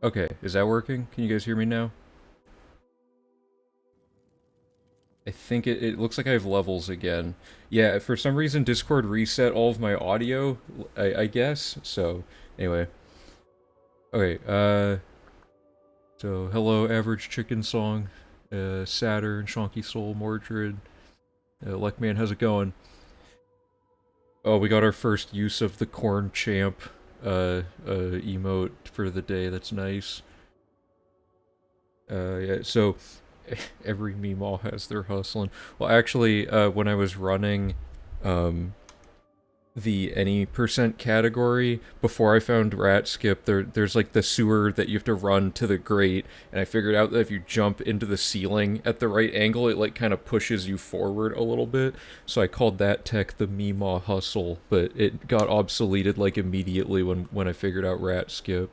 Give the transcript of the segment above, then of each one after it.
Okay, is that working? Can you guys hear me now? I think it looks like I have levels again. Yeah, for some reason Discord reset all of my audio, I guess. So, anyway. Okay, so hello, Average Chicken Song, Saturn, Shonky Soul, Mordred, Lekman, how's it going? Oh, we got our first use of the Corn Champ, emote for the day, that's nice. Yeah, so every meme all has their hustling. Well, actually, when I was running um, the any percent category before I found rat skip, there's like the sewer that you have to run to the grate, and I figured out that if you jump into the ceiling at the right angle, it like kind of pushes you forward a little bit. So I called that tech the Meemaw hustle, but it got obsoleted like immediately when I figured out rat skip.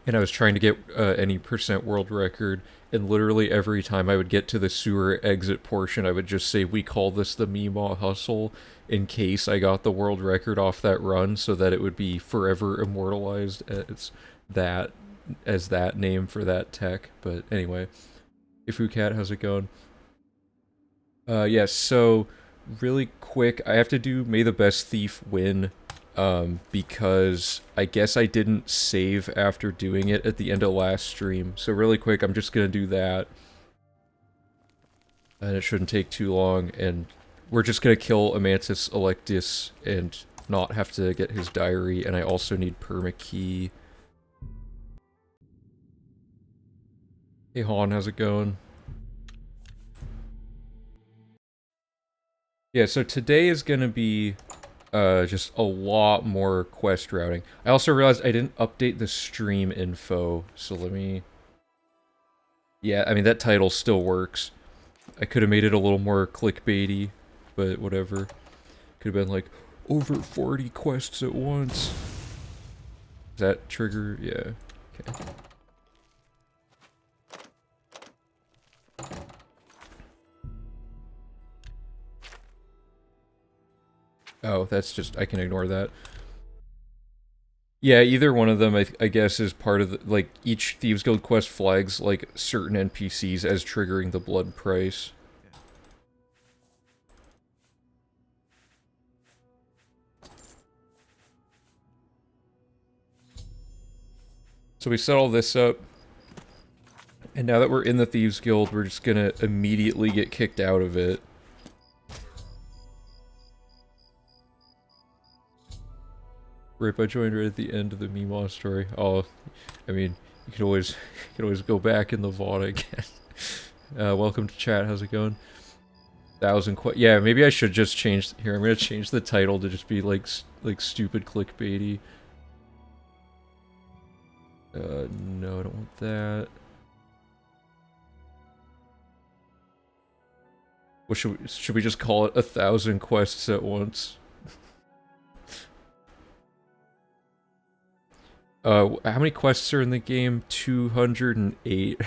And I was trying to get any percent world record, and literally every time I would get to the sewer exit portion, I would just say, "We call this the Meemaw Hustle," in case I got the world record off that run, so that it would be forever immortalized that as that name for that tech. But anyway, Ifucat, how's it going? Yes. Yeah, so really quick, I have to do May the Best Thief win because I guess I didn't save after doing it at the end of last stream. So really quick, I'm just gonna do that. And it shouldn't take too long, and we're just gonna kill Amantis Electus and not have to get his diary, and I also need permakey. Hey Han, how's it going? Yeah, so today is gonna be just a lot more quest routing. I also realized I didn't update the stream info, so let me... Yeah, I mean, that title still works. I could have made it a little more clickbaity, but whatever. Could have been like, over 40 quests at once. Is that trigger? Yeah. Okay. Oh, that's just... I can ignore that. Yeah, either one of them, I guess, is part of the... Like, each Thieves Guild quest flags, like, certain NPCs as triggering the blood price. So we set all this up. And now that we're in the Thieves Guild, we're just gonna immediately get kicked out of it. Rip, I joined right at the end of the Meemaw story. Oh, I mean, you can always go back in the vault, I guess. Welcome to chat, how's it going? 1,000 yeah, maybe I should just change... Here, I'm gonna change the title to just be, like stupid clickbaity. No, I don't want that. What should we just call it 1,000 quests at once? How many quests are in the game? 208.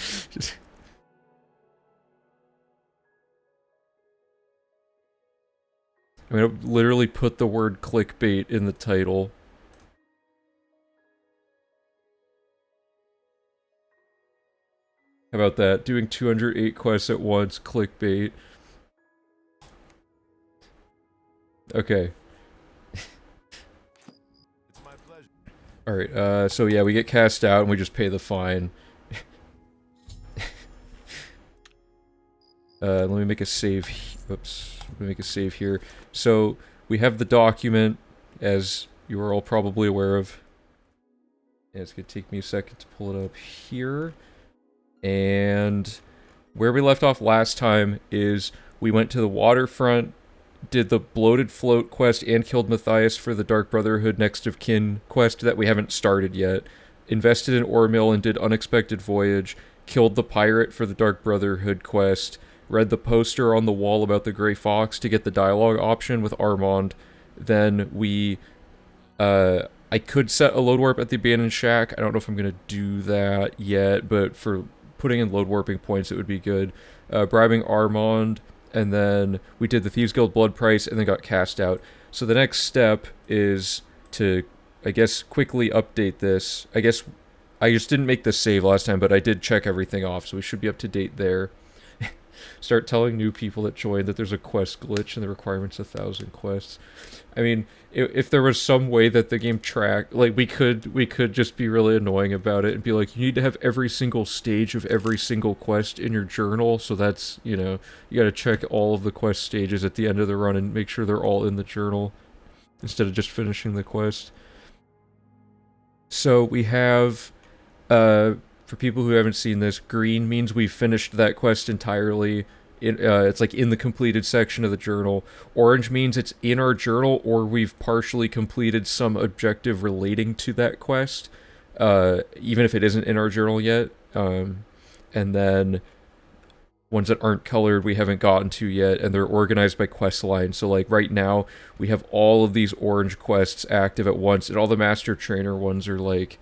Just... I mean, I literally put the word clickbait in the title. How about that? Doing 208 quests at once, clickbait. Okay. Alright, so yeah, we get cast out and we just pay the fine. Let me make a save. Oops. Let me make a save here. So, we have the document, as you are all probably aware of. Yeah, it's gonna take me a second to pull it up here. And where we left off last time is we went to the waterfront, did the Bloated Float quest, and killed Matthias for the Dark Brotherhood Next of Kin quest that we haven't started yet. Invested in Ore Mill and did Unexpected Voyage. Killed the Pirate for the Dark Brotherhood quest. Read the poster on the wall about the Grey Fox to get the dialogue option with Armand. Then we... I could set a load warp at the Abandoned Shack. I don't know if I'm going to do that yet, but for putting in load warping points, it would be good. Bribing Armand, and then we did the Thieves Guild blood price, and then got cast out. So the next step is to I guess, quickly update this. I guess I just didn't make the save last time, but I did check everything off, so we should be up to date there. Start telling new people that join that there's a quest glitch and the requirement's 1,000 quests. I mean, if there was some way that the game tracked, like we could just be really annoying about it and be like, you need to have every single stage of every single quest in your journal. So that's, you know, you got to check all of the quest stages at the end of the run and make sure they're all in the journal instead of just finishing the quest. So we have, for people who haven't seen this, green means we've finished that quest entirely. It's like in the completed section of the journal. Orange means it's in our journal or we've partially completed some objective relating to that quest, even if it isn't in our journal yet. And then ones that aren't colored we haven't gotten to yet, and they're organized by quest line. So like right now we have all of these orange quests active at once, and all the master trainer ones are like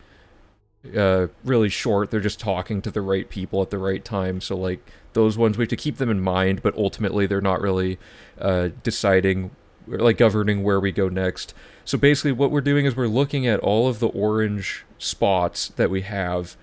really short. They're just talking to the right people at the right time. So like those ones we have to keep them in mind, but ultimately they're not really deciding, like governing where we go next. So basically what we're doing is we're looking at all of the orange spots that we have,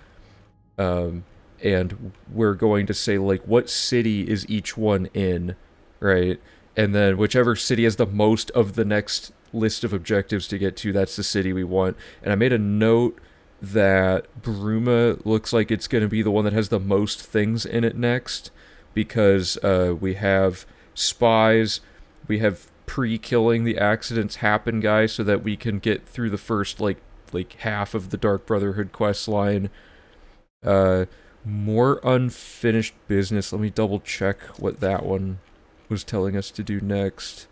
and we're going to say like what city is each one in, right? And then whichever city has the most of the next list of objectives to get to, that's the city we want. And I made a note that Bruma looks like it's going to be the one that has the most things in it next, because we have spies, we have pre-killing the accidents happen guy, so that we can get through the first like half of the Dark Brotherhood quest line. More unfinished business. Let me double check what that one was telling us to do next.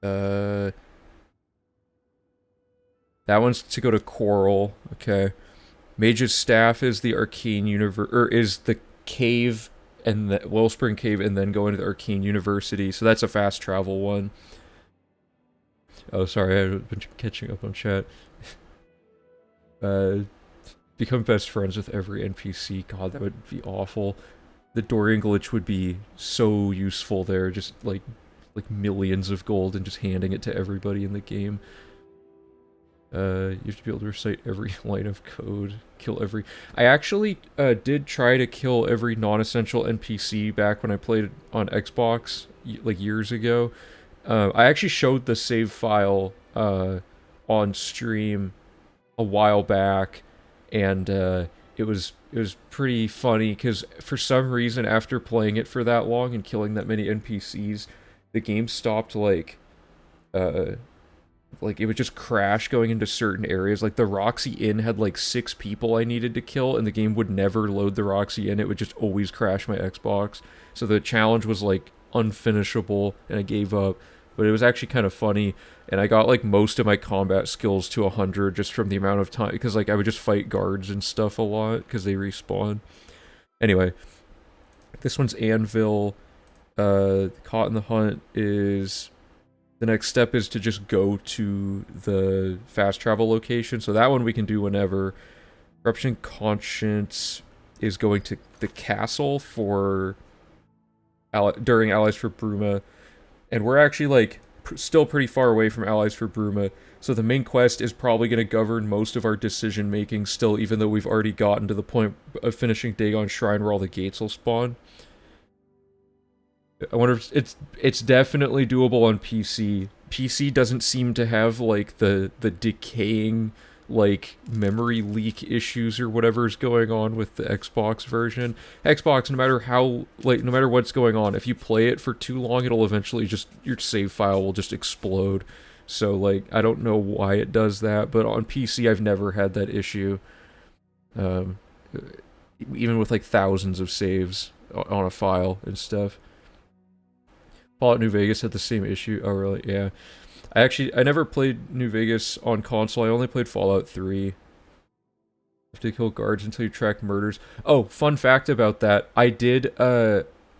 That one's to go to Coral. Okay. Mage's Staff is the Arcane Universe, or is the cave and the Wellspring Cave, and then go into the Arcane University. So that's a fast travel one. Oh, sorry, I've been catching up on chat. Become best friends with every NPC. God, that would be awful. The Dorian glitch would be so useful there. Just like millions of gold and just handing it to everybody in the game. You have to be able to recite every line of code, kill every... I actually did try to kill every non-essential NPC back when I played on Xbox, like years ago. I actually showed the save file on stream a while back, and it was pretty funny, because for some reason, after playing it for that long and killing that many NPCs, the game stopped, like it would just crash going into certain areas. Like the Roxy Inn had like 6 people I needed to kill, and the game would never load the Roxy Inn. It would just always crash my Xbox. So the challenge was like unfinishable, and I gave up. But it was actually kind of funny, and I got like most of my combat skills to 100 just from the amount of time, because like I would just fight guards and stuff a lot because they respawn. Anyway, this one's Anvil. Caught in the Hunt is... The next step is to just go to the fast travel location. So that one we can do whenever. Corruption Conscience is going to the castle for... during Allies for Bruma. And we're actually, like, still pretty far away from Allies for Bruma. So the main quest is probably going to govern most of our decision-making still, even though we've already gotten to the point of finishing Dagon Shrine where all the gates will spawn. I wonder if it's definitely doable on PC. PC doesn't seem to have like the decaying like memory leak issues or whatever's going on with the Xbox version. Xbox, no matter what's going on, if you play it for too long, it'll eventually just, your save file will just explode. So like I don't know why it does that, but on PC I've never had that issue. Even with like thousands of saves on a file and stuff. Fallout New Vegas had the same issue. Oh, really? Yeah. I never played New Vegas on console. I only played Fallout 3. You have to kill guards until you track murders. Oh, fun fact about that. I did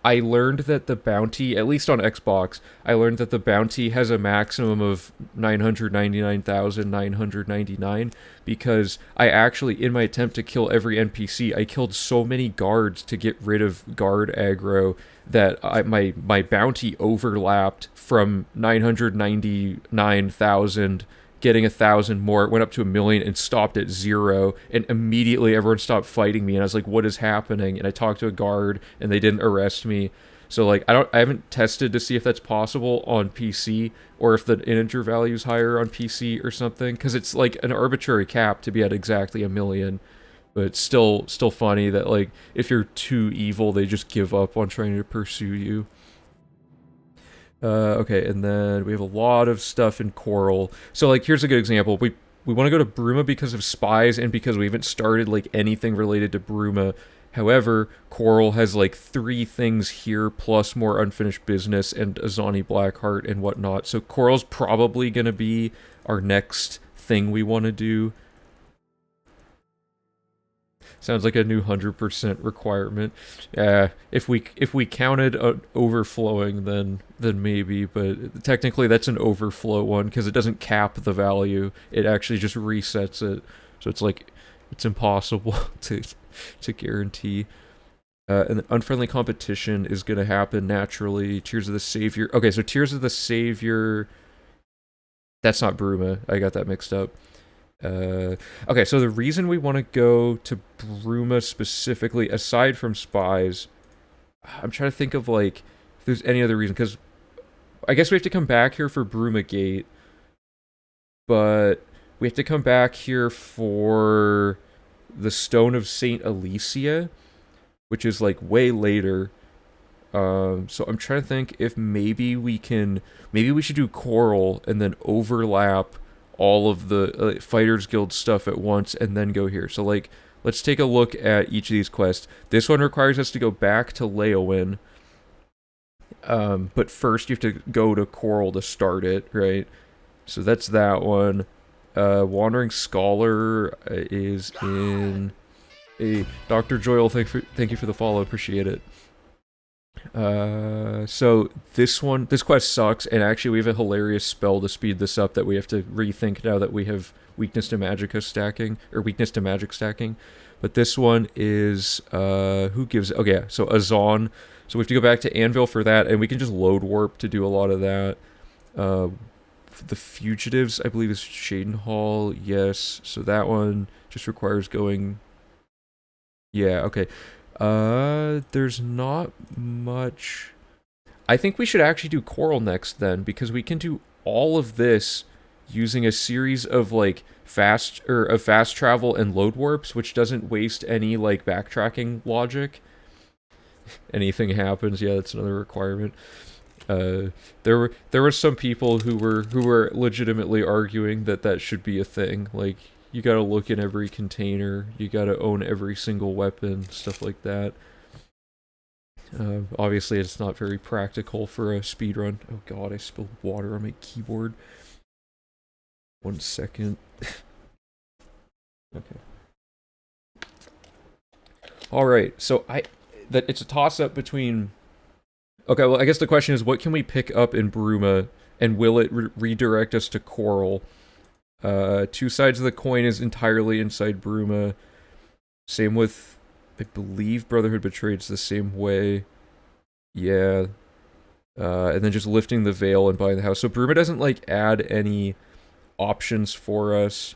I learned that the bounty, at least on Xbox, I learned that the bounty has a maximum of 999,999 because I actually, in my attempt to kill every NPC, I killed so many guards to get rid of guard aggro that my bounty overlapped from 999,000 getting 1,000 more. It went up to 1,000,000 and stopped at 0. And immediately everyone stopped fighting me. And I was like, what is happening? And I talked to a guard and they didn't arrest me. So like I haven't tested to see if that's possible on PC or if the integer value is higher on PC or something. Because it's like an arbitrary cap to be at exactly 1,000,000. But it's still funny that like if you're too evil, they just give up on trying to pursue you. Okay, and then we have a lot of stuff in Coral. So, like, here's a good example. We want to go to Bruma because of spies and because we haven't started, like, anything related to Bruma. However, Coral has, like, 3 things here, plus more unfinished business and Azani Blackheart and whatnot. So, Coral's probably going to be our next thing we want to do. Sounds like a new 100% requirement. If we counted overflowing, then maybe, but technically that's an overflow one because it doesn't cap the value. It actually just resets it. So it's like it's impossible to guarantee. And unfriendly competition is going to happen naturally. Tears of the Savior. Okay, so Tears of the Savior. That's not Bruma. I got that mixed up. Okay, so the reason we want to go to Bruma specifically, aside from spies, I'm trying to think of, like, if there's any other reason, because I guess we have to come back here for Bruma Gate, but we have to come back here for the Stone of Saint Alicia, which is, like, way later. So I'm trying to think if maybe we should do Coral and then overlap all of the Fighters Guild stuff at once and then go here. So, like, let's take a look at each of these quests. This one requires us to go back to Leowin. But first you have to go to Coral to start it, right? So that's that one. Wandering Scholar is in... Hey, Dr. Joyle, thank you for the follow, appreciate it. So this quest sucks, and actually we have a hilarious spell to speed this up that we have to rethink now that we have weakness to magic stacking. But this one is, who gives, okay, yeah, so Azan. So we have to go back to Anvil for that, and we can just load warp to do a lot of that. The Fugitives, I believe, is Shaden Hall, yes, so that one just requires going, yeah, okay. There's not much. I think we should actually do Coral next then, because we can do all of this using a series of, like, fast travel and load warps, which doesn't waste any, like, backtracking logic. Anything happens, yeah, that's another requirement. There were some people who were legitimately arguing that should be a thing, like, you gotta look in every container, you gotta own every single weapon, stuff like that. Obviously, it's not very practical for a speedrun. Oh god, I spilled water on my keyboard. 1 second. Okay. Alright, so it's a toss-up between... Okay, well, I guess the question is, what can we pick up in Bruma, and will it redirect us to Coral? 2 sides of the coin is entirely inside Bruma. Same with, I believe, Brotherhood Betrayed's the same way. Yeah. And then just lifting the veil and buying the house. So Bruma doesn't, like, add any options for us.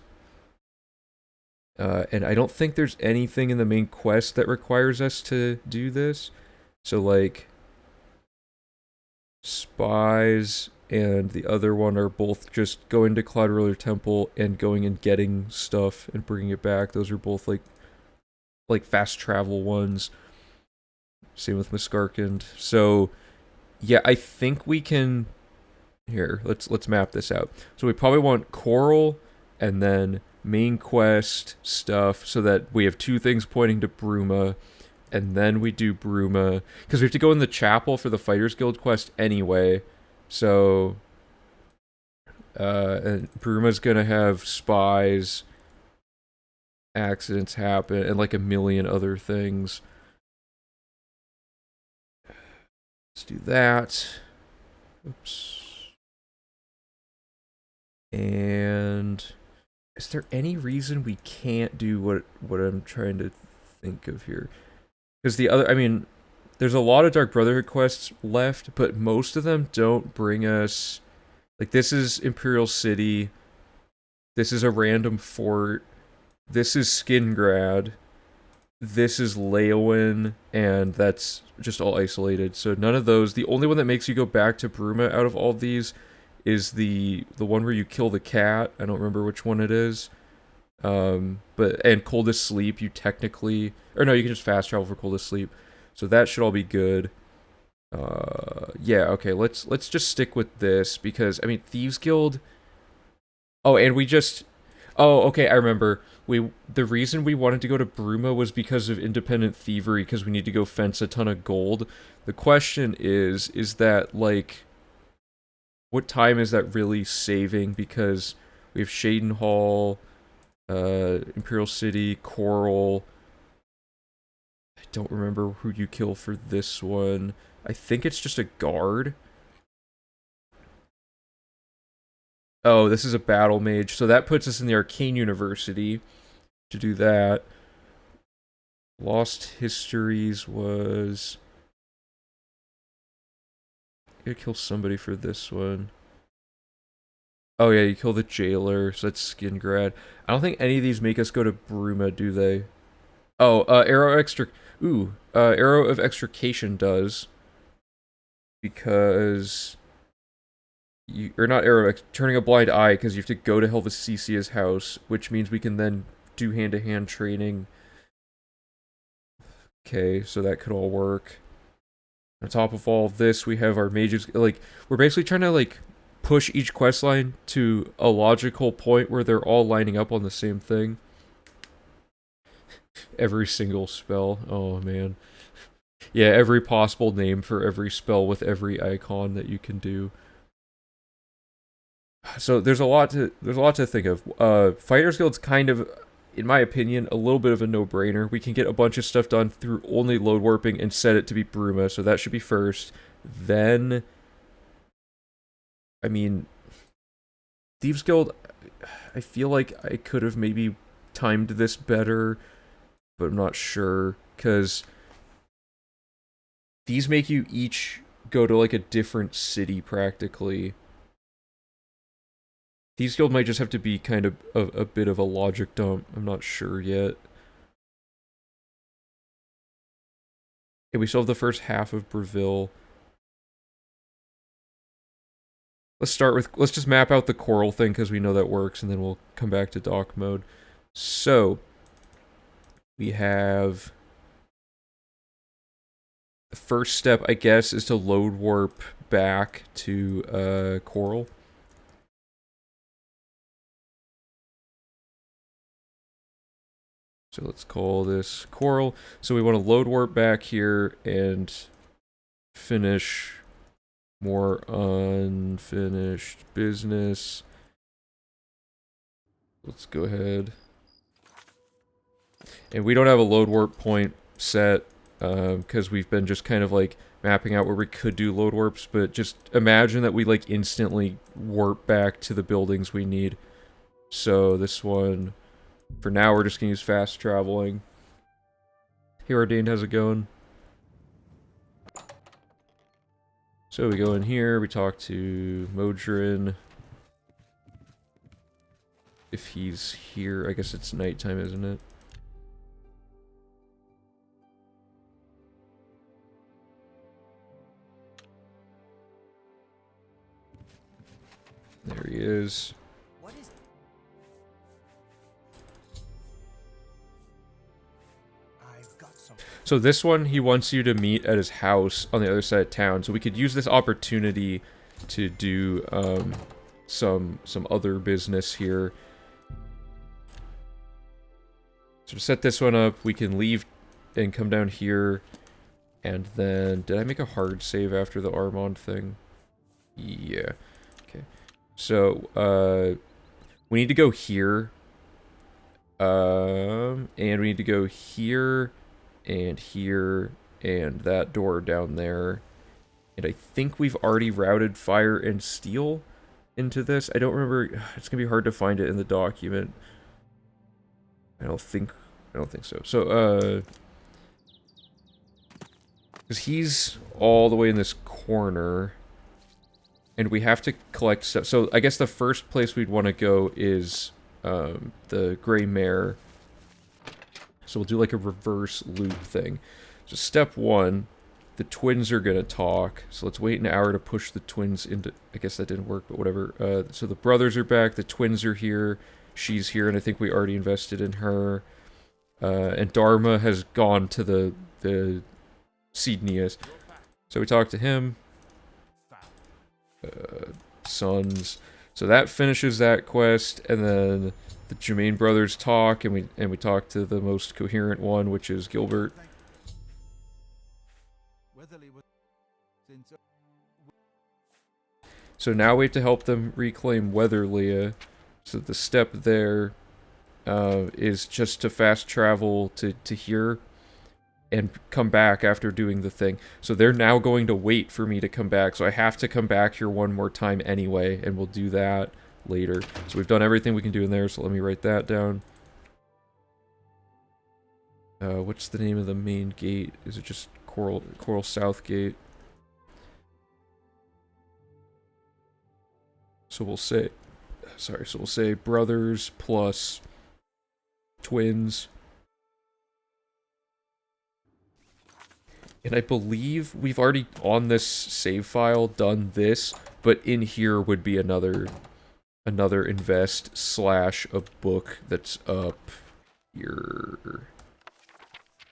And I don't think there's anything in the main quest that requires us to do this. So, like, spies and the other one are both just going to Cloud Roller Temple and going and getting stuff and bringing it back. Those are both like fast travel ones. Same with Muskarkand. So yeah, I think we can. Here, let's map this out. So we probably want Coral and then main quest stuff so that we have 2 things pointing to Bruma. And then we do Bruma, because we have to go in the chapel for the Fighters Guild quest anyway. So, and Bruma's gonna have spies, accidents happen, and like a million other things. Let's do that. Oops. And is there any reason we can't do what I'm trying to think of here? Because the other, I mean, there's a lot of Dark Brotherhood quests left, but most of them don't bring us. Like, this is Imperial City. This is a random fort. This is Skingrad. This is Leowin, and that's just all isolated. So none of those. The only one that makes you go back to Bruma out of all of these is the one where you kill the cat. I don't remember which one it is. But and Coldest Sleep, you technically, or no, you can just fast travel for Coldest Sleep. So that should all be good. Yeah, okay, let's just stick with this because I mean Thieves Guild. Oh, and we just oh, okay, I remember. The reason we wanted to go to Bruma was because of independent thievery, because we need to go fence a ton of gold. The question is that like what time is that really saving? Because we have Shaden Hall, Imperial City, Coral. I don't remember who you kill for this one. I think it's just a guard. Oh, this is a battle mage. So that puts us in the Arcane University to do that. Lost Histories was... You gotta kill somebody for this one. Oh yeah, you kill the jailer, so that's Skingrad. I don't think any of these make us go to Bruma, do they? Oh, Arrow of Extrication does. Because... Or not Arrow, Turning a Blind Eye, because you have to go to Helvecicia's house, which means we can then do hand-to-hand training. Okay, so that could all work. On top of all of this, we have our mages. Like, we're basically trying to, like, push each quest line to a logical point where they're all lining up on the same thing. Every single spell. Oh, man. Yeah, every possible name for every spell with every icon that you can do. So there's a lot to think of. Fighters Guild's kind of, in my opinion, a little bit of a no-brainer. We can get a bunch of stuff done through only load warping and set it to be Bruma, so that should be first. Then, I mean, Thieves Guild, I feel like I could have maybe timed this better, but I'm not sure, because these make you each go to like a different city practically. Thieves Guild might just have to be kind of a bit of a logic dump. I'm not sure yet. Okay, we still have the first half of Breville. Let's just map out the coral thing because we know that works, and then we'll come back to dock mode. So, we have... The first step, I guess, is to load warp back to Coral. So let's call this Coral. So we want to load warp back here and finish more unfinished business. Let's go ahead. And we don't have a load warp point set because we've been just kind of like mapping out where we could do load warps, but just imagine that we like instantly warp back to the buildings we need. So this one, for now, we're just gonna use fast traveling. Hey Ordained, how's it going? So we go in here, we talk to Modrin. If he's here, I guess it's nighttime, isn't it? There he is. What is it? I've got something. So this one, he wants you to meet at his house on the other side of town. So we could use this opportunity to do some other business here. So to set this one up, we can leave and come down here. And then, did I make a hard save after the Armand thing? Yeah. Okay. So, we need to go here. And we need to go here, and here, and that door down there. And I think we've already routed fire and steel into this. I don't remember. It's gonna be hard to find it in the document. I don't think so. So, because he's all the way in this corner, and we have to collect stuff. So I guess the first place we'd want to go is the Grey Mare. So we'll do like a reverse loop thing. So step one, the twins are gonna talk. So let's wait an hour to push the twins into. I guess that didn't work, but whatever. So the brothers are back. The twins are here. She's here, and I think we already invested in her. And Dharma has gone to the Seednius. So we talked to him. Sons. So that finishes that quest, and then the Jermaine brothers talk, and we talk to the most coherent one, which is Gilbert. So now we have to help them reclaim Weatherlia. So the step there is just to fast travel to here and come back after doing the thing. So they're now going to wait for me to come back. So I have to come back here one more time anyway, and we'll do that later. So we've done everything we can do in there, so let me write that down. What's the name of the main gate? Is it just Coral South Gate? So we'll say, sorry, so we'll say brothers plus twins. And I believe we've already, on this save file, done this, but in here would be another invest slash a book that's up here.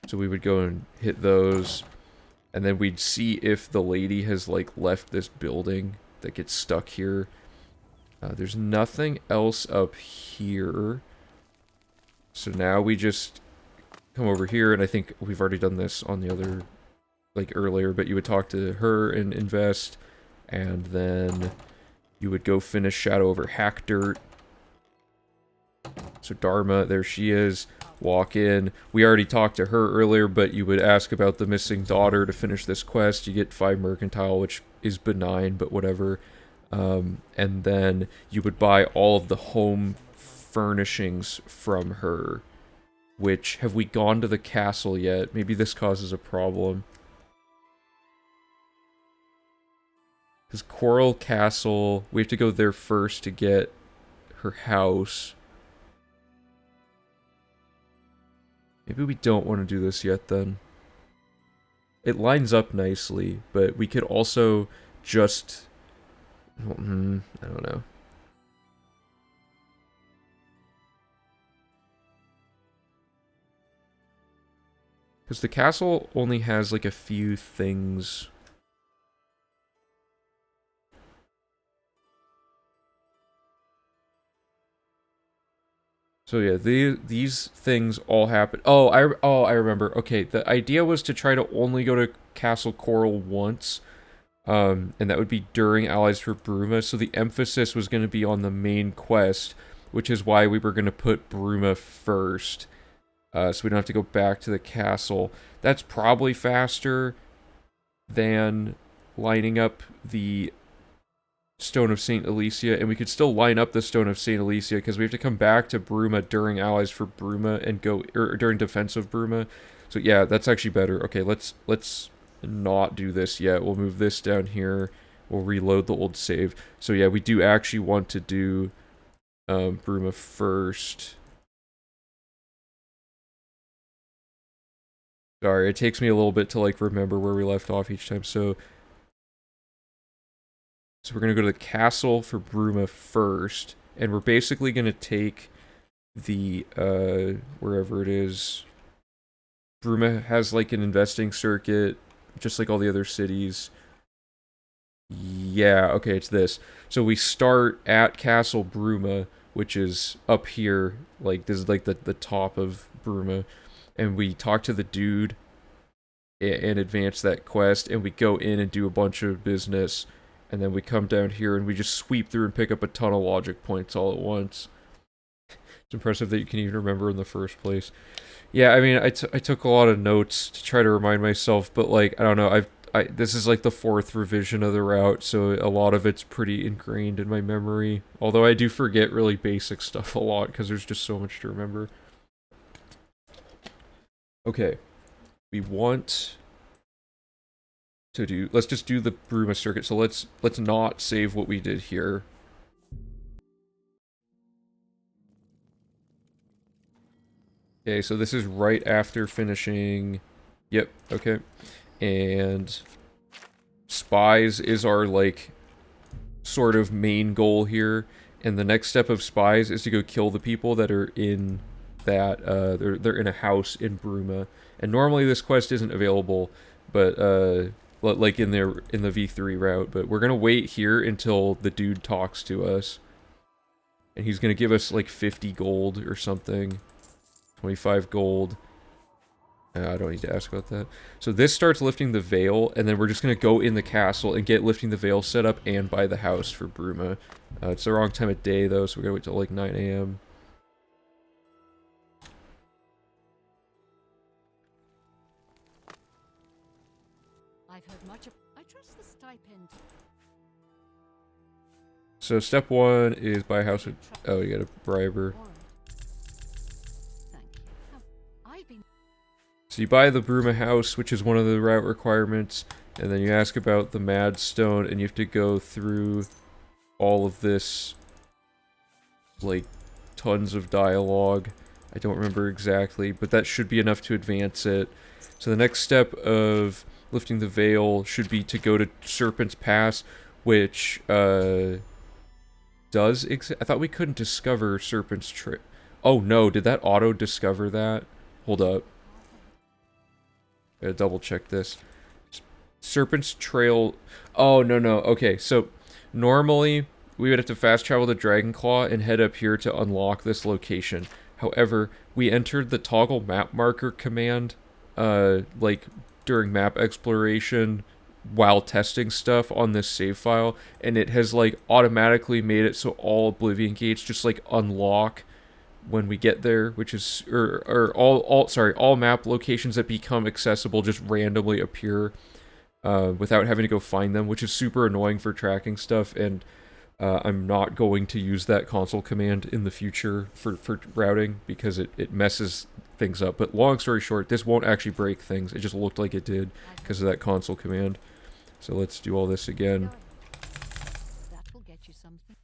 So we would go and hit those, and then we'd see if the lady has, like, left this building that gets stuck here. There's nothing else up here. So now we just come over here, and I think we've already done this on the other, like, earlier, but you would talk to her and invest, and then you would go finish Shadow over Hack Dirt. So Dharma, there she is. Walk in. We already talked to her earlier, but you would ask about the missing daughter to finish this quest. You get 5 mercantile, which is benign, but whatever. And then you would buy all of the home furnishings from her. Which, have we gone to the castle yet? Maybe this causes a problem. Because Coral Castle, we have to go there first to get her house. Maybe we don't want to do this yet, then. It lines up nicely, but we could also just... I don't know. Because the castle only has, like, a few things... So yeah, these things all happen. Oh, I remember. Okay, the idea was to try to only go to Castle Coral once, and that would be during Allies for Bruma. So the emphasis was going to be on the main quest, which is why we were going to put Bruma first, so we don't have to go back to the castle. That's probably faster than lining up the Stone of St. Alicia, and we could still line up the Stone of St. Alicia, because we have to come back to Bruma during Allies for Bruma and go, or during Defense of Bruma. So yeah, that's actually better. Okay, let's not do this yet. We'll move this down here. We'll reload the old save. So yeah, we do actually want to do Bruma first. Sorry, it takes me a little bit to, like, remember where we left off each time, so we're going to go to the castle for Bruma first, and we're basically going to take the, wherever it is. Bruma has, like, an investing circuit, just like all the other cities. Yeah, okay, it's this. So we start at Castle Bruma, which is up here, like, this is, like, the top of Bruma, and we talk to the dude and advance that quest, and we go in and do a bunch of business. And then we come down here and we just sweep through and pick up a ton of logic points all at once. It's impressive that you can even remember in the first place. Yeah, I mean, I took a lot of notes to try to remind myself, but, like, I don't know, this is like the 4th revision of the route, so a lot of it's pretty ingrained in my memory. Although I do forget really basic stuff a lot because there's just so much to remember. Okay, we want to do. Let's just do the Bruma circuit. So let's not save what we did here. Okay, so this is right after finishing. Yep. Okay, and spies is our like sort of main goal here, and the next step of spies is to go kill the people that are in that they're in a house in Bruma. And normally this quest isn't available, but like in the V3 route, but we're gonna wait here until the dude talks to us, and he's gonna give us like 50 gold or something, 25 gold. I don't need to ask about that. So this starts lifting the veil, and then we're just going to go in the castle and get lifting the veil set up and buy the house for Bruma. It's the wrong time of day, though, so we're going to wait till like 9 a.m. I've heard much of... I trust the stipend. So step 1 is buy a house with... Oh, you got to bribe her. Thank you. I've been... So you buy the Bruma house, which is one of the route requirements, and then you ask about the Mad Stone, and you have to go through all of this, like, tons of dialogue. I don't remember exactly, but that should be enough to advance it. So the next step of lifting the veil should be to go to Serpent's Pass, which, does exist. I thought we couldn't discover Serpent's Trail. Oh no, did that auto-discover that? Hold up. Gotta double check this. Serpent's Trail. Oh, no. Okay, so normally we would have to fast travel to Dragonclaw and head up here to unlock this location. However, we entered the toggle map marker command, like during map exploration while testing stuff on this save file, and it has like automatically made it so all Oblivion gates just like unlock when we get there, which is all map locations that become accessible just randomly appear without having to go find them, which is super annoying for tracking stuff. And I'm not going to use that console command in the future for routing because it messes things up. But long story short, this won't actually break things. It just looked like it did because of that console command. So let's do all this again. That will get you something.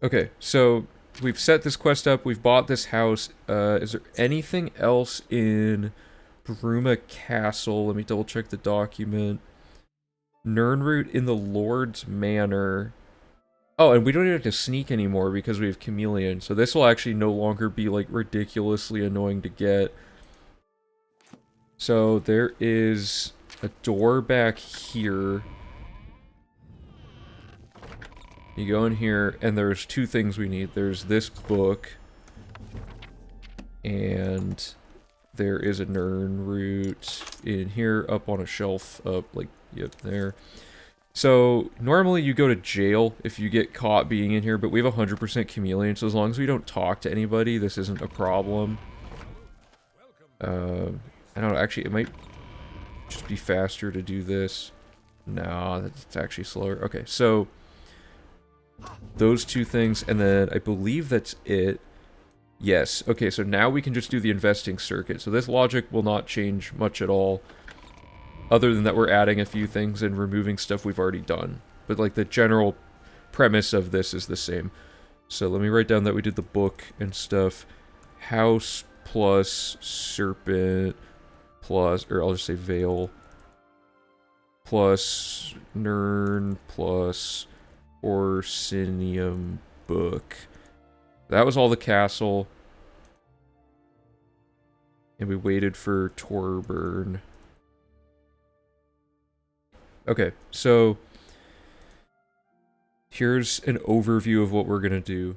Okay, so we've set this quest up, we've bought this house. Is there anything else in Bruma Castle? Let me double check the document. Nirnroot in the Lord's Manor. Oh, and we don't even have to sneak anymore because we have Chameleon, so this will actually no longer be like ridiculously annoying to get. So there is a door back here. You go in here, and there's 2 things we need. There's this book, and there is a Nirnroot in here, up on a shelf, up, like, yep, there. So, normally you go to jail if you get caught being in here, but we have 100% Chameleon, so as long as we don't talk to anybody, this isn't a problem. I don't know, actually, it might just be faster to do this. No, that's actually slower. Okay, so those 2 things, and then I believe that's it. Yes, okay, so now we can just do the investing circuit. So this logic will not change much at all, other than that we're adding a few things and removing stuff we've already done. But like the general premise of this is the same. So let me write down that we did the book and stuff. House plus serpent plus, or I'll just say veil, plus Nirn plus Orsinium book. That was all the castle. And we waited for Torburn. Okay, so here's an overview of what we're gonna do.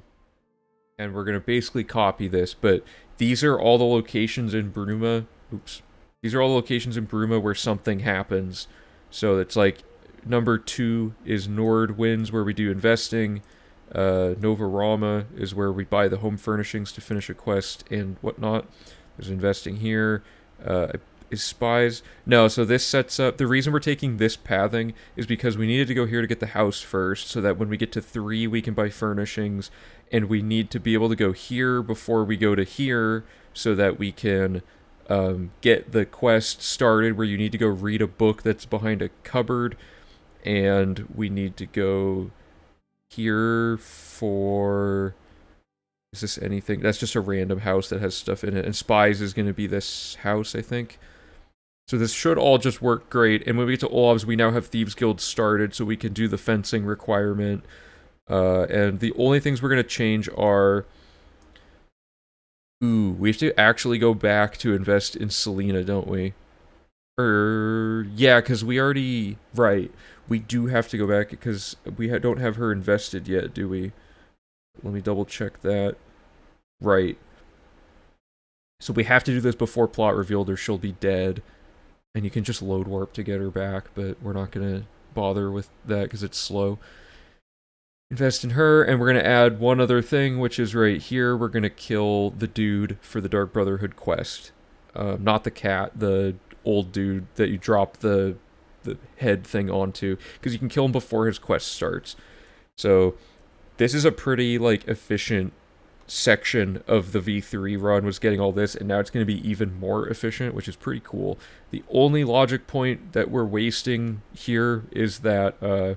And we're gonna basically copy this, but these are all the locations in Bruma. Oops. These are all the locations in Bruma where something happens. So it's like number 2 is Nord Winds, where we do investing. Novarama is where we buy the home furnishings to finish a quest and whatnot. There's investing here. Is spies? No, so this sets up... The reason we're taking this pathing is because we needed to go here to get the house first, so that when we get to 3, we can buy furnishings, and we need to be able to go here before we go to here, so that we can get the quest started, where you need to go read a book that's behind a cupboard, and we need to go here for... Is this anything? That's just a random house that has stuff in it, and spies is going to be this house, I think. So this should all just work great, and when we get to Olav's, we now have Thieves Guild started, so we can do the fencing requirement. And the only things we're going to change are... Ooh, we have to actually go back to invest in Selena, don't we? Yeah, because we already... Right. We do have to go back, because we don't have her invested yet, do we? Let me double check that. Right. So we have to do this before plot revealed, or she'll be dead. And you can just load warp to get her back, but we're not going to bother with that because it's slow. Invest in her, and we're going to add one other thing, which is right here. We're going to kill the dude for the Dark Brotherhood quest. Not the cat, the old dude that you drop the head thing onto, because you can kill him before his quest starts. So this is a pretty, like, efficient section of the V3 run, was getting all this, and now it's going to be even more efficient, which is pretty cool. The only logic point that we're wasting here is that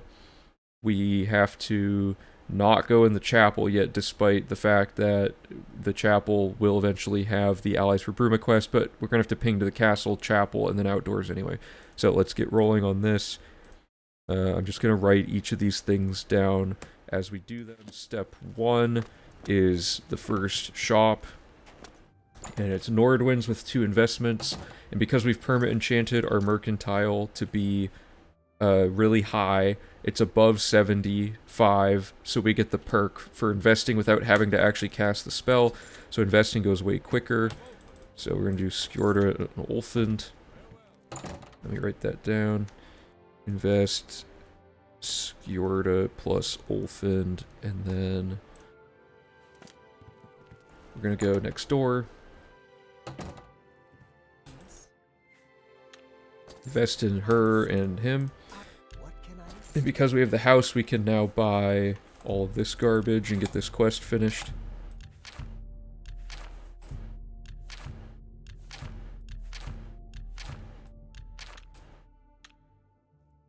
we have to not go in the chapel yet, despite the fact that the chapel will eventually have the Allies for Bruma quest, but we're going to have to ping to the castle, chapel, and then outdoors anyway. So let's get rolling on this. I'm just going to write each of these things down as we do them. Step 1 is the first shop, and it's Nordwinds with 2 investments, and because we've permit enchanted our mercantile to be really high, it's above 75, so we get the perk for investing without having to actually cast the spell, so investing goes way quicker. So we're going to do Skjorda and Olfend. Let me write that down. Invest Skjorda plus Olfend, and then we're going to go next door. Invest in her and him. And because we have the house, we can now buy all of this garbage and get this quest finished.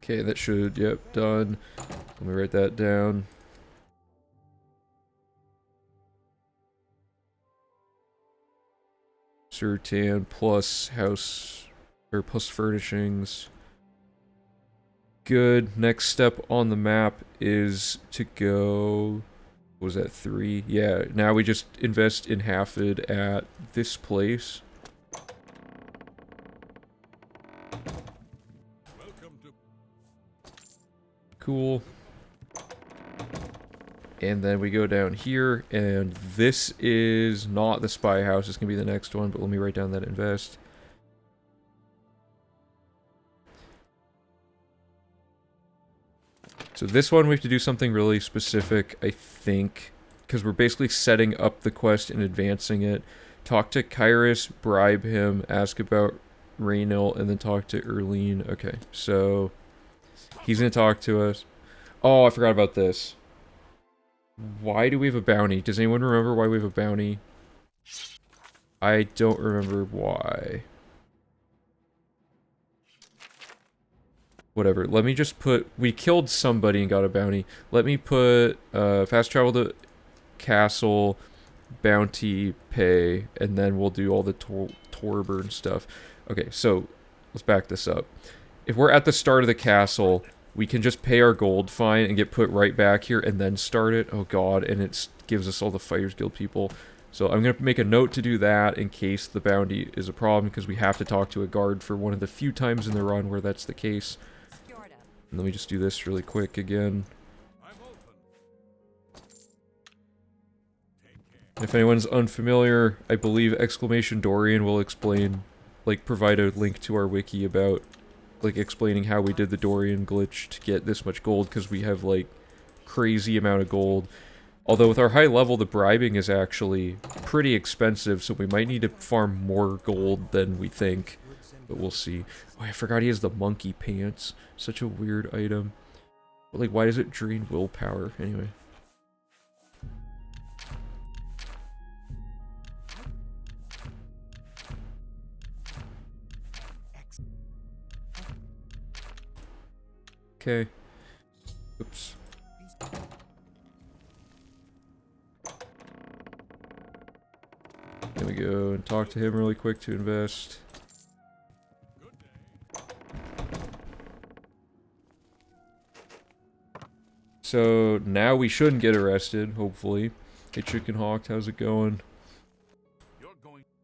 Okay, that should, yep, done. Let me write that down. Sertan plus house, or plus furnishings. Good. Next step on the map is to go... What was that, 3? Yeah, now we just invest in Hafid at this place. Cool. And then we go down here, and this is not the spy house. It's going to be the next one, but let me write down that invest. So this one we have to do something really specific, I think, because we're basically setting up the quest and advancing it. Talk to Kyrus, bribe him, ask about Raynil, and then talk to Erlene. Okay, so he's going to talk to us. Oh, I forgot about this. Why do we have a bounty? Does anyone remember why we have a bounty? I don't remember why. Whatever, let me just put... We killed somebody and got a bounty. Let me put fast travel to castle, bounty, pay, and then we'll do all the Torburn stuff. Okay, so let's back this up. If we're at the start of the castle, we can just pay our gold fine and get put right back here and then start it. Oh god, and it gives us all the Fighters Guild people. So I'm going to make a note to do that in case the bounty is a problem, because we have to talk to a guard for one of the few times in the run where that's the case. And let me just do this really quick again. If anyone's unfamiliar, I believe exclamation Dorian will explain, like, provide a link to our wiki about like explaining how we did the Dorian glitch to get this much gold, because we have like crazy amount of gold. Although with our high level, the bribing is actually pretty expensive, so we might need to farm more gold than we think. But we'll see. Oh, I forgot he has the monkey pants. Such a weird item. But like, why does it drain willpower? Anyway. Okay. Oops. There we go, and talk to him really quick to invest. So now we shouldn't get arrested, hopefully. Hey Chicken Hawk, how's it going?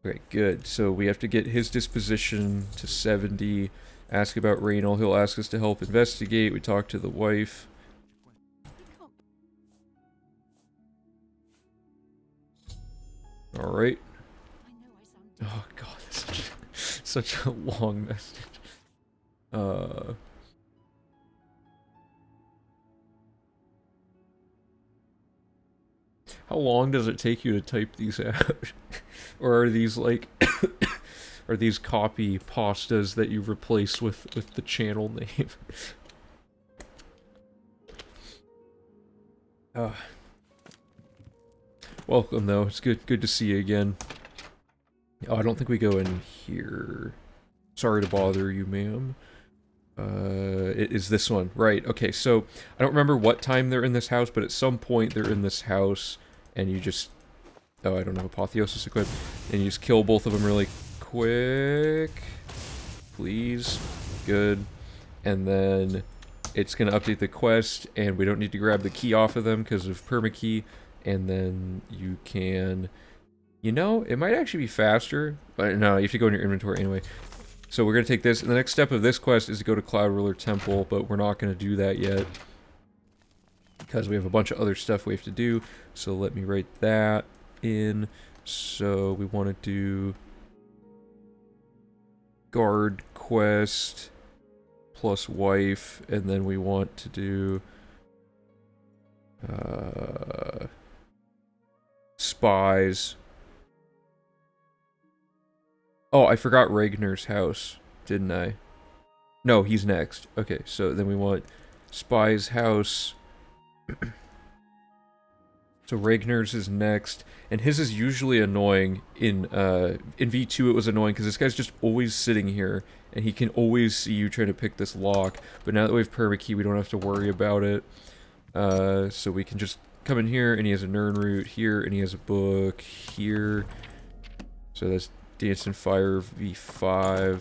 Okay, good. So we have to get his disposition to 70. Ask about Raynal. He'll ask us to help investigate. We talk to the wife. Alright. Oh god, that's such a long message. How long does it take you to type these out? Or are these like are these copy pastas that you replace with the channel name? Welcome though. It's good to see you again. Oh, I don't think we go in here. Sorry to bother you, ma'am. It is this one. Right, okay, so I don't remember what time they're in this house, but at some point they're in this house, and you just... Oh, I don't have Apotheosis equipped. And you just kill both of them really quick. Please. Good. And then it's gonna update the quest, and we don't need to grab the key off of them because of permakey. And then you can... You know, it might actually be faster. But no, you have to go in your inventory anyway. So we're going to take this, and the next step of this quest is to go to Cloud Ruler Temple, but we're not going to do that yet. Because we have a bunch of other stuff we have to do. So let me write that in. So we want to do... Guard quest plus wife, and then we want to do... Spies. Oh, I forgot Ragnar's house, didn't I? No, he's next. Okay, so then we want Spy's house. So Ragnar's is next, and his is usually annoying. In V2 it was annoying because this guy's just always sitting here, and he can always see you trying to pick this lock. But now that we have permakey, we don't have to worry about it. So we can just come in here, and he has a Nirnroot here, and he has a book here. So that's Dance and Fire V5.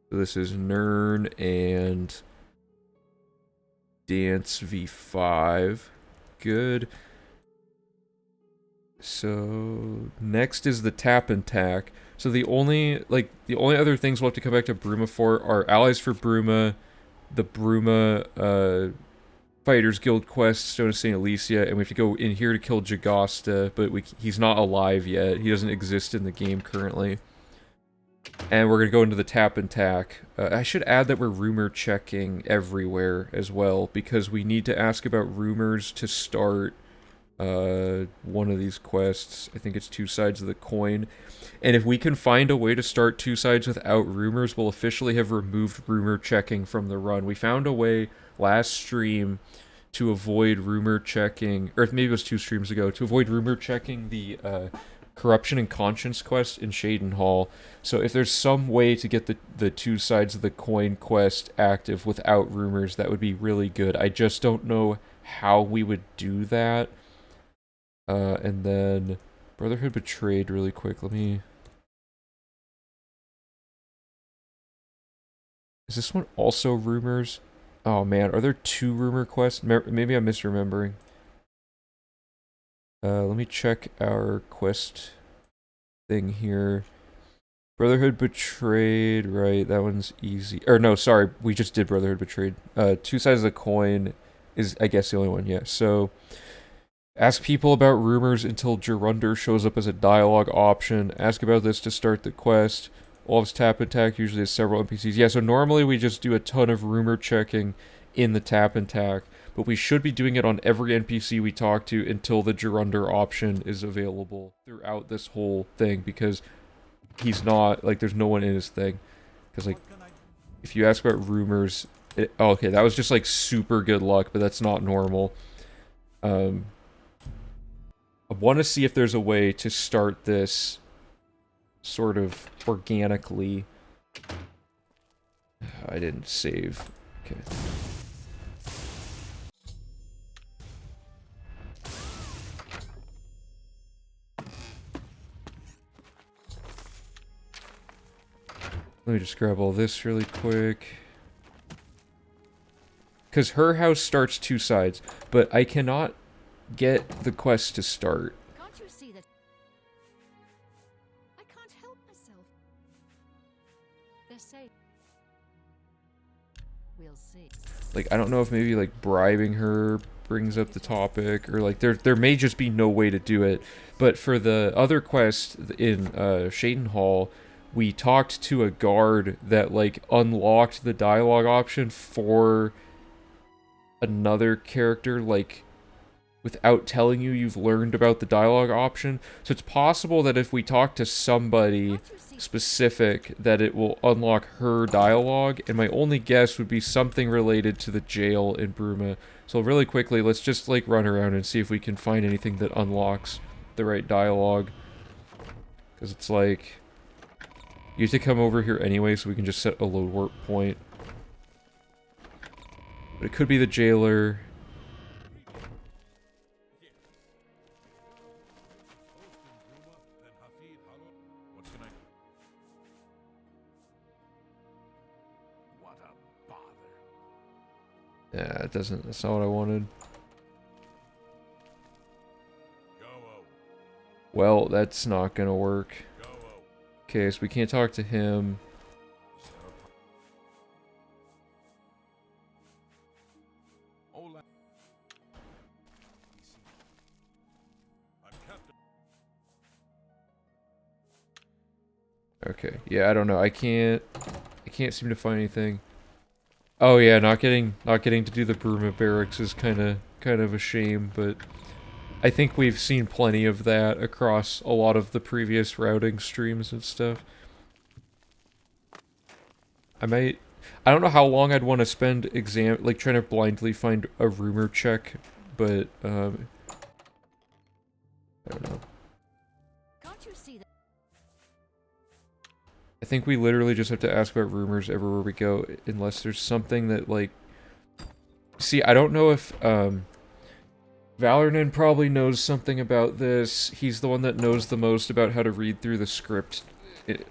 So this is Nirn and Dance V5. Good. So next is the Tap and Tack. So the only other things we'll have to come back to Bruma for are Allies for Bruma, the Bruma Fighters Guild quest, Stone of St. Alicia, and we have to go in here to kill Jagasta, but he's not alive yet. He doesn't exist in the game currently. And we're going to go into the Tap and Tack. I should add that we're rumor checking everywhere as well, because we need to ask about rumors to start one of these quests. I think it's 2 sides of the coin. And if we can find a way to start 2 sides without rumors, we'll officially have removed rumor checking from the run. We found a way last stream to avoid rumor checking, or maybe it was 2 streams ago, to avoid rumor checking the Corruption and Conscience quest in Shaden Hall. So if there's some way to get the 2 sides of the coin quest active without rumors, that would be really good. I just don't know how we would do that. And then Brotherhood Betrayed really quick. Let me... Is this one also rumors? Oh man, are there 2 rumor quests? Maybe I'm misremembering. Let me check our quest thing here. Brotherhood Betrayed, right, that one's easy. Or no, sorry, we just did Brotherhood Betrayed. 2 sides of the coin is, I guess, the only one, yeah. So, Ask people about rumors until Gerunder shows up as a dialogue option. Ask about this to start the quest. Olaf's tap attack usually has several NPCs. Yeah, so normally we just do a ton of rumor checking in the tap attack, but we should be doing it on every NPC we talk to until the Gerunder option is available throughout this whole thing, because he's not, like, there's no one in his thing. Because, like, What can I do? if you ask about rumors... oh, okay, that was just, like, super good luck, but that's not normal. I want to see if there's a way to start this sort of organically. I didn't save. Okay. Let me just grab all this really quick. Because her house starts two sides, but I cannot get the quest to start. Can't you see that? I can't help myself. They're safe. We'll see. Like, I don't know if maybe, like, bribing her brings up the topic, or, like, there may just be no way to do it. But for the other quest in Shaden Hall, we talked to a guard that, like, unlocked the dialogue option for another character, like, without telling you you've learned about the dialogue option. So it's possible that if we talk to somebody Can't you see? specific, that it will unlock her dialogue, and my only guess would be something related to the jail in Bruma. So really quickly, let's just, like, run around and see if we can find anything that unlocks the right dialogue. Because it's like, you have to come over here anyway, so we can just set a load warp point. But it could be the jailer. What a bother. Yeah, it doesn't, that's not what I wanted. Well, that's not gonna work. Okay, so we can't talk to him. Okay, yeah, I don't know. I can't seem to find anything. Oh yeah, not getting to do the Bruma barracks is kind of a shame, but I think we've seen plenty of that across a lot of the previous routing streams and stuff. I don't know how long I'd want to spend like trying to blindly find a rumor check, but I don't know. Can't you see that? I think we literally just have to ask about rumors everywhere we go, unless there's something that, like... See, I don't know if, Valernan probably knows something about this. He's the one that knows the most about how to read through the script,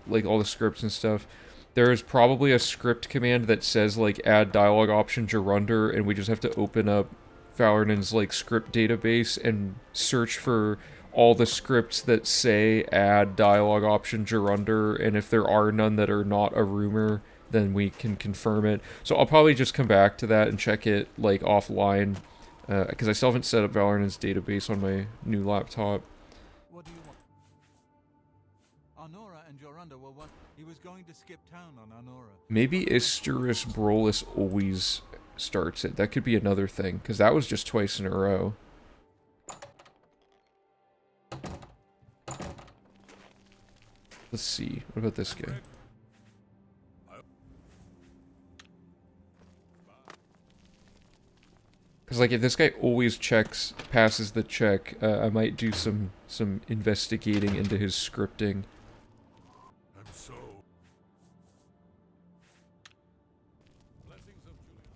like, all the scripts and stuff. There is probably a script command that says, like, add dialogue option Gerunder, and we just have to open up Valernan's, like, script database and search for all the scripts that say add dialogue option Gerunder, and if there are none that are not a rumor, then we can confirm it. So I'll probably just come back to that and check it, like, offline, because I still haven't set up Valernan's database on my new laptop. What do you want? Arnora and Jorunda were one. He was going to skip town on Arnora. Maybe Isterus Brolus always starts it. That could be another thing, because that was just twice in a row. Let's see. What about this guy? Because, like, if this guy always passes the check, I might do some investigating into his scripting. And so. Blessings of Julia.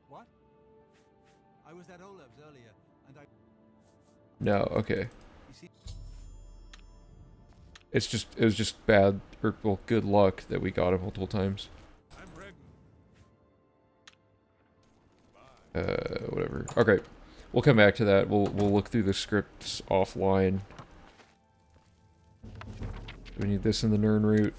What? I was at Olaf's earlier, and I. No, okay. You see. It was just bad, or, well, good luck that we got him multiple times. I'm ready. Whatever. Okay. We'll come back to that. We'll look through the scripts offline. We need this in the Nern route.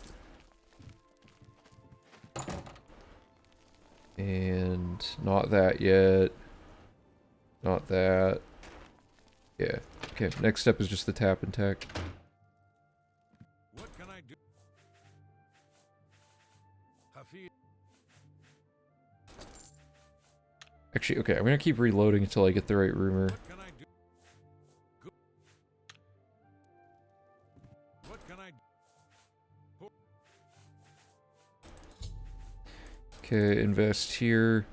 And not that yet. Not that. Yeah. Okay, next step is just the tap and tack. What can I do? Hafiz. Actually, okay, I'm gonna keep reloading until I get the right rumor. What can I do? What can I do? Okay, invest here.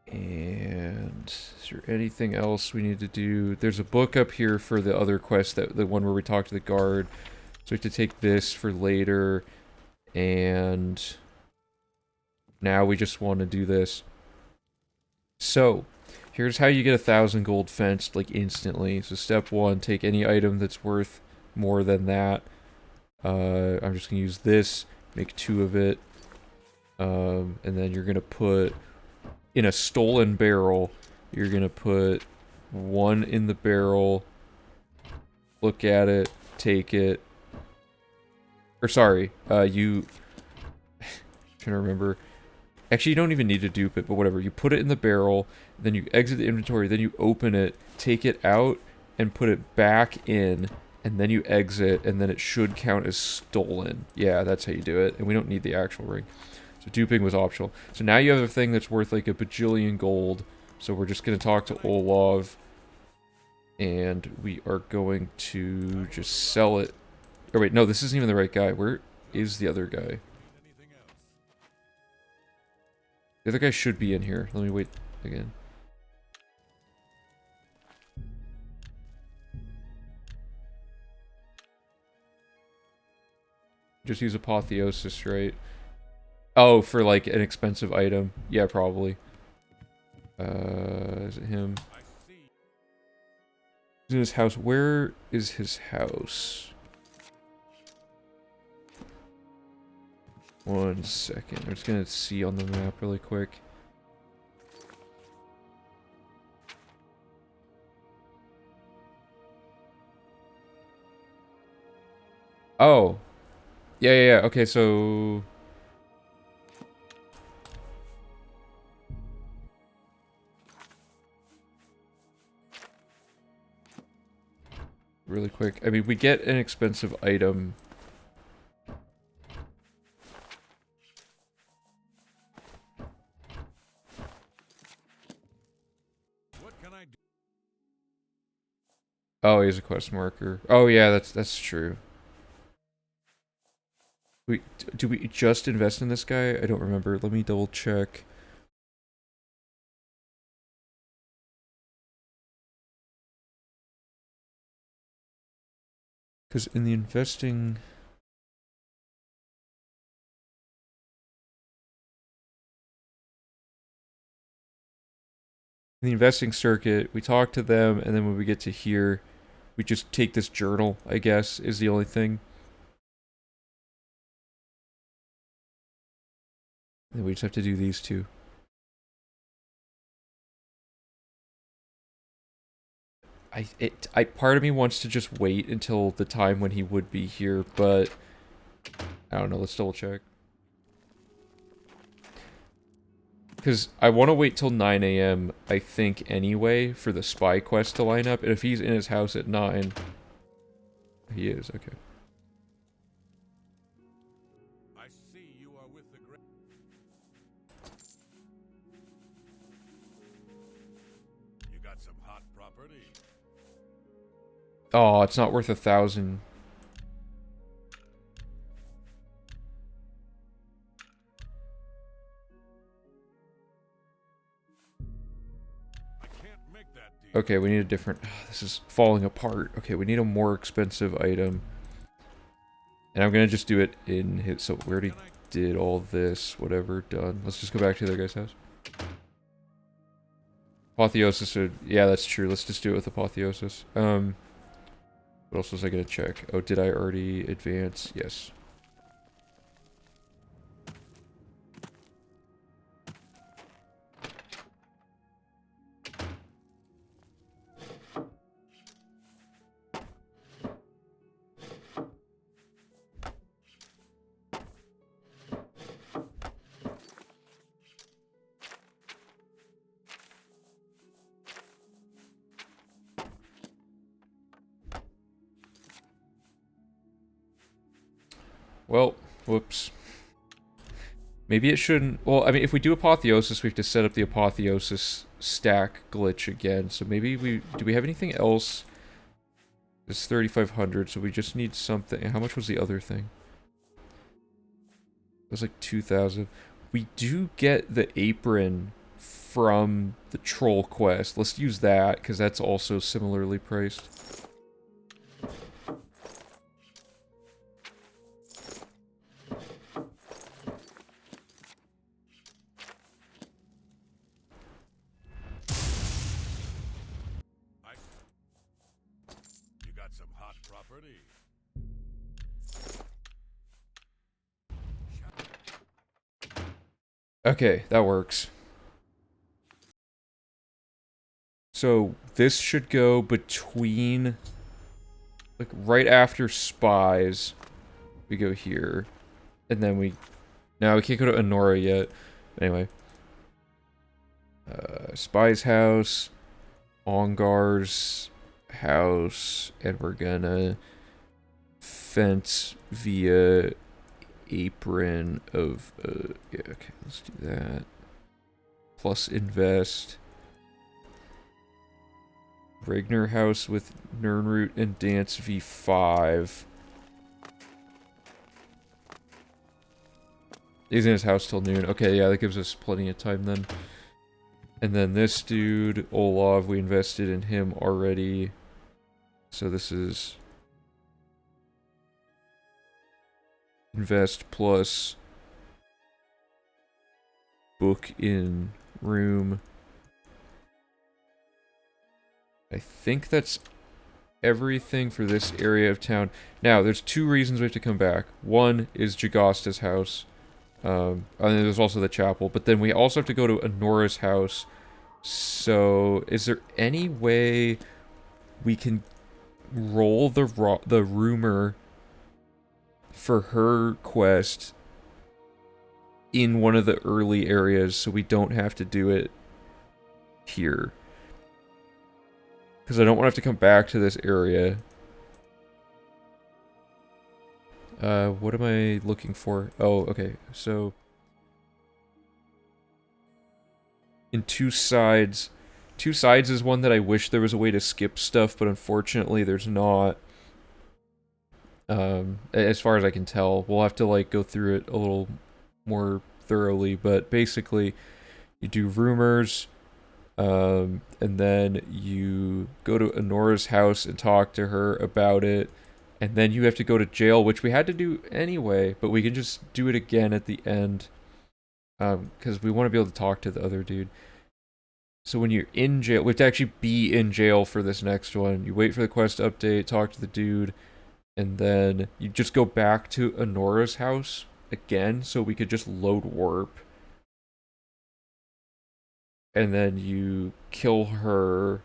And is there anything else we need to do? There's a book up here for the other quest, that the one where we talk to the guard. So we have to take this for later. And now we just want to do this. So, here's how you get 1,000 gold fenced, like, instantly. So step 1, take any item that's worth more than that. I'm just gonna use this, make 2 of it. And then you're gonna put, in a stolen barrel, you're gonna put 1 in the barrel, look at it, take it. Or sorry, you... trying to remember. Actually, you don't even need to dupe it, but whatever. You put it in the barrel, then you exit the inventory, then you open it, take it out, and put it back in, and then you exit, and then it should count as stolen. Yeah, that's how you do it, and we don't need the actual ring. So duping was optional. So now you have a thing that's worth like a bajillion gold, so we're just going to talk to Olav, and we are going to just sell it. Oh wait, no, this isn't even the right guy. Where is the other guy? The other guy should be in here. Let me wait again. Just use Apotheosis, right? Oh, for like an expensive item. Yeah, probably. Is it him? He's in his house. Where is his house? 1 second. I'm just gonna see on the map really quick. Oh. Yeah, yeah, yeah. Okay, so... really quick. I mean, we get an expensive item. What can I do? Oh, he has a quest marker. Oh yeah, that's true. Do we just invest in this guy? I don't remember. Let me double check. Because in the investing... in the investing circuit, we talk to them, and then when we get to here, we just take this journal, I guess, is the only thing. And then we just have to do these two. Part of me wants to just wait until the time when he would be here, but I don't know, let's double check. Because I want to wait till 9 a.m., I think, anyway, for the spy quest to line up, and if he's in his house at 9... He is, okay. I see you are with the great. You got some hot property. Oh, it's not worth 1,000. I can't make that deal. Okay, we need a different... this is falling apart. Okay, we need a more expensive item. And I'm gonna just do it in his... so we already did all this, whatever, done. Let's just go back to the other guy's house. Apotheosis, yeah, that's true. Let's just do it with Apotheosis. What else was I gonna check? Oh, did I already advance? Yes. Well, whoops. Maybe it shouldn't... Well, I mean, if we do Apotheosis, we have to set up the Apotheosis stack glitch again. So maybe we... Do we have anything else? It's 3,500, so we just need something. How much was the other thing? It was like 2,000. We do get the apron from the troll quest. Let's use that, because that's also similarly priced. You got some hot property. Okay, that works. So, this should go between... Like, right after Spies, we go here. And then we... No, we can't go to Honora yet. Anyway. Spies' house. Ongar's house. And we're gonna... fence via apron of... yeah, okay, let's do that. Plus invest. Ragnar house with Nernroot and Dance V5. He's in his house till noon. Okay, yeah, that gives us plenty of time then. And then this dude, Olav, we invested in him already. So this is... Invest plus... Book in room. I think that's everything for this area of town. Now, there's two reasons we have to come back. One is Jagosta's house. And there's also the chapel. But then we also have to go to Honora's house. So, is there any way we can roll the rumor for her quest in one of the early areas so we don't have to do it here? Because I don't want to have to come back to this area. What am I looking for? Oh, okay. So... in Two Sides. Two Sides is one that I wish there was a way to skip stuff, but unfortunately there's not. As far as I can tell. We'll have to, like, go through it a little more thoroughly, but basically, you do rumors... and then you go to Honora's house and talk to her about it. And then you have to go to jail, which we had to do anyway, but we can just do it again at the end. Because we want to be able to talk to the other dude. So when you're in jail, we have to actually be in jail for this next one. You wait for the quest update, talk to the dude, and then you just go back to Honora's house again, so we could just load warp. And then you kill her.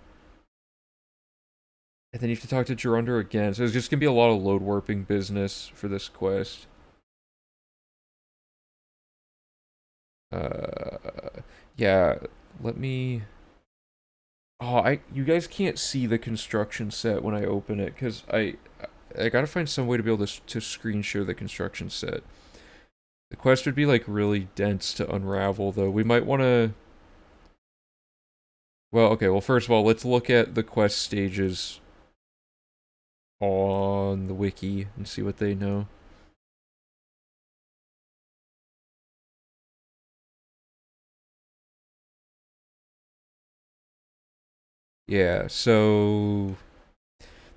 And then you have to talk to Gerunder again. So there's just going to be a lot of load warping business for this quest. Yeah, let me... Oh, you guys can't see the construction set when I open it, because I gotta find some way to be able to screen share the construction set. The quest would be, like, really dense to unravel, though. We might want to... Well, okay, well, first of all, let's look at the quest stages on the wiki and see what they know. Yeah, so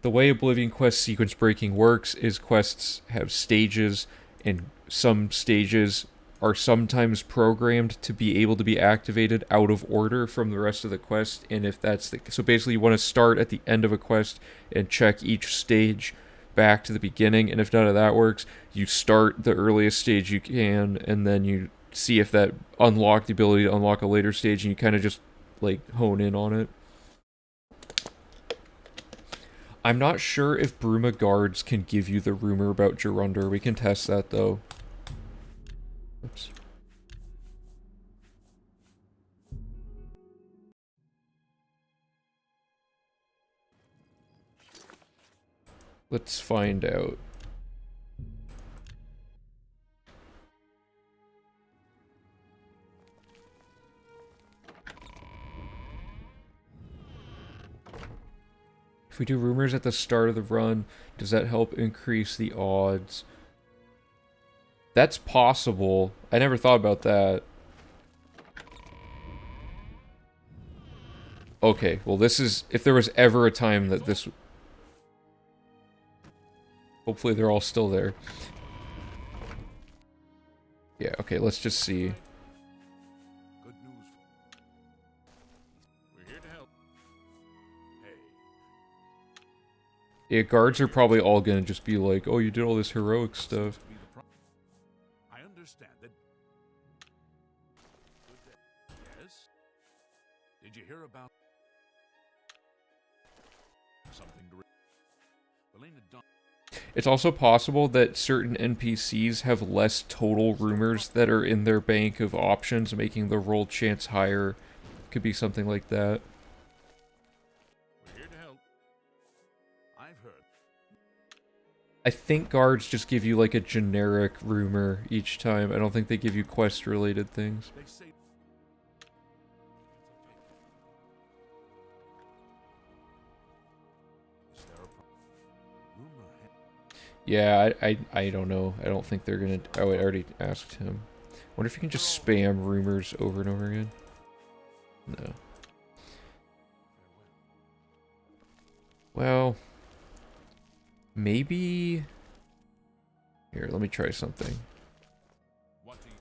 the way Oblivion quest sequence breaking works is quests have stages, and some stages are sometimes programmed to be able to be activated out of order from the rest of the quest, and if that's the... So basically you want to start at the end of a quest and check each stage back to the beginning, and if none of that works, you start the earliest stage you can, and then you see if that unlocked the ability to unlock a later stage, and you kind of just, like, hone in on it. I'm not sure if Bruma guards can give you the rumor about Gerunder. We can test that, though. Oops. Let's find out. If we do rumors at the start of the run, does that help increase the odds? That's possible. I never thought about that. Okay, well this is... If there was ever a time that this... Hopefully they're all still there. Yeah, okay, let's just see. Good news. We're here to help. Hey. Yeah, guards are probably all gonna just be like, oh, you did all this heroic stuff. I understand that. Yes? Did you hear about something to Elena Dunn? It's also possible that certain NPCs have less total rumors that are in their bank of options, making the roll chance higher. Could be something like that. We're here to help. I've heard. I think guards just give you like a generic rumor each time. I don't think they give you quest-related things. They say. Is there a rumor? Yeah, I don't know. I don't think they're gonna... Oh, I already asked him. Wonder if you can just spam rumors over and over again. No. Well... Maybe... Here, let me try something. What do you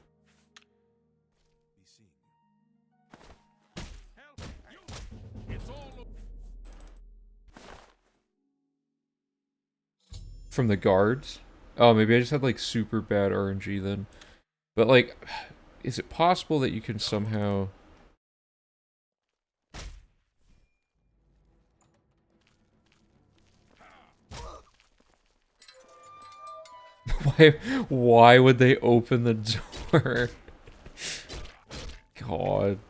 be seeing? Help! You! It's all From the guards? Oh, maybe I just had like super bad RNG then. But like, is it possible that you can somehow... Why would they open the door? God.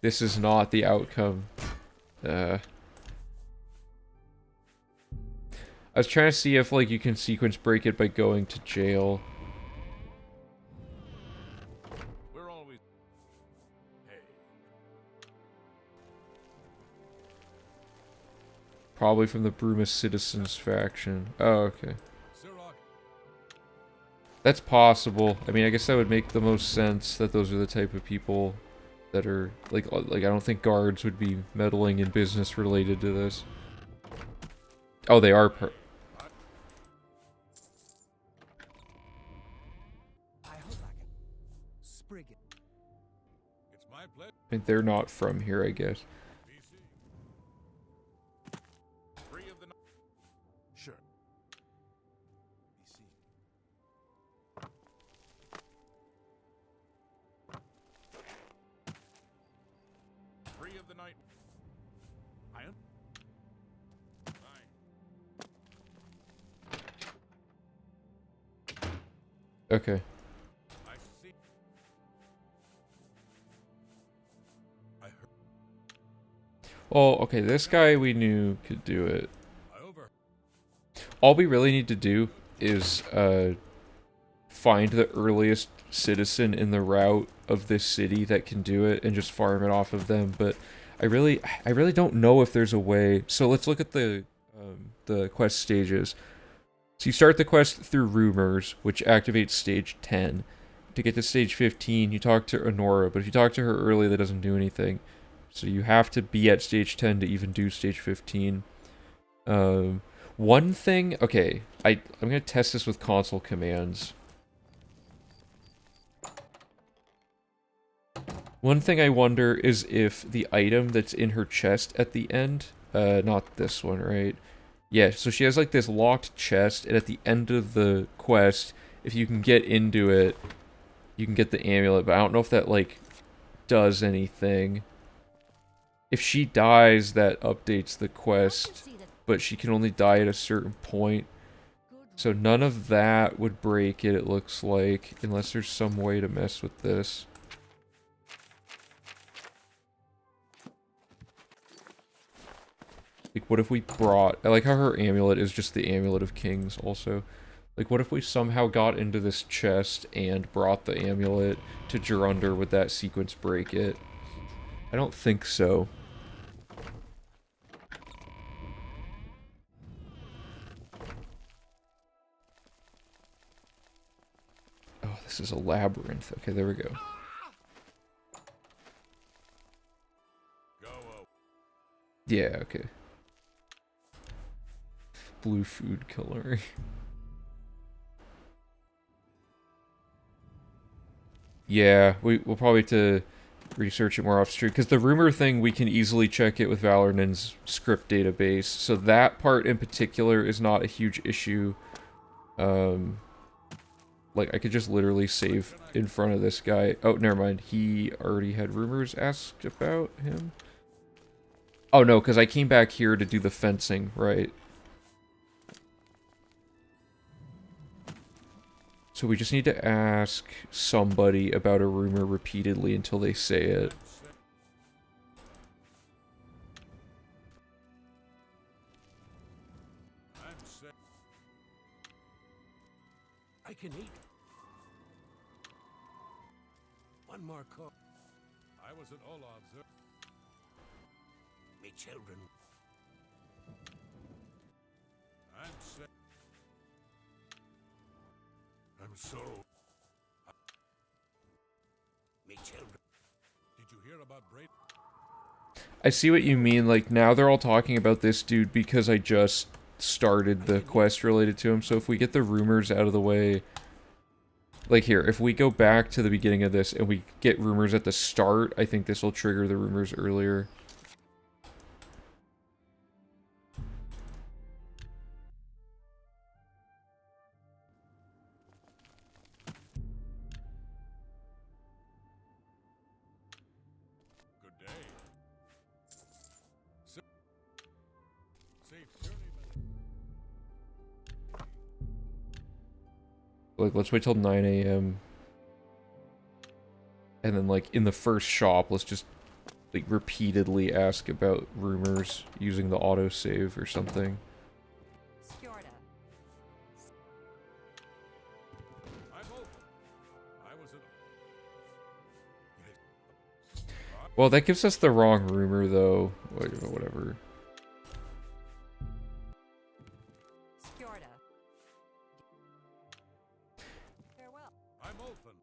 This is not the outcome. I was trying to see if like you can sequence break it by going to jail. We're always. Hey. Probably from the Bruma Citizens faction. Oh, okay. Sirach. That's possible. I mean, I guess that would make the most sense that those are the type of people that are like I don't think guards would be meddling in business related to this. Oh, they are I hope I can sprig it. It's my pleasure. I mean, they're not from here, I guess. PC. Free of the night. Sure. PC. Free of the night. I am. Fine. Okay. I see. I heard. Well, okay, this guy we knew could do it. Over. All we really need to do is find the earliest citizen in the route of this city that can do it and just farm it off of them. But I really don't know if there's a way. So let's look at the quest stages. So you start the quest through rumors, which activates stage 10. To get to stage 15, you talk to Honora, but if you talk to her early, that doesn't do anything. So you have to be at stage 10 to even do stage 15. One thing... Okay, I'm going to test this with console commands. One thing I wonder is if the item that's in her chest at the end... not this one, right? Yeah, so she has like this locked chest, and at the end of the quest, if you can get into it, you can get the amulet, but I don't know if that, like, does anything. If she dies, that updates the quest, but she can only die at a certain point. So none of that would break it, it looks like, unless there's some way to mess with this. Like, what if we brought... I like how her amulet is just the Amulet of Kings, also. Like, what if we somehow got into this chest and brought the amulet to Gerunder? Would that sequence break it? I don't think so. This is a labyrinth. Okay, there we go. Go. Yeah, okay. Blue food coloring. Yeah, we'll probably have to research it more off stream, because the rumor thing, we can easily check it with Valornan's script database, so that part in particular is not a huge issue. Like, I could just literally save in front of this guy. Oh, never mind, he already had rumors asked about him? Oh no, because I came back here to do the fencing, right? So we just need to ask somebody about a rumor repeatedly until they say it. I'm sick. I can eat. One more cook. I was at Olav's. Me children. I'm sick. I'm so. Me children. Did you hear about Braid? I see what you mean, like, now they're all talking about this dude because I just started the quest related to him, so if we get the rumors out of the way... Like here, if we go back to the beginning of this and we get rumors at the start, I think this will trigger the rumors earlier. Good day. Safe journey, Like, let's wait till 9 a.m. And then, like, in the first shop, let's just, like, repeatedly ask about rumors using the autosave or something. Skjorda. I'm open. I was at. Well, that gives us the wrong rumor, though. Whatever. Skjorda. Farewell. I'm open.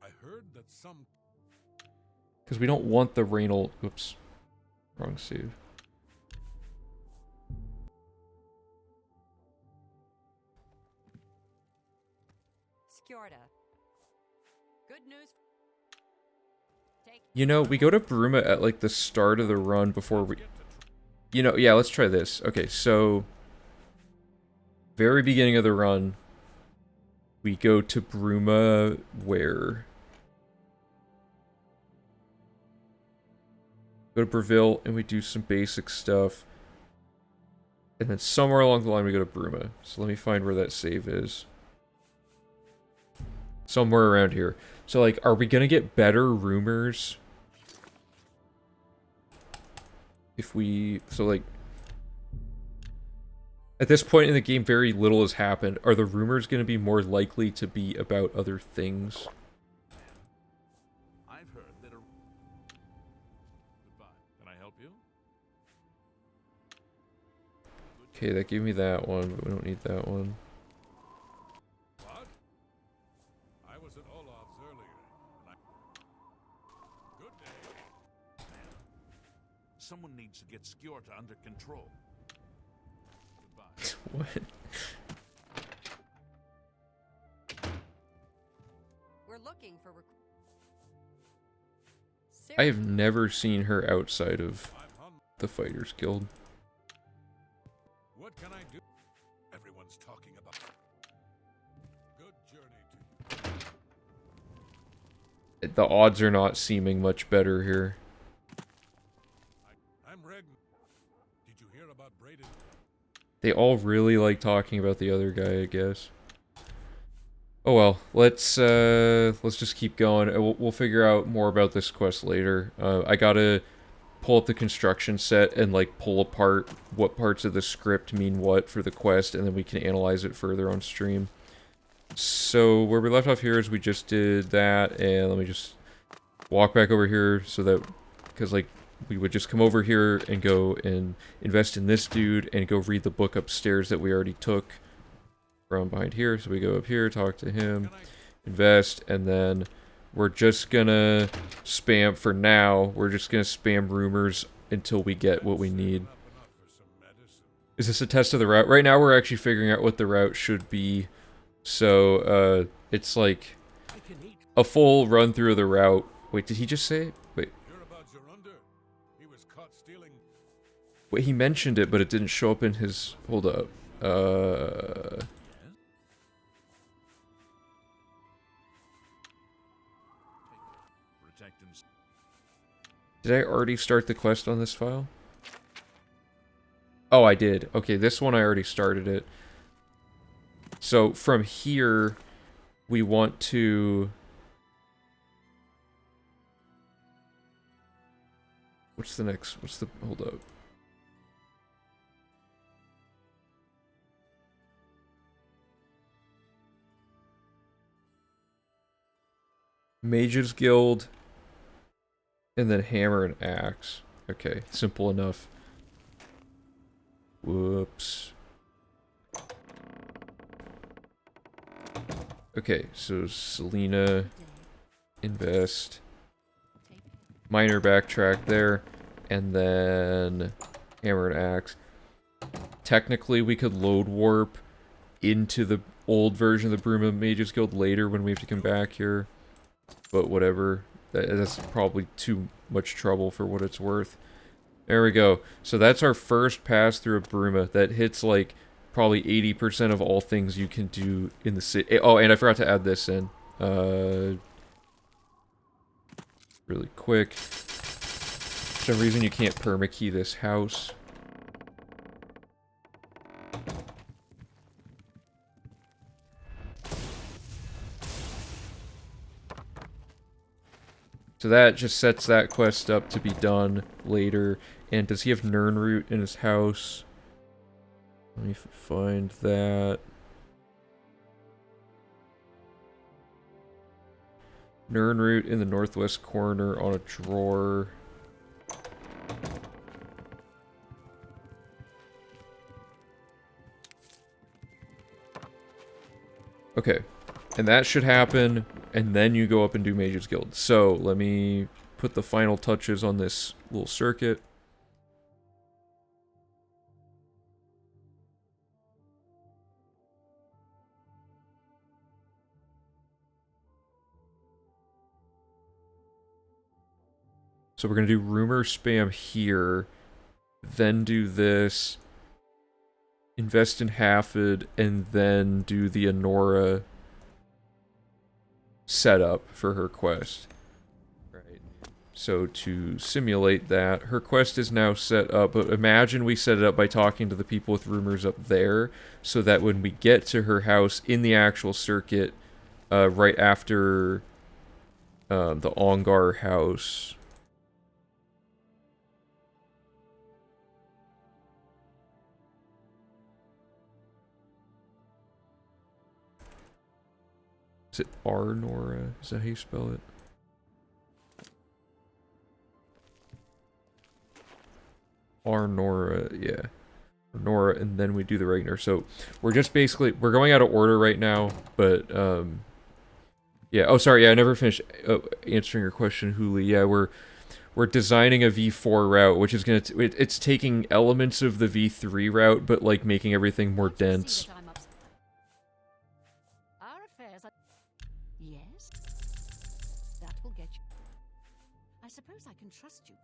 I heard that some. Because we don't want the Raynal... Oops. Wrong save. Skjorda. Good news. Take. You know, we go to Bruma at, like, the start of the run before we... You know, yeah, let's try this. Okay, so... Very beginning of the run, we go to Bruma where? Go to Breville and we do some basic stuff. And then somewhere along the line we go to Bruma. So let me find where that save is. Somewhere around here. So, like, are we gonna get better rumors? If we... So, like... At this point in the game, very little has happened. Are the rumors going to be more likely to be about other things? I've heard that a. Goodbye. Can I help you? Okay, that gave me that one, but we don't need that one. What? I was at Olav's earlier. And Good day. Someone needs to get Skjorta under control. What? We're looking for. I have never seen her outside of I'm hungry. the Fighters Guild. What can I do? Everyone's talking about. Good journey to. The odds are not seeming much better here. I'm Reg. Did you hear about Braden? They all really like talking about the other guy, I guess. Oh well, let's just keep going. We'll figure out more about this quest later. I gotta pull up the construction set and, like, pull apart what parts of the script mean what for the quest, and then we can analyze it further on stream. So where we left off here is we just did that, and let me just walk back over here so that, because, like, we would just come over here and go and invest in this dude and go read the book upstairs that we already took from behind here. So we go up here, talk to him, invest, and then we're just gonna spam, for now, we're just gonna spam rumors until we get what we need. Is this a test of the route? Right now we're actually figuring out what the route should be. So, it's like a full run through of the route. Wait, did he just say it? Wait. Wait, he mentioned it, but it didn't show up in his... Hold up. Did I already start the quest on this file? Oh, I did. Okay, this one I already started it. So, from here, we want to... What's the next... What's the... Hold up. Mages Guild, and then Hammer and Axe. Okay, simple enough. Whoops. Okay, so Selena, invest, minor backtrack there, and then Hammer and Axe. Technically, we could load warp into the old version of the Bruma Mages Guild later when we have to come back here. But whatever, that's probably too much trouble for what it's worth. There we go. So that's our first pass through a Bruma that hits like probably 80% of all things you can do in the city. Oh, and I forgot to add this in. Really quick. For some reason you can't permakey this house. So that just sets that quest up to be done later. And does he have Nirnroot in his house? Let me find that. Nirnroot in the northwest corner on a drawer. Okay. And that should happen, and then you go up and do Mages Guild. So, let me put the final touches on this little circuit. So we're going to do rumor spam here, then do this, invest in Hafid, and then do the Honora setup for her quest. Right. So to simulate that, her quest is now set up, but imagine we set it up by talking to the people with rumors up there, so that when we get to her house in the actual circuit, right after the Ongar house... Is it Arnora? Is that how you spell it? Arnora, yeah. Arnora, and then we do the Ragnar. So, we're just basically... We're going out of order right now, but, yeah, oh, sorry, yeah, I never finished answering your question, Huli. Yeah, we're designing a V4 route, which is gonna... It's taking elements of the V3 route, but, like, making everything more dense. Yes? That will get you. I suppose I can trust you.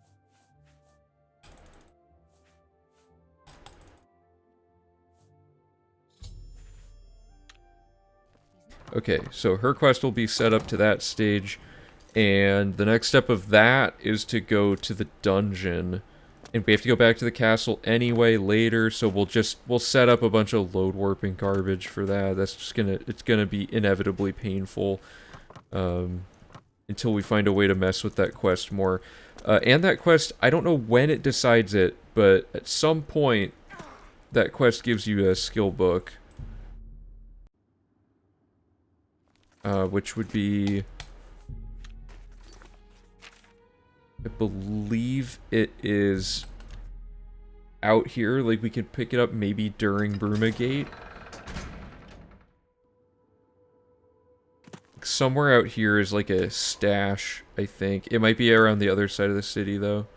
Okay, so her quest will be set up to that stage, and the next step of that is to go to the dungeon, and we have to go back to the castle anyway later, so we'll set up a bunch of load warping garbage for that. That's just it's gonna be inevitably painful, until we find a way to mess with that quest more. And that quest, I don't know when it decides it, but at some point, that quest gives you a skill book. Which would be... I believe it is out here. Like, we could pick it up maybe during Brumagate. somewhere out here is like a stash, I think. It might be around the other side of the city, though.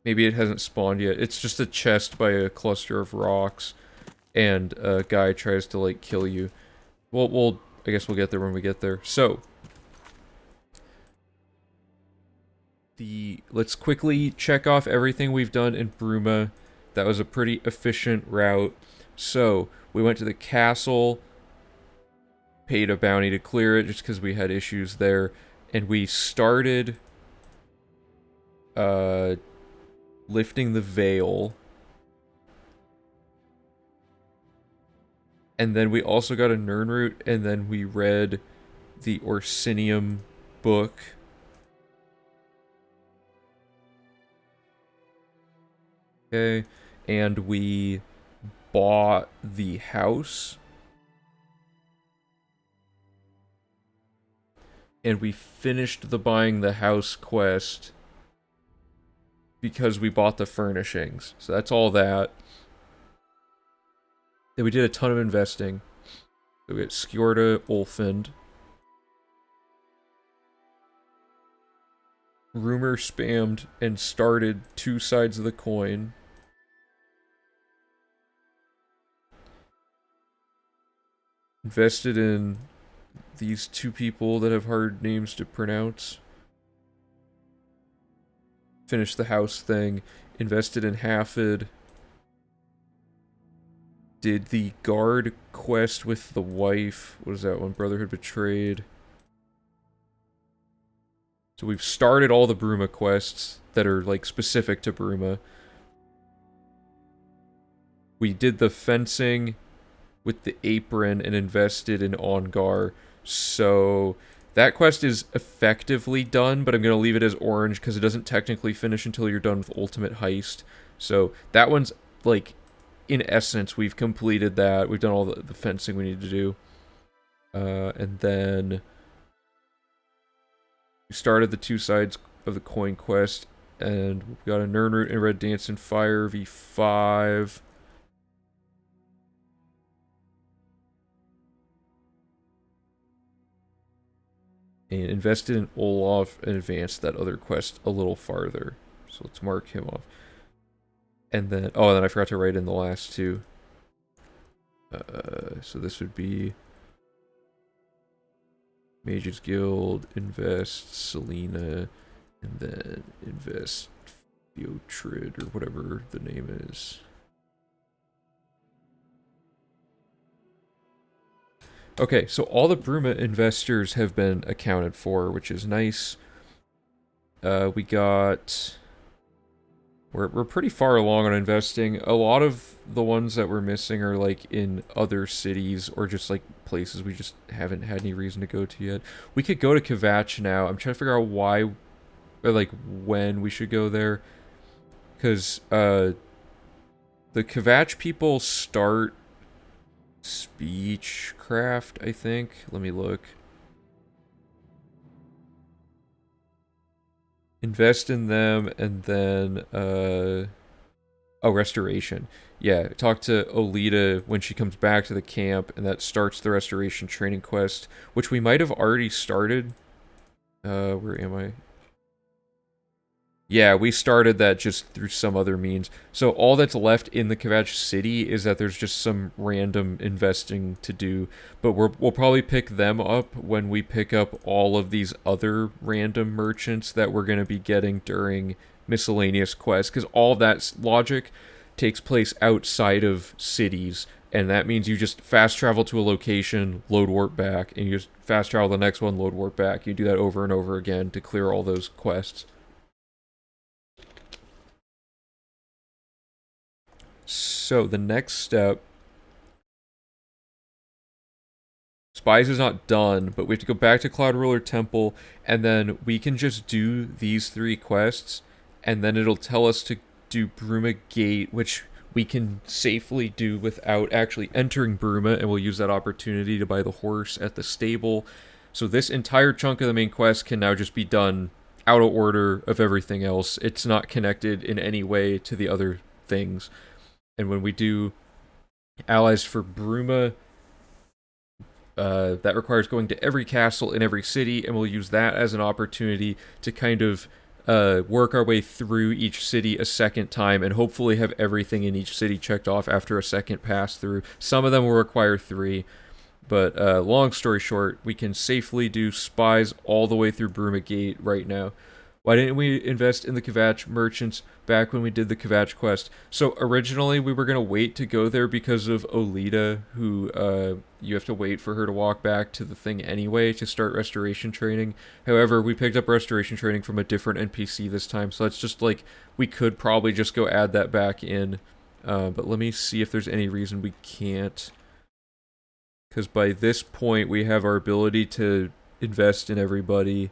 Maybe it hasn't spawned yet. It's just a chest by a cluster of rocks, and a guy tries to, like, kill you. I guess we'll get there when we get there. So, let's quickly check off everything we've done in Bruma. That was a pretty efficient route. So, we went to the castle, paid a bounty to clear it just because we had issues there, and we started lifting the veil. And then we also got a Nirnroot, and then we read the Orsinium book. Okay, and we bought the house. And we finished the buying the house quest because we bought the furnishings. So that's all that. Then we did a ton of investing. So we got Skjorta, Ulfund. Rumor spammed and started 2 sides of the coin. Invested in these 2 people that have hard names to pronounce. Finished the house thing. Invested in Hafid. Did the guard quest with the wife. What is that one? Brotherhood Betrayed. So we've started all the Bruma quests that are, like, specific to Bruma. We did the fencing with the apron and invested in Ongar. So that quest is effectively done, but I'm going to leave it as orange because it doesn't technically finish until you're done with Ultimate Heist. So that one's, like, in essence, we've completed that. We've done all the fencing we need to do. And then we started the 2 sides of the coin quest, and we got a Nirnroot and Red Dance and Fire V5. And invested in Olaf and advanced that other quest a little farther. So let's mark him off. And then, oh, and then I forgot to write in the last 2. So this would be Mages Guild, invest Selena, and then invest Theotrid, or whatever the name is. Okay, so all the Bruma investors have been accounted for, which is nice. We got... We're pretty far along on investing. A lot of the ones that we're missing are, like, in other cities, or just, like, places we just haven't had any reason to go to yet. We could go to Kvatch now. I'm trying to figure out why, or, like, when we should go there. Because, the Kvatch people start Speechcraft, I think. Let me look. Invest in them, and then, oh, Restoration. Yeah, talk to Olita when she comes back to the camp, and that starts the Restoration training quest, which we might have already started. Where am I? Yeah, we started that just through some other means. So all that's left in the Kvatch city is that there's just some random investing to do. But we'll probably pick them up when we pick up all of these other random merchants that we're going to be getting during miscellaneous quests. Because all that logic takes place outside of cities. And that means you just fast travel to a location, load warp back, and you just fast travel to the next one, load warp back. You do that over and over again to clear all those quests. So, the next step... Spies is not done, but we have to go back to Cloud Ruler Temple, and then we can just do these 3 quests, and then it'll tell us to do Bruma Gate, which we can safely do without actually entering Bruma, and we'll use that opportunity to buy the horse at the stable. So this entire chunk of the main quest can now just be done out of order of everything else. It's not connected in any way to the other things. And when we do allies for Bruma, that requires going to every castle in every city, and we'll use that as an opportunity to kind of work our way through each city a second time and hopefully have everything in each city checked off after a second pass through. Some of them will require 3, but long story short, we can safely do spies all the way through Bruma Gate right now. Why didn't we invest in the Kvatch merchants back when we did the Kvatch quest? So originally we were going to wait to go there because of Olita, who you have to wait for her to walk back to the thing anyway to start restoration training. However, we picked up restoration training from a different NPC this time, so it's just like we could probably just go add that back in. But let me see if there's any reason we can't. Because by this point we have our ability to invest in everybody.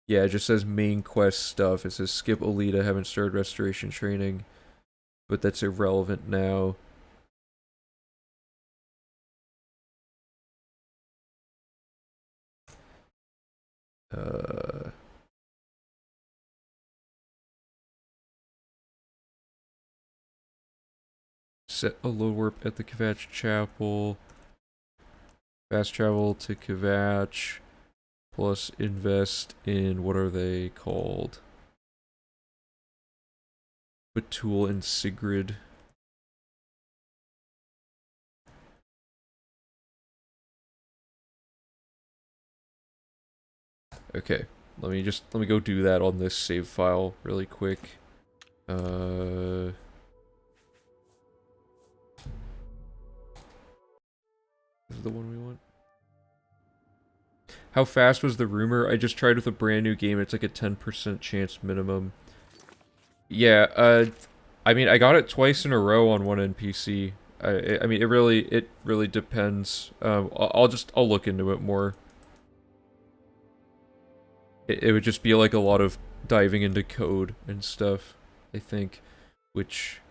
Yeah, it just says main quest stuff. It says skip Olita, haven't started restoration training. But that's irrelevant now. Set a load warp at the Kvatch Chapel. Fast travel to Kvatch. Plus invest in, what are they called? Batul and Sigrid. Okay, let me go do that on this save file really quick. This is the one we want. How fast was the rumor? I just tried with a brand new game. It's like a 10% chance minimum. Yeah, I mean, I got it twice in a row on one NPC. I mean, it really depends. I'll look into it more. It would just be like a lot of diving into code and stuff, I think, which,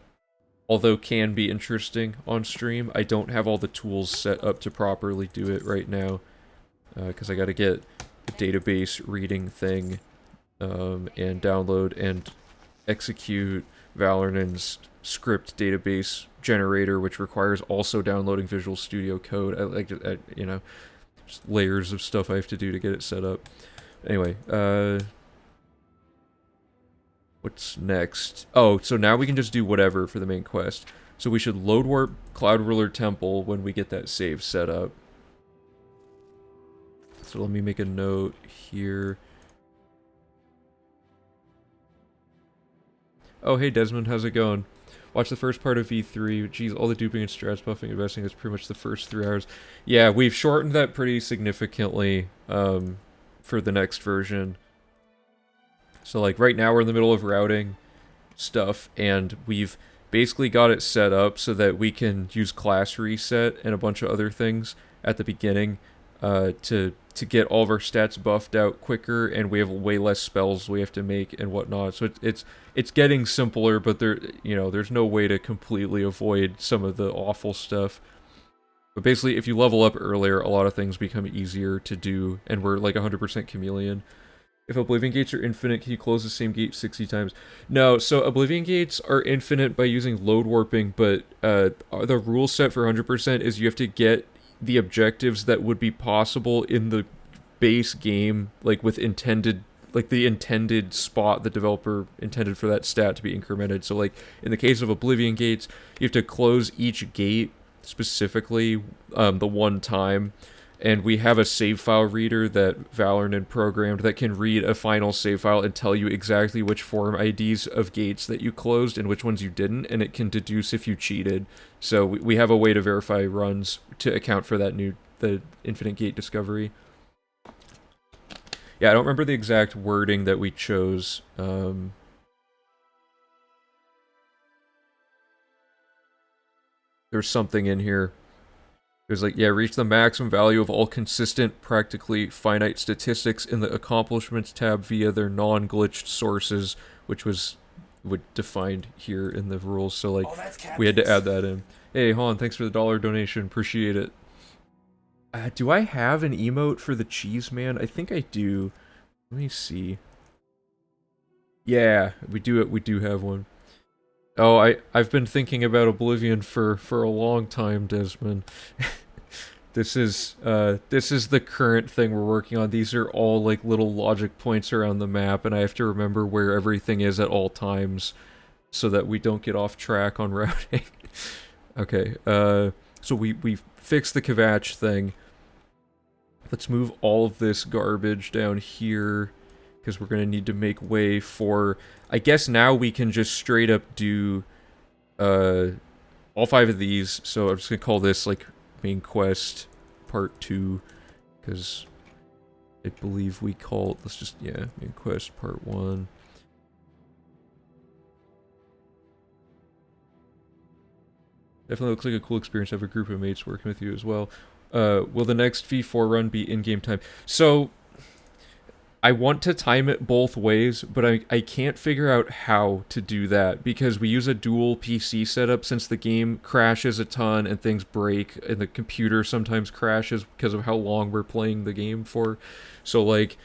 although can be interesting on stream, I don't have all the tools set up to properly do it right now. Because I gotta get the database reading thing, and download and execute Valornan's script database generator, which requires also downloading Visual Studio Code. You know, just layers of stuff I have to do to get it set up. Anyway, what's next? Oh, so now we can just do whatever for the main quest. So we should load warp Cloud Ruler Temple when we get that save set up. So let me make a note here. Oh, hey Desmond, how's it going? Watch the first part of V3. Jeez, all the duping and strats buffing investing is pretty much the first 3 hours. Yeah, we've shortened that pretty significantly for the next version. So like right now we're in the middle of routing stuff, and we've basically got it set up so that we can use class reset and a bunch of other things at the beginning to get all of our stats buffed out quicker, and we have way less spells we have to make and whatnot. So it's getting simpler, but there's no way to completely avoid some of the awful stuff. But basically, if you level up earlier, a lot of things become easier to do, and we're like 100% chameleon. If Oblivion gates are infinite, can you close the same gate 60 times? No, so Oblivion gates are infinite by using load warping, but the rule set for 100% is you have to get the objectives that would be possible in the base game, like with the intended spot the developer intended for that stat to be incremented. So like in the case of Oblivion gates, you have to close each gate specifically the one time, and we have a save file reader that Valorant programmed that can read a final save file and tell you exactly which form IDs of gates that you closed and which ones you didn't, and it can deduce if you cheated. So we have a way to verify runs to account for the infinite gate discovery. Yeah, I don't remember the exact wording that we chose. There's something in here. It was like, yeah, reach the maximum value of all consistent, practically finite statistics in the accomplishments tab via their non-glitched sources, which was would defined here in the rules. So like Oh, that's we had to Captain's. add that in. Hey Han, thanks for the $1 donation. Appreciate it. Do I have an emote for the cheese man? I think I do. Let me see. Yeah, we do have one. Oh, I've been thinking about Oblivion for a long time, Desmond. This is the current thing we're working on. These are all like little logic points around the map, and I have to remember where everything is at all times so that we don't get off track on routing. Okay, so we fixed the Kvatch thing. Let's move all of this garbage down here, because we're going to need to make way for... I guess now we can just straight up do all 5 of these, so I'm just going to call this, like, main quest part 2, because I believe we call it... Let's just, yeah, main quest part 1. Definitely looks like a cool experience to have a group of mates working with you as well. Will the next V4 run be in-game time? So, I want to time it both ways, but I can't figure out how to do that, because we use a dual PC setup since the game crashes a ton and things break, and the computer sometimes crashes because of how long we're playing the game for. So, like,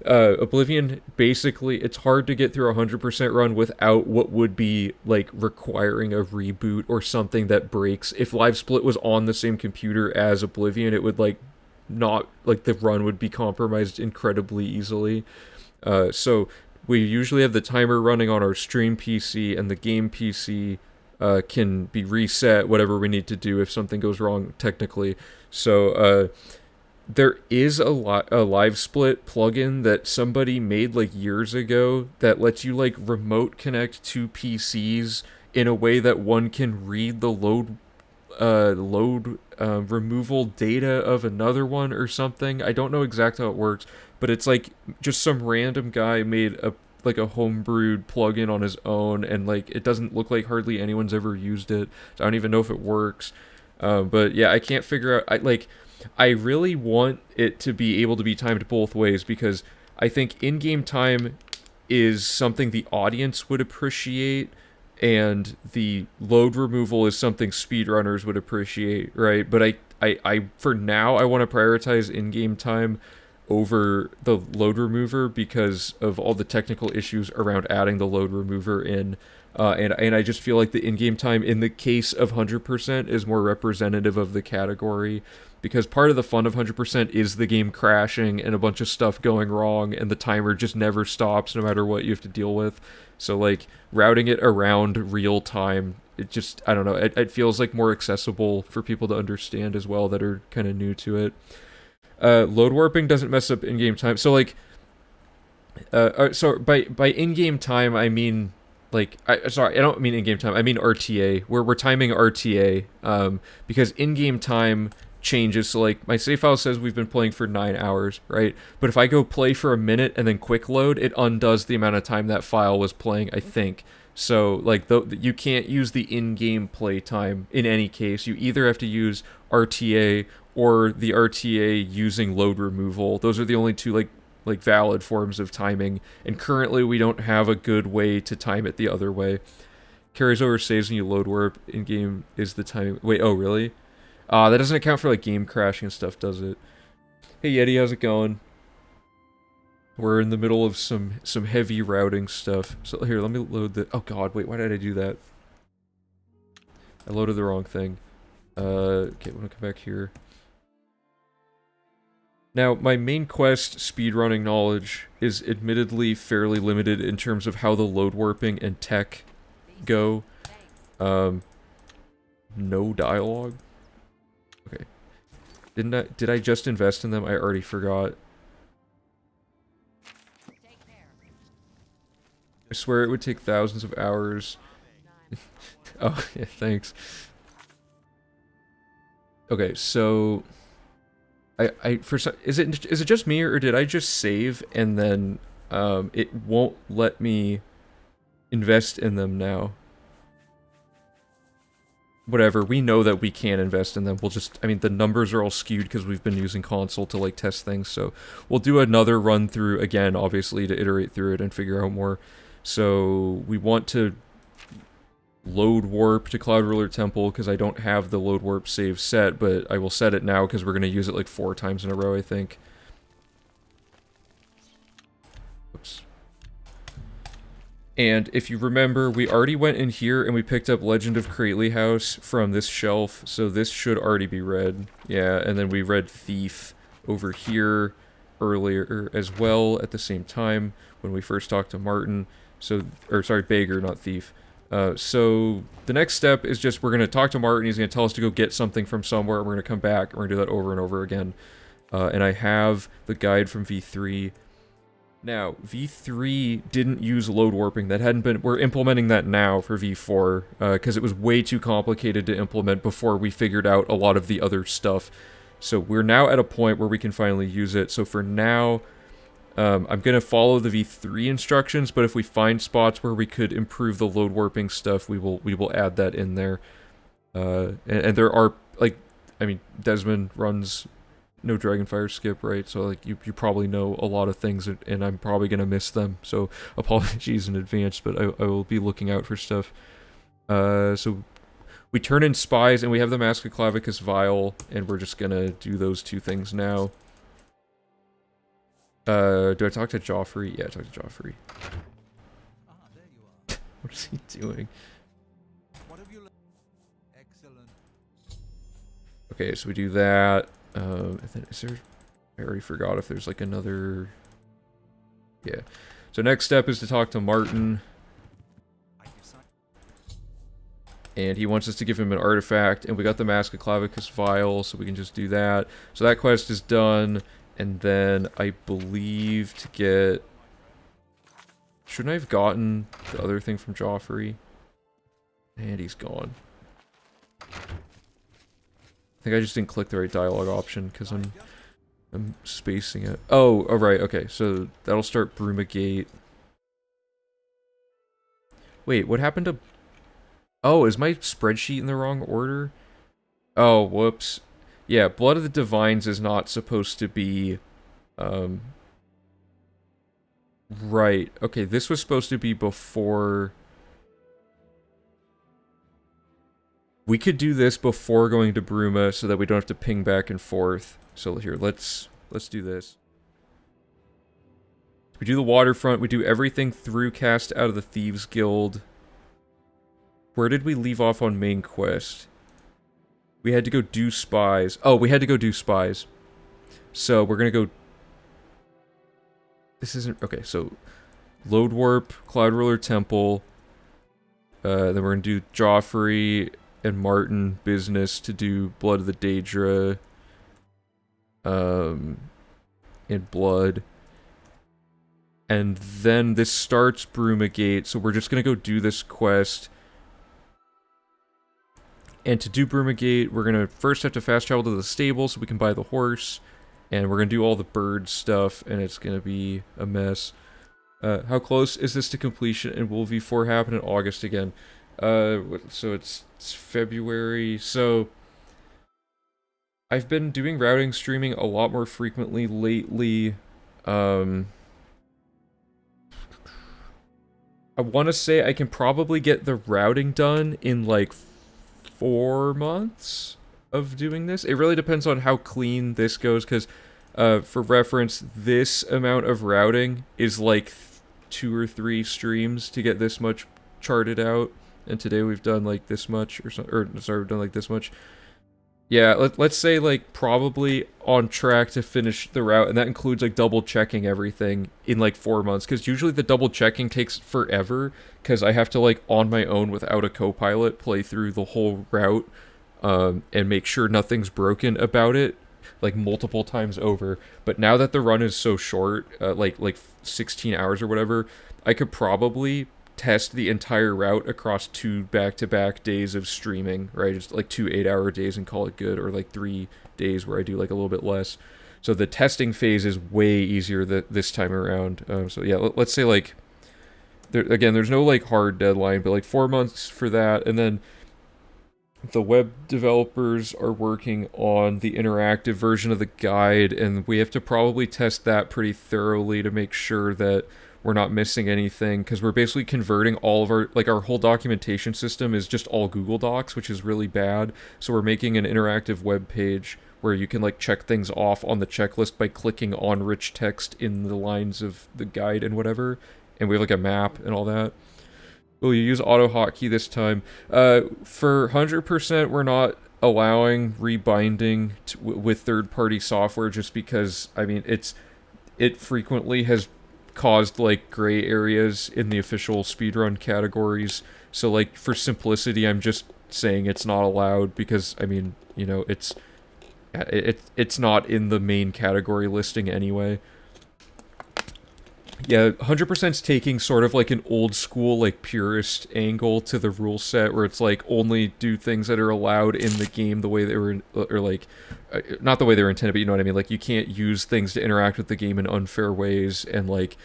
Oblivion, basically, it's hard to get through a 100% run without what would be, like, requiring a reboot or something that breaks. If Live Split was on the same computer as Oblivion, it would, like, not, like, the run would be compromised incredibly easily. So, we usually have the timer running on our stream PC, and the game PC can be reset, whatever we need to do if something goes wrong technically. So, there is a Live Split plugin that somebody made like years ago that lets you like remote connect 2 PCs in a way that one can read the load removal data of another one or something. I don't know exactly how it works, but it's like just some random guy made a homebrewed plugin on his own, and like it doesn't look like hardly anyone's ever used it. So I don't even know if it works. But yeah, I can't figure out. I really want it to be able to be timed both ways, because I think in-game time is something the audience would appreciate, and the load removal is something speedrunners would appreciate, right? But I for now, I want to prioritize in-game time over the load remover because of all the technical issues around adding the load remover in. And I just feel like the in-game time, in the case of 100%, is more representative of the category, because part of the fun of 100% is the game crashing and a bunch of stuff going wrong, and the timer just never stops no matter what you have to deal with. So, like, routing it around real time, it just, I don't know, it feels like more accessible for people to understand as well that are kind of new to it. Load warping doesn't mess up in-game time. So, like, so by in-game time, I mean... sorry, I don't mean in-game time, I mean RTA. We're timing RTA, because in-game time changes. So, like, my save file says we've been playing for 9 hours, right? But if I go play for a minute and then quick load, it undoes the amount of time that file was playing, I think. So, like, you can't use the in-game play time in any case. You either have to use RTA or the RTA using load removal. Those are the only two, like valid forms of timing, and currently we don't have a good way to time it the other way. Carries over saves when you load warp in game is the timing. Wait, oh really? That doesn't account for like game crashing and stuff, does it? Hey Yeti, how's it going? We're in the middle of some heavy routing stuff. So here, let me load the... Oh god, wait, why did I do that? I loaded the wrong thing. Okay, I'm gonna come back here. Now, my main quest speedrunning knowledge is admittedly fairly limited in terms of how the load warping and tech go. No dialogue? Okay. Did I just invest in them? I already forgot. I swear it would take thousands of hours. Oh, yeah, thanks. Okay, so... is it just me, or did I just save and then it won't let me invest in them now? Whatever, we know that we can invest in them. We'll just, I mean, the numbers are all skewed because we've been using console to like test things, so we'll do another run through again, obviously, to iterate through it and figure out more. So we want to load warp to Cloud Ruler Temple because I don't have the load warp save set, but I will set it now because we're going to use it like 4 times in a row, I think. Oops. And if you remember, we already went in here and we picked up Legend of Crately House from this shelf, so this should already be read. Yeah, and then we read Thief over here earlier as well at the same time when we first talked to Martin. So, or sorry, Beggar, not Thief. So the next step is just we're going to talk to Martin. He's going to tell us to go get something from somewhere. We're going to come back. We're going to do that over and over again. And I have the guide from V3. Now, V3 didn't use load warping. That hadn't been... We're implementing that now for V4, because it was way too complicated to implement before we figured out a lot of the other stuff. So we're now at a point where we can finally use it. So for now, I'm going to follow the V3 instructions, but if we find spots where we could improve the load warping stuff, we will add that in there. And there are, like, I mean, Desmond runs no Dragonfire skip, right? So like you probably know a lot of things, and I'm probably gonna miss them. So apologies in advance, but I will be looking out for stuff. So we turn in spies, and we have the Mask of Clavicus Vial, and we're just gonna do those 2 things now. Do I talk to Joffrey? Yeah, I talk to Joffrey. Ah, there you are. What is he doing? What have you learned? Excellent. Okay, so we do that. And then is there... I already forgot if there's like another... Yeah. So next step is to talk to Martin. And he wants us to give him an artifact, and we got the Mask of Clavicus Vial, so we can just do that. So that quest is done, and then I believe to get... Shouldn't I have gotten the other thing from Joffrey? And he's gone. I think I just didn't click the right dialogue option because I'm spacing it. Oh, right, okay. So that'll start Brumagate. Wait, what happened to... Oh, is my spreadsheet in the wrong order? Oh, whoops. Yeah, Blood of the Divines is not supposed to be... Right. Okay, this was supposed to be before... We could do this before going to Bruma so that we don't have to ping back and forth. So here, let's do this. We do the waterfront, we do everything through Cast Out of the Thieves Guild. Where did we leave off on main quest? We had to go do spies. Oh, we had to go do spies. So we're gonna go... This isn't... Okay, so... Load Warp, Cloud Ruler Temple. Then we're gonna do Joffrey and Martin business to do Blood of the Daedra. And Blood. And then this starts Brumagate, so we're just gonna go do this quest. And to do Brumagate, we're gonna first have to fast travel to the stable so we can buy the horse. And we're gonna do all the bird stuff, and it's gonna be a mess. How close is this to completion, and will V4 happen in August again? So it's February, so... I've been doing routing streaming a lot more frequently lately. I want to say I can probably get the routing done in like 4 months of doing this. It really depends on how clean this goes, because for reference, this amount of routing is like 2 or 3 streams to get this much charted out, and today we've done like this much, sorry, we've done like this much. Yeah, let's say like probably on track to finish the route, and that includes like double checking everything in like 4 months, because usually the double checking takes forever, because I have to like on my own without a co-pilot play through the whole route and make sure nothing's broken about it like multiple times over. But now that the run is so short, like 16 hours or whatever, I could probably test the entire route across 2 back-to-back days of streaming, right? Just like 2 8-hour days and call it good, or like 3 days where I do like a little bit less. So the testing phase is way easier this time around. So yeah, let's say like, there's no like hard deadline, but like 4 months for that, and then the web developers are working on the interactive version of the guide, and we have to probably test that pretty thoroughly to make sure that we're not missing anything, because we're basically converting all of our, like, our whole documentation system is just all Google Docs, which is really bad. So we're making an interactive web page where you can, like, check things off on the checklist by clicking on rich text in the lines of the guide and whatever. And we have, like, a map and all that. Will you use auto hotkey this time? For 100%, we're not allowing rebinding with third-party software, just because, I mean, it frequently has caused, like, gray areas in the official speedrun categories. So, like, for simplicity, I'm just saying it's not allowed, because, I mean, you know, it's not in the main category listing anyway. Yeah, 100%'s taking sort of like an old school, like, purist angle to the rule set, where it's like, only do things that are allowed in the game the way they were, or like, not the way they were intended, but you know what I mean? Like, you can't use things to interact with the game in unfair ways, and like,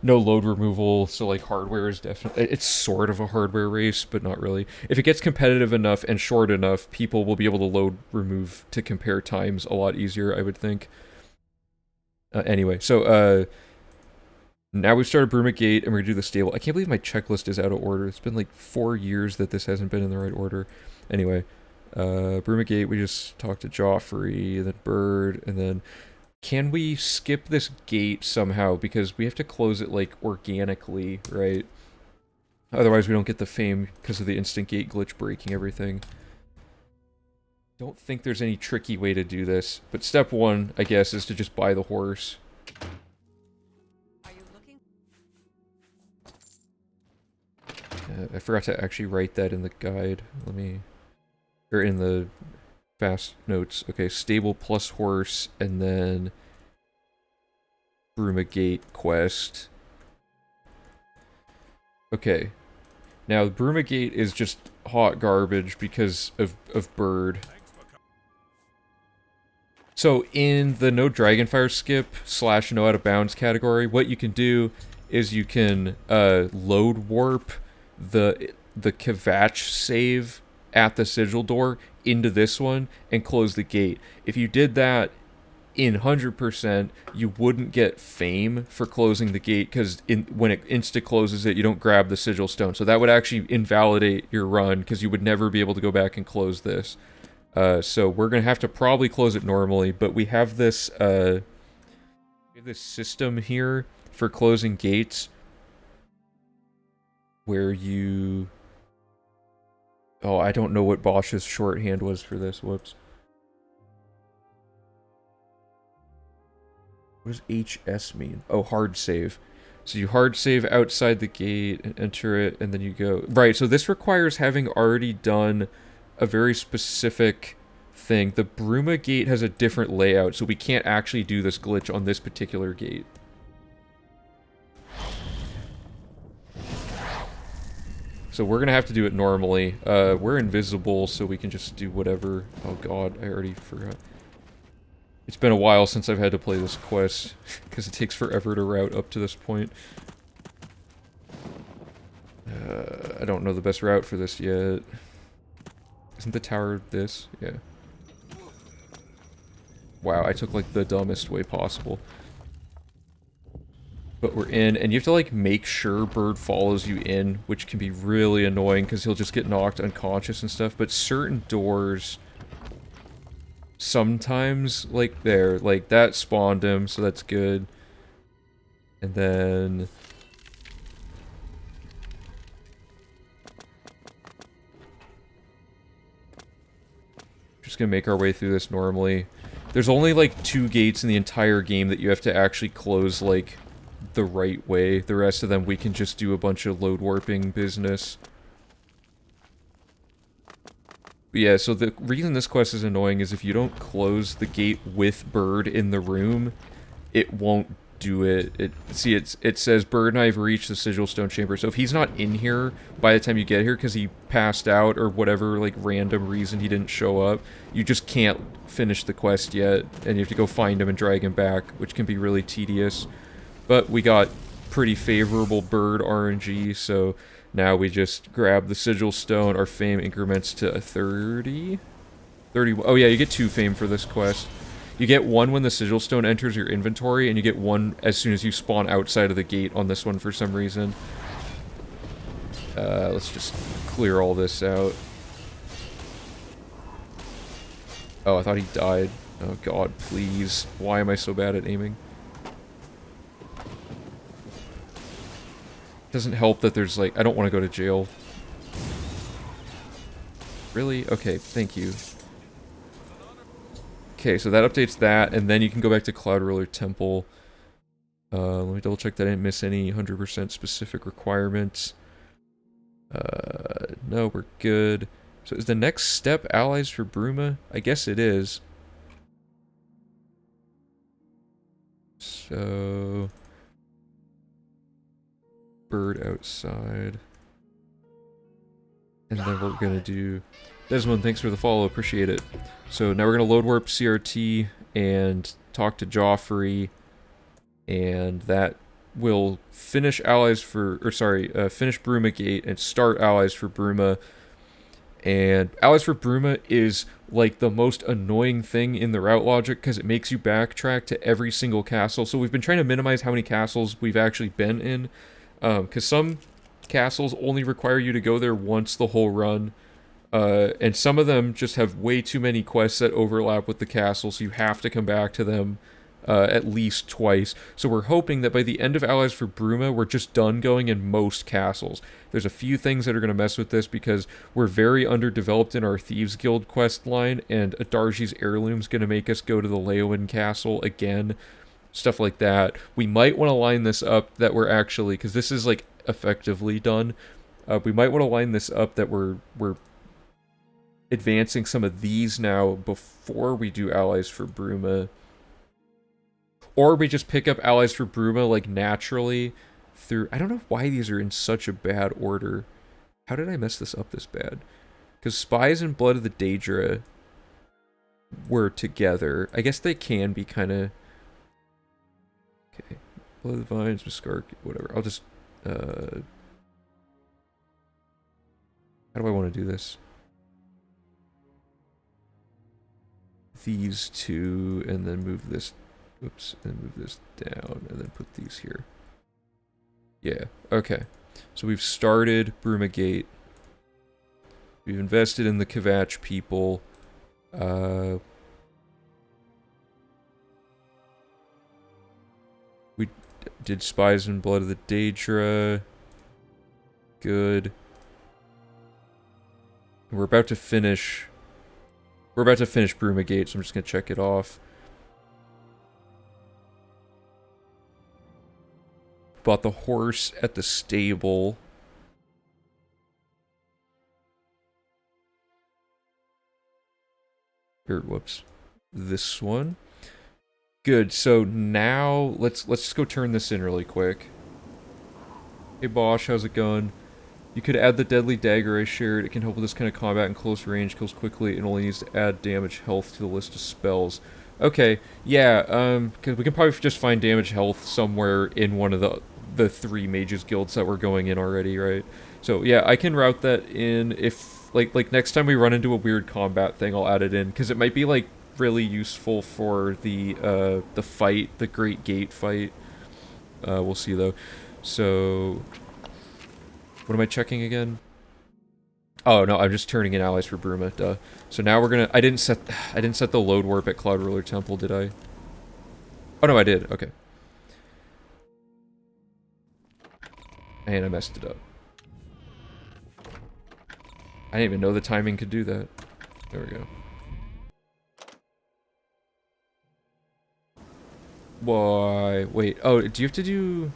no load removal, so like, hardware is definitely, it's sort of a hardware race, but not really. If it gets competitive enough and short enough, people will be able to load remove to compare times a lot easier, I would think. Anyway, so, now we've started Broomgate, and we're gonna do the stable. I can't believe my checklist is out of order. It's been like 4 years that this hasn't been in the right order. Anyway, Broomgate, we just talked to Joffrey, and then Bird, and then... Can we skip this gate somehow? Because we have to close it, like, organically, right? Otherwise we don't get the fame because of the instant gate glitch breaking everything. Don't think there's any tricky way to do this. But step one, I guess, is to just buy the horse. I forgot to actually write that in the guide. Let me... Or in the fast notes. Okay, stable plus horse, and then... Broomgate quest. Okay. Now, Broomgate is just hot garbage because of Bird. So, in the no Dragonfire skip / no out of bounds category, what you can do is you can load warp the Kvatch save at the sigil door into this one and close the gate. If you did that in 100%, you wouldn't get fame for closing the gate, because when it insta-closes it, you don't grab the sigil stone. So that would actually invalidate your run, because you would never be able to go back and close this. So we're going to have to probably close it normally, but we have this system here for closing gates where you... Oh, I don't know what Bosch's shorthand was for this. Whoops. What does HS mean? Oh, hard save. So you hard save outside the gate and enter it, and then you go... Right, so this requires having already done a very specific thing. The Bruma gate has a different layout, so we can't actually do this glitch on this particular gate. So we're gonna have to do it normally. We're invisible, so we can just do whatever. Oh god, I already forgot. It's been a while since I've had to play this quest, because it takes forever to route up to this point. I don't know the best route for this yet. Isn't the tower this? Yeah. Wow, I took, like, the dumbest way possible. But we're in, and you have to, like, make sure Bird follows you in, which can be really annoying, because he'll just get knocked unconscious and stuff. But certain doors... Sometimes, like, there. Like, that spawned him, so that's good. And then... Just gonna make our way through this normally. There's only, like, 2 gates in the entire game that you have to actually close, like, the right way. The rest of them we can just do a bunch of load warping business. But yeah, so the reason this quest is annoying is if you don't close the gate with Bird in the room, it won't do it. See, it says Bird and I have reached the sigil stone chamber. So if he's not in here by the time you get here because he passed out or whatever, like, random reason he didn't show up, you just can't finish the quest yet, and you have to go find him and drag him back, which can be really tedious. But we got pretty favorable Bird RNG, so now we just grab the sigil stone. Our fame increments to a 30? 30. Oh yeah, you get 2 fame for this quest. You get one when the sigil stone enters your inventory, and you get one as soon as you spawn outside of the gate on this one for some reason. Let's just clear all this out. Oh, I thought he died. Oh god, please. Why am I so bad at aiming? Doesn't help that there's like, I don't want to go to jail. Really? Okay, thank you. Okay, so that updates that, and then you can go back to Cloud Ruler Temple. Let me double check that I didn't miss any 100% specific requirements. No, we're good. So is the next step allies for Bruma? I guess it is. So... bird outside. And then we're gonna do... Desmond, thanks for the follow, appreciate it. So now we're gonna load warp CRT and talk to Joffrey, and that will finish allies for, or sorry, finish Bruma Gate and start allies for Bruma. And allies for Bruma is like the most annoying thing in the route logic because it makes you backtrack to every single castle. So we've been trying to minimize how many castles we've actually been in, because some castles only require you to go there once the whole run. And some of them just have way too many quests that overlap with the castle, so you have to come back to them at least twice. So we're hoping that by the end of Allies for Bruma, we're just done going in most castles. There's a few things that are going to mess with this because we're very underdeveloped in our Thieves Guild quest line, and Adarji's Heirloom's going to make us go to the Leowen Castle again. Stuff like that. We might want to line this up that we're actually, because this is like effectively done, we might want to line this up that we're advancing some of these now before we do Allies for Bruma. Or we just pick up Allies for Bruma, like, naturally through... I don't know why these are in such a bad order. How did I mess this up this bad? Because Spies and Blood of the Daedra were together. I guess they can be kind of... Okay. Blood of the Vines, Miskark, whatever. I'll just... How do I want to do this? These two, and then move this... Oops, and move this down, and then put these here. Yeah, okay. So we've started Bruma Gate. We've invested in the Kvatch people. We did Spies and Blood of the Daedra. Good. We're about to finish... We're about to finish Bruma Gate, so I'm just gonna check it off. Bought the horse at the stable. Or, whoops. This one. Good, so now, let's just go turn this in really quick. Hey Bosch, how's it going? You could add the deadly dagger I shared. It can help with this kind of combat in close range, kills quickly, and only needs to add damage health to the list of spells. Okay, yeah, cause we can probably just find damage health somewhere in one of the 3 mages guilds that we're going in already, right? So yeah, I can route that in if, like next time we run into a weird combat thing, I'll add it in, because it might be, like, really useful for the fight, the Great Gate fight. We'll see, though. So... What am I checking again? Oh, no, I'm just turning in allies for Bruma, duh. So now we're gonna... I didn't set the load warp at Cloud Ruler Temple, did I? Oh, no, I did. Okay. And I messed it up. I didn't even know the timing could do that. There we go. Why? Wait. Oh, do you have to do...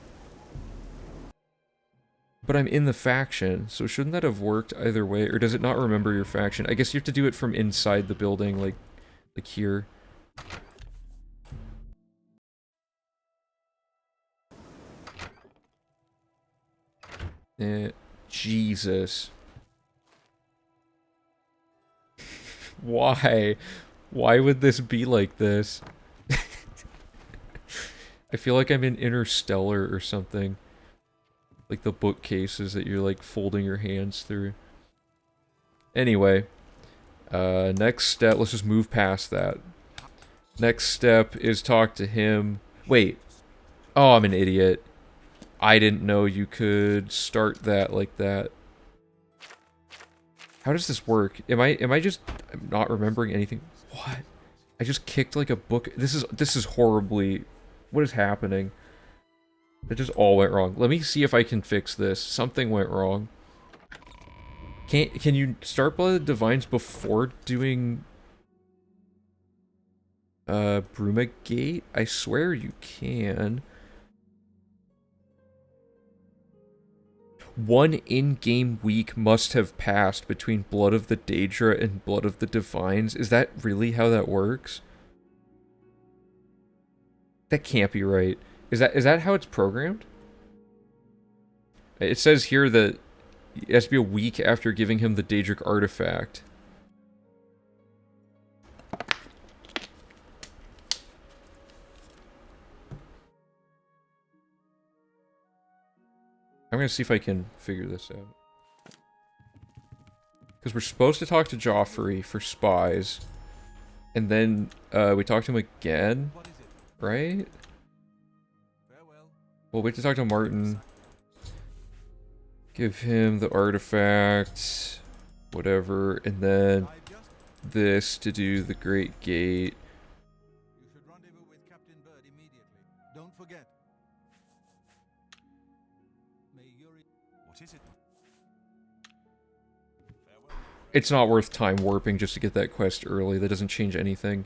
But I'm in the faction, so shouldn't that have worked either way? Or does it not remember your faction? I guess you have to do it from inside the building, like here. Jesus. Why? Why would this be like this? I feel like I'm in Interstellar or something. Like the bookcases that you're like folding your hands through. Anyway. Next step, let's just move past that. Next step is talk to him. Wait. Oh, I'm an idiot. I didn't know you could start that like that. How does this work? Am I just I'm not remembering anything? What? I just kicked like a book. This is horribly. What is happening? It just all went wrong. Let me see if I can fix this. Something went wrong. Can you start Blood Divines before doing Brumagate? I swear you can. One in-game week must have passed between Blood of the Daedra and Blood of the Divines. Is that really how that works? That can't be right. Is that how it's programmed? It says here that it has to be a week after giving him the Daedric artifact. I'm gonna see if I can figure this out. Because we're supposed to talk to Joffrey for spies. And then, we talk to him again, What is it? right? Farewell. We'll wait to talk to Martin. Give him the artifact, whatever, and then I've just. this to do the Great Gate. You should rendezvous with Captain Bird immediately. Don't forget. May Yuri. What is it? It's not worth time warping just to get that quest early. That doesn't change anything.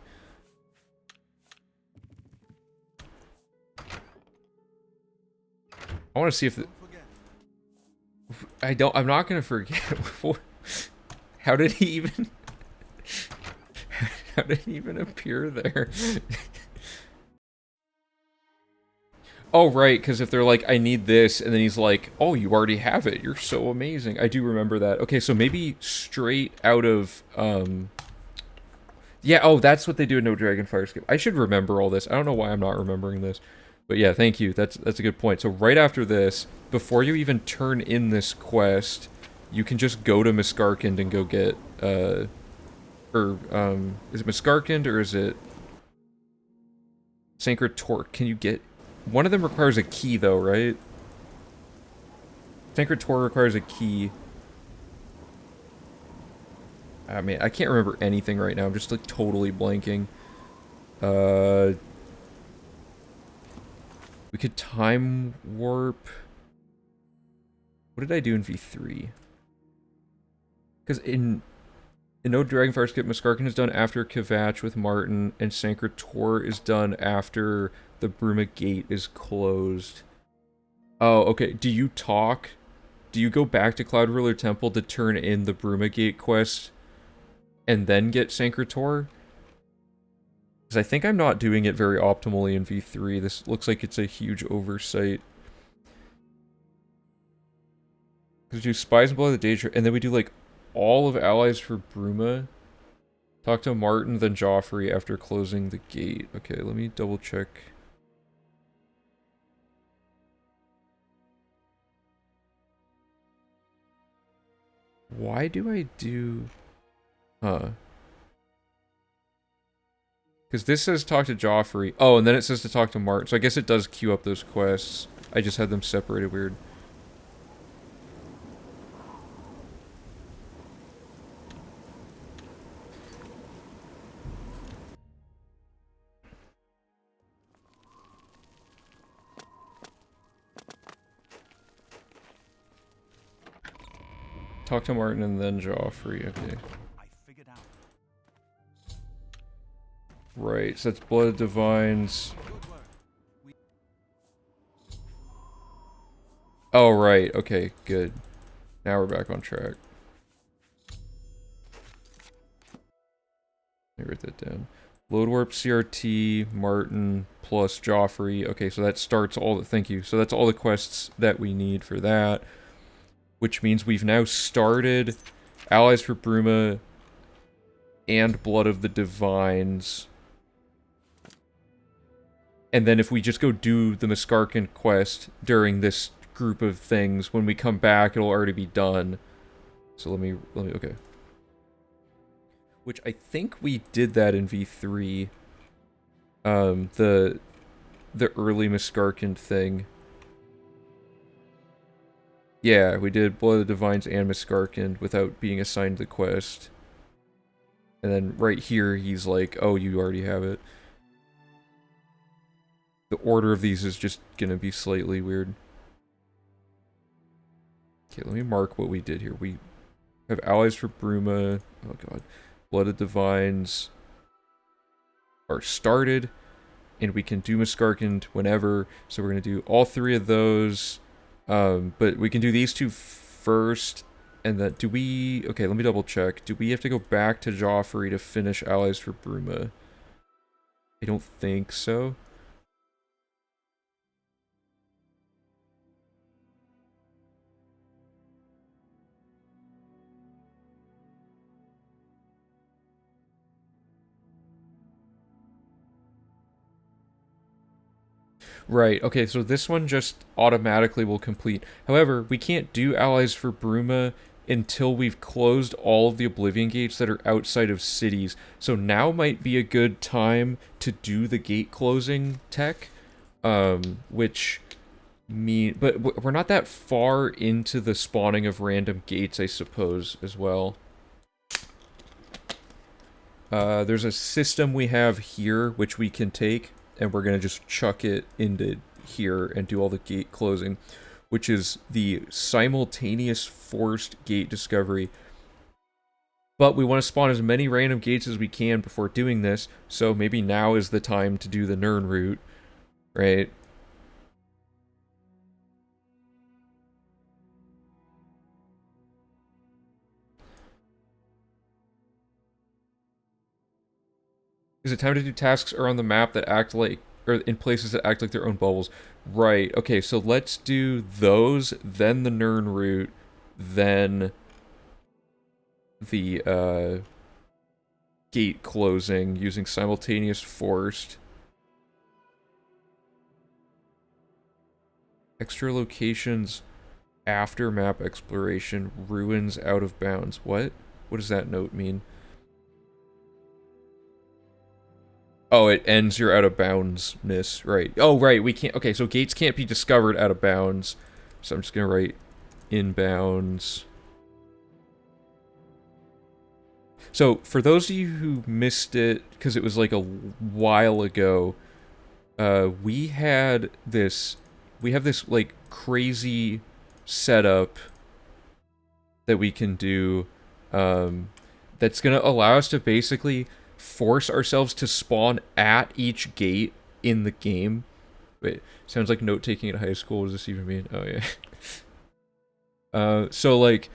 I want to see if the, Don't forget. I'm not gonna forget. How did he even? How did he even appear there? Oh, right, because if they're like, I need this, and then he's like, oh, you already have it. You're so amazing. I do remember that. Okay, so maybe straight out of, yeah, oh, that's what they do in No Dragonfire Skip. I should remember all this. I don't know why I'm not remembering this. But yeah, thank you. That's a good point. So right after this, before you even turn in this quest, you can just go to Miskarkand and go get, is it Miskarkand or is it Sacred Torque? Can you get... One of them requires a key, though, right? Sacred Torque requires a key. I mean, I can't remember anything right now. I'm just, like, totally blanking. We could time warp... What did I do in V3? Because in No Dragonfire Skip, Miskarkand is done after Kvatch with Martin, and Sacred Tor is done after the Bruma Gate is closed. Oh, okay. Do you talk? Do you go back to Cloud Ruler Temple to turn in the Bruma Gate quest and then get Sacred Tor? Because I think I'm not doing it very optimally in V3. This looks like it's a huge oversight. Because we do Spies and Blood of the Daedra, and then we do, like, all of Allies for Bruma. Talk to Martin, then Joffrey after closing the gate. Okay, let me double check. Why do I do... Huh. Because this says talk to Joffrey. Oh, and then it says to talk to Martin. So I guess it does queue up those quests. I just had them separated weird. Talk to Martin and then Joffrey. Okay. I figured out. Right, so that's Blood of Divines. Good work. We. Oh, right. Okay, good. Now we're back on track. Let me write that down. Load warp CRT, Martin, plus Joffrey. Okay, so that starts all the... Thank you. So that's all the quests that we need for that. Which means we've now started Allies for Bruma and Blood of the Divines. And then if we just go do the Miskarkand quest during this group of things, when we come back, it'll already be done. So let me, okay. Which I think we did that in V3. The early Miskarkand thing. Yeah, we did Blood of the Divines and Miskarkand without being assigned the quest. And then right here, he's like, oh, you already have it. The order of these is just gonna be slightly weird. Okay, let me mark what we did here. We have allies for Bruma. Oh god. Blood of Divines are started. And we can do Miskarkand whenever. So we're gonna do all 3 of those. But we can do these 2 first. And then, do we... Okay, let me double check. Do we have to go back to Joffrey to finish allies for Bruma? I don't think so. Right, okay, so this one just automatically will complete. However, we can't do allies for Bruma until we've closed all of the Oblivion gates that are outside of cities. So now might be a good time to do the gate closing tech, which mean... But we're not that far into the spawning of random gates, I suppose, as well. There's a system we have here, which we can take, and we're going to just chuck it into here and do all the gate closing, which is the simultaneous forced gate discovery. But we want to spawn as many random gates as we can before doing this, so maybe now is the time to do the Nirn route, right? Is it time to do tasks around the map that act like, or in places that act like their own bubbles? Right, okay, so let's do those, then the Nirn route, then the, gate closing using simultaneous forced. Extra locations after map exploration, ruins out of bounds. What? What does that note mean? Oh, it ends your out of boundsness, right. Oh, right, we can't, okay, so gates can't be discovered out of bounds. So I'm just gonna write inbounds. So, for those of you who missed it, because it was like a while ago, we have this, like, crazy setup that we can do, that's gonna allow us to basically force ourselves to spawn at each gate in the game. Wait, sounds like note-taking at high school. What does this even mean? Oh, yeah. So, like,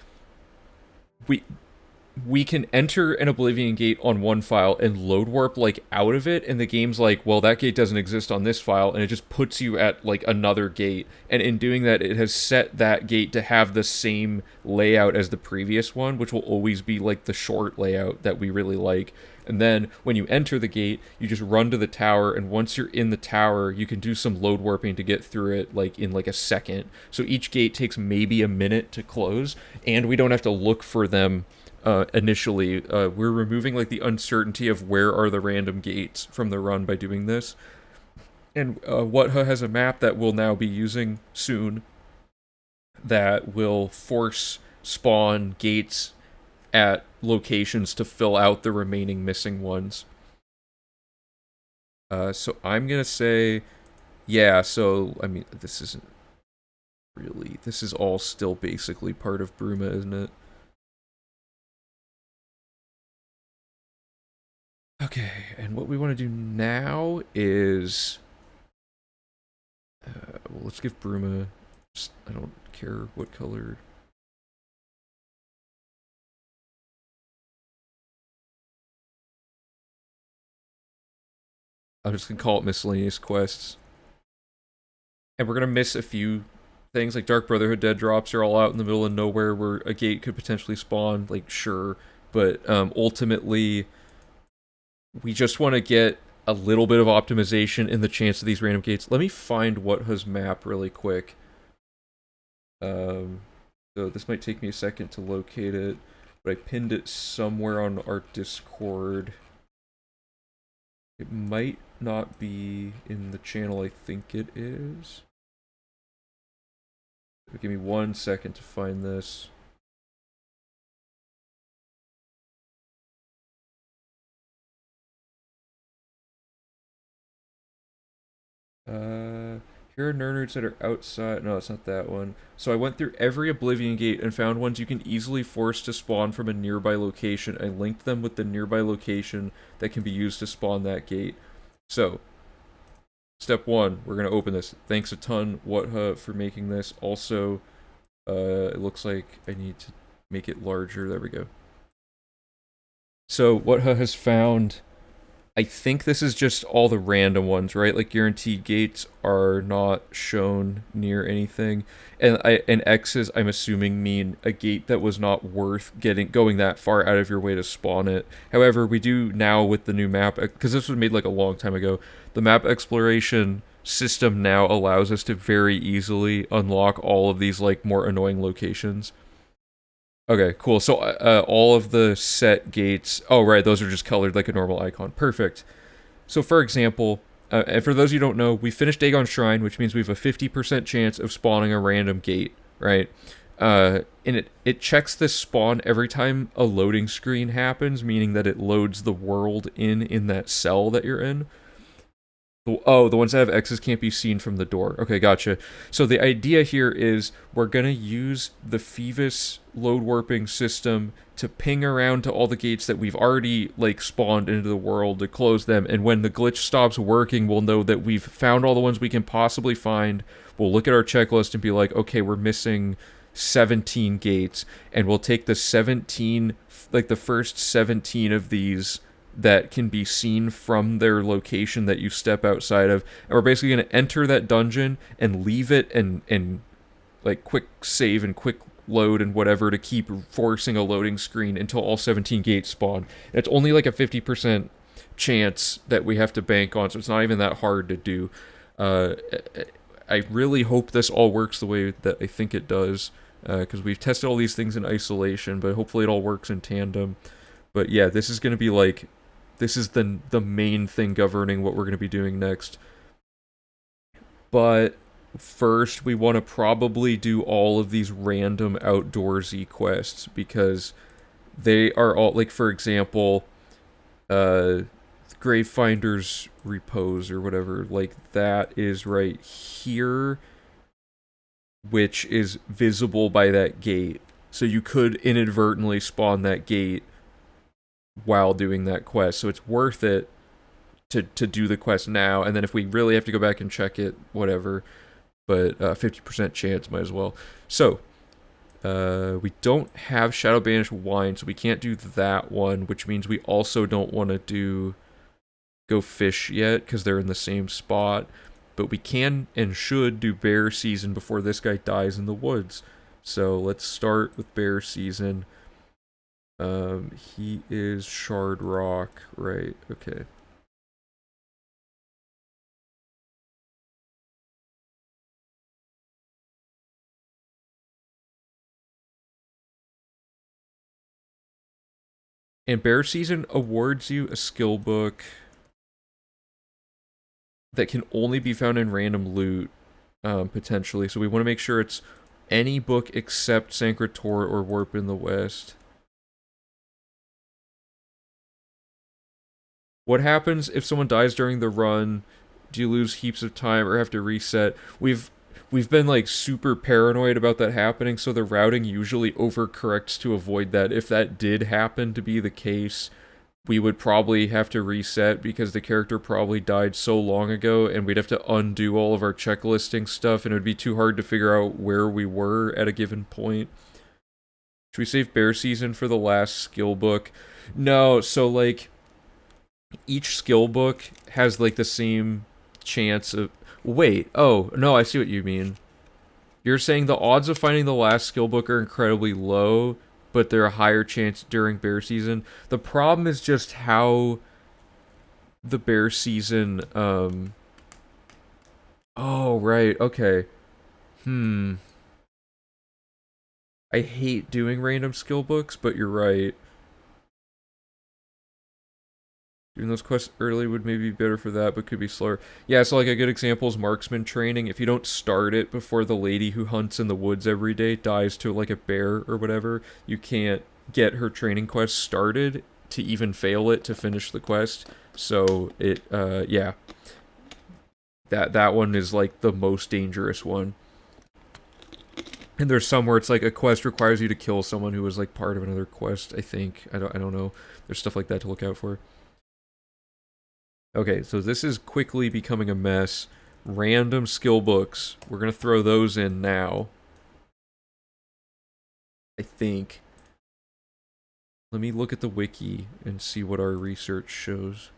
we can enter an Oblivion gate on one file and load warp, like, out of it, and the game's like, well, that gate doesn't exist on this file, and it just puts you at, like, another gate. And in doing that, it has set that gate to have the same layout as the previous one, which will always be, like, the short layout that we really like. And then, when you enter the gate, you just run to the tower, and once you're in the tower, you can do some load warping to get through it, like, in, like, a second. So each gate takes maybe a minute to close, and we don't have to look for them initially. We're removing, like, the uncertainty of where are the random gates from the run by doing this. And Wutha has a map that we'll now be using soon that will force spawn gates at locations to fill out the remaining missing ones. So I'm gonna say, yeah, so, I mean, this isn't really, this is all still basically part of Bruma, isn't it? Okay, and what we want to do now is... well, let's give Bruma... I don't care what color... I'm just gonna call it miscellaneous quests. And we're gonna miss a few things, like Dark Brotherhood dead drops are all out in the middle of nowhere where a gate could potentially spawn, like, sure. But ultimately, we just want to get a little bit of optimization in the chance of these random gates. Let me find Wutha's map really quick. So this might take me a second to locate it, but I pinned it somewhere on our Discord. It might not be in the channel I think it is. Give me 1 second to find this. Here are nerds that are outside. No, it's not that one. So I went through every Oblivion gate and found ones you can easily force to spawn from a nearby location. I linked them with the nearby location that can be used to spawn that gate. So, step 1, we're going to open this. Thanks a ton, Whatha, for making this. Also, it looks like I need to make it larger. There we go. So, Whatha has found... I think this is just all the random ones, right? Like guaranteed gates are not shown near anything, and X's I'm assuming mean a gate that was not worth going that far out of your way to spawn it. However, we do now with the new map, because this was made like a long time ago. The map exploration system now allows us to very easily unlock all of these like more annoying locations. Okay, cool. So all of the set gates... Oh, right, those are just colored like a normal icon. Perfect. So for example, and for those you don't know, we finished Dagon Shrine, which means we have a 50% chance of spawning a random gate, right? And it checks this spawn every time a loading screen happens, meaning that it loads the world in that cell that you're in. Oh, the ones that have X's can't be seen from the door. Okay, gotcha. So the idea here is we're going to use the Phoebus load warping system to ping around to all the gates that we've already, like, spawned into the world to close them. And when the glitch stops working, we'll know that we've found all the ones we can possibly find. We'll look at our checklist and be like, okay, we're missing 17 gates. And we'll take the 17, like, the first 17 of these that can be seen from their location that you step outside of, and we're basically going to enter that dungeon and leave it and like quick save and quick load and whatever to keep forcing a loading screen until all 17 gates spawn. And it's only like a 50% chance that we have to bank on, so it's not even that hard to do. I really hope this all works the way that I think it does, because we've tested all these things in isolation, but hopefully it all works in tandem. But yeah, this is going to be like... This is the main thing governing what we're going to be doing next. But first, we want to probably do all of these random outdoorsy quests, because they are all, like, for example, Gravefinder's Repose or whatever, like, that is right here, which is visible by that gate. So you could inadvertently spawn that gate while doing that quest, so it's worth it to do the quest now, and then if we really have to go back and check it, whatever, but 50% chance, might as well. So, we don't have Shadow Banish Wine, so we can't do that one, which means we also don't want to do Go Fish yet, because they're in the same spot, but we can and should do Bear Season before this guy dies in the woods. So let's start with Bear Season. He is Shard Rock, right? Okay. And Bear Season awards you a skill book that can only be found in random loot, potentially. So we want to make sure it's any book except Sancretor or Warp in the West. What happens if someone dies during the run? Do you lose heaps of time or have to reset? We've been like super paranoid about that happening, so the routing usually overcorrects to avoid that. If that did happen to be the case, we would probably have to reset because the character probably died so long ago, and we'd have to undo all of our checklisting stuff, and it would be too hard to figure out where we were at a given point. Should we save Bear Season for the last skill book? No, so like... each skill book has like the same chance of... Wait, oh, no, I see what you mean. You're saying the odds of finding the last skill book are incredibly low, but they're a higher chance during Bear Season. The problem is just how the Bear Season, Oh, right, okay. I hate doing random skill books, but you're right. Doing those quests early would maybe be better for that, but could be slower. Yeah, so like a good example is marksman training. If you don't start it before the lady who hunts in the woods every day dies to like a bear or whatever, you can't get her training quest started to even fail it to finish the quest. So it, yeah. That one is like the most dangerous one. And there's some where it's like a quest requires you to kill someone who was like part of another quest, I think. I don't know. There's stuff like that to look out for. Okay, so this is quickly becoming a mess. Random skill books. We're gonna throw those in now. I think. Let me look at the wiki and see what our research shows.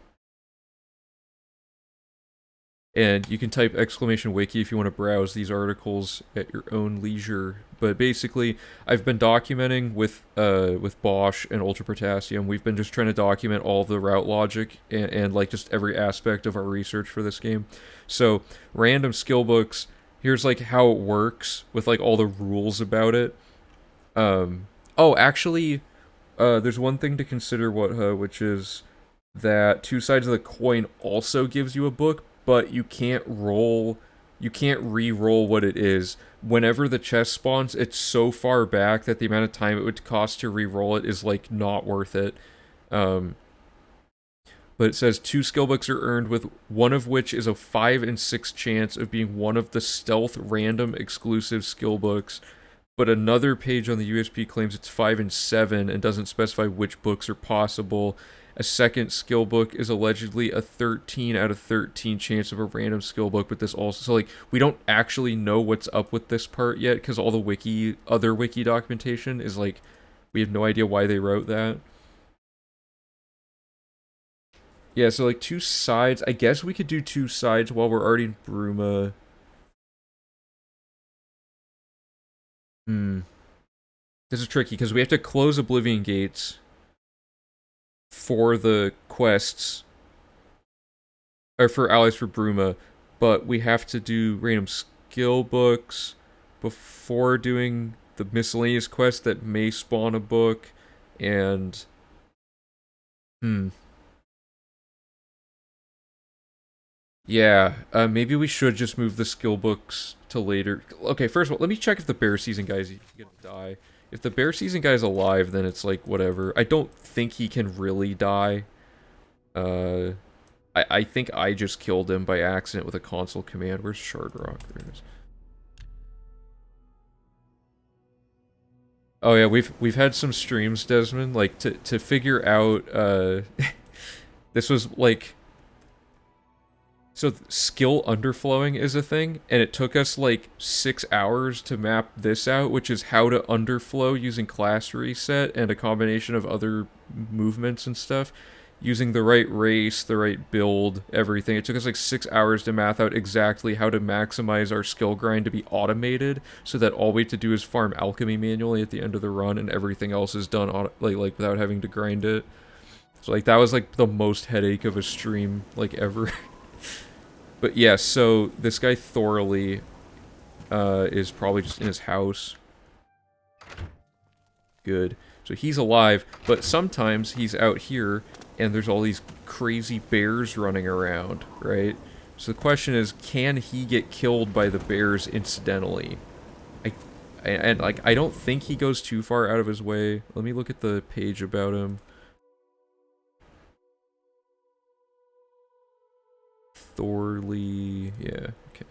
And you can type !wiki if you want to browse these articles at your own leisure. But basically, I've been documenting with Bosch and Ultra Potassium. We've been just trying to document all the route logic and like just every aspect of our research for this game. So random skill books. Here's like how it works with like all the rules about it. Oh, actually, there's one thing to consider, which is that Two Sides of the Coin also gives you a book, but you can't re-roll what it is. Whenever the chest spawns, it's so far back that the amount of time it would cost to re-roll it is like not worth it. But it says 2 skill books are earned, with one of which is a 5 in 6 chance of being one of the stealth random exclusive skill books. But another page on the USP claims it's 5 in 7 and doesn't specify which books are possible. A second skill book is allegedly a 13 out of 13 chance of a random skill book, but this also... So, like, we don't actually know what's up with this part yet, because all the other wiki documentation is, like, we have no idea why they wrote that. Yeah, so, like, 2 sides... I guess we could do 2 sides while we're already in Bruma. This is tricky, because we have to close Oblivion gates for the quests, or for allies for Bruma, but we have to do random skill books before doing the miscellaneous quest that may spawn a book, and yeah, maybe we should just move the skill books to later. Okay, first of all, let me check if the bear season guy's gonna die. If the bear season guy's alive, then it's like, whatever. I don't think he can really die. I think I just killed him by accident with a console command. Where's Shardrock? There it is. Oh yeah, we've had some streams, Desmond, like to figure out this was like, so skill underflowing is a thing, and it took us like 6 hours to map this out, which is how to underflow using class reset and a combination of other movements and stuff, using the right race, the right build, everything. It took us like 6 hours to math out exactly how to maximize our skill grind to be automated, so that all we have to do is farm alchemy manually at the end of the run, and everything else is done like without having to grind it. So like that was like the most headache of a stream like ever. But yeah, so this guy Thorley is probably just in his house. Good. So he's alive, but sometimes he's out here and there's all these crazy bears running around, right? So the question is, can he get killed by the bears incidentally? I don't think he goes too far out of his way. Let me look at the page about him. Thorley, yeah, okay.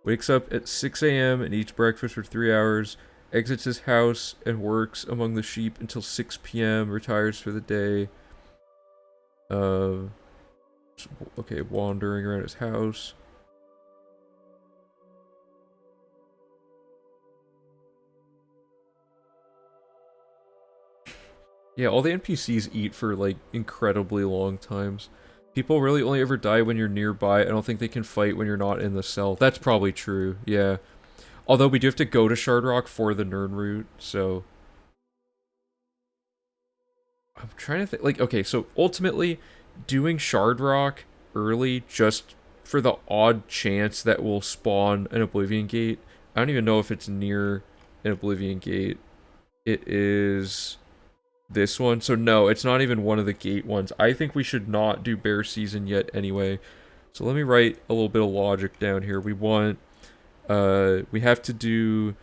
Wakes up at 6 a.m. and eats breakfast for 3 hours, exits his house and works among the sheep until 6 p.m., retires for the day. Okay, wandering around his house. Yeah, all the NPCs eat for, like, incredibly long times. People really only ever die when you're nearby. I don't think they can fight when you're not in the cell. That's probably true, yeah. Although we do have to go to Shardrock for the Nern route, so... I'm trying to think, like, okay, so ultimately, doing Shardrock early just for the odd chance that we'll spawn an Oblivion Gate. I don't even know if it's near an Oblivion Gate. it is this one. So no, it's not even one of the gate ones. I think we should not do bear season yet anyway. So let me write a little bit of logic down here. We want, we have to do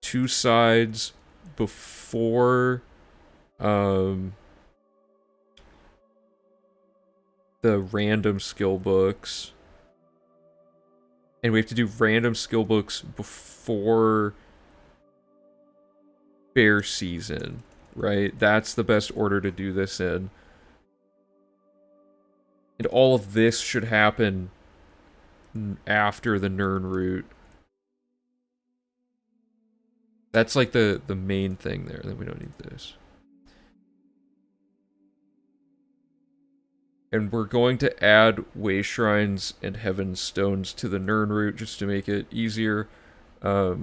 2 sides before, the random skill books. And we have to do random skill books before bear season, right? That's the best order to do this in. And all of this should happen after the Nern route. That's like the main thing there. Then we don't need this. And we're going to add way shrines and heaven stones to the Nern route just to make it easier. How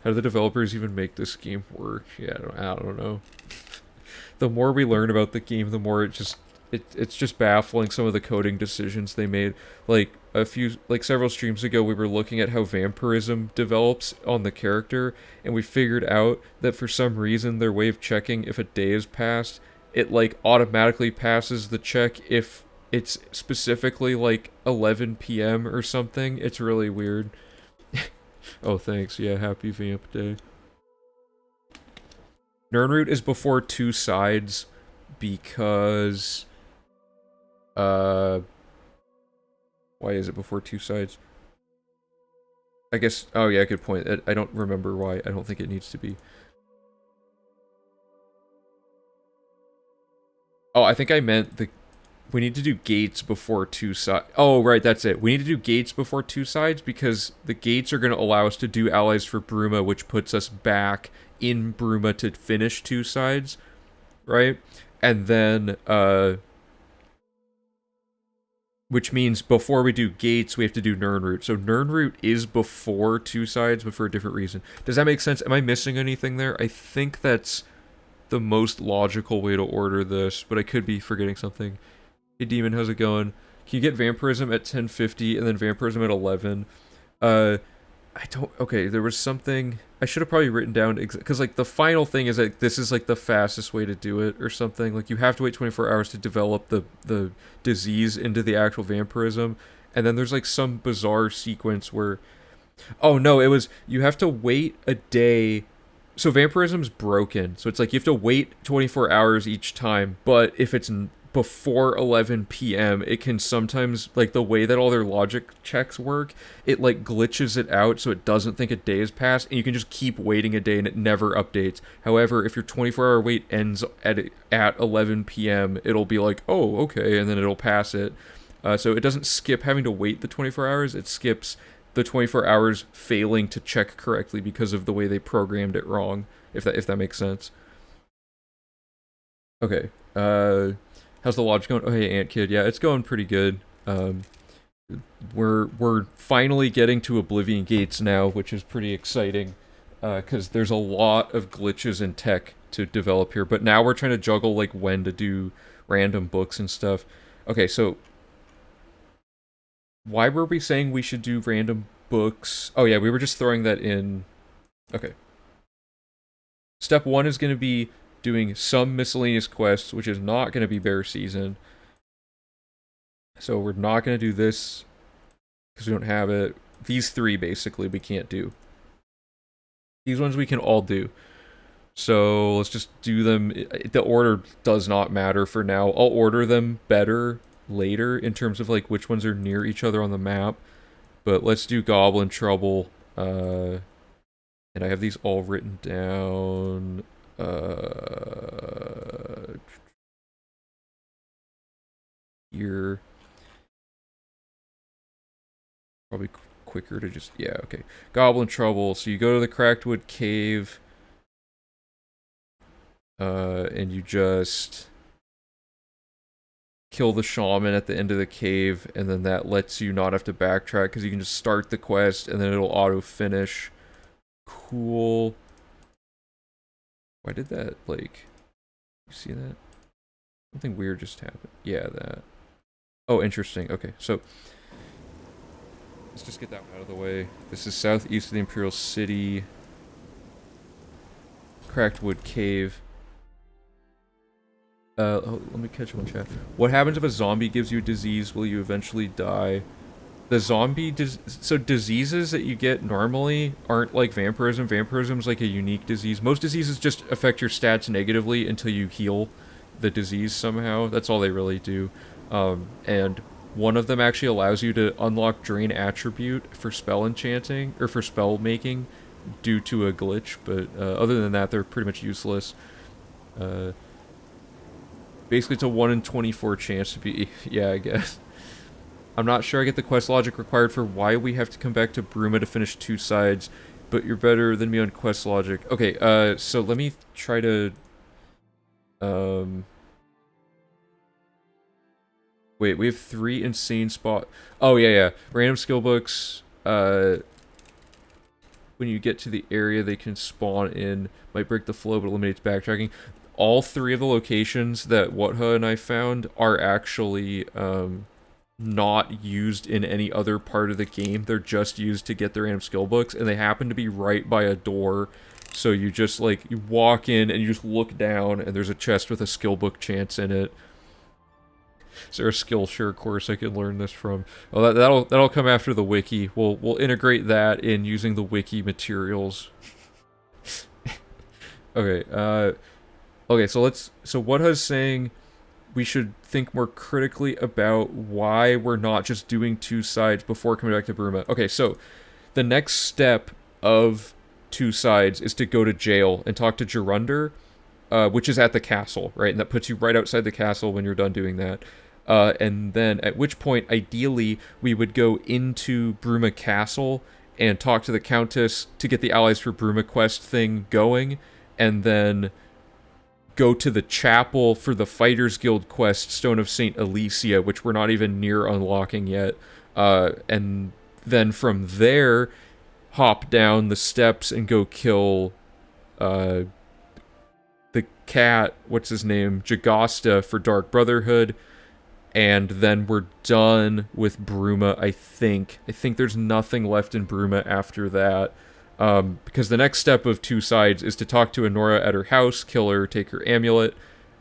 do the developers even make this game work? Yeah, I don't know. The more we learn about the game, the more it's just baffling some of the coding decisions they made. Like several streams ago, we were looking at how vampirism develops on the character, and we figured out that for some reason their way of checking if a day has passed, it like automatically passes the check if it's specifically like 11 p.m. or something. It's really weird. Oh, thanks. Yeah, happy Vamp Day. Nern route is before 2 sides because... why is it before 2 sides? I guess... Oh, yeah, good point. I don't remember why. I don't think it needs to be. Oh, I think I meant we need to do gates before 2 sides. Oh, right, that's it. We need to do gates before 2 sides because the gates are going to allow us to do allies for Bruma, which puts us back in Bruma to finish 2 sides, right? And then, which means before we do gates, we have to do Nern route. So Nern route is before 2 sides, but for a different reason. Does that make sense? Am I missing anything there? I think that's the most logical way to order this, but I could be forgetting something. Hey Demon, how's it going? Can you get Vampirism at 10:50 and then Vampirism at 11? I don't... Okay, there was something... I should have probably written down... Because, like, the final thing is that this is, like, the fastest way to do it or something. Like, you have to wait 24 hours to develop the disease into the actual Vampirism. And then there's, like, some bizarre sequence where... Oh, no, it was... You have to wait a day... So Vampirism's broken. So it's like you have to wait 24 hours each time. But if it's before 11 p.m., it can sometimes, like, the way that all their logic checks work, it, like, glitches it out so it doesn't think a day has passed, and you can just keep waiting a day and it never updates. However, if your 24-hour wait ends at 11 p.m., it'll be like, oh, okay, and then it'll pass it. So it doesn't skip having to wait the 24 hours, it skips the 24 hours failing to check correctly because of the way they programmed it wrong, if that makes sense. Okay, how's the logic going? Oh, hey, Ant Kid. Yeah, it's going pretty good. We're finally getting to Oblivion gates now, which is pretty exciting, because there's a lot of glitches in tech to develop here. But now we're trying to juggle, like, when to do random books and stuff. Okay, so why were we saying we should do random books? Oh yeah, we were just throwing that in. Okay. Step 1 is going to be doing some miscellaneous quests, which is not going to be bear season. So we're not going to do this because we don't have it. These 3 basically we can't do. These ones we can all do. So let's just do them. The order does not matter for now. I'll order them better later in terms of, like, which ones are near each other on the map. But let's do Goblin Trouble. And I have these all written down. Here. Probably quicker to just... Yeah, okay. Goblin Trouble. So you go to the Cracked Wood Cave. And you just kill the shaman at the end of the cave, and then that lets you not have to backtrack because you can just start the quest and then it'll auto finish. Cool. Why did that, like, you see that? Something weird just happened. Yeah, that. Oh, interesting. Okay, so let's just get that one out of the way. This is southeast of the Imperial City. cracked wood cave. Let me catch up on chat. What happens if a zombie gives you a disease? Will you eventually die? The zombie so diseases that you get normally aren't like vampirism. Vampirism's like a unique disease. Most diseases just affect your stats negatively until you heal the disease somehow. That's all they really do. And one of them actually allows you to unlock Drain Attribute for spell enchanting, or for spell making, due to a glitch, but other than that, they're pretty much useless. Basically, it's a 1 in 24 chance to be... Yeah, I guess. I'm not sure I get the quest logic required for why we have to come back to Bruma to finish 2 sides, but you're better than me on quest logic. Okay, so let me try to... Wait, we have 3 insane spot... Oh, yeah. Random skill books, when you get to the area they can spawn in, might break the flow but eliminates backtracking. All 3 of the locations that Wutha and I found are actually not used in any other part of the game. They're just used to get the random skill books, and they happen to be right by a door. So you just, like, you walk in and you just look down, and there's a chest with a skill book chance in it. Is there a Skillshare course I can learn this from? Oh, that'll come after the wiki. We'll integrate that in using the wiki materials. Okay, okay, so Wutha's saying we should think more critically about why we're not just doing 2 sides before coming back to Bruma. Okay, so the next step of 2 sides is to go to jail and talk to Gerunder, which is at the castle, right? And that puts you right outside the castle when you're done doing that. And then at which point, ideally, we would go into Bruma Castle and talk to the Countess to get the Allies for Bruma quest thing going, and then go to the chapel for the Fighters Guild quest, Stone of St. Alicia, which we're not even near unlocking yet. And then from there, hop down the steps and go kill the cat, what's his name, Jagasta, for Dark Brotherhood. And then we're done with Bruma, I think. I think there's nothing left in Bruma after that. Because the next step of 2 sides is to talk to Honora at her house, kill her, take her amulet,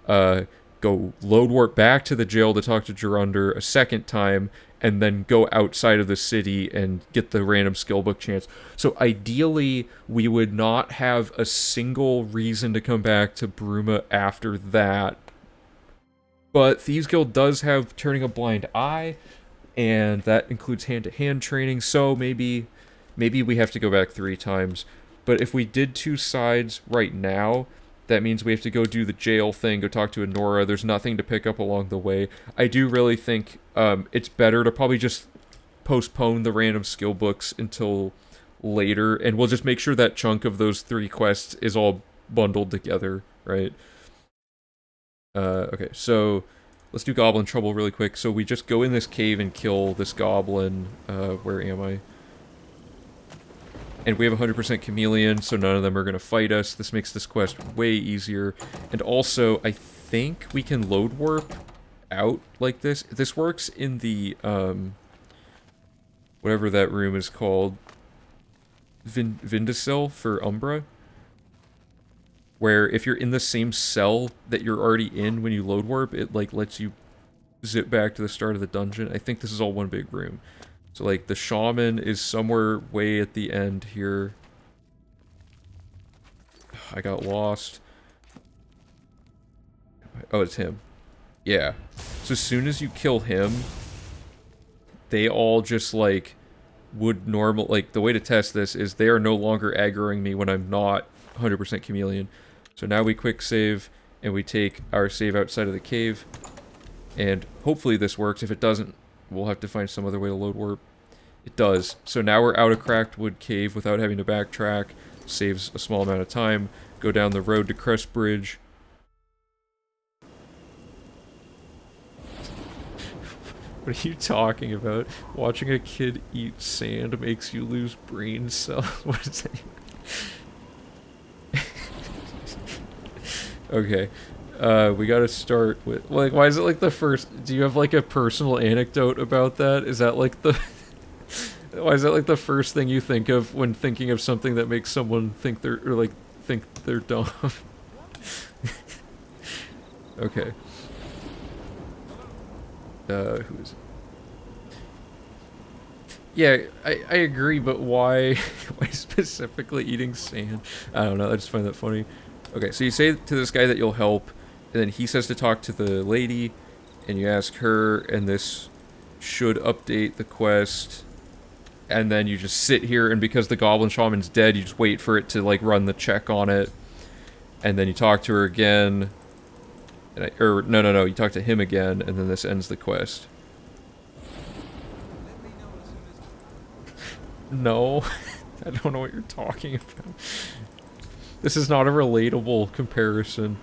go load warp back to the jail to talk to Gerunder a second time, and then go outside of the city and get the random skill book chance. So ideally, we would not have a single reason to come back to Bruma after that. But Thieves Guild does have Turning a Blind Eye, and that includes hand-to-hand training, so maybe we have to go back 3 times. But if we did 2 sides right now, that means we have to go do the jail thing, go talk to Honora. There's nothing to pick up along the way. I do really think it's better to probably just postpone the random skill books until later, and we'll just make sure that chunk of those 3 quests is all bundled together, right? Okay, so let's do Goblin Trouble really quick. So we just go in this cave and kill this goblin. Where am I? And we have 100% chameleon, so none of them are going to fight us. This makes this quest way easier. And also, I think we can load warp out like this. This works in the, whatever that room is called. Vindicil for Umbra. Where if you're in the same cell that you're already in when you load warp, it, like, lets you zip back to the start of the dungeon. I think this is all one big room. So, like, the shaman is somewhere way at the end here. I got lost. Oh, it's him. Yeah. So as soon as you kill him, they all just, like, would normal... Like, the way to test this is they are no longer aggroing me when I'm not 100% chameleon. So now we quick save, and we take our save outside of the cave. And hopefully this works. If it doesn't, we'll have to find some other way to load warp. It does. So now we're out of Cracked Wood Cave without having to backtrack. Saves a small amount of time. Go down the road to Crest Bridge. What are you talking about? Watching a kid eat sand makes you lose brain cells? What is that? Okay. We gotta start with... Like, why is it like the first... Do you have like a personal anecdote about that? Is that like the... Why is that like the first thing you think of when thinking of something that makes someone think they're... Or like, think they're dumb. Okay. Who is it? Yeah, I agree, but why why specifically eating sand? I don't know, I just find that funny. Okay, so you say to this guy that you'll help, and then he says to talk to the lady, and you ask her, and this should update the quest, and then you just sit here, and because the Goblin Shaman's dead, you just wait for it to, like, run the check on it, and then you talk to her again, and no, you talk to him again, and then this ends the quest. Let me know as soon as. No, I don't know what you're talking about. This is not a relatable comparison.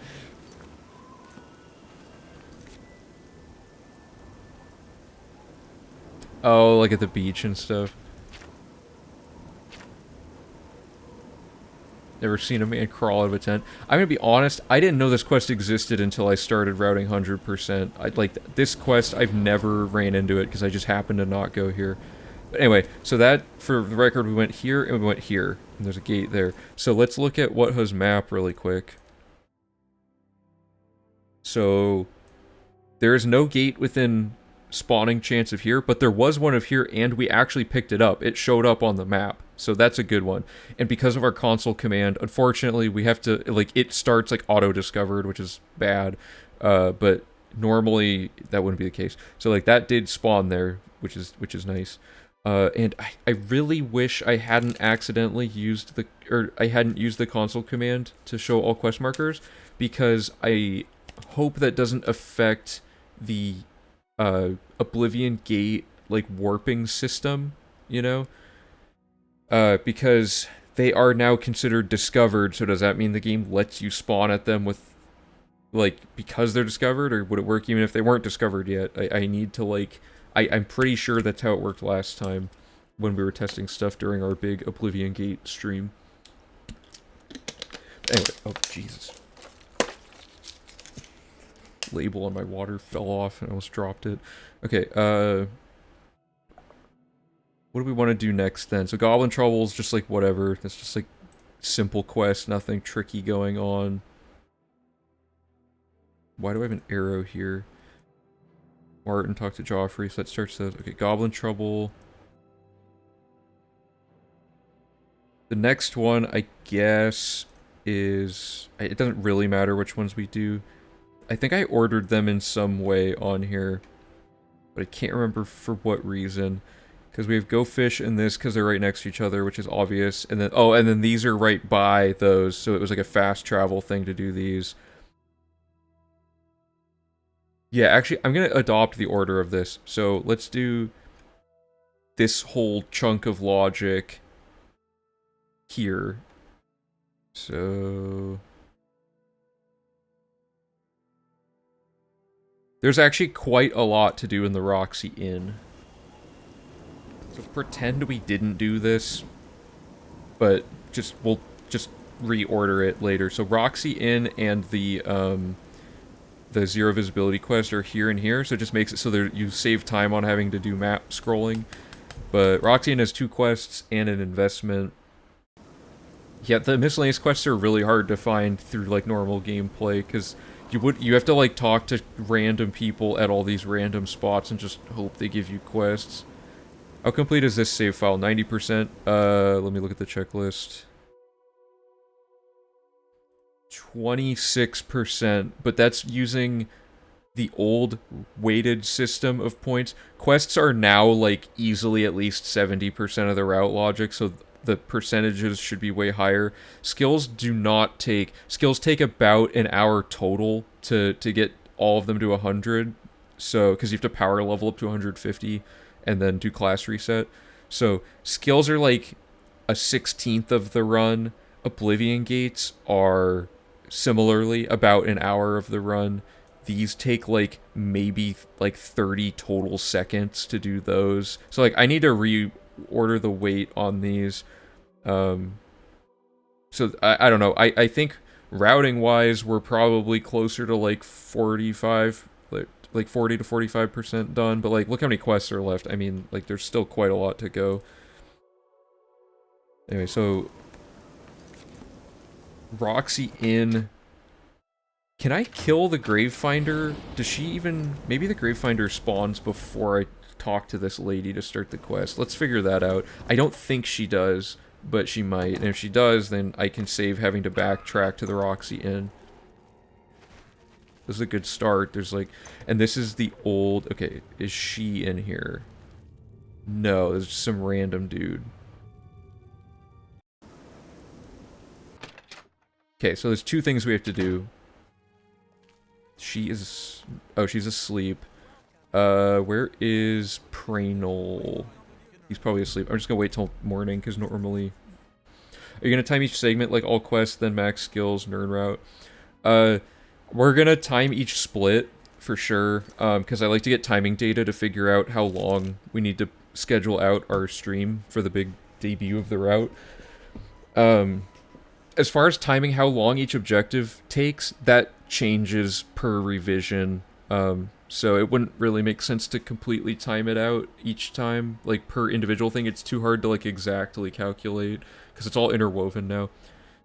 Oh, like at the beach and stuff. Never seen a man crawl out of a tent. I'm gonna be honest, I didn't know this quest existed until I started routing 100%. Like, this quest, I've never ran into it because I just happened to not go here. But anyway, so that, for the record, we went here and we went here. And there's a gate there. So let's look at Whatha's map really quick. So, there is no gate within spawning chance of here, but there was one of here, and we actually picked it up. It showed up on the map, so that's a good one. And because of our console command, unfortunately, we have to, like, it starts, like, auto-discovered, which is bad, but normally that wouldn't be the case. So, like, that did spawn there, which is nice. And I really wish I hadn't accidentally used the, or I hadn't used the console command to show all quest markers, because I hope that doesn't affect the Oblivion gate, like, warping system, you know? Because they are now considered discovered, so does that mean the game lets you spawn at them with, like, because they're discovered, or would it work even if they weren't discovered yet? I need to, like, I'm pretty sure that's how it worked last time, when we were testing stuff during our big Oblivion gate stream. Anyway, oh, Jesus. Label on my water fell off and I almost dropped it. Okay, what do we want to do next then? So Goblin Trouble's just like whatever. That's just like simple quest, nothing tricky going on. Why do I have an arrow here? Martin, talk to Joffrey, so that starts those. Okay, Goblin Trouble. The next one, I guess, is... It doesn't really matter which ones we do. I think I ordered them in some way on here, but I can't remember for what reason. Because we have Go Fish and this because they're right next to each other, which is obvious. And then, oh, and then these are right by those, so it was like a fast travel thing to do these. Yeah, actually, I'm going to adopt the order of this. So let's do this whole chunk of logic here. So... there's actually quite a lot to do in the Roxy Inn. So pretend we didn't do this, but we'll just reorder it later. So Roxy Inn and the Zero Visibility quest are here and here, so it just makes it so that you save time on having to do map scrolling. But Roxy Inn has 2 quests and an investment. Yeah, the miscellaneous quests are really hard to find through, like, normal gameplay, because you have to, like, talk to random people at all these random spots and just hope they give you quests. How complete is this save file? 90%? Let me look at the checklist. 26%, but that's using the old weighted system of points. Quests are now, like, easily at least 70% of the route logic, so the percentages should be way higher. Skills take about an hour total to get all of them to 100. So, because you have to power level up to 150 and then do class reset. So, skills are like a 16th of the run. Oblivion gates are similarly about an hour of the run. These take like maybe like 30 total seconds to do those. So, like, I need to reorder the weight on these. So I don't know. I think routing wise we're probably closer to like 45, like 40 to 45% done, but like look how many quests are left. I mean, like, there's still quite a lot to go. Anyway, so Roxy Inn. Can I kill the Gravefinder? Does she even... Maybe the Gravefinder spawns before I talk to this lady to start the quest. Let's figure that out. I don't think she does, but she might. And if she does, then I can save having to backtrack to the Roxy Inn. This is a good start. There's like... And this is the old... Okay, is she in here? No, there's just some random dude. Okay, so there's two things we have to do. She is... Oh, she's asleep. Where is Pranel? He's probably asleep. I'm just gonna wait till morning, because normally... Are you gonna time each segment, like all quests, then max skills, nerd route? We're gonna time each split, for sure, because I like to get timing data to figure out how long we need to schedule out our stream for the big debut of the route. As far as timing how long each objective takes, that changes per revision, so it wouldn't really make sense to completely time it out each time, like per individual thing. It's too hard to like exactly calculate, because it's all interwoven now.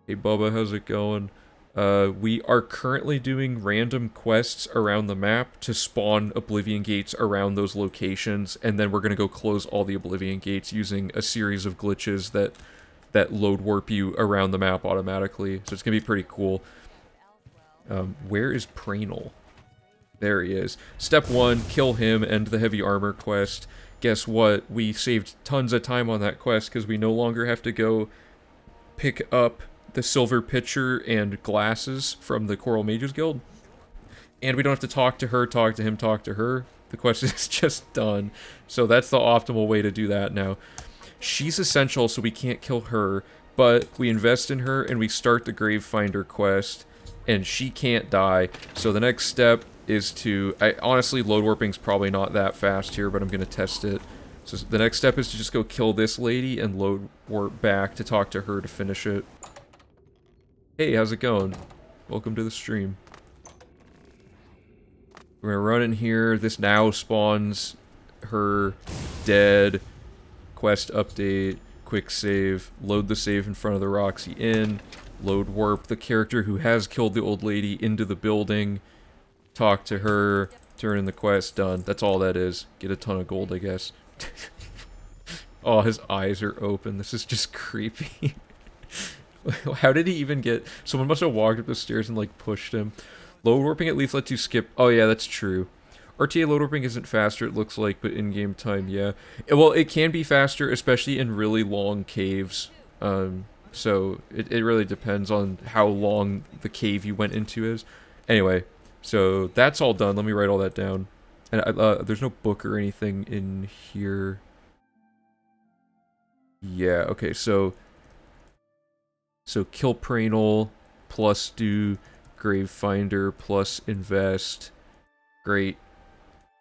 Hey Bubba, how's it going? We are currently doing random quests around the map to spawn Oblivion gates around those locations, and then we're gonna go close all the Oblivion gates using a series of glitches that load warp you around the map automatically, so it's gonna be pretty cool. Where is Pranel? There he is. Step 1, kill him, end the heavy armor quest. Guess what? We saved tons of time on that quest, because we no longer have to go pick up the silver pitcher and glasses from the Coral Mages Guild. And we don't have to talk to her, talk to him, talk to her. The quest is just done. So that's the optimal way to do that now. She's essential, so we can't kill her, but we invest in her and we start the Gravefinder quest, and she can't die. So the next step is to... honestly, load warping's probably not that fast here, but I'm gonna test it. So the next step is to just go kill this lady and load warp back to talk to her to finish it. Hey, how's it going? Welcome to the stream. We're gonna run in here. This now spawns her dead. Quest update. Quick save. Load the save in front of the Roxy Inn. Load warp the character who has killed the old lady into the building. Talk to her. Turn in the quest. Done. That's all that is. Get a ton of gold, I guess. Oh, his eyes are open. This is just creepy. How did he even get... Someone must have walked up the stairs and, like, pushed him. Load warping at least lets you skip... Oh, yeah, that's true. RTA load warping isn't faster, it looks like, but in-game time, yeah. Well, it can be faster, especially in really long caves. So, it really depends on how long the cave you went into is. Anyway, so that's all done. Let me write all that down. And there's no book or anything in here. Yeah, okay, so kill Pranel, plus do Gravefinder, plus invest. Great.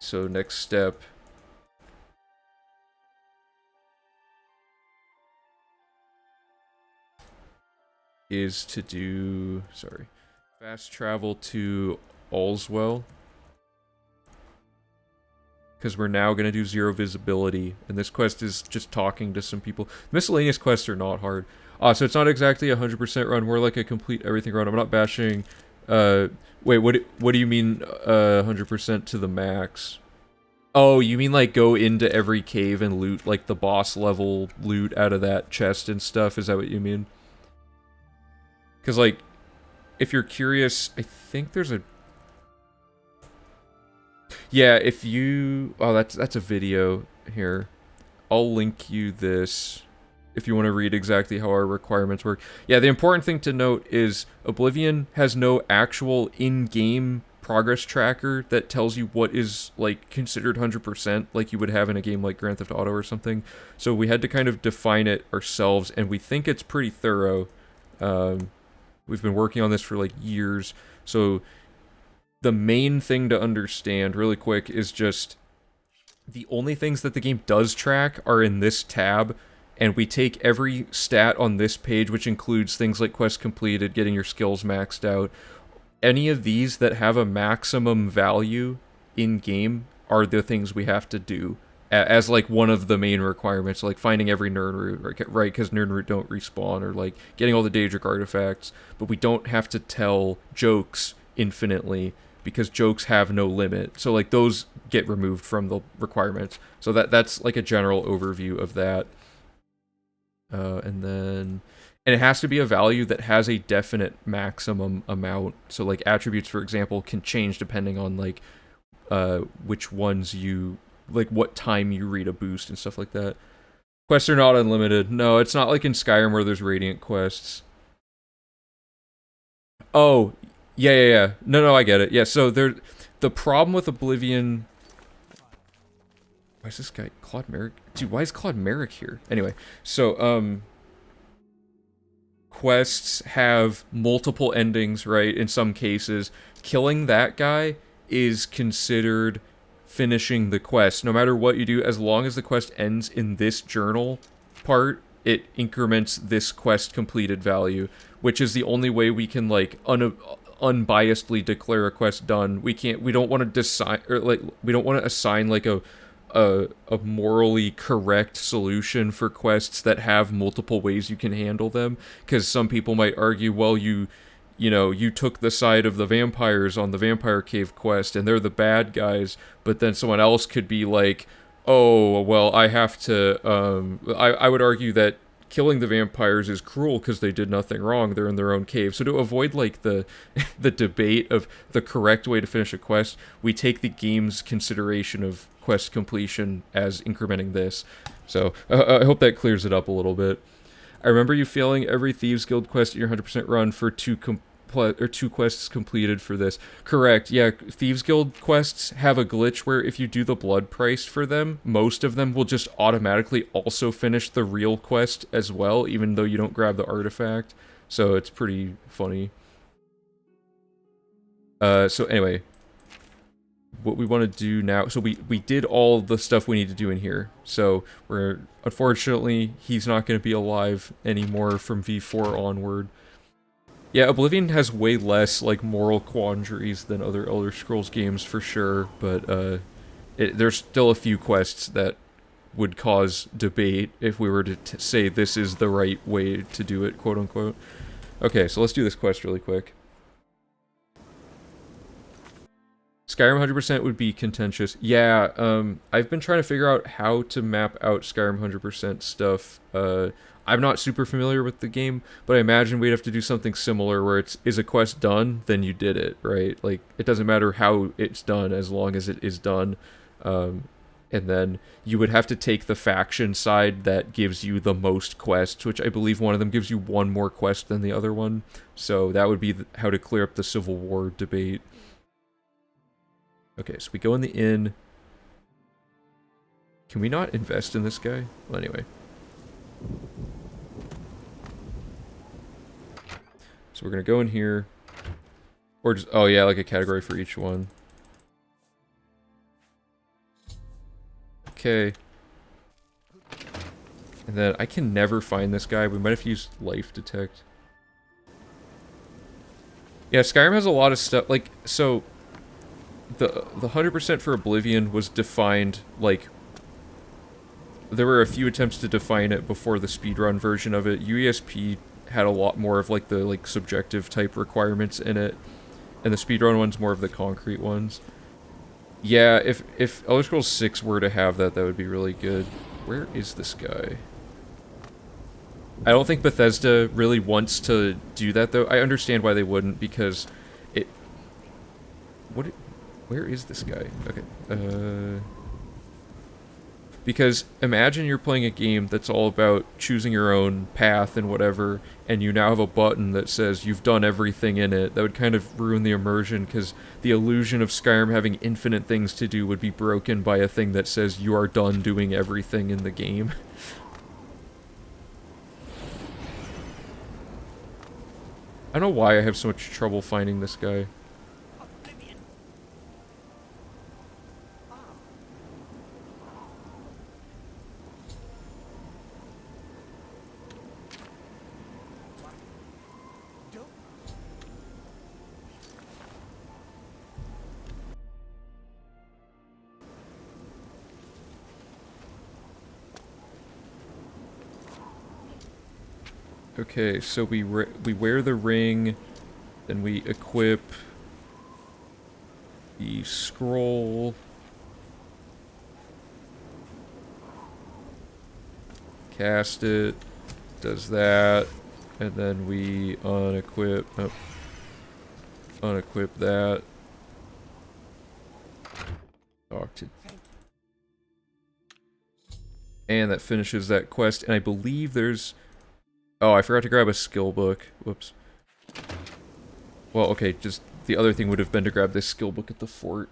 So next step. Is to do... Sorry. Fast travel to Allswell. Because we're now going to do zero visibility. And this quest is just talking to some people. Miscellaneous quests are not hard. So it's not exactly a 100% run, more like a complete everything run. I'm not bashing... wait, what do you mean 100% to the max? Oh, you mean like go into every cave and loot like the boss level loot out of that chest and stuff? Is that what you mean? Because like, if you're curious, I think there's a... Yeah, if you... Oh, that's a video here. I'll link you this if you want to read exactly how our requirements work. Yeah, the important thing to note is Oblivion has no actual in-game progress tracker that tells you what is, like, considered 100%, like you would have in a game like Grand Theft Auto or something. So we had to kind of define it ourselves, and we think it's pretty thorough. We've been working on this for, like, years. So the main thing to understand, really quick, is just the only things that the game does track are in this tab, and we take every stat on this page, which includes things like quest completed, getting your skills maxed out. Any of these that have a maximum value in-game are the things we have to do. as like one of the main requirements, like finding every nerd root, right? Because nerd root don't respawn, or like getting all the Daedric artifacts. But we don't have to tell jokes infinitely because jokes have no limit. So like those get removed from the requirements. So that's like a general overview of that. And it has to be a value that has a definite maximum amount. So like attributes, for example, can change depending on like which ones you, like what time you read a boost and stuff like that. Quests are not unlimited. No, it's not like in Skyrim where there's radiant quests. Oh, yeah. No, I get it. Yeah, so the problem with Oblivion... Why is this guy Claude Merrick? Dude, why is Claude Merrick here? Anyway, so quests have multiple endings, right? In some cases, killing that guy is considered finishing the quest. No matter what you do, as long as the quest ends in this journal part, it increments this quest completed value, which is the only way we can like unbiasedly declare a quest done. We don't want to decide, or like we don't want to assign like a morally correct solution for quests that have multiple ways you can handle them, because some people might argue, well, you took the side of the vampires on the Vampire Cave quest and they're the bad guys, but then someone else could be like, oh, well, I have to, I would argue that killing the vampires is cruel because they did nothing wrong, they're in their own cave. So to avoid like the the debate of the correct way to finish a quest, we take the game's consideration of quest completion as incrementing this. So I hope that clears it up a little bit. I remember you failing every Thieves Guild quest in your 100% run for two quests completed for this. Correct, yeah, Thieves Guild quests have a glitch where if you do the blood price for them, most of them will just automatically also finish the real quest as well, even though you don't grab the artifact. So it's pretty funny. So anyway, what we want to do now, so we did all the stuff we need to do in here, so unfortunately he's not going to be alive anymore from V4 onward. Yeah, Oblivion has way less like moral quandaries than other Elder Scrolls games for sure, but there's still a few quests that would cause debate if we were to say this is the right way to do it, quote unquote. Okay, so let's do this quest really quick. Skyrim 100% would be contentious. Yeah, I've been trying to figure out how to map out Skyrim 100% stuff. I'm not super familiar with the game, but I imagine we'd have to do something similar where is a quest done, then you did it, right? Like, it doesn't matter how it's done as long as it is done. And then you would have to take the faction side that gives you the most quests, which I believe one of them gives you one more quest than the other one. So that would be how to clear up the Civil War debate. Okay, so we go in the inn. Can we not invest in this guy? Well, anyway. So we're gonna go in here. Or just, oh yeah, like a category for each one. Okay. And then I can never find this guy. We might have used life detect. Yeah, Skyrim has a lot of stuff. Like, so... The 100% for Oblivion was defined, like, there were a few attempts to define it before the speedrun version of it. UESP had a lot more of, like, the, like, subjective type requirements in it, and the speedrun one's more of the concrete ones. Yeah, if Elder Scrolls 6 were to have that, that would be really good. Where is this guy? I don't think Bethesda really wants to do that, though. I understand why they wouldn't, because it... Where is this guy? Okay, because imagine you're playing a game that's all about choosing your own path and whatever, and you now have a button that says you've done everything in it. That would kind of ruin the immersion, because the illusion of Skyrim having infinite things to do would be broken by a thing that says you are done doing everything in the game. I don't know why I have so much trouble finding this guy. Okay, so we wear the ring, then we equip the scroll. Cast it, does that, and then we unequip, oh, unequip that. Talk to, and that finishes that quest, and I believe there's, oh, I forgot to grab a skill book, whoops. Well, okay, just, the other thing would have been to grab this skill book at the fort.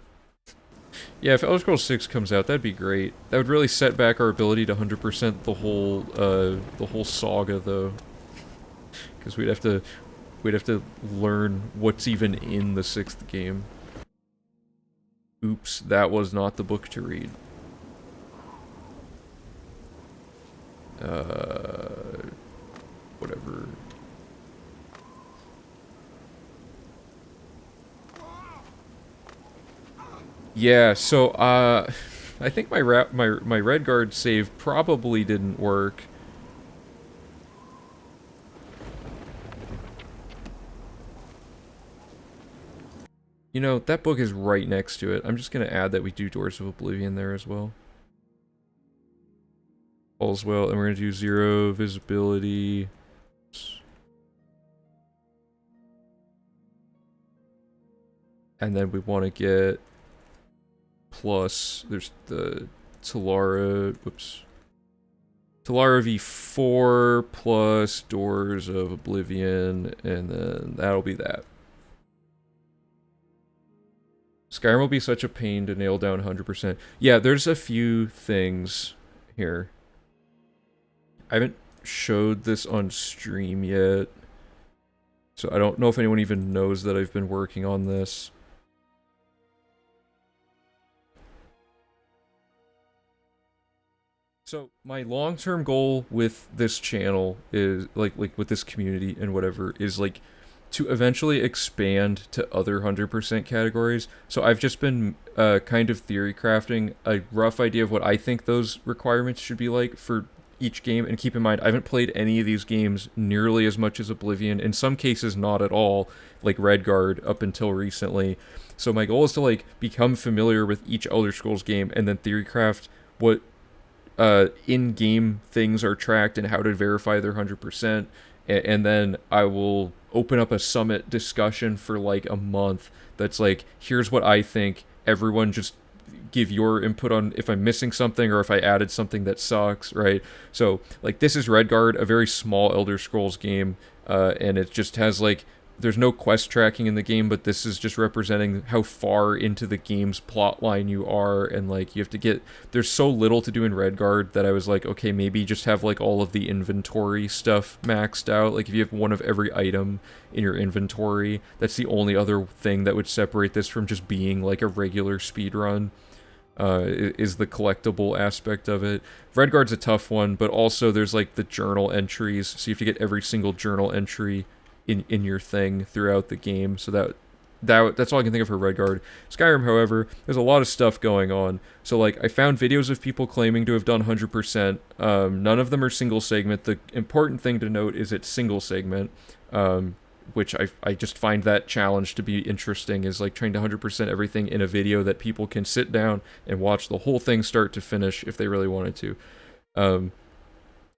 Yeah, if Elder Scrolls 6 comes out, that'd be great. That would really set back our ability to 100% the whole saga, though. Because we'd have to learn what's even in the 6th game. Oops, that was not the book to read. Whatever. Yeah, so, I think my Redguard save probably didn't work. You know, that book is right next to it. I'm just gonna add that we do Doors of Oblivion there as well. All's well, and we're gonna do 0 visibility. And then we want to get plus, there's the Talara, whoops. Talara V4 plus Doors of Oblivion, and then that'll be that. Skyrim will be such a pain to nail down 100%. Yeah, there's a few things here. I haven't showed this on stream yet, so I don't know if anyone even knows that I've been working on this. So my long-term goal with this channel is like with this community and whatever is like to eventually expand to other 100% categories. So I've just been kind of theory crafting a rough idea of what I think those requirements should be like for each game. And keep in mind, I haven't played any of these games nearly as much as Oblivion. In some cases, not at all, like Redguard up until recently. So my goal is to like become familiar with each Elder Scrolls game and then theory craft what in-game things are tracked and how to verify their 100%, and then I will open up a summit discussion for like a month that's like, here's what I think, everyone just give your input on if I'm missing something or if I added something that sucks, right? So like this is Redguard, a very small Elder Scrolls game, and it just has like, there's no quest tracking in the game, but this is just representing how far into the game's plot line you are, and like you have to get, there's so little to do in Redguard that I was like, okay, maybe just have like all of the inventory stuff maxed out. Like if you have one of every item in your inventory, that's the only other thing that would separate this from just being like a regular speedrun. Is the collectible aspect of it. Redguard's a tough one, but also there's like the journal entries, so you have to get every single journal entry in your thing throughout the game, so that's all I can think of for Redguard. Skyrim, however, there's a lot of stuff going on. So like I found videos of people claiming to have done 100%. None of them are single segment. The important thing to note is it's single segment, which I just find that challenge to be interesting, is like trying to 100% everything in a video that people can sit down and watch the whole thing start to finish if they really wanted to.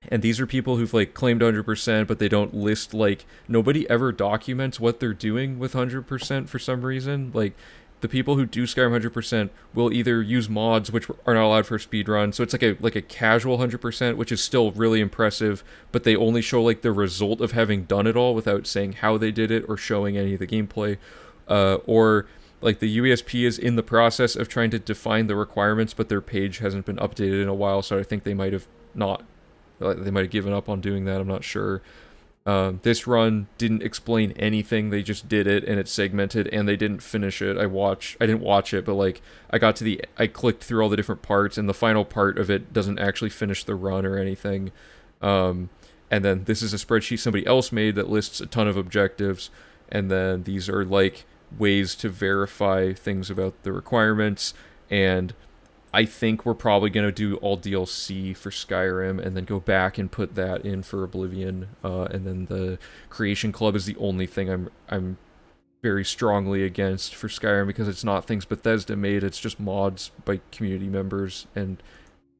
And these are people who've like claimed 100%, but they don't list, like, nobody ever documents what they're doing with 100% for some reason. Like, the people who do Skyrim 100% will either use mods, which are not allowed for speedrun, so it's like a casual 100%, which is still really impressive, but they only show like the result of having done it all without saying how they did it or showing any of the gameplay. Or like the UESP is in the process of trying to define the requirements, but their page hasn't been updated in a while, so I think they might have given up on doing that, I'm not sure. This run didn't explain anything, they just did it, and it's segmented, and they didn't finish it. I didn't watch it, but like, I clicked through all the different parts, and the final part of it doesn't actually finish the run or anything. And then this is a spreadsheet somebody else made that lists a ton of objectives, and then these are like ways to verify things about the requirements, and I think we're probably gonna do all DLC for Skyrim and then go back and put that in for Oblivion. And then the Creation Club is the only thing I'm very strongly against for Skyrim because it's not things Bethesda made. It's just mods by community members, and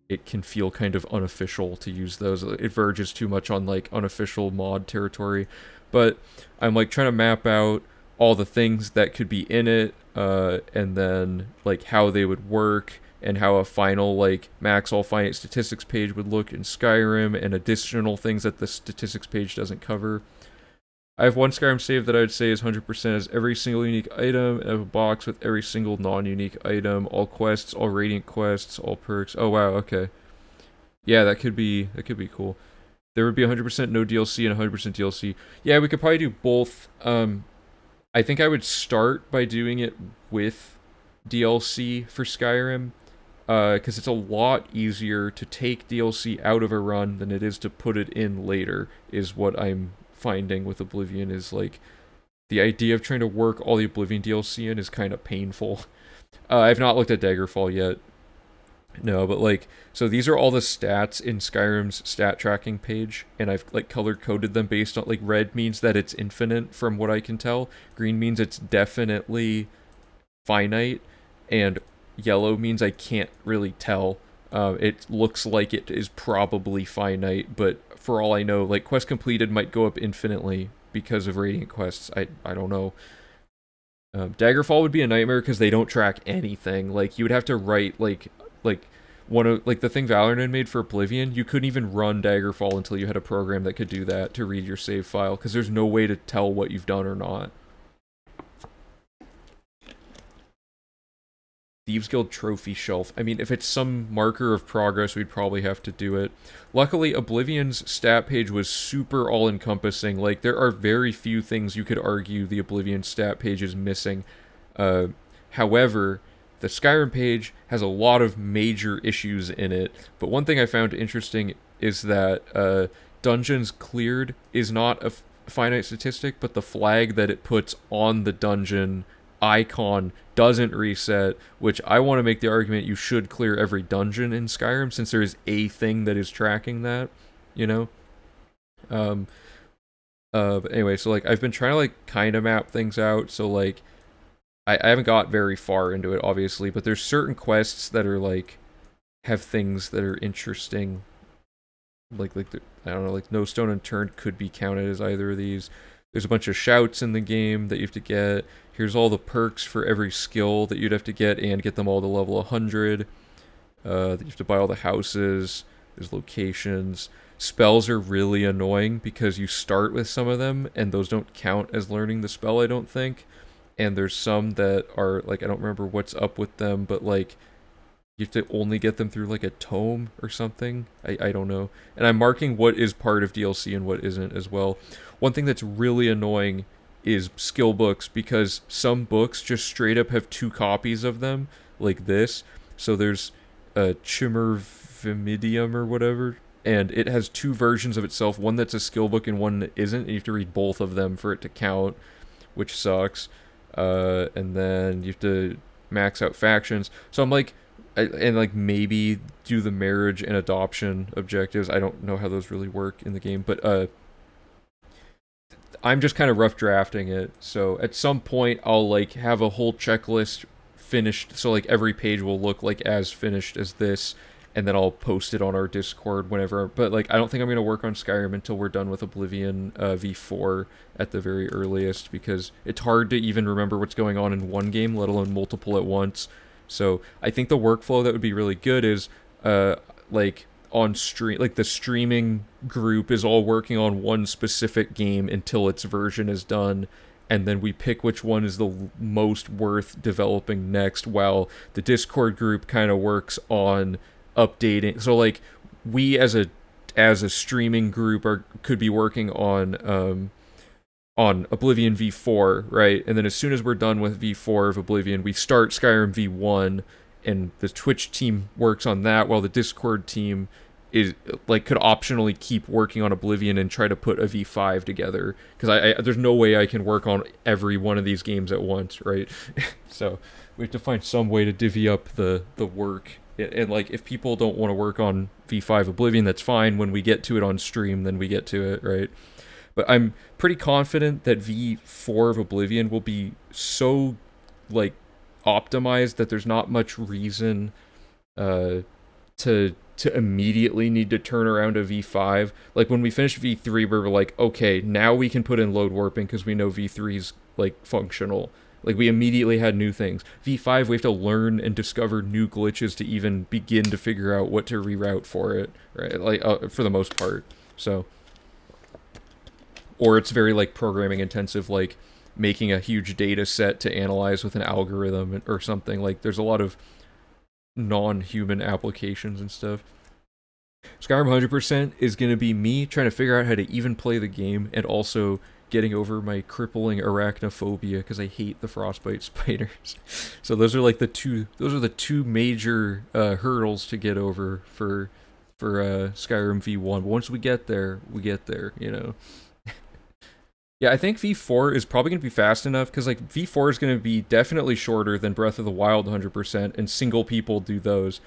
it can feel kind of unofficial to use those. It verges too much on like unofficial mod territory. But I'm like trying to map out all the things that could be in it, and then like how they would work, and how a final like max all finite statistics page would look in Skyrim, and additional things that the statistics page doesn't cover. I have one Skyrim save that I would say is 100% as every single unique item, and I have a box with every single non-unique item, all quests, all radiant quests, all perks. Oh wow, okay. Yeah, that could be cool. There would be 100% no DLC and 100% DLC. Yeah, we could probably do both. I think I would start by doing it with DLC for Skyrim, because it's a lot easier to take DLC out of a run than it is to put it in later, is what I'm finding with Oblivion. Is like the idea of trying to work all the Oblivion DLC in is kind of painful. I've not looked at Daggerfall yet. No, but like, so these are all the stats in Skyrim's stat tracking page, and I've like color coded them based on like red means that it's infinite from what I can tell, green means it's definitely finite, and yellow means I can't really tell. It looks like it is probably finite, but for all I know, like quest completed might go up infinitely because of radiant quests. I don't know. Daggerfall would be a nightmare because they don't track anything. Like you would have to write like one of like the thing Valorant made for Oblivion. You couldn't even run Daggerfall until you had a program that could do that to read your save file, because there's no way to tell what you've done or not. Thieves Guild trophy shelf. I mean, if it's some marker of progress, we'd probably have to do it. Luckily, Oblivion's stat page was super all-encompassing. Like, there are very few things you could argue the Oblivion stat page is missing. However, the Skyrim page has a lot of major issues in it. But one thing I found interesting is that dungeons cleared is not a finite statistic, but the flag that it puts on the dungeon icon doesn't reset, which I want to make the argument you should clear every dungeon in Skyrim, since there is a thing that is tracking that, you know? But anyway, so like I've been trying to like kind of map things out, so like I haven't got very far into it, obviously, but there's certain quests that are like have things that are interesting, like I don't know, like No Stone Unturned could be counted as either of these. There's a bunch of shouts in the game that you have to get. Here's all the perks for every skill that you'd have to get, and get them all to level 100. You have to buy all the houses. There's locations. Spells are really annoying because you start with some of them, and those don't count as learning the spell, I don't think. And there's some that are, like, I don't remember what's up with them, but, like, you have to only get them through, like, a tome or something. I don't know. And I'm marking what is part of DLC and what isn't as well. One thing that's really annoying is skill books, because some books just straight up have 2 copies of them, like this. So there's Chimmer Vimidium or whatever, and it has 2 versions of itself, one that's a skill book and one that isn't, and you have to read both of them for it to count, which sucks. And then you have to max out factions. So I'm like, and like maybe do the marriage and adoption objectives. I don't know how those really work in the game, but I'm just kind of rough drafting it. So at some point I'll like have a whole checklist finished, so like every page will look like as finished as this, and then I'll post it on our Discord whenever. But like I don't think I'm going to work on Skyrim until we're done with Oblivion v4 at the very earliest, because it's hard to even remember what's going on in one game, let alone multiple at once. So I think the workflow that would be really good is like on stream, like the streaming group is all working on one specific game until its version is done, and then we pick which one is the most worth developing next, while the Discord group kind of works on updating. So like we as a streaming group could be working on Oblivion v4, right? And then as soon as we're done with v4 of Oblivion, we start Skyrim v1, and the Twitch team works on that, while the Discord team is like could optionally keep working on Oblivion and try to put a v5 together, because I there's no way I can work on every one of these games at once, right? So we have to find some way to divvy up the work And like, if people don't want to work on V5 Oblivion, that's fine. When we get to it on stream, then we get to it, right? But I'm pretty confident that V4 of Oblivion will be so, like, optimized that there's not much reason to immediately need to turn around a V5. Like, when we finished V3, we were like, okay, now we can put in load warping because we know V3's, like, functional. Like, we immediately had new things. V5, we have to learn and discover new glitches to even begin to figure out what to reroute for it, right? Like, for the most part. So, or it's very, like, programming intensive, like making a huge data set to analyze with an algorithm or something. Like, there's a lot of non-human applications and stuff. Skyrim 100% is going to be me trying to figure out how to even play the game, and also getting over my crippling arachnophobia because I hate the frostbite spiders. So those are like the two major hurdles to get over for Skyrim V1. Once we get there, you know. Yeah, I think V4 is probably going to be fast enough, because like V4 is going to be definitely shorter than Breath of the Wild 100%, and single people do those.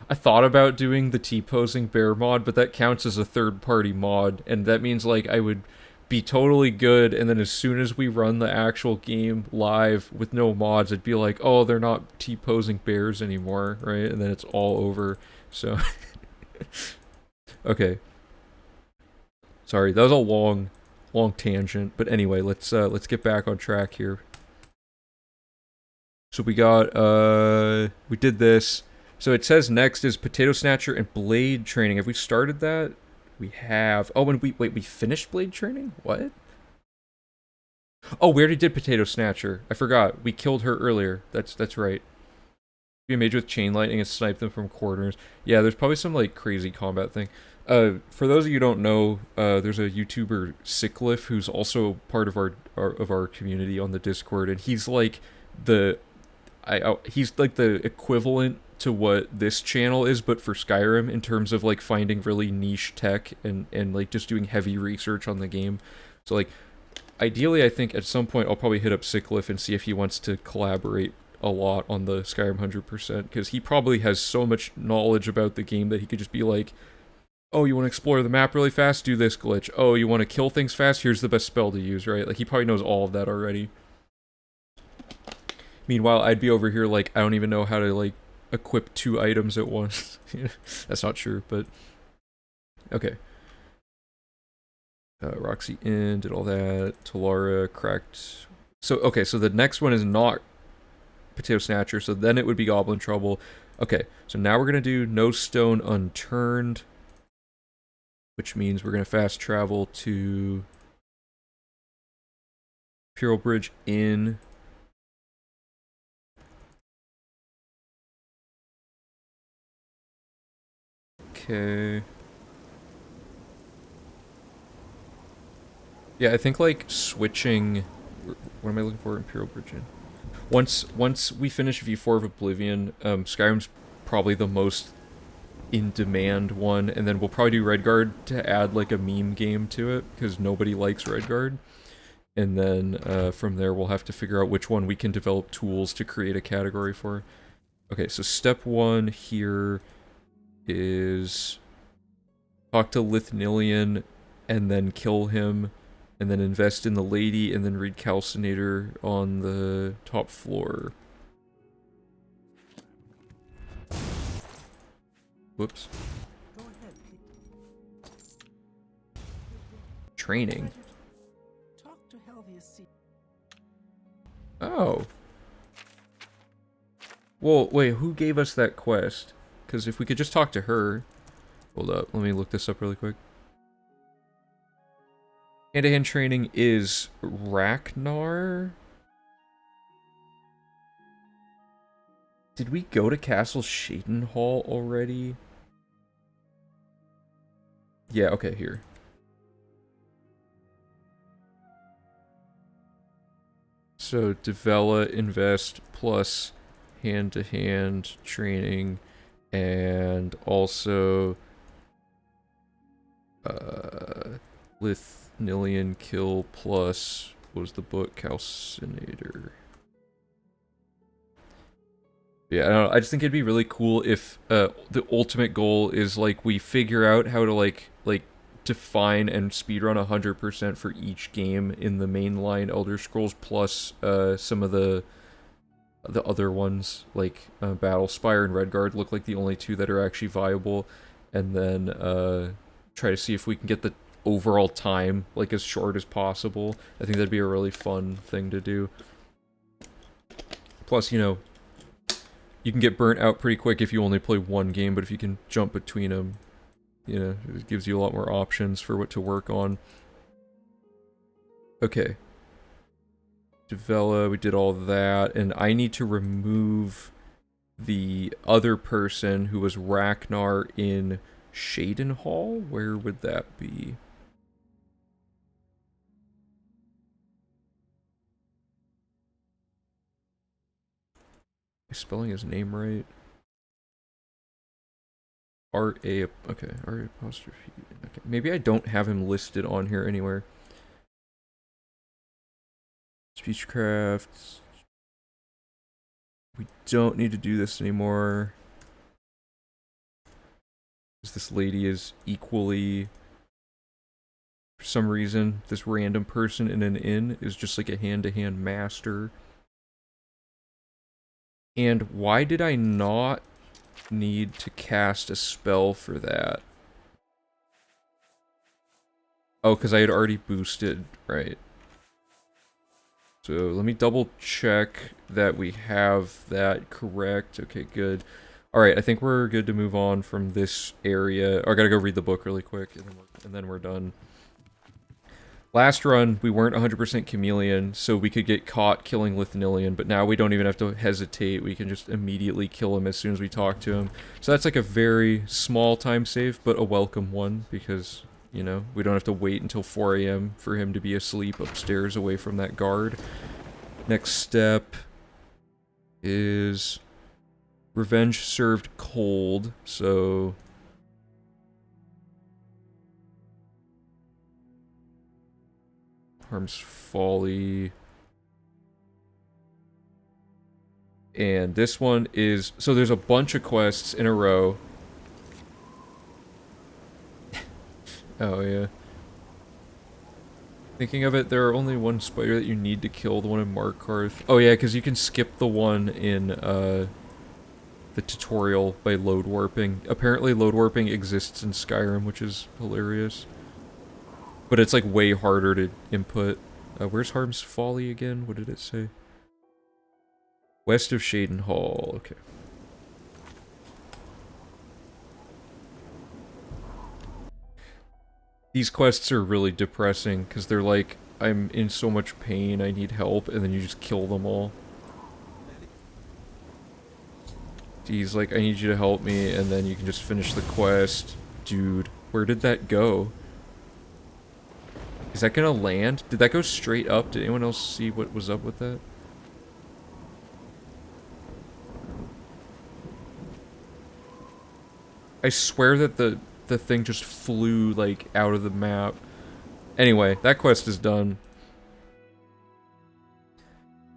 I thought about doing the T-posing bear mod, but that counts as a third-party mod, and that means like I would be totally good, and then as soon as we run the actual game live with no mods, it'd be like, oh, they're not T-posing bears anymore, right? And then it's all over. So okay. Sorry, that was a long tangent, but anyway, let's get back on track here. So we got we did this. So it says next is Potato Snatcher and Blade Training. Have we started that? We have. Oh, and we finished Blade Training? What? Oh, we already did Potato Snatcher. I forgot. We killed her earlier. That's right. Be a mage with chain lightning and snipe them from corners. Yeah, there's probably some like crazy combat thing. For those of you who don't know, there's a YouTuber Sickliff who's also part of our community on the Discord, and he's like he's like the equivalent to what this channel is, but for Skyrim, in terms of like finding really niche tech and like just doing heavy research on the game. So like, ideally, I think at some point I'll probably hit up Sickliff and see if he wants to collaborate a lot on the Skyrim 100%, because he probably has so much knowledge about the game that he could just be like, oh, you want to explore the map really fast? Do this glitch. Oh, you want to kill things fast? Here's the best spell to use, right? Like, he probably knows all of that already. Meanwhile, I'd be over here like, I don't even know how to like equip 2 items at once. That's not true, but okay. Roxy in, did all that. Talara cracked. So, okay, so the next one is not Potato Snatcher, so then it would be Goblin Trouble. Okay, so now we're going to do No Stone Unturned, which means we're going to fast travel to Imperial Bridge Inn. Okay. Yeah, I think like switching. What am I looking for? Imperial Bridge Inn. Once we finish V4 of Oblivion, Skyrim's probably the most in demand one, and then we'll probably do Redguard to add like a meme game to it, because nobody likes Redguard. And then from there we'll have to figure out which one we can develop tools to create a category for. Okay, so step 1 here is talk to Lithnilian and then kill him, and then invest in the lady, and then read Calcinator on the top floor. Whoops. Go ahead, please. Training. Talk to Helvia's. Oh. Well, wait, who gave us that quest? Because if we could just talk to her... Hold up, let me look this up really quick. Hand-to-hand training is Ragnar? Did we go to Castle Shadenhall already? Yeah, okay, here. So, develop, invest, plus hand-to-hand training, and also Lithnilian kill plus, what was the book? Calcinator. Yeah, I don't know, I just think it'd be really cool if the ultimate goal is like we figure out how to like define and speedrun 100% for each game in the mainline Elder Scrolls plus some of the other ones like Battlespire and Redguard look like the only two that are actually viable, and then try to see if we can get the overall time like as short as possible. I think that'd be a really fun thing to do. Plus, you know, you can get burnt out pretty quick if you only play one game, but if you can jump between them, you know, it gives you a lot more options for what to work on. Okay. Develop, we did all that, and I need to remove the other person who was Ragnar in Shadenhall. Where would that be? Am I spelling his name right? R-A, okay, R-A apostrophe, okay. Maybe I don't have him listed on here anywhere. Speechcraft. We don't need to do this anymore. Because this lady is equally... For some reason, this random person in an inn is just like a hand-to-hand master. And why did I not need to cast a spell for that? Oh, because I had already boosted, right. So let me double check that we have that correct. Okay, good. Alright, I think we're good to move on from this area. Oh, I gotta go read the book really quick, and then we're done. Last run, we weren't 100% chameleon, so we could get caught killing Lithnilian, but now we don't even have to hesitate. We can just immediately kill him as soon as we talk to him. So that's like a very small time save, but a welcome one, because, you know, we don't have to wait until 4 AM for him to be asleep upstairs away from that guard. Next step is revenge served cold, so... Harm's Folly. And this one is... So there's a bunch of quests in a row. Oh, yeah. Thinking of it, there are only one spider that you need to kill, the one in Markarth. Oh yeah, because you can skip the one in, the tutorial by load warping. Apparently load warping exists in Skyrim, which is hilarious. But it's like way harder to input. Where's Harm's Folly again? What did it say? West of Shadenhall. Okay. These quests are really depressing because they're like, I'm in so much pain, I need help, and then you just kill them all. He's like, I need you to help me, and then you can just finish the quest. Dude, where did that go? Is that gonna land? Did that go straight up? Did anyone else see what was up with that? I swear that the thing just flew, like, out of the map. Anyway, that quest is done.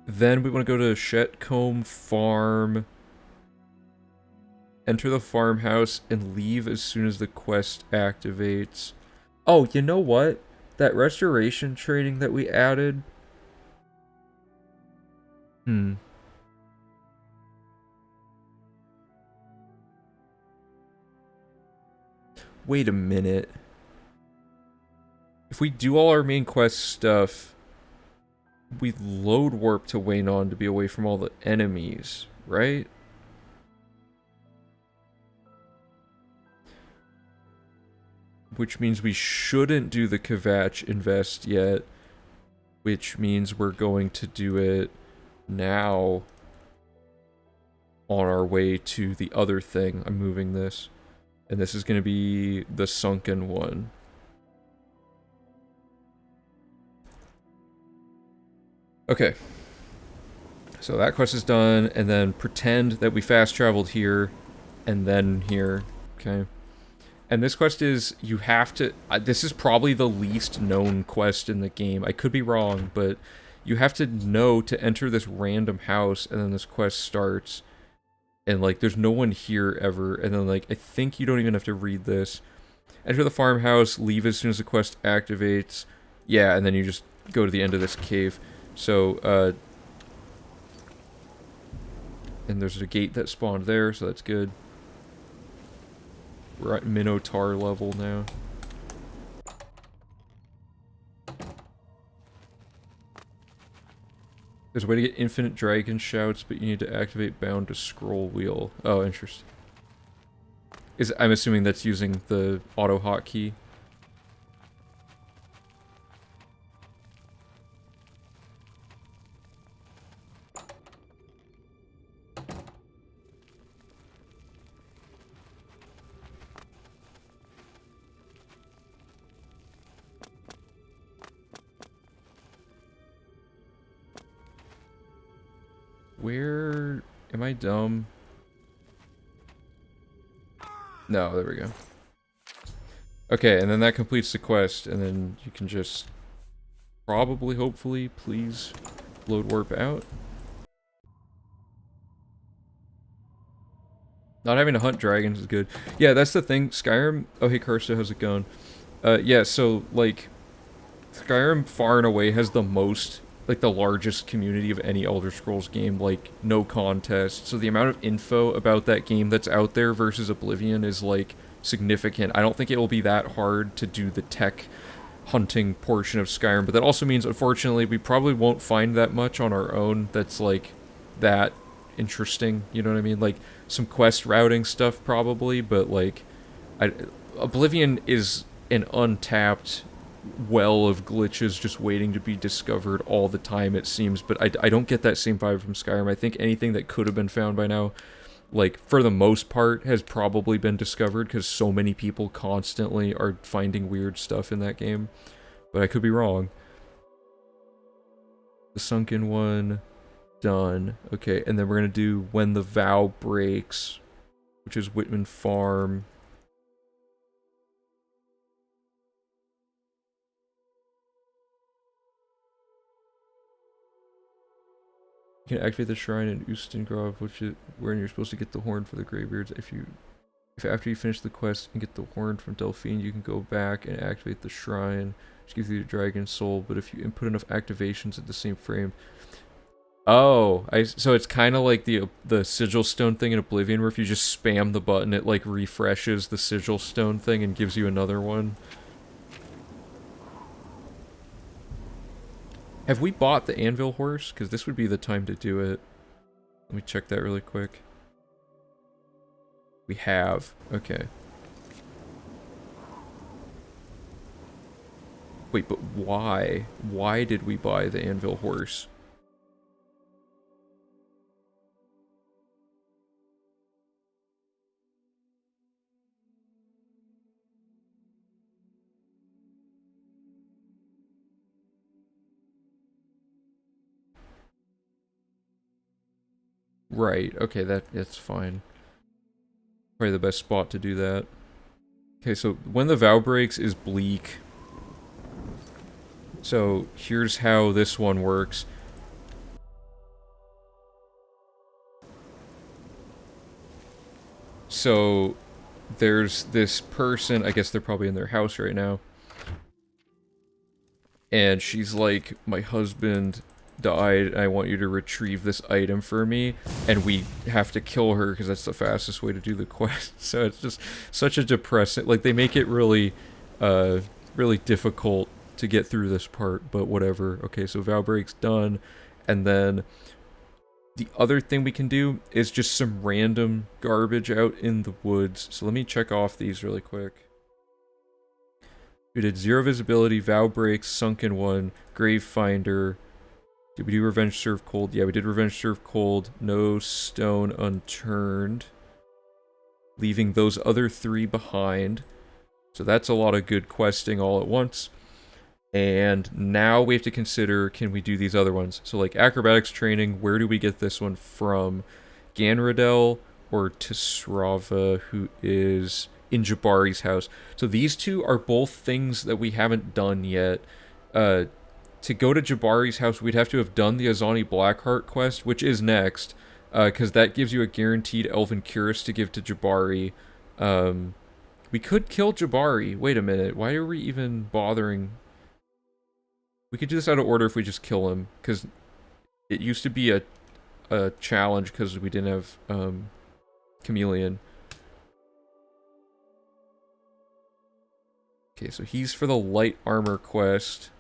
Then we want to go to Shetcombe Farm. Enter the farmhouse and leave as soon as the quest activates. Oh, you know what? That restoration training that we added. Wait a minute. If we do all our main quest stuff, we load warp to Waynon to be away from all the enemies, right? Which means we shouldn't do the Kvatch invest yet. Which means we're going to do it now. On our way to the other thing. I'm moving this. And this is going to be the sunken one. Okay. So that quest is done. And then pretend that we fast traveled here. And then here. Okay. And this quest is, you have to, this is probably the least known quest in the game. I could be wrong, but you have to know to enter this random house, and then this quest starts. And, like, there's no one here ever. And then, like, I think you don't even have to read this. Enter the farmhouse, leave as soon as the quest activates. Yeah, and then you just go to the end of this cave. So, and there's a gate that spawned there, so that's good. We're at Minotaur level now. There's a way to get infinite dragon shouts, but you need to activate bound to scroll wheel. Oh, interesting. I'm assuming that's using the auto hotkey. Where am I dumb? No, there we go. Okay, and then that completes the quest, and then you can just probably, hopefully, please load warp out. Not having to hunt dragons is good. Yeah, that's the thing. Skyrim... Oh, hey, Karsta, how's it going? Yeah, so, like, Skyrim far and away has the most, like, the largest community of any Elder Scrolls game, like, no contest. So the amount of info about that game that's out there versus Oblivion is, like, significant. I don't think it'll be that hard to do the tech hunting portion of Skyrim, but that also means, unfortunately, we probably won't find that much on our own that's, like, that interesting, you know what I mean? Like, some quest routing stuff, probably, but, like, Oblivion is an untapped well of glitches just waiting to be discovered all the time, it seems, but I don't get that same vibe from Skyrim. I think anything that could have been found by now, like, for the most part, has probably been discovered, because so many people constantly are finding weird stuff in that game. But I could be wrong. The sunken one, done. Okay, and then we're gonna do When the Vow Breaks, which is Whitman Farm. You can activate the shrine in Ustengrove, which is where you're supposed to get the horn for the Greybeards. If after you finish the quest and get the horn from Delphine, you can go back and activate the shrine, which gives you the dragon soul. But if you input enough activations at the same frame, oh, so it's kind of like the sigil stone thing in Oblivion, where if you just spam the button, it like refreshes the sigil stone thing and gives you another one. Have we bought the anvil horse? Because this would be the time to do it. Let me check that really quick. We have. Okay. Wait, but why? Why did we buy the anvil horse? Right, okay, that's fine. Probably the best spot to do that. Okay, so When the Vow Breaks is bleak. So here's how this one works. So there's this person, I guess they're probably in their house right now. And she's like, my husband died, and I want you to retrieve this item for me, and we have to kill her because that's the fastest way to do the quest. So it's just such a depressing, like, they make it really really difficult to get through this part, but whatever. Okay, so Vow Break's done, and then the other thing we can do is just some random garbage out in the woods. So let me check off these really quick. We did Zero Visibility, Vow Breaks, Sunken One, Grave Finder. Did we do Revenge Serve Cold? Yeah, we did Revenge Serve Cold. No Stone Unturned. Leaving those other 3 behind. So that's a lot of good questing all at once. And now we have to consider, can we do these other ones? So like acrobatics training, where do we get this one from? Ganradel or Tisrava, who is in Jabari's house. So these two are both things that we haven't done yet. To go to Jabari's house, we'd have to have done the Azani Blackheart quest, which is next. because that gives you a guaranteed Elven Curus to give to Jabari. We could kill Jabari. Wait a minute, why are we even bothering? We could do this out of order if we just kill him, because it used to be a challenge because we didn't have Chameleon. Okay, so he's for the light armor quest.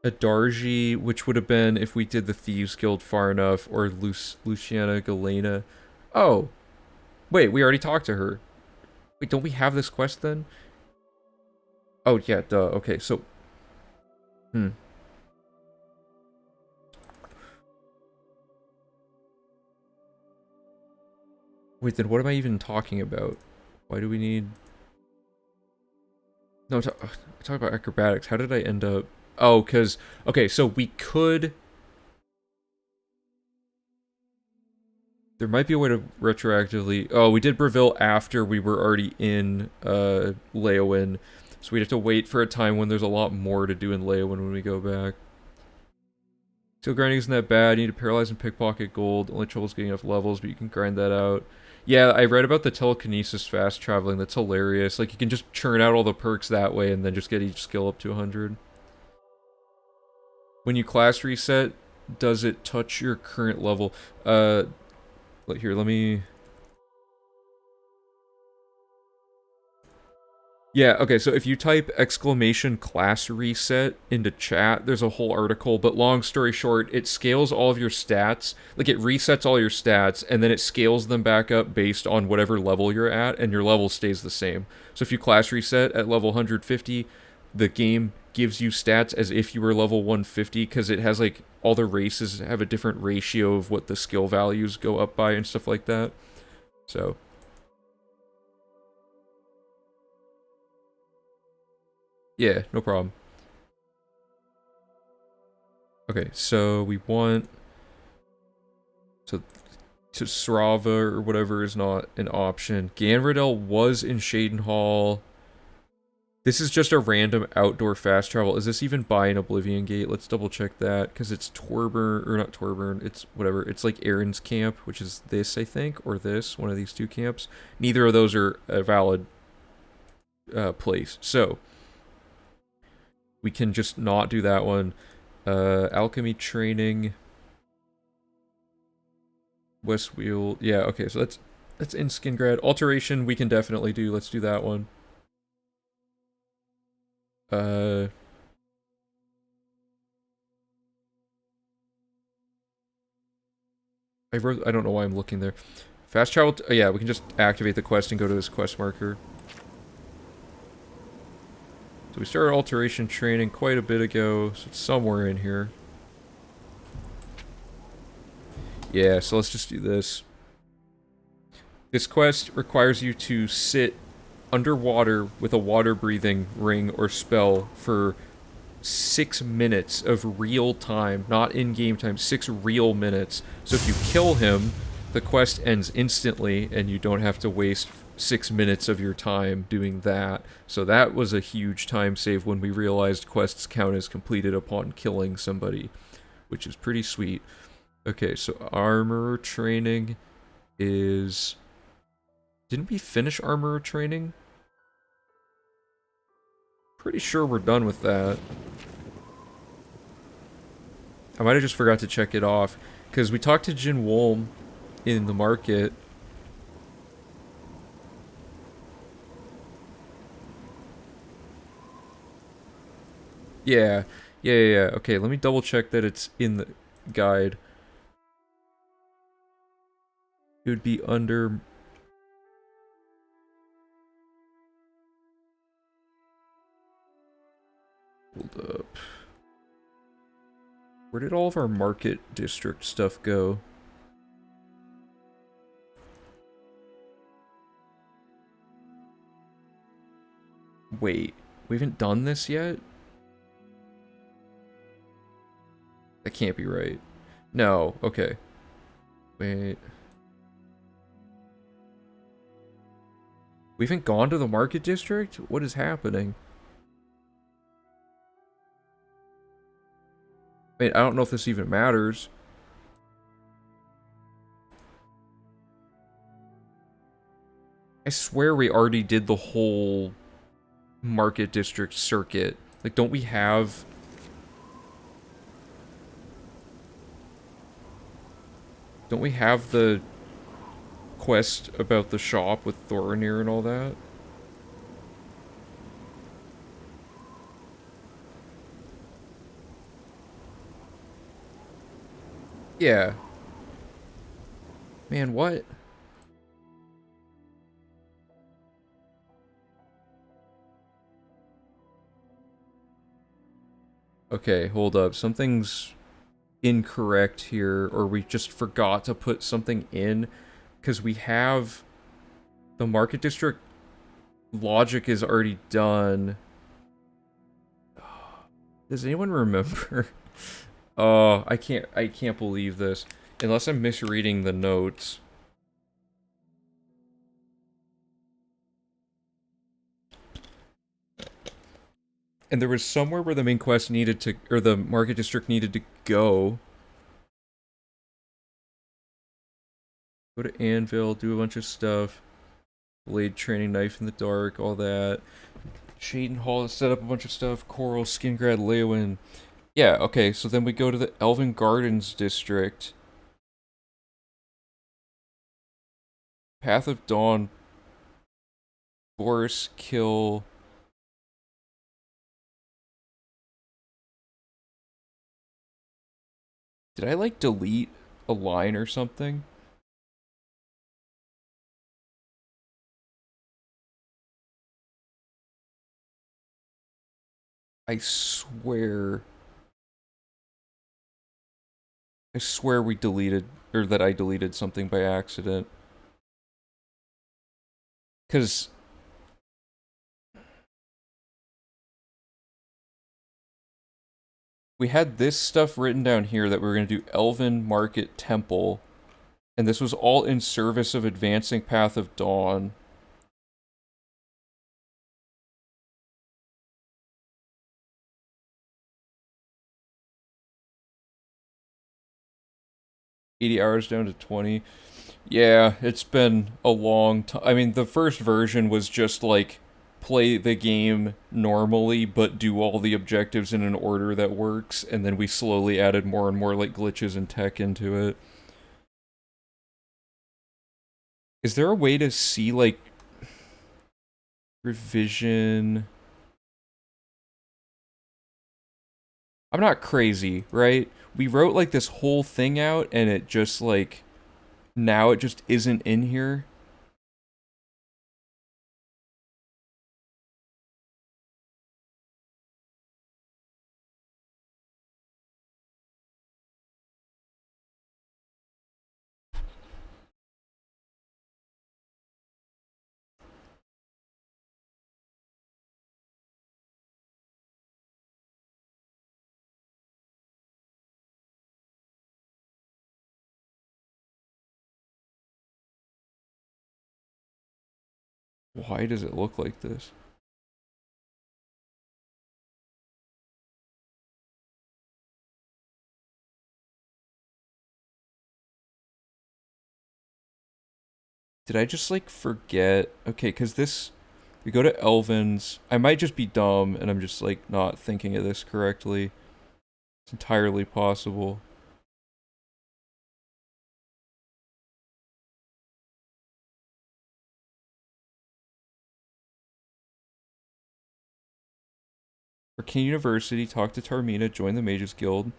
Adarji, which would have been if we did the Thieves Guild far enough, or Luciana Galena. Oh, wait, we already talked to her. Wait, don't we have this quest then? Oh, yeah, duh. Okay, so... Wait, then what am I even talking about? Why do we need... No, talk about acrobatics. How did I end up... Oh, because... Okay, so we could... There might be a way to retroactively... Oh, we did Breville after we were already in Leowin. So we'd have to wait for a time when there's a lot more to do in Leowin when we go back. Steel grinding isn't that bad. You need to paralyze and pickpocket gold. Only trouble is getting enough levels, but you can grind that out. Yeah, I read about the telekinesis fast traveling. That's hilarious. Like, you can just churn out all the perks that way and then just get each skill up to 100. When you class reset, does it touch your current level? Here, let me... Yeah, okay, so if you type exclamation class reset into chat, there's a whole article, but long story short, it scales all of your stats, like it resets all your stats, and then it scales them back up based on whatever level you're at, and your level stays the same. So if you class reset at level 150, the game gives you stats as if you were level 150, because it has like, all the races have a different ratio of what the skill values go up by and stuff like that. So... Yeah, no problem. Okay, so we want... So Srava or whatever is not an option. Ganradel was in Shadenhall. This is just a random outdoor fast travel. Is this even by an Oblivion Gate? Let's double check that, because it's Torburn, or not Torburn, it's whatever. It's like Aaron's camp, which is this, I think, or this, one of these two camps. Neither of those are a valid place. So... we can just not do that one. Alchemy training. Westwheel. Yeah, okay, so that's in Skingrad. Alteration we can definitely do. Let's do that one. I don't know why I'm looking there. Fast travel, yeah, we can just activate the quest and go to this quest marker. So we started alteration training quite a bit ago, so it's somewhere in here. Yeah, so let's just do this. This quest requires you to sit underwater with a water-breathing ring or spell for 6 minutes of real time, not in-game time, 6 real minutes. So if you kill him, the quest ends instantly, and you don't have to waste 6 minutes of your time doing that. So that was a huge time save when we realized quests count as completed upon killing somebody, which is pretty sweet. Okay, so armor training is... Didn't we finish armor training? Pretty sure we're done with that. I might have just forgot to check it off, because we talked to Jin Wolm in the market. Yeah. Okay, let me double check that it's in the guide. It would be under... Hold up. Where did all of our market district stuff go? Wait, we haven't done this yet? That can't be right. No, okay. Wait. We haven't gone to the market district? What is happening? I mean, I don't know if this even matters. I swear we already did the whole market district circuit. Like, don't we have... Don't we have the quest about the shop with Thorinir and all that? Yeah. Man, what? Okay, hold up. Something's incorrect here, or we just forgot to put something in, because we have the market district logic is already done. Does anyone remember? Oh, I can't believe this. Unless I'm misreading the notes. And there was somewhere where the main quest needed to, or the market district needed to go. Go to Anvil, do a bunch of stuff. Blade training, knife in the dark, all that. Shaden Hall to set up a bunch of stuff. Coral, Skingrad, Leowin. Yeah, okay, so then we go to the Elven Gardens district. Path of Dawn. Boris Kill. Did I, like, delete a line or something? I swear... I swear we deleted... Or that I deleted something by accident. Because... we had this stuff written down here that we were going to do Elven Market Temple. And this was all in service of advancing Path of Dawn. $80 down to 20. Yeah, it's been a long time. I mean, the first version was just like play the game normally, but do all the objectives in an order that works, and then we slowly added more and more like glitches and tech into it. Is there a way to see like revision? I'm not crazy, right? We wrote like this whole thing out and it just like now it just isn't in here. Why does it look like this? Did I just like forget? Okay, because this, we go to Elven's. I might just be dumb and I'm just like not thinking of this correctly. It's entirely possible. Arcane University, talk to Tarmina, join the Mages Guild,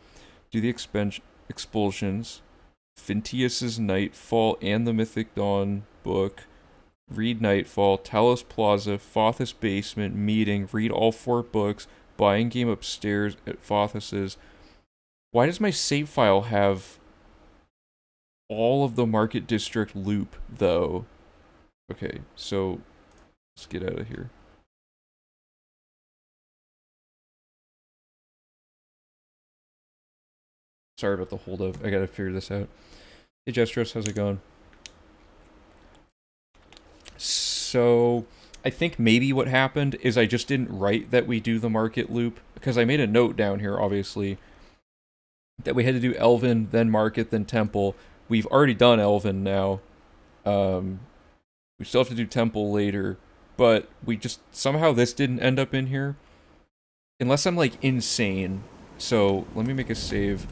do the expulsions, Fintius's Nightfall and the Mythic Dawn book, read Nightfall, Talos Plaza, Fothis Basement, meeting, read all 4 books, buying game upstairs at Fothis's. Why does my save file have all of the Market District loop, though? Okay, so let's get out of here. Sorry about the holdup. I gotta figure this out. Hey, Jestros, how's it going? So, I think maybe what happened is I just didn't write that we do the market loop, because I made a note down here, obviously, that we had to do Elven, then Market, then Temple. We've already done Elven now. We still have to do Temple later, but we just somehow this didn't end up in here. Unless I'm like insane. So let me make a save.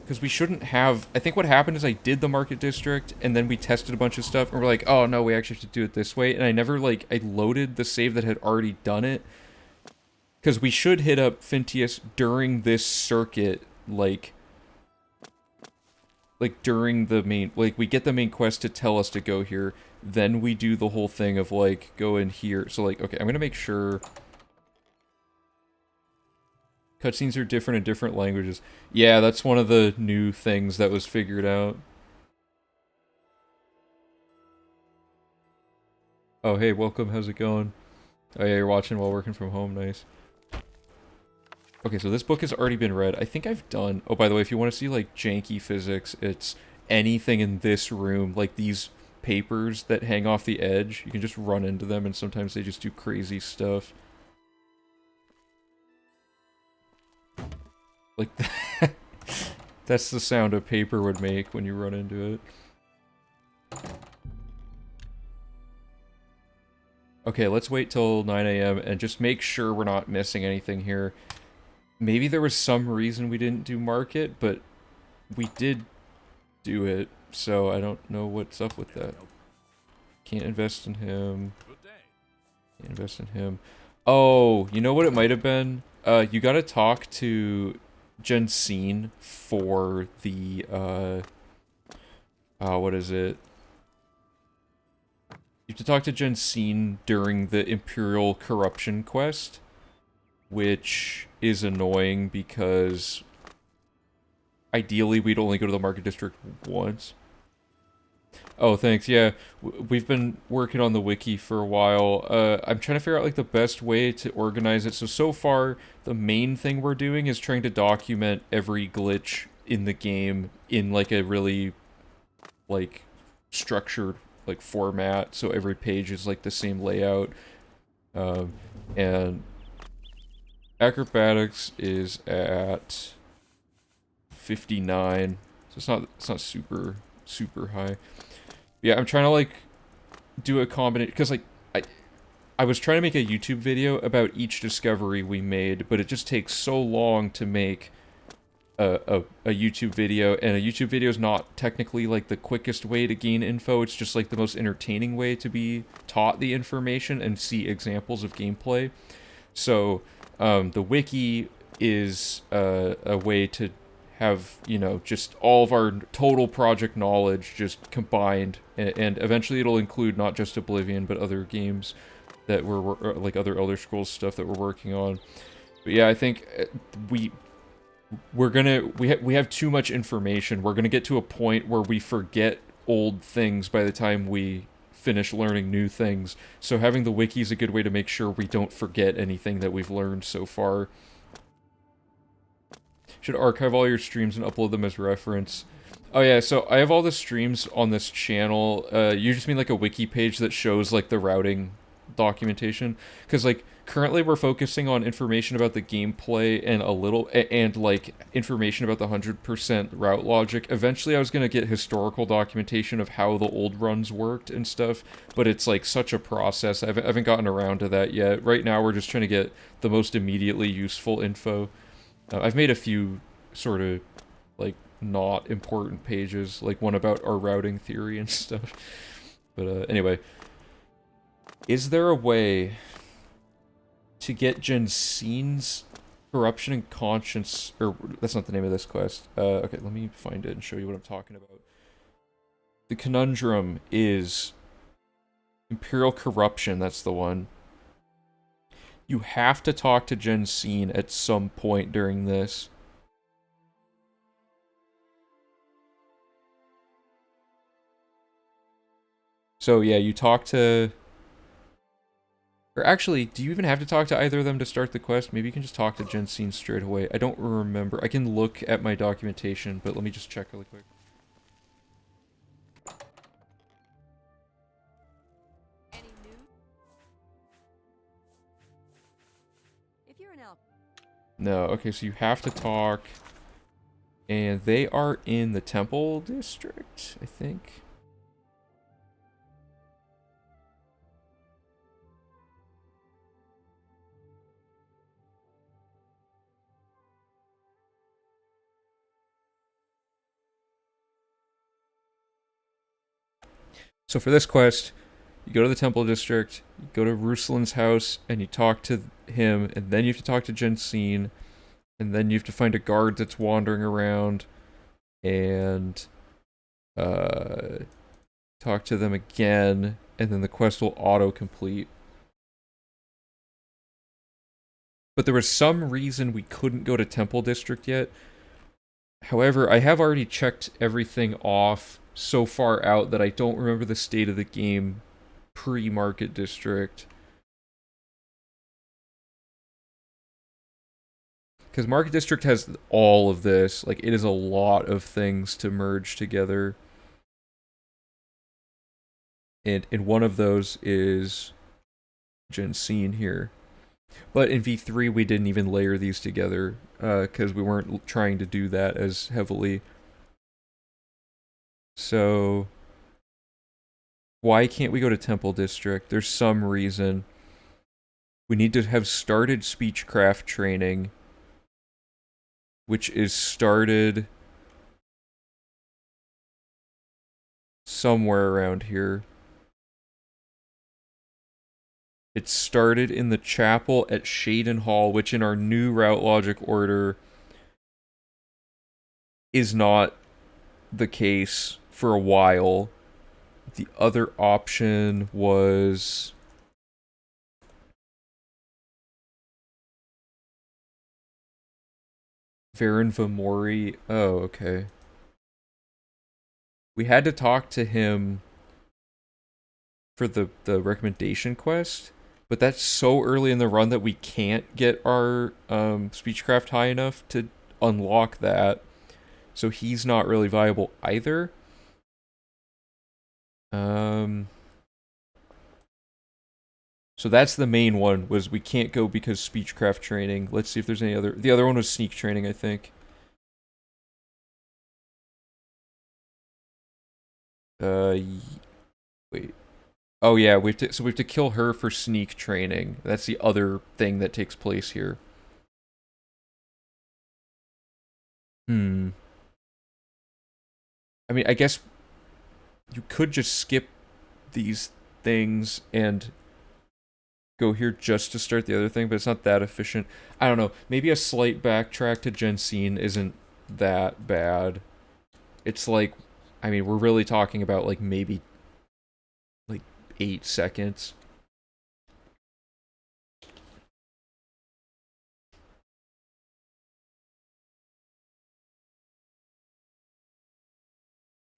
Because we shouldn't have... I think what happened is I did the Market District, and then we tested a bunch of stuff, and we're like, oh no, we actually have to do it this way. And I never, like, I loaded the save that had already done it. Because we should hit up Fintius during this circuit, like during the main... Like, we get the main quest to tell us to go here, then we do the whole thing of, like, go in here. So, like, okay, I'm gonna make sure... Cutscenes are different in different languages. Yeah, that's one of the new things that was figured out. Oh, hey, welcome. How's it going? Oh, yeah, you're watching while working from home. Nice. Okay, so this book has already been read. I think I've done... Oh, by the way, if you want to see, like, janky physics, it's anything in this room. Like, these papers that hang off the edge. You can just run into them, and sometimes they just do crazy stuff. Like, that's the sound a paper would make when you run into it. Okay, let's wait till 9 AM and just make sure we're not missing anything here. Maybe there was some reason we didn't do Market, but we did do it, so I don't know what's up with that. Can't invest in him. Can't invest in him. Oh, you know what it might have been? You gotta talk to Jensine for the, what is it? You have to talk to Jensine during the Imperial Corruption quest, which is annoying because ideally we'd only go to the Market District once. Oh, thanks, yeah. We've been working on the wiki for a while. I'm trying to figure out, like, the best way to organize it. So far, the main thing we're doing is trying to document every glitch in the game in, like, a really, like, structured, like, format. So every page is, like, the same layout. And acrobatics is at 59. So it's not super high. Yeah, I'm trying to, like, do a combination, because, like, I was trying to make a YouTube video about each discovery we made, but it just takes so long to make a YouTube video, and a YouTube video is not technically, like, the quickest way to gain info. It's just, like, the most entertaining way to be taught the information and see examples of gameplay. So, the wiki is a way to have, you know, just all of our total project knowledge just combined, and eventually it'll include not just Oblivion, but other games that we're, like, other Elder Scrolls stuff that we're working on. But yeah, I think we have too much information. We're gonna get to a point where we forget old things by the time we finish learning new things. So having the wiki is a good way to make sure we don't forget anything that we've learned so far. Should archive all your streams and upload them as reference. Oh yeah, so I have all the streams on this channel. You just mean like a wiki page that shows, like, the routing documentation? Because, like, currently we're focusing on information about the gameplay and a little, and, like, information about the 100% route logic. Eventually I was going to get historical documentation of how the old runs worked and stuff, but it's, like, such a process. I haven't gotten around to that yet. Right now we're just trying to get the most immediately useful info. I've made a few sort of, like, not important pages, like one about our routing theory and stuff. But anyway, is there a way to get Jensine's corruption and conscience, or that's not the name of this quest. Okay, let me find it and show you what I'm talking about. The conundrum is Imperial corruption, that's the one. You have to talk to Jensine at some point during this. So yeah, you talk to... Or actually, do you even have to talk to either of them to start the quest? Maybe you can just talk to Jensine straight away. I don't remember. I can look at my documentation, but let me just check really quick. Any news? If you're an elf. No, okay, so you have to talk. And they are in the Temple District, I think. So for this quest, you go to the Temple District, you go to Ruslan's house, and you talk to him, and then you have to talk to Jensine, and then you have to find a guard that's wandering around, and talk to them again, and then the quest will auto-complete. But there was some reason we couldn't go to Temple District yet. However, I have already checked everything off so far out that I don't remember the state of the game pre-Market District. Because Market District has all of this. Like, it is a lot of things to merge together. And one of those is Jensine here. But in V3, we didn't even layer these together, because we weren't trying to do that as heavily. So, why can't we go to Temple District? There's some reason. We need to have started speechcraft training, which is started somewhere around here. It started in the chapel at Shaden Hall, which in our new route logic order is not the case for a while. The other option was Varen Vamori. Oh, okay. We had to talk to him for the recommendation quest, but that's so early in the run that we can't get our speechcraft high enough to unlock that. So he's not really viable either. So that's the main one, was we can't go because speechcraft training. Let's see if there's any other. The other one was sneak training, I think. Wait. Oh yeah, we have to kill her for sneak training. That's the other thing that takes place here. I mean, I guess you could just skip these things and go here just to start the other thing, but it's not that efficient. I don't know. Maybe a slight backtrack to Jensine isn't that bad. It's like, I mean, we're really talking about like maybe like 8 seconds.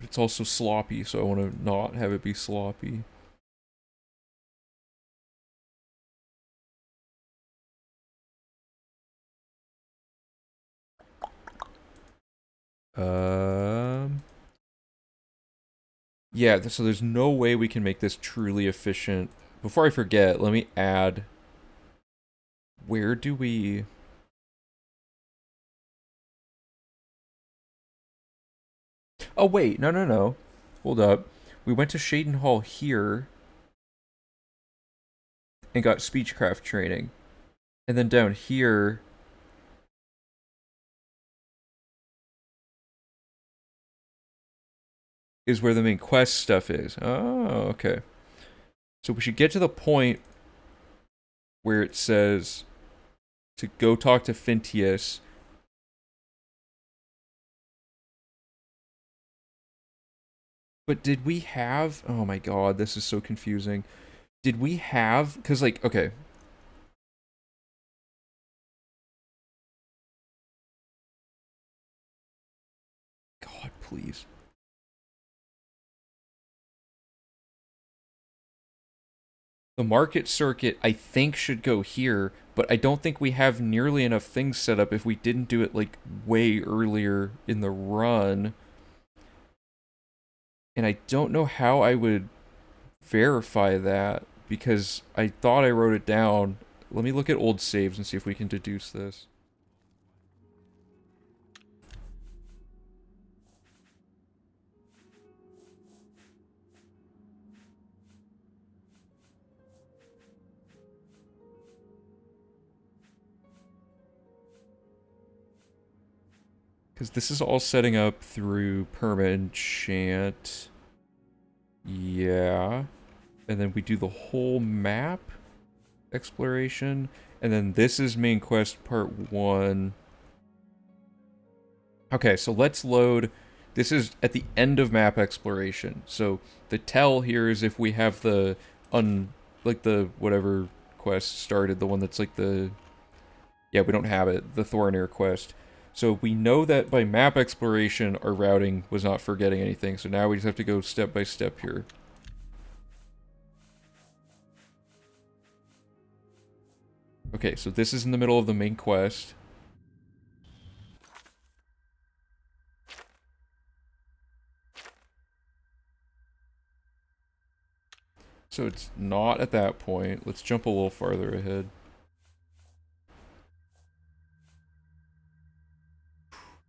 But it's also sloppy, so I want to not have it be sloppy. Yeah, so there's no way we can make this truly efficient. Before I forget, let me add... Where do we... Oh, wait, no. Hold up. We went to Shaden Hall here and got speechcraft training. And then down here... is where the main quest stuff is. Oh, okay. So we should get to the point where it says to go talk to Fintius. But did we have... Oh my god, this is so confusing. Did we have... Because, like, okay. God, please. The market circuit, I think, should go here, but I don't think we have nearly enough things set up if we didn't do it, like, way earlier in the run. And I don't know how I would verify that, because I thought I wrote it down. Let me look at old saves and see if we can deduce this. Because this is all setting up through perma enchant. Yeah. And then we do the whole map exploration. And then this is main quest part 1. Okay, so let's load. This is at the end of map exploration. So the tell here is if we have the like the whatever quest started, the one that's like the, yeah, we don't have it, the Thornair quest. So we know that by map exploration our routing was not forgetting anything. So now we just have to go step by step here. Okay, so this is in the middle of the main quest. So it's not at that point. Let's jump a little farther ahead.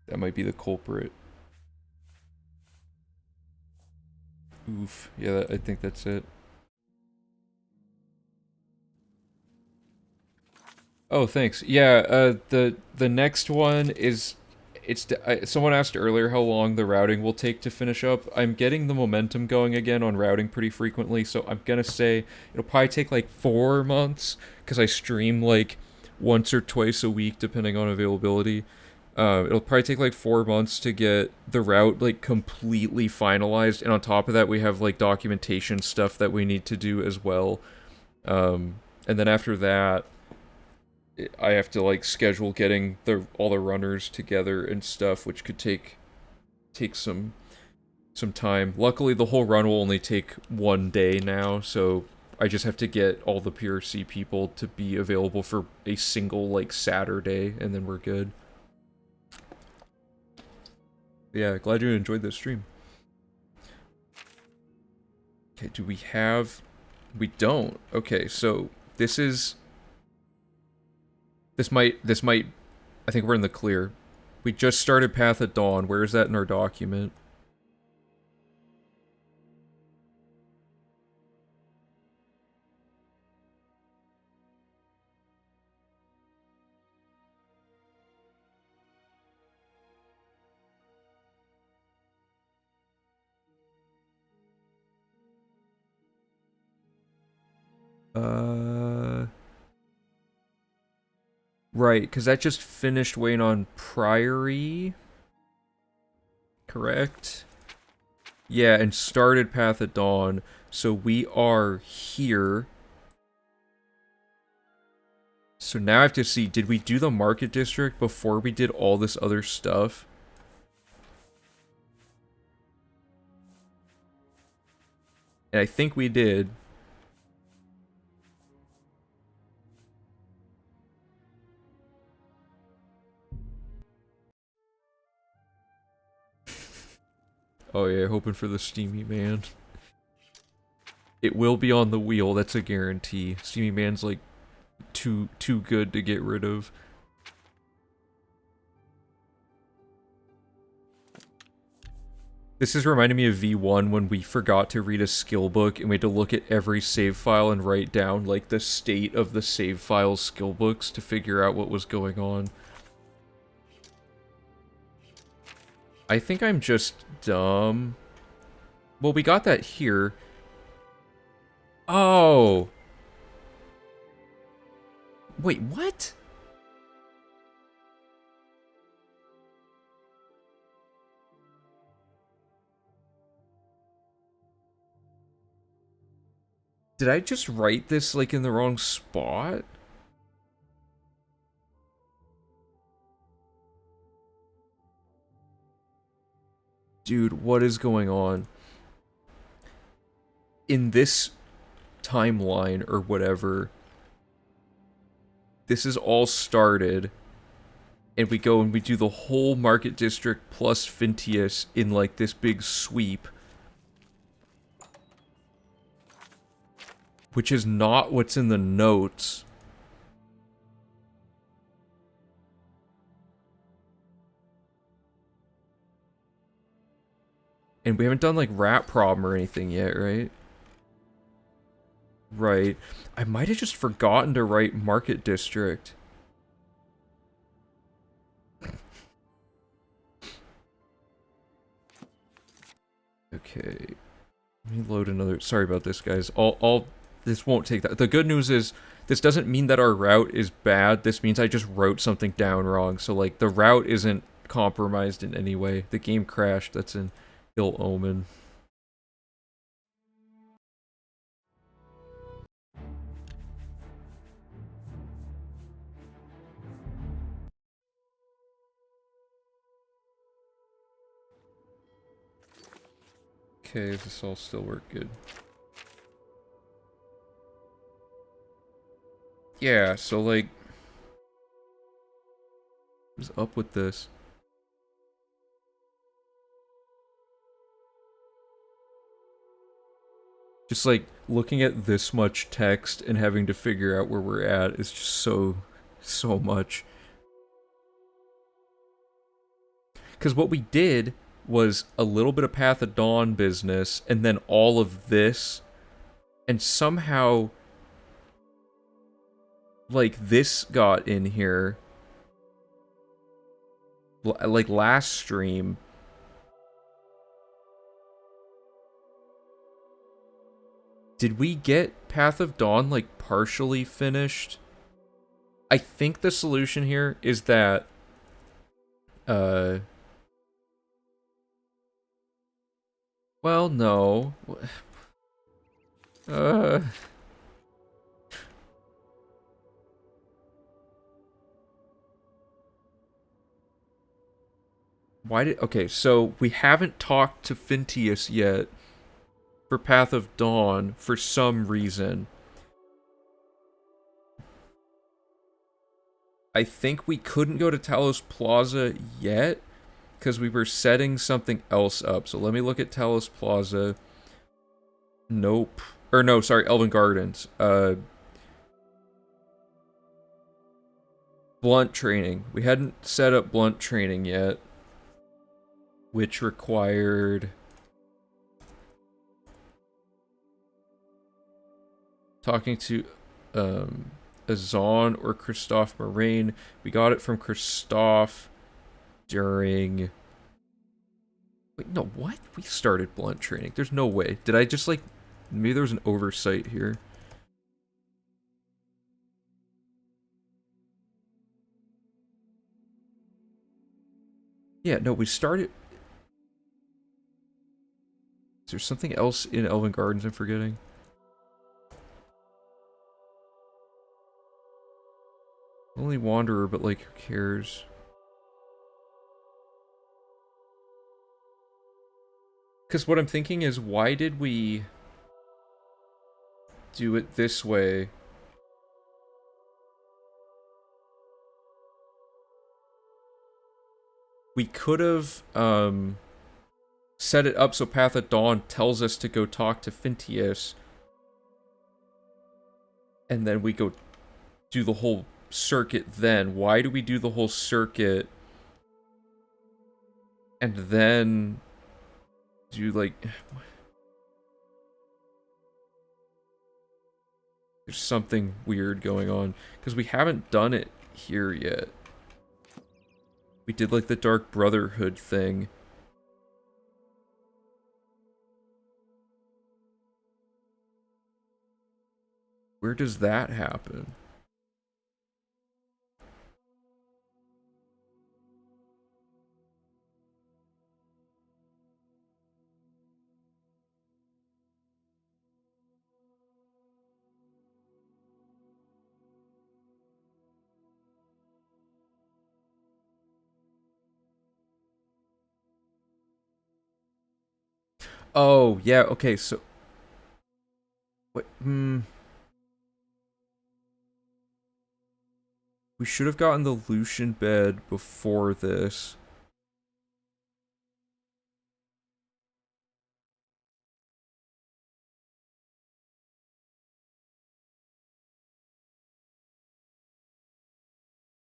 That might be the culprit. Oof. Yeah, I think that's it. Oh, thanks. Yeah, the next one is, someone asked earlier how long the routing will take to finish up. I'm getting the momentum going again on routing pretty frequently, so I'm gonna say it'll probably take like 4 months, because I stream like once or twice a week depending on availability. It'll probably take like 4 months to get the route like completely finalized, and on top of that we have like documentation stuff that we need to do as well. And then after that I have to like schedule getting all the runners together and stuff, which could take some time. Luckily the whole run will only take 1 day now, so I just have to get all the PRC people to be available for a single like Saturday, and then we're good. Yeah, glad you enjoyed this stream. Okay, do we have... We don't. Okay, so this is... This might... I think we're in the clear. We just started Path at Dawn. Where is that in our document? Right, because that just finished waiting on Priory. Correct? Yeah, and started Path at Dawn. So we are here. So now I have to see, did we do the Market District before we did all this other stuff? And I think we did. Oh yeah, hoping for the Steamy Man. It will be on the wheel, that's a guarantee. Steamy Man's like too good to get rid of. This is reminding me of V1 when we forgot to read a skill book and we had to look at every save file and write down like the state of the save file skill books to figure out what was going on. I think I'm just dumb. Well, we got that here. Oh! Wait, what? Did I just write this, like, in the wrong spot? Dude, what is going on? In this timeline, or whatever, this is all started, and we go and we do the whole Market District plus Fintius in, like, this big sweep. Which is not what's in the notes. And we haven't done, like, Rat Problem or anything yet, right? Right. I might have just forgotten to write Market District. Okay. Let me load another... Sorry about this, guys. This won't take that. The good news is, this doesn't mean that our route is bad. This means I just wrote something down wrong. So, like, the route isn't compromised in any way. The game crashed. That's an ill omen. Okay, does this all still work good? Yeah, so like... What's up with this? Just like, looking at this much text and having to figure out where we're at is just so much. Because what we did was a little bit of Path of Dawn business, and then all of this, and somehow, like, this got in here, like, last stream. Did we get Path of Dawn, like, partially finished? I think the solution here is that, well, no. Why did... Okay, so we haven't talked to Fintius yet for Path of Dawn for some reason. I think we couldn't go to Talos Plaza yet because we were setting something else up. So let me look at Talos Plaza. Nope. Or no, sorry, Elven Gardens. Blunt training. We hadn't set up blunt training yet, which required talking to Azan or Christophe Moraine. We got it from Christophe during... Wait, no, what? We started blunt training. There's no way. Did I just, like... Maybe there was an oversight here. Yeah, no, we started... Is there something else in Elven Gardens I'm forgetting? Only Wanderer, but, like, who cares? Because what I'm thinking is, why did we do it this way? We could have, set it up so Path of Dawn tells us to go talk to Fintius. And then we go do the whole circuit then. Why do we do the whole circuit? And then... do, like... There's something weird going on. Because we haven't done it here yet. We did, like, the Dark Brotherhood thing. Where does that happen? Oh, yeah, okay, so... What, we should have gotten the Lucian bed before this.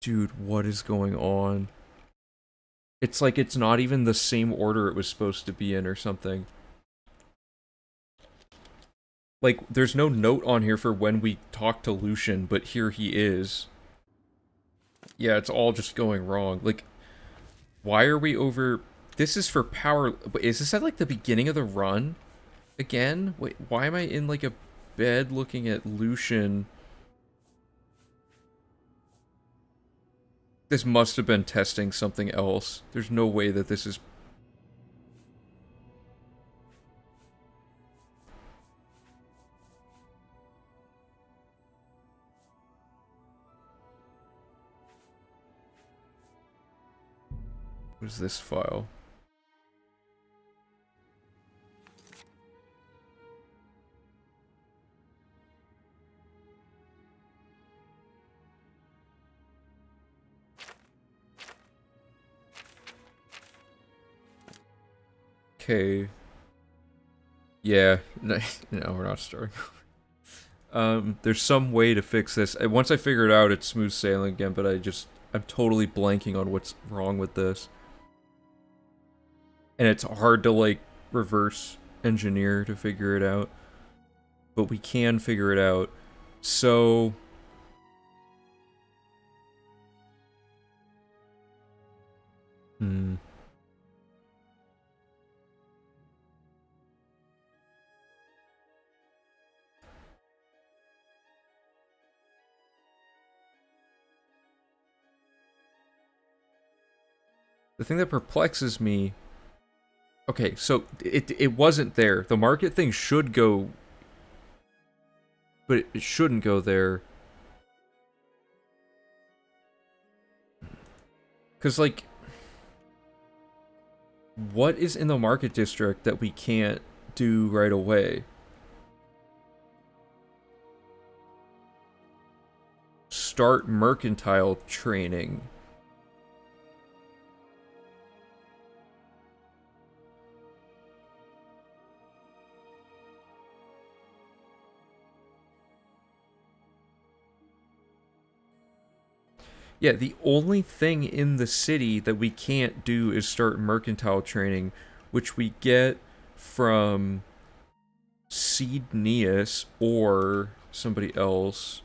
Dude, what is going on? It's like it's not even the same order it was supposed to be in or something. Like, there's no note on here for when we talk to Lucian, but here he is. Yeah, it's all just going wrong. Like, why are we over This is for power... Wait, is this at, like, the beginning of the run? Again? Wait, why am I in, like, a bed looking at Lucian? This must have been testing something else. There's no way that this is... What is this file? Okay. Yeah, no, we're not starting. There's some way to fix this. Once I figure it out, it's smooth sailing again, but I'm totally blanking on what's wrong with this. And it's hard to, like, reverse engineer to figure it out. But we can figure it out. So... The thing that perplexes me... Okay, so it wasn't there. The market thing should go... But it shouldn't go there. Because, like... What is in the market district that we can't do right away? Start mercantile training. Yeah, the only thing in the city that we can't do is start mercantile training, which we get from Seedneus or somebody else.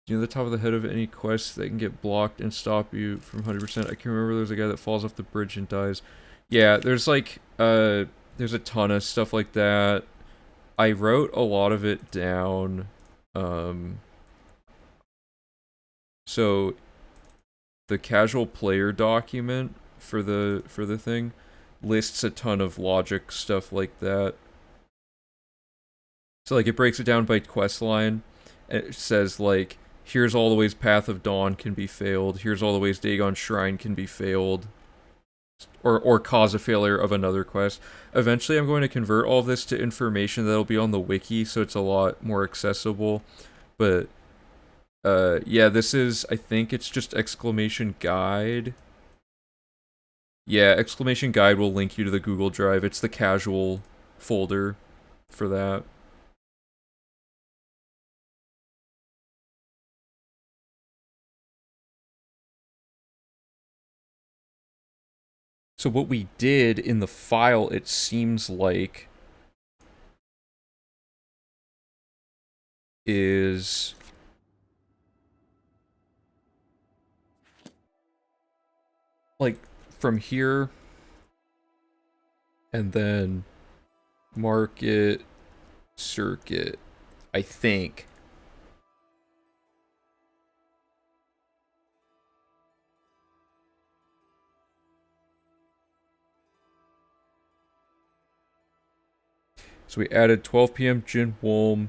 You know the top of the head of any quest that can get blocked and stop you from 100%. I can remember there's a guy that falls off the bridge and dies. Yeah, there's like, there's a ton of stuff like that. I wrote a lot of it down. So the casual player document for the thing lists a ton of logic stuff like that. So like it breaks it down by quest line. And it says like, here's all the ways Path of Dawn can be failed. Here's all the ways Dagon Shrine can be failed. Or cause a failure of another quest. Eventually I'm going to convert all of this to information that'll be on the wiki, so it's a lot more accessible. But, yeah, this is, I think it's just exclamation guide. Yeah, exclamation guide will link you to the Google Drive. It's the casual folder for that. So what we did in the file, it seems like, is... like, from here, and then market, circuit, I think. So we added 12 p.m. Jin Wolm,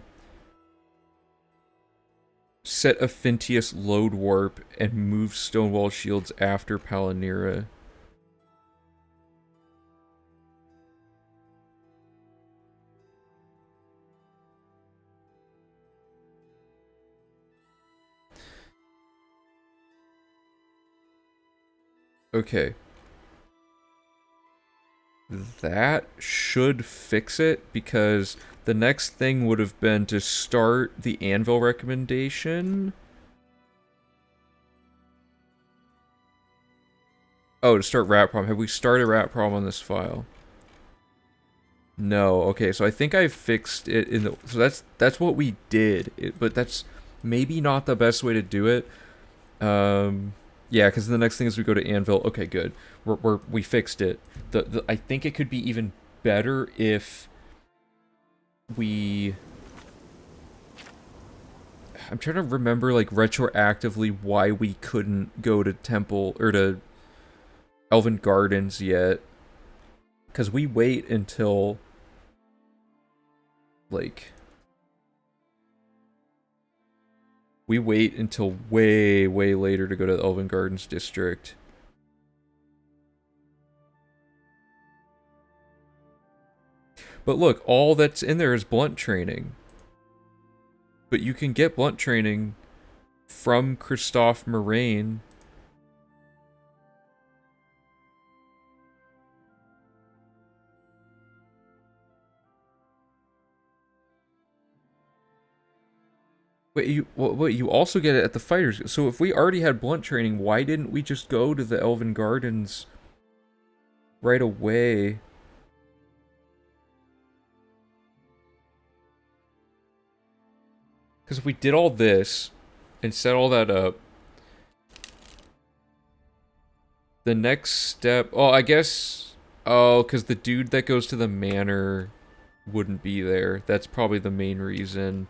set Affintius load warp, and move Stonewall shields after Palinira. Okay. That should fix it, because the next thing would have been to start the anvil recommendation. Oh, to start rat prom. Have we started rat prom on this file? No, okay, so I think I fixed it in the... So that's what we did, but that's maybe not the best way to do it. Yeah, because the next thing is we go to Anvil. Okay, good. We fixed it. I think it could be even better if we... I'm trying to remember, like, retroactively why we couldn't go to Temple, or to Elven Gardens yet. Because we wait until, like... We wait until way, way later to go to the Elven Gardens district. But look, all that's in there is blunt training. But you can get blunt training from Christophe Moraine. Wait, you also get it at the fighters. So if we already had blunt training, why didn't we just go to the Elven Gardens right away? Because if we did all this and set all that up, the next step... Oh, I guess... Oh, because the dude that goes to the manor wouldn't be there. That's probably the main reason.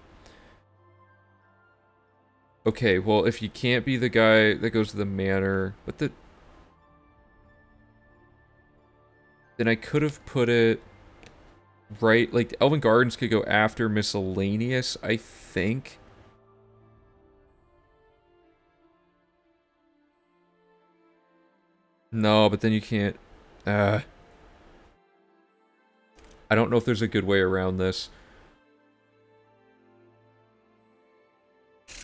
Okay, well, if you can't be the guy that goes to the manor... But the... Then I could have put it... Right, like, Elven Gardens could go after Miscellaneous, I think. No, but then you can't... I don't know if there's a good way around this. I'm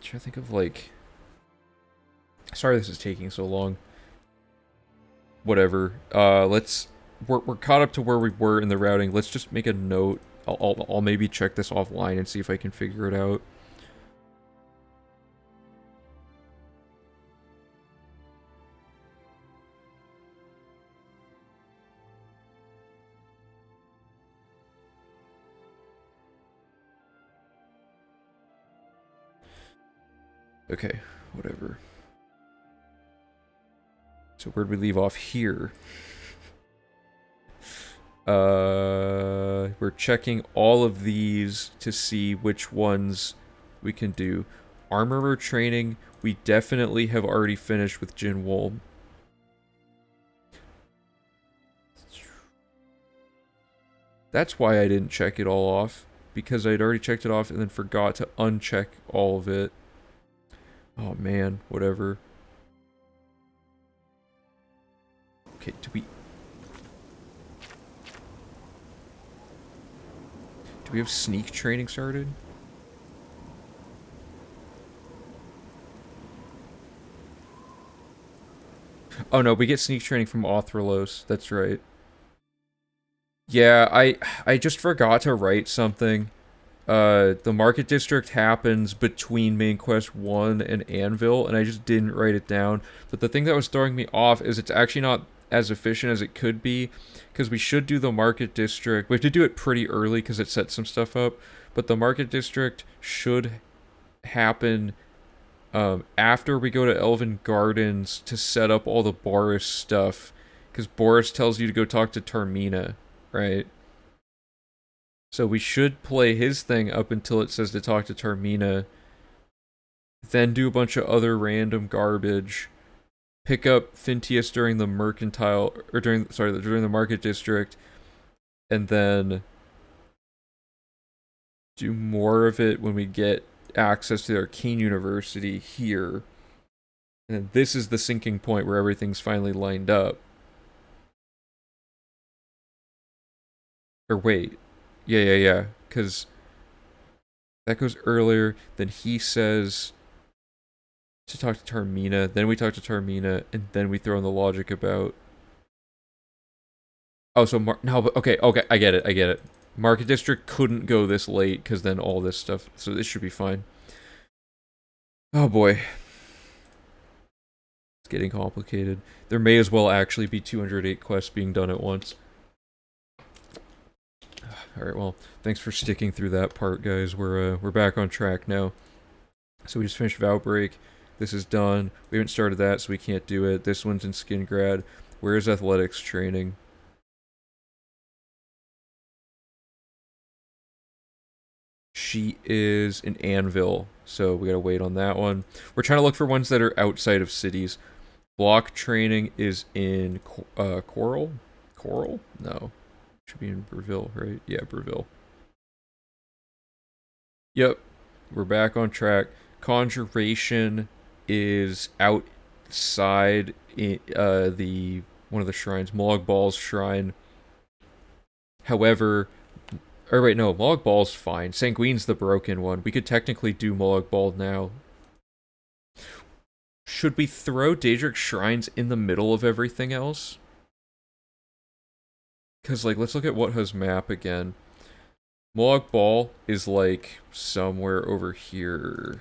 trying to think of, like... Sorry this is taking so long. Whatever. Let's... We're caught up to where we were in the routing. Let's just make a note. I'll maybe check this offline and see if I can figure it out. Okay, whatever. So where'd we leave off here? We're checking all of these to see which ones we can do. Armorer training, we definitely have already finished with Jin Wolm. That's why I didn't check it all off. Because I'd already checked it off and then forgot to uncheck all of it. Oh man, whatever. Okay, do we have sneak training started? Oh no, we get sneak training from Othralos, that's right. Yeah, I just forgot to write something. The Market District happens between Main Quest 1 and Anvil, and I just didn't write it down. But the thing that was throwing me off is it's actually not as efficient as it could be, because we should do the Market District. We have to do it pretty early because it sets some stuff up, but the Market District should happen after we go to Elven Gardens to set up all the Boris stuff, because Boris tells you to go talk to Tarmina, right? So we should play his thing up until it says to talk to Tarmina, then do a bunch of other random garbage, pick up Fintius during the mercantile, or during the Market District, and then do more of it when we get access to the Arcane University here. And then this is the sinking point where everything's finally lined up. Or wait. Yeah. Because that goes earlier. Then he says to talk to Tarmina. Then we talk to Tarmina. And then we throw in the logic about... Oh, so... No, but... Okay, I get it. Market District couldn't go this late because then all this stuff... So this should be fine. Oh boy. It's getting complicated. There may as well actually be 208 quests being done at once. Alright, well, thanks for sticking through that part, guys. We're back on track now. So we just finished Vow Break. This is done. We haven't started that, so we can't do it. This one's in Skin Grad. Where is athletics training? She is in Anvil, so we gotta wait on that one. We're trying to look for ones that are outside of cities. Block training is in Coral? Coral? No. Should be in Breville, right? Yeah, Breville. Yep. We're back on track. Conjuration is outside in, the one of the shrines, Molag Bal's shrine. However, or wait, no, Molag Bal's fine. Sanguine's the broken one. We could technically do Molag Bal now. Should we throw Daedric shrines in the middle of everything else? Because, like, let's look at Wutha's map again. Molag Bal is, like, somewhere over here.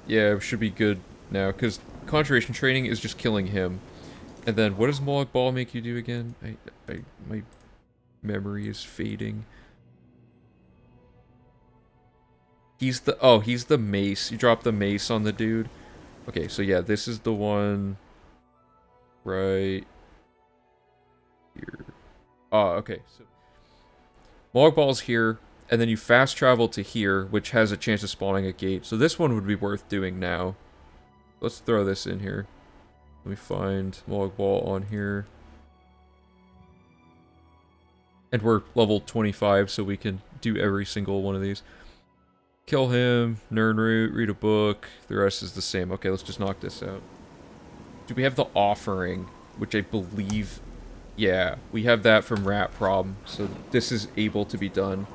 Yeah, it should be good now, because Conjuration training is just killing him. And then, what does Molag Bal make you do again? My memory is fading. He's the mace. You drop the mace on the dude. Okay, so yeah, this is the one right here. Oh, okay. So Molag Bal's here, and then you fast travel to here, which has a chance of spawning a gate. So this one would be worth doing now. Let's throw this in here. Let me find Molag Bal on here. And we're level 25, so we can do every single one of these. Kill him, Nirnroot, read a book. The rest is the same. Okay, let's just knock this out. Do we have the offering, which I believe... Yeah, we have that from Rat Prob, so this is able to be done.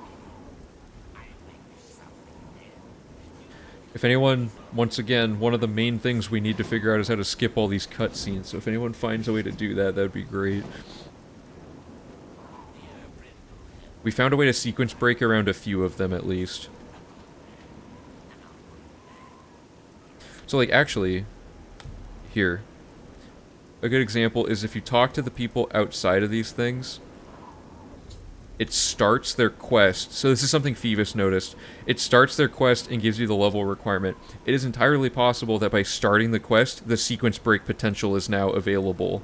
If anyone, once again, one of the main things we need to figure out is how to skip all these cutscenes, so if anyone finds a way to do that, that'd be great. We found a way to sequence break around a few of them, at least. So, like, actually, here. A good example is if you talk to the people outside of these things, it starts their quest. So this is something Phoebus noticed. It starts their quest and gives you the level requirement. It is entirely possible that by starting the quest, the sequence break potential is now available.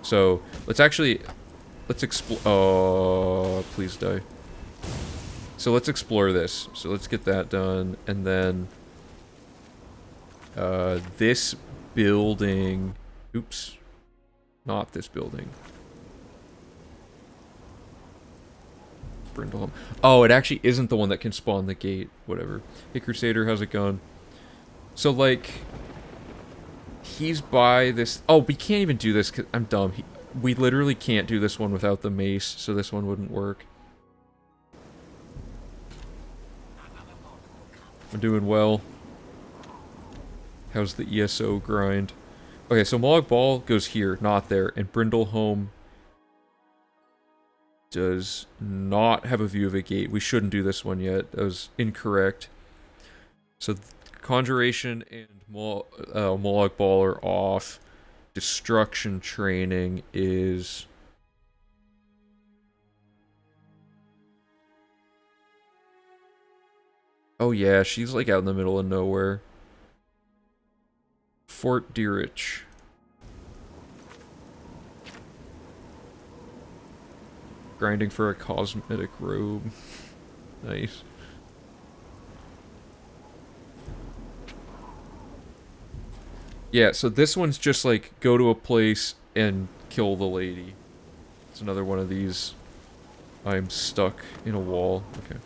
So, let's explore... Oh, please die. So let's explore this. So let's get that done, and then... this building... Oops. Not this building. Brindleholm. Oh, it actually isn't the one that can spawn the gate. Whatever. Hey, Crusader, how's it going? So, like... He's by this... Oh, we can't even do this, because I'm dumb. We literally can't do this one without the mace, so this one wouldn't work. I'm doing well. How's the ESO grind? Okay, so Molag Bal goes here, not there, and Brindleholm does not have a view of a gate. We shouldn't do this one yet. That was incorrect. So, Conjuration and Molag Bal are off. Destruction training is... Oh yeah, she's like out in the middle of nowhere. Fort Deerich. Grinding for a cosmetic robe. Nice. Yeah, so this one's just like, go to a place and kill the lady. It's another one of these. I'm stuck in a wall. Okay.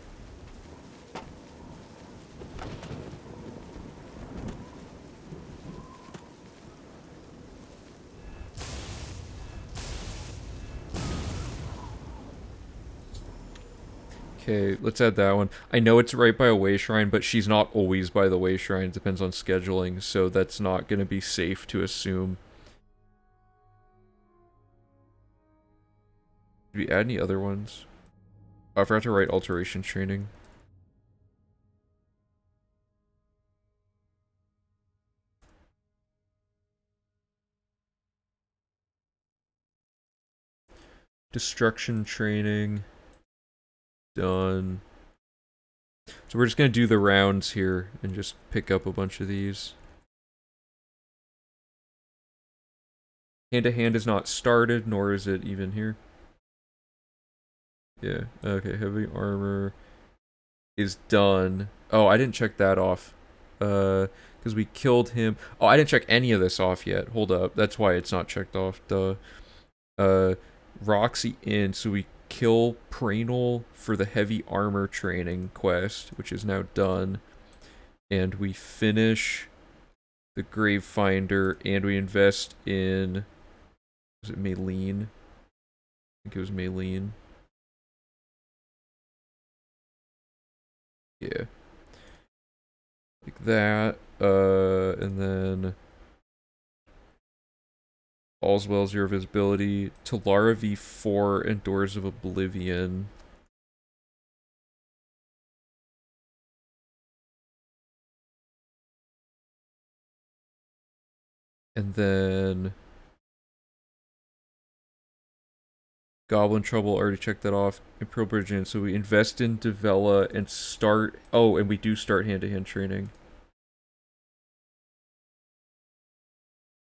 Okay, let's add that one. I know it's right by a way shrine, but she's not always by the way shrine. It depends on scheduling, so that's not going to be safe to assume. Did we add any other ones? Oh, I forgot to write alteration training. Destruction training. Done. So we're just gonna do the rounds here and just pick up a bunch of these. Hand-to-hand is not started, nor is it even here. Yeah, okay, heavy armor is done. Oh, I didn't check that off. Because we killed him. Oh, I didn't check any of this off yet. Hold up, that's why it's not checked off. Duh. Roxy in, so we kill Pranal for the heavy armor training quest, which is now done. And we finish the Gravefinder, and we invest in... Was it Maylene? I think it was Maylene. Yeah. Like that. And then... All's Well, Zero Visibility. Talara V4 and Doors of Oblivion. And then... Goblin Trouble, already checked that off. Imperial Bridging, so we invest in Devella and start... Oh, and we do start hand-to-hand training.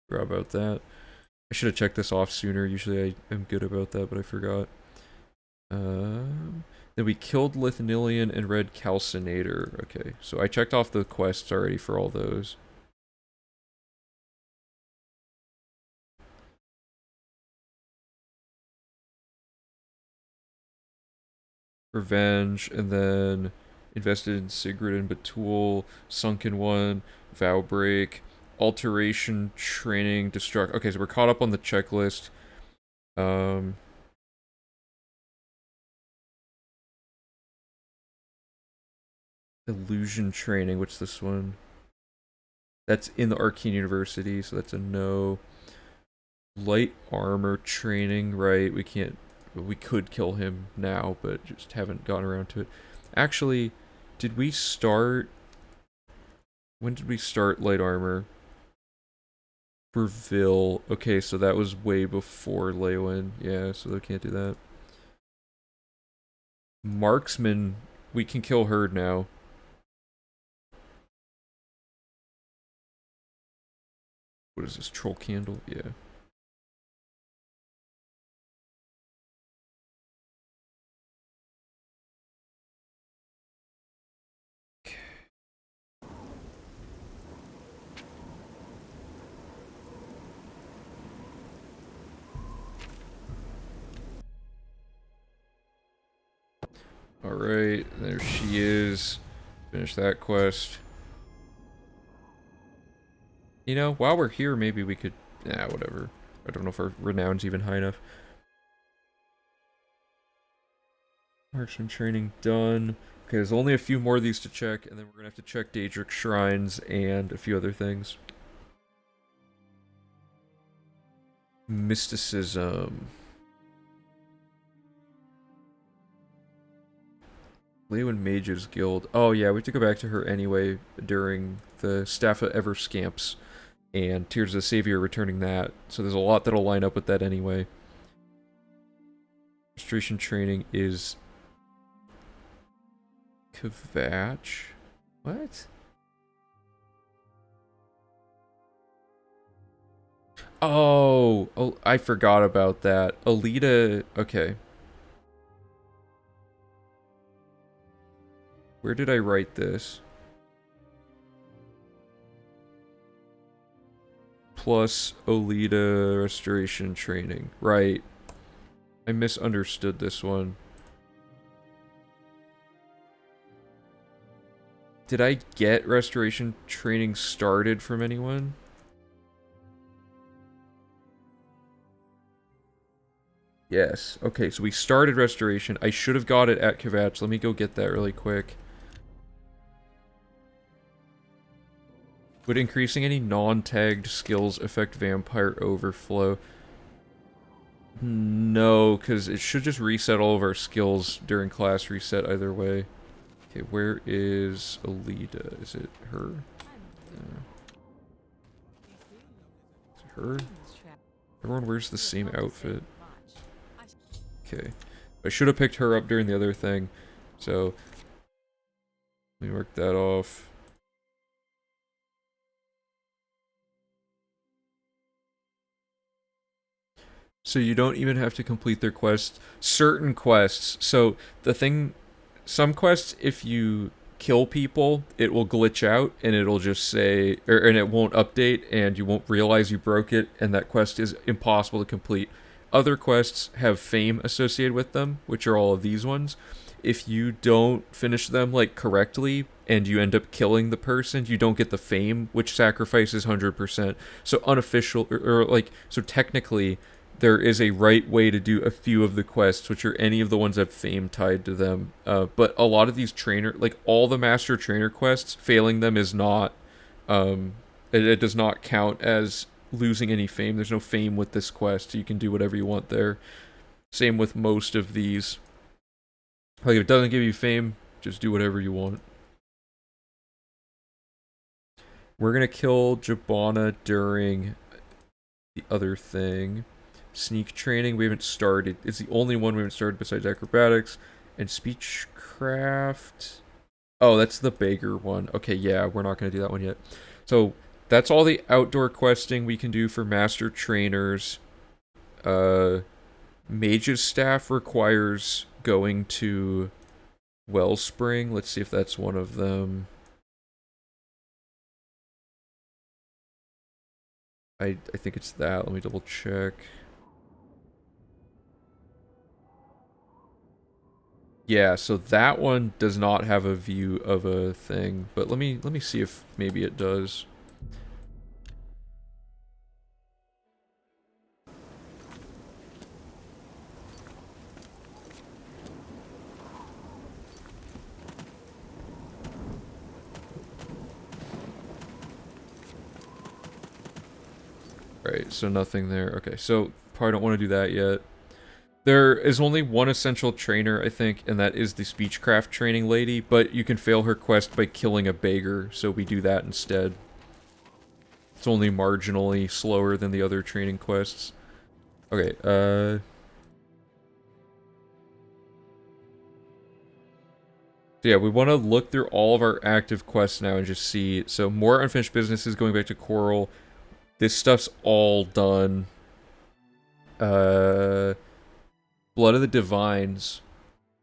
Forgot about that. I should have checked this off sooner. Usually I am good about that, but I forgot. Then we killed Lithnilian and Red Calcinator. Okay, so I checked off the quests already for all those. Revenge, and then invested in Sigrid and Batul, Sunken One, Vow Break, Alteration, Training, Destruct. Okay, so we're caught up on the checklist. Illusion Training, what's this one? That's in the Arcane University, so that's a no. Light Armor Training, right? We can't... We could kill him now, but just haven't gotten around to it. Actually, did we start... When did we start Light Armor? For Vil. Okay, so that was way before Leywin. Yeah, so they can't do that. Marksman, we can kill her now. What is this, Troll Candle? Yeah. Alright, there she is. Finish that quest. You know, while we're here, maybe we could... Nah, whatever. I don't know if our renown's even high enough. Marksman training done. Okay, there's only a few more of these to check, and then we're gonna have to check Daedric Shrines and a few other things. Mysticism. Leywin Mages Guild. Oh yeah, we have to go back to her anyway during the Staff of Everscamps and Tears of the Savior returning that. So there's a lot that'll line up with that anyway. Restoration training is... Kvatch? What? Oh, I forgot about that. Alita... Okay. Where did I write this? Plus Olita restoration training. Right. I misunderstood this one. Did I get restoration training started from anyone? Yes. Okay, so we started restoration. I should have got it at Kvatch. Let me go get that really quick. Would increasing any non-tagged skills affect Vampire Overflow? No, because it should just reset all of our skills during class reset either way. Okay, where is Alita? Is it her? Is it her? Everyone wears the same outfit. Okay. I should have picked her up during the other thing. So, let me mark that off. So you don't even have to complete their quests. Certain quests. So the thing, some quests, if you kill people, it will glitch out and it'll just say, and it won't update and you won't realize you broke it and that quest is impossible to complete. Other quests have fame associated with them, which are all of these ones. If you don't finish them like correctly and you end up killing the person, you don't get the fame, which sacrifices 100%. So unofficial, or like, so technically, there is a right way to do a few of the quests, which are any of the ones that have fame tied to them. But a lot of these trainer, like all the master trainer quests, failing them is not, it does not count as losing any fame. There's no fame with this quest. You can do whatever you want there. Same with most of these. Like if it doesn't give you fame, just do whatever you want. We're gonna kill Jabana during the other thing. Sneak training, we haven't started. It's the only one we haven't started besides acrobatics. And speechcraft. Oh, that's the beggar one. Okay, yeah, we're not going to do that one yet. So, that's all the outdoor questing we can do for master trainers. Mage's staff requires going to Wellspring. Let's see if that's one of them. I think it's that. Let me double check. Yeah, so that one does not have a view of a thing, but let me see if maybe it does. Right, so nothing there. Okay, so probably don't want to do that yet. There is only one essential trainer, I think, and that is the speechcraft training lady, but you can fail her quest by killing a beggar, so we do that instead. It's only marginally slower than the other training quests. Okay, So yeah, we want to look through all of our active quests now and just see. So more unfinished businesses, going back to Coral. This stuff's all done. Blood of the Divines.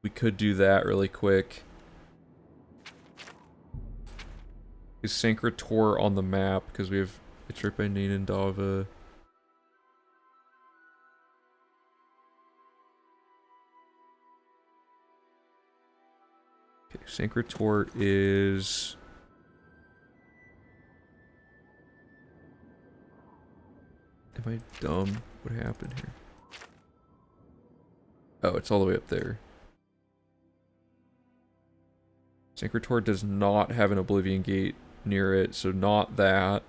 We could do that really quick. Is Sancrator on the map? Because we have... It's right by Nainandava. Okay, Sancrator is... Am I dumb? What happened here? Oh, it's all the way up there. Sancrator does not have an Oblivion Gate near it, so not that.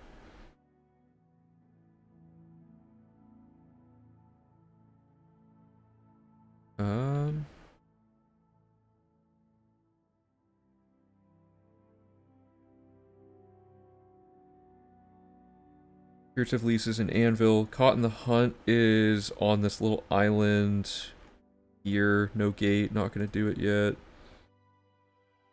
Furtive Leases in Anvil. Caught in the Hunt is on this little island here. No gate, not gonna do it yet.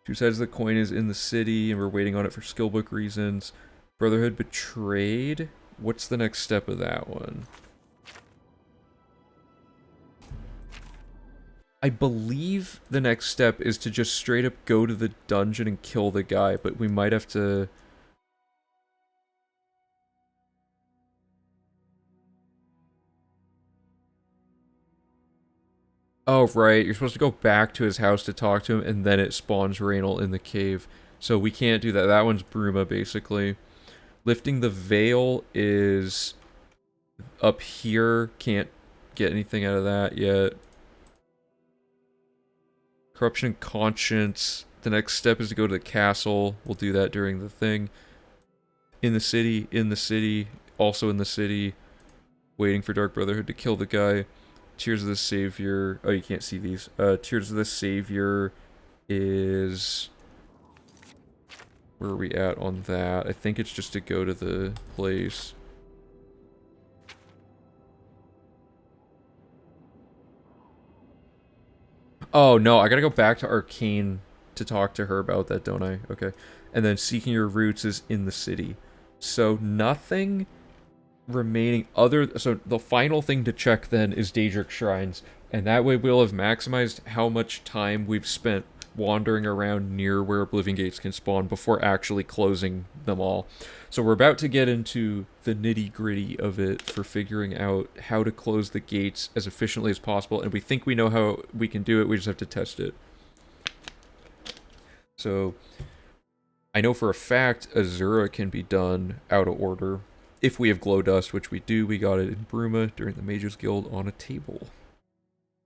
Two Sides of the Coin is in the city, and we're waiting on it for skillbook reasons. Brotherhood Betrayed? What's the next step of that one? I believe the next step is to just straight up go to the dungeon and kill the guy, but we might have to... Oh, right. You're supposed to go back to his house to talk to him, and then it spawns Raynal in the cave. So we can't do that. That one's Bruma, basically. Lifting the Veil is up here. Can't get anything out of that yet. Corruption and Conscience. The next step is to go to the castle. We'll do that during the thing. In the city, also in the city. Waiting for Dark Brotherhood to kill the guy. Tears of the Savior. Oh, you can't see these. Tears of the Savior is... Where are we at on that? I think it's just to go to the place. Oh, no, I gotta go back to Arcane to talk to her about that, don't I? Okay. And then Seeking Your Roots is in the city. So nothing remaining other... So the final thing to check then is Daedric Shrines. And that way we'll have maximized how much time we've spent wandering around near where Oblivion Gates can spawn before actually closing them all. So we're about to get into the nitty-gritty of it for figuring out how to close the gates as efficiently as possible, and we think we know how we can do it, we just have to test it. So, I know for a fact Azura can be done out of order. If we have glow dust, which we do, we got it in Bruma during the Mages Guild on a table.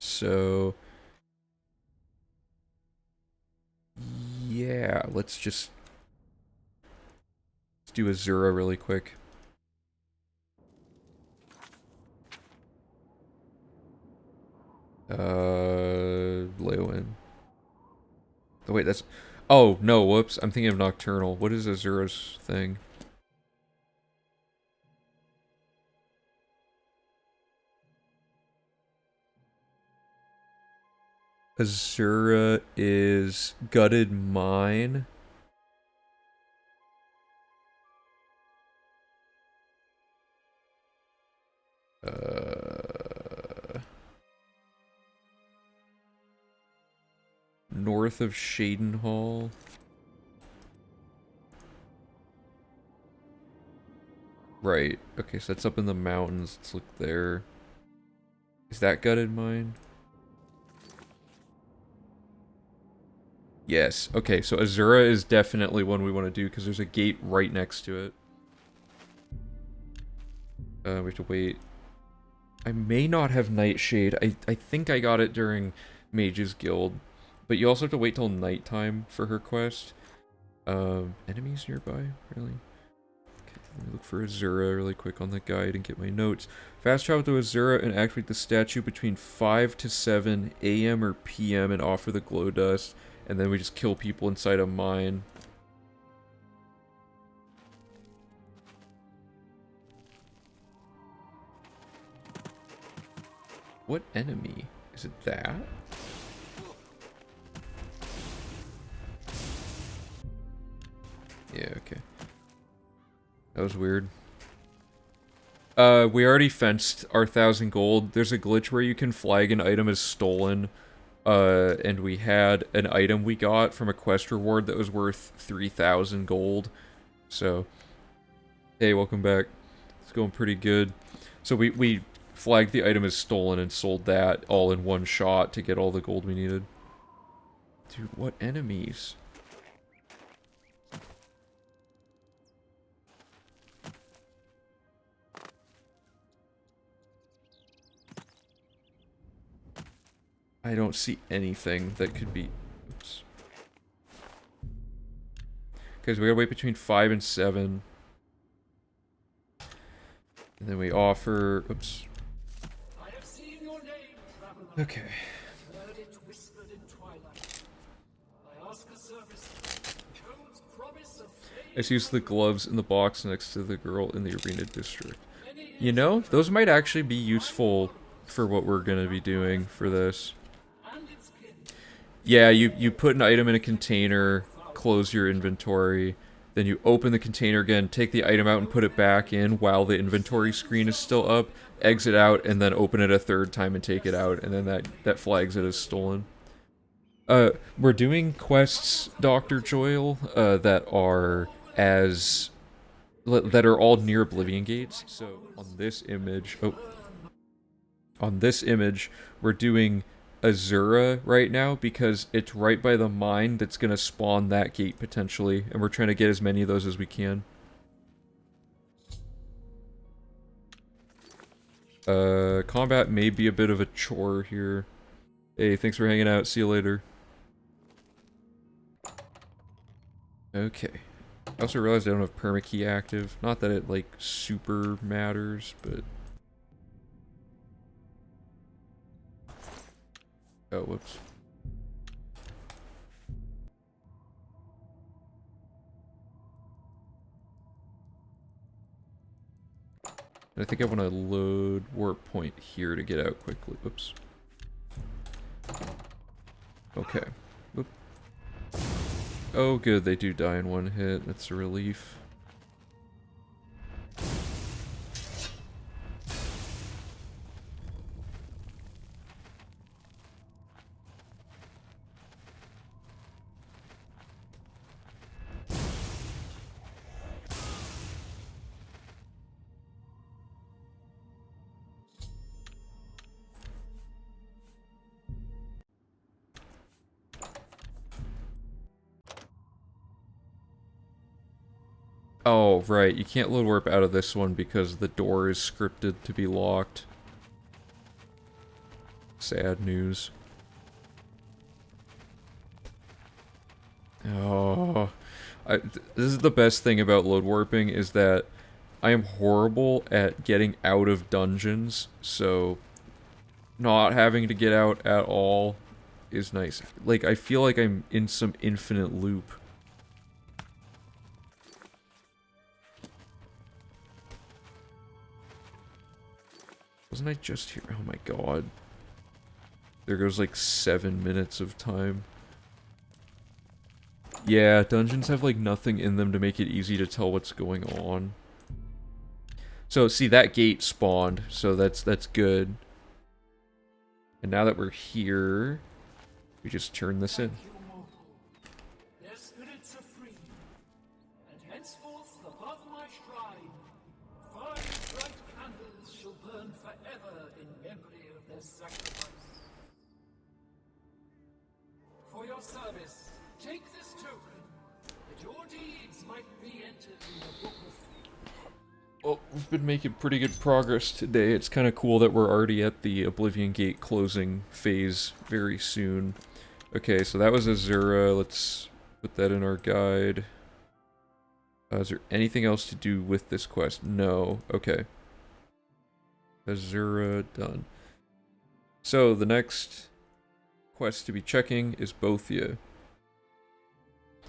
So... yeah, let's do Azura really quick. Leowen. Oh wait, that's... oh, no, whoops, I'm thinking of Nocturnal. What is Azura's thing? Azura is Gutted Mine. North of Shadenhall. Right. Okay, so that's up in the mountains. Let's look there. Is that Gutted Mine? Yes. Okay, so Azura is definitely one we want to do because there's a gate right next to it. We have to wait. I may not have Nightshade. I think I got it during Mage's Guild. But you also have to wait till nighttime for her quest. Enemies nearby? Really? Okay, let me look for Azura really quick on the guide and get my notes. Fast travel to Azura and activate the statue between 5 to 7 AM or PM and offer the glow dust. And then we just kill people inside a mine. What enemy? Is it that? Yeah, okay. That was weird. We already fenced our 1,000 gold. There's a glitch where you can flag an item as stolen. And we had an item we got from a quest reward that was worth 3,000 gold. So, hey, welcome back. It's going pretty good. So we flagged the item as stolen and sold that all in one shot to get all the gold we needed. Dude, what enemies? I don't see anything that could be... oops. Okay, so we gotta wait between 5 and 7. And then we offer... oops. Okay. Let's use the gloves in the box next to the girl in the arena district. You know, those might actually be useful for what we're gonna be doing for this. Yeah, you put an item in a container, close your inventory, then you open the container again, take the item out and put it back in while the inventory screen is still up, exit out, and then open it a third time and take it out, and then that flags it as stolen. We're doing quests, Dr. Joyle, that are all near Oblivion Gates. So on this image, we're doing Azura right now because it's right by the mine that's gonna spawn that gate potentially, and we're trying to get as many of those as we can. Combat may be a bit of a chore here. Hey, thanks for hanging out. See you later. Okay. I also realized I don't have permakey active. Not that it, like, super matters, but... oh, whoops. And I think I want to load warp point here to get out quickly. Whoops. Okay. Oop. Oh, good, they do die in one hit. That's a relief. Oh, right, you can't load warp out of this one because the door is scripted to be locked. Sad news. Oh, this is the best thing about load warping is that I am horrible at getting out of dungeons, so not having to get out at all is nice. Like, I feel like I'm in some infinite loop. Wasn't I just here? Oh my god. There goes like 7 minutes of time. Yeah, dungeons have like nothing in them to make it easy to tell what's going on. So, see, that gate spawned, so that's good. And now that we're here, we just turn this in. Their spirits are free, and henceforth above my shrine, 5 bright candles shall burn forever in memory of their sacrifice. For your service, take this token, that your deeds might be entered in the book of... Well, we've been making pretty good progress today. It's kind of cool that we're already at the Oblivion Gate closing phase very soon. Okay, so that was Azura. Let's put that in our guide. Is there anything else to do with this quest? No. Okay. Azura, done. So, the next quest to be checking is Bothia.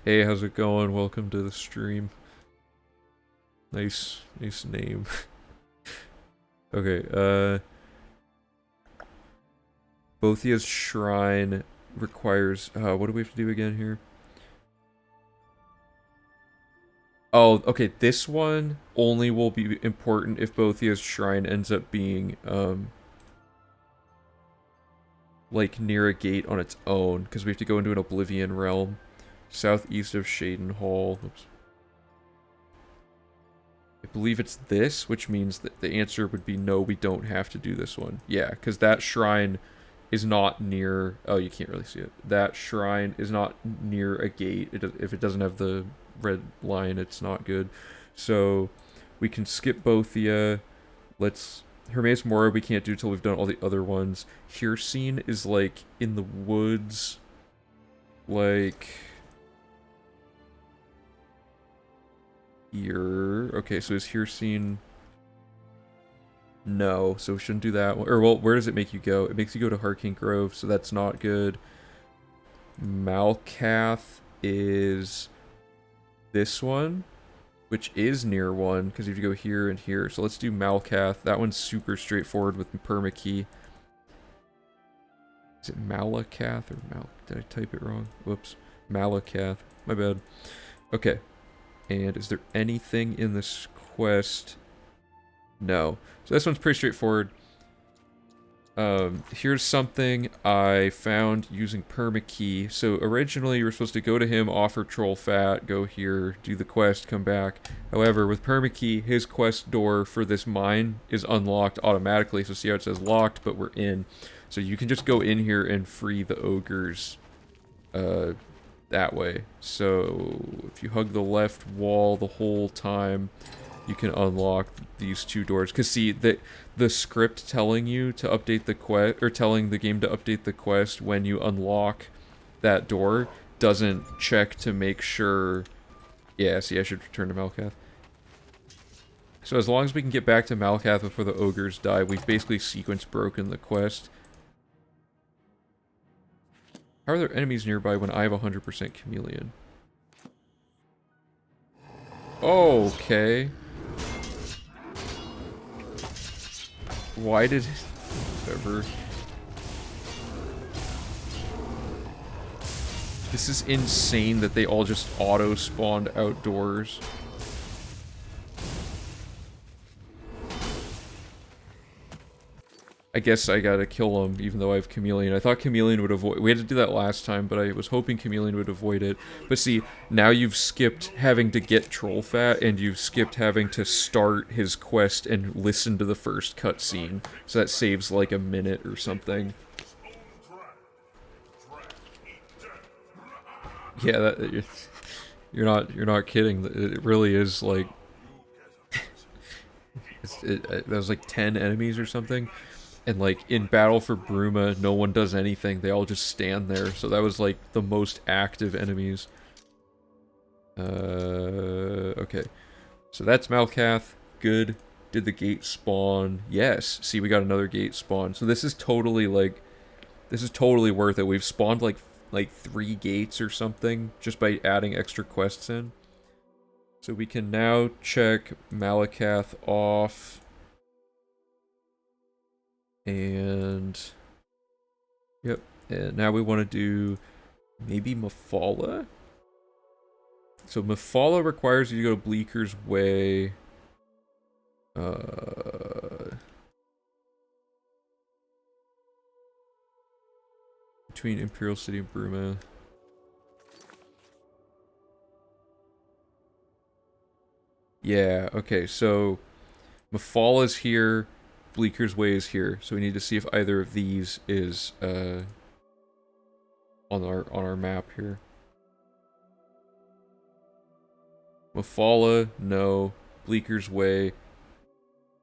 Hey, how's it going? Welcome to the stream. Nice name. Okay, Bothia's Shrine requires, what do we have to do again here? Oh, okay, this one only will be important if Bothia's Shrine ends up being, like, near a gate on its own, because we have to go into an Oblivion realm. Southeast of Shaden Hall. Oops. I believe it's this, which means that the answer would be no, we don't have to do this one. Yeah, because that shrine is not near... Oh, you can't really see it. That shrine is not near a gate. If it doesn't have the red line, it's not good. So, we can skip Bothia. Let's... Hermes Mora we can't do till we've done all the other ones. Hircine is, like, in the woods. Like... Here. Okay, so is Hircine... No, so we shouldn't do that one. Or, well, where does it make you go? It makes you go to Harking Grove, so that's not good. Malkath is this one, which is near one, because you have to go here and here. So let's do Malkath. That one's super straightforward with permakey. Is it Malakath or Mal? Did I type it wrong? Whoops. Malakath. My bad. Okay. And is there anything in this quest? No. So this one's pretty straightforward. Here's something I found using permakey. So originally you were supposed to go to him, offer troll fat, go here, do the quest, come back. However, with permakey, his quest door for this mine is unlocked automatically. So see how it says locked, but we're in. So you can just go in here and free the ogres. That way. So if you hug the left wall the whole time, you can unlock these 2 doors. Because see, the script telling you to update the quest, or telling the game to update the quest when you unlock that door, doesn't check to make sure... Yeah, see, I should return to Malkath. So as long as we can get back to Malkath before the ogres die, we've basically sequence broken the quest. How are there enemies nearby when I have 100% chameleon? Okay. Why did... Whatever. This is insane that they all just auto-spawned outdoors. I guess I gotta kill him, even though I have Chameleon. I thought Chameleon would avoid... We had to do that last time, but I was hoping Chameleon would avoid it. But see, now you've skipped having to get Troll Fat, and you've skipped having to start his quest and listen to the first cutscene. So that saves like a minute or something. Yeah, that, you're not kidding. It really is like... that was like 10 enemies or something. And, like, in Battle for Bruma, no one does anything. They all just stand there. So that was, like, the most active enemies. Okay. So that's Malkath. Good. Did the gate spawn? Yes. See, we got another gate spawn. So this is totally, like... This is totally worth it. We've spawned, like 3 gates or something. Just by adding extra quests in. So we can now check Malakath off... And yep, and now we want to do maybe Mafala. So Mafala requires you to go to Bleaker's Way. Between Imperial City and Bruma. Yeah, okay, so Mafala's here. Bleaker's Way is here, so we need to see if either of these is on our map here. Mafala, no. Bleaker's Way,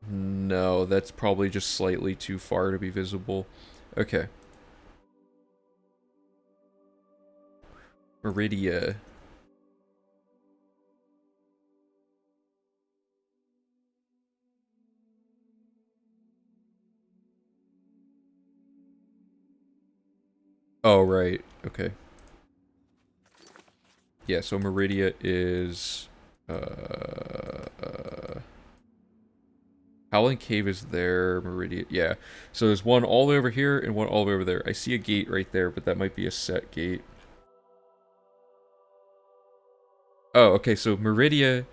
no. That's probably just slightly too far to be visible. Okay. Meridia. Oh, right. Okay. Yeah, so Meridia is... Howling Cave is there. Meridia... Yeah. So there's one all the way over here and one all the way over there. I see a gate right there, but that might be a set gate. Oh, okay, so Meridia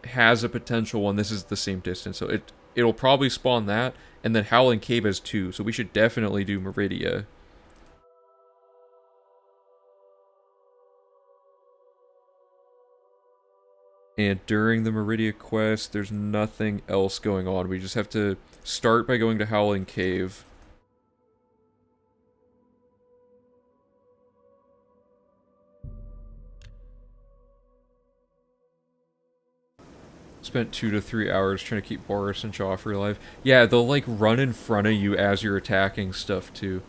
has a potential one. This is the same distance, so it'll probably spawn that, and then Howling Cave has 2, so we should definitely do Meridia. And during the Meridia quest, there's nothing else going on. We just have to start by going to Howling Cave. Spent 2 to 3 hours trying to keep Boris and Joffrey alive. Yeah, they'll like run in front of you as you're attacking stuff too.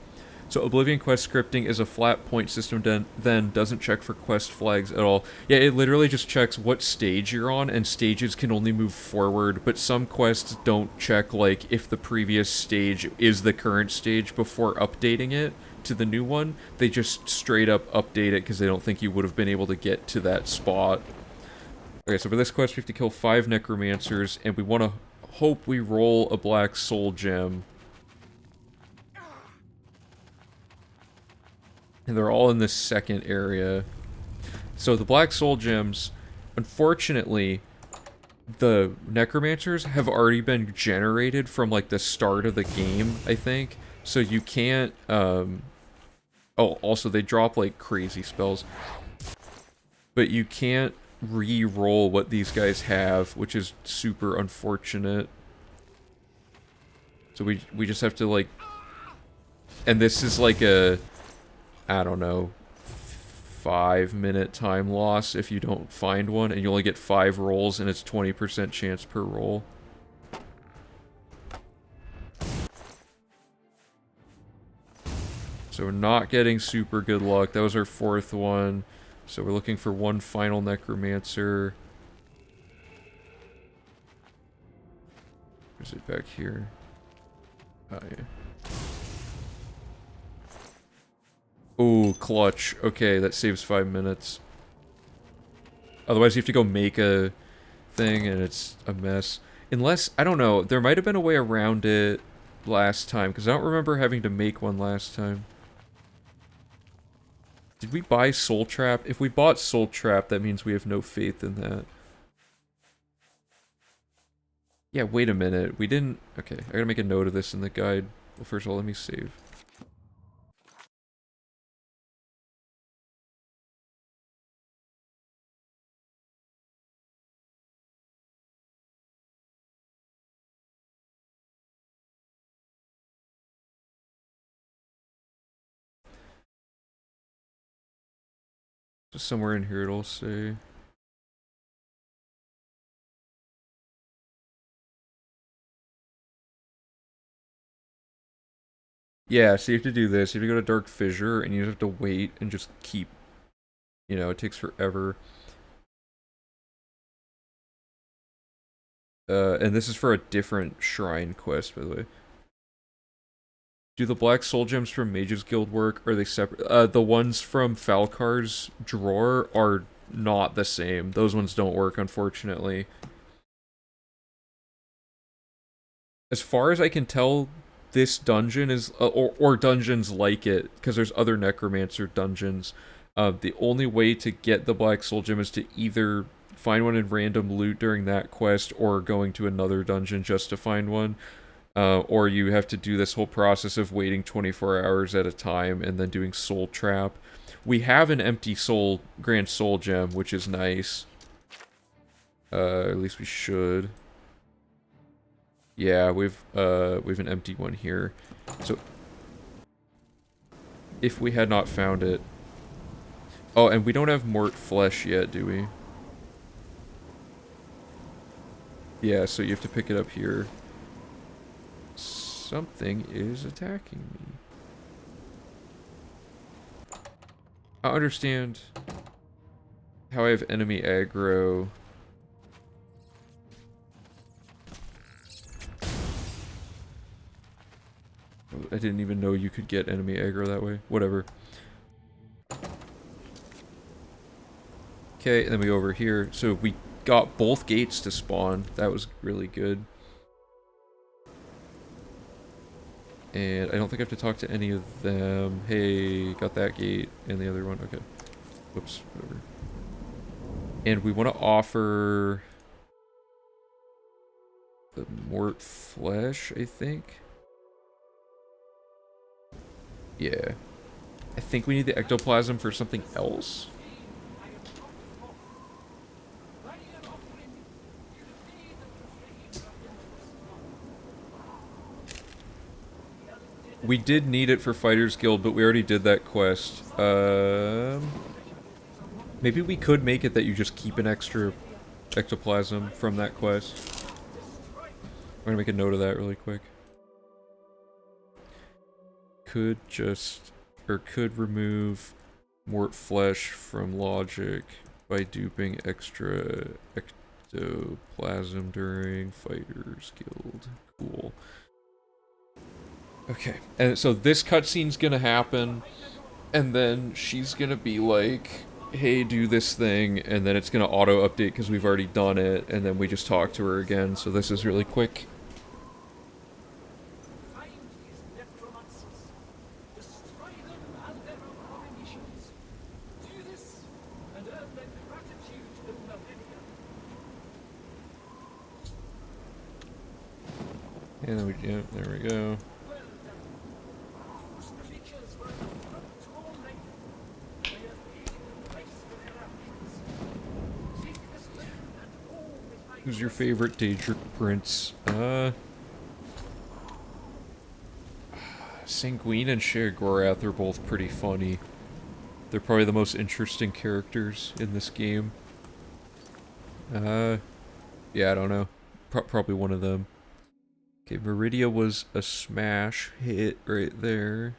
So Oblivion quest scripting is a flat point system then doesn't check for quest flags at all. Yeah, it literally just checks what stage you're on, and stages can only move forward, but some quests don't check like if the previous stage is the current stage before updating it to the new one. They just straight up update it because they don't think you would have been able to get to that spot. Okay, so for this quest we have to kill 5 necromancers, and we want to hope we roll a black soul gem. And they're all in this second area. So the black soul gems, unfortunately, the necromancers have already been generated from like the start of the game, I think. So you can't, oh, also they drop like crazy spells. But you can't re-roll what these guys have, which is super unfortunate. So we just have to like, and this is like a, I don't know, 5-minute time loss if you don't find one, and you only get 5 rolls, and it's 20% chance per roll. So we're not getting super good luck. That was our 4th one. So we're looking for one final necromancer. Is it back here? Oh, yeah. Ooh, clutch. Okay, that saves 5 minutes. Otherwise, you have to go make a thing, and it's a mess. Unless, I don't know, there might have been a way around it last time, because I don't remember having to make one last time. Did we buy Soul Trap? If we bought Soul Trap, that means we have no faith in that. Yeah, wait a minute. We didn't... Okay, I gotta make a note of this in the guide. Well, first of all, let me save. So somewhere in here it'll say... Yeah, so you have to do this. You have to go to Dark Fissure, and you have to wait and just keep... You know, it takes forever. And this is for a different shrine quest, by the way. Do the black soul gems from Mages Guild work? Or are they separate? The ones from Falcar's drawer are not the same. Those ones don't work, unfortunately. As far as I can tell, this dungeon is, or dungeons like it, because there's other Necromancer dungeons. The only way to get the Black Soul Gem is to either find one in random loot during that quest, or going to another dungeon just to find one. Or you have to do this whole process of waiting 24 hours at a time, and then doing Soul Trap. We have an empty soul, Grand Soul Gem, which is nice. At least we should. Yeah, we've an empty one here. So if we had not found it. Oh, and we don't have Mort Flesh yet, do we? Yeah, so you have to pick it up here. Something is attacking me. I understand how I have enemy aggro. I didn't even know you could get enemy aggro that way. Whatever. Okay, and then we go over here. So we got both gates to spawn. That was really good. And I don't think I have to talk to any of them. Hey, got that gate and the other one. Okay. Whoops, whatever. And we want to offer the Mort Flesh, I think. Yeah. I think we need the ectoplasm for something else. We did need it for Fighters Guild, but we already did that quest. Maybe we could make it that you just keep an extra ectoplasm from that quest. I'm gonna make a note of that really quick. Could remove Mort Flesh from logic by duping extra ectoplasm during Fighters Guild. Cool. Okay, and so this cutscene's gonna happen, and then she's gonna be like, hey, do this thing, and then it's gonna auto-update because we've already done it, and then we just talk to her again, so this is really quick. And then we, yeah, there we go. Who's your favorite Daedric Prince? Sanguine and Sheogorath are both pretty funny. They're probably the most interesting characters in this game. Yeah, I don't know. Probably one of them. Okay, Meridia was a smash hit right there.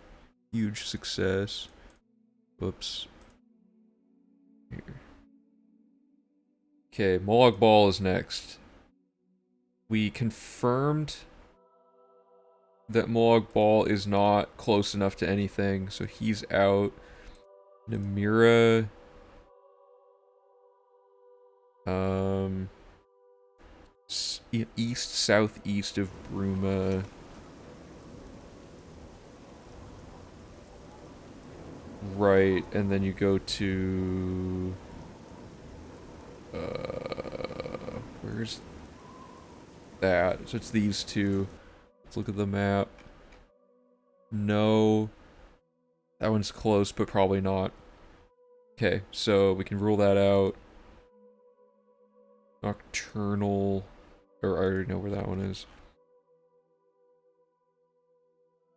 Huge success. Whoops. Here. Okay, Molag Bal is next. We confirmed that Molag Bal is not close enough to anything, so he's out. Namira... east, southeast of Bruma. right, and then you go to... where's that? So it's these two. Let's look at the map. No. That one's close, but probably not. Okay, so we can rule that out. Nocturnal... Or I already know where that one is.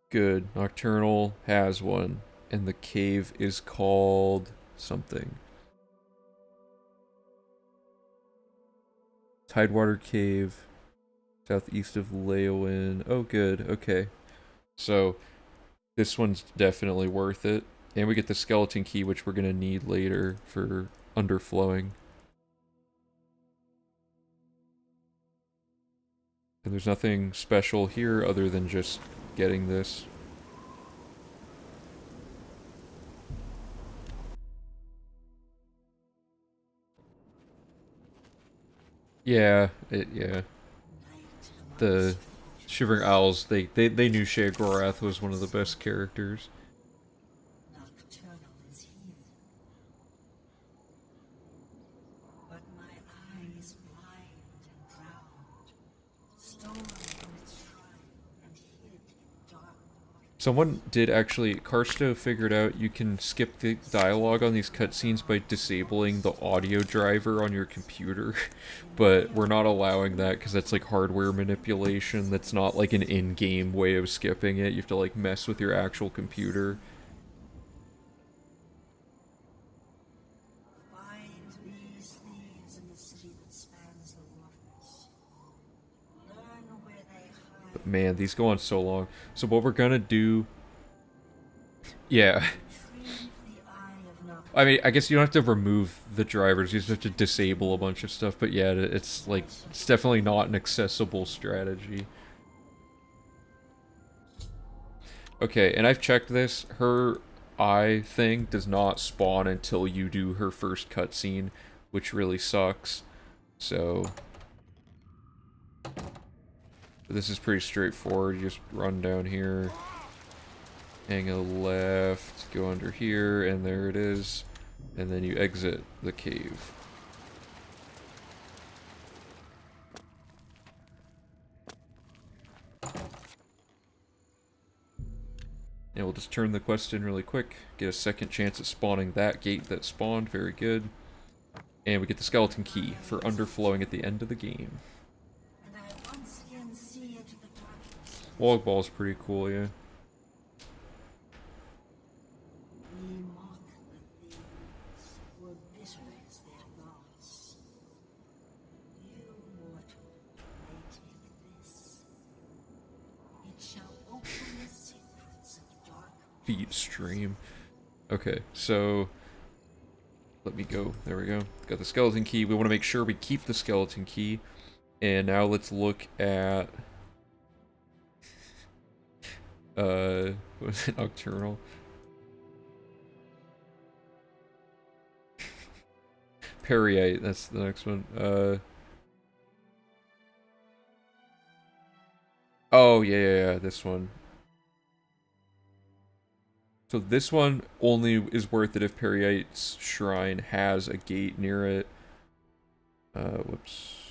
Good. Nocturnal has one. And the cave is called... something. Tidewater Cave. Southeast of Leowin. Oh, good. Okay. So, this one's definitely worth it. And we get the skeleton key, which we're going to need later for underflowing. And there's nothing special here other than just getting this. Yeah, yeah. The Shivering Owls, they knew Sheogorath was one of the best characters. Nocturnal is here. But my eye is blind and drowned, stolen from its shrine and hid in dark waters. Someone did actually, Karsto figured out you can skip the dialogue on these cutscenes by disabling the audio driver on your computer, but we're not allowing that because that's like hardware manipulation. That's not like an in-game way of skipping it. You have to like mess with your actual computer. Find these thieves in the city that spans the waters. Learn where they hide. But man, these go on so long. So what we're gonna do... Yeah. Retrieve the eye of Nocturnal. I mean, I guess you don't have to remove the drivers, you just have to disable a bunch of stuff, but yeah, it's like, it's definitely not an accessible strategy. Okay, and I've checked this, her eye thing does not spawn until you do her first cutscene, which really sucks, so... This is pretty straightforward, you just run down here, hang a left, go under here, and there it is. And then you exit the cave. And we'll just turn the quest in really quick, get a second chance at spawning that gate that spawned, very good. And we get the skeleton key for underflowing at the end of the game. And I once again see into the darkness. Log ball's pretty cool, yeah. We mock the thieves who are bitter as their loss. You, mortal, may take this. It shall open the secrets of dark. Feed stream. Okay, so... Let me go. There we go. Got the skeleton key. We want to make sure we keep the skeleton key. And now let's look at... what was it? Nocturnal. Periite, that's the next one. Oh, yeah, this one. So this one only is worth it if Periite's Shrine has a gate near it. Whoops.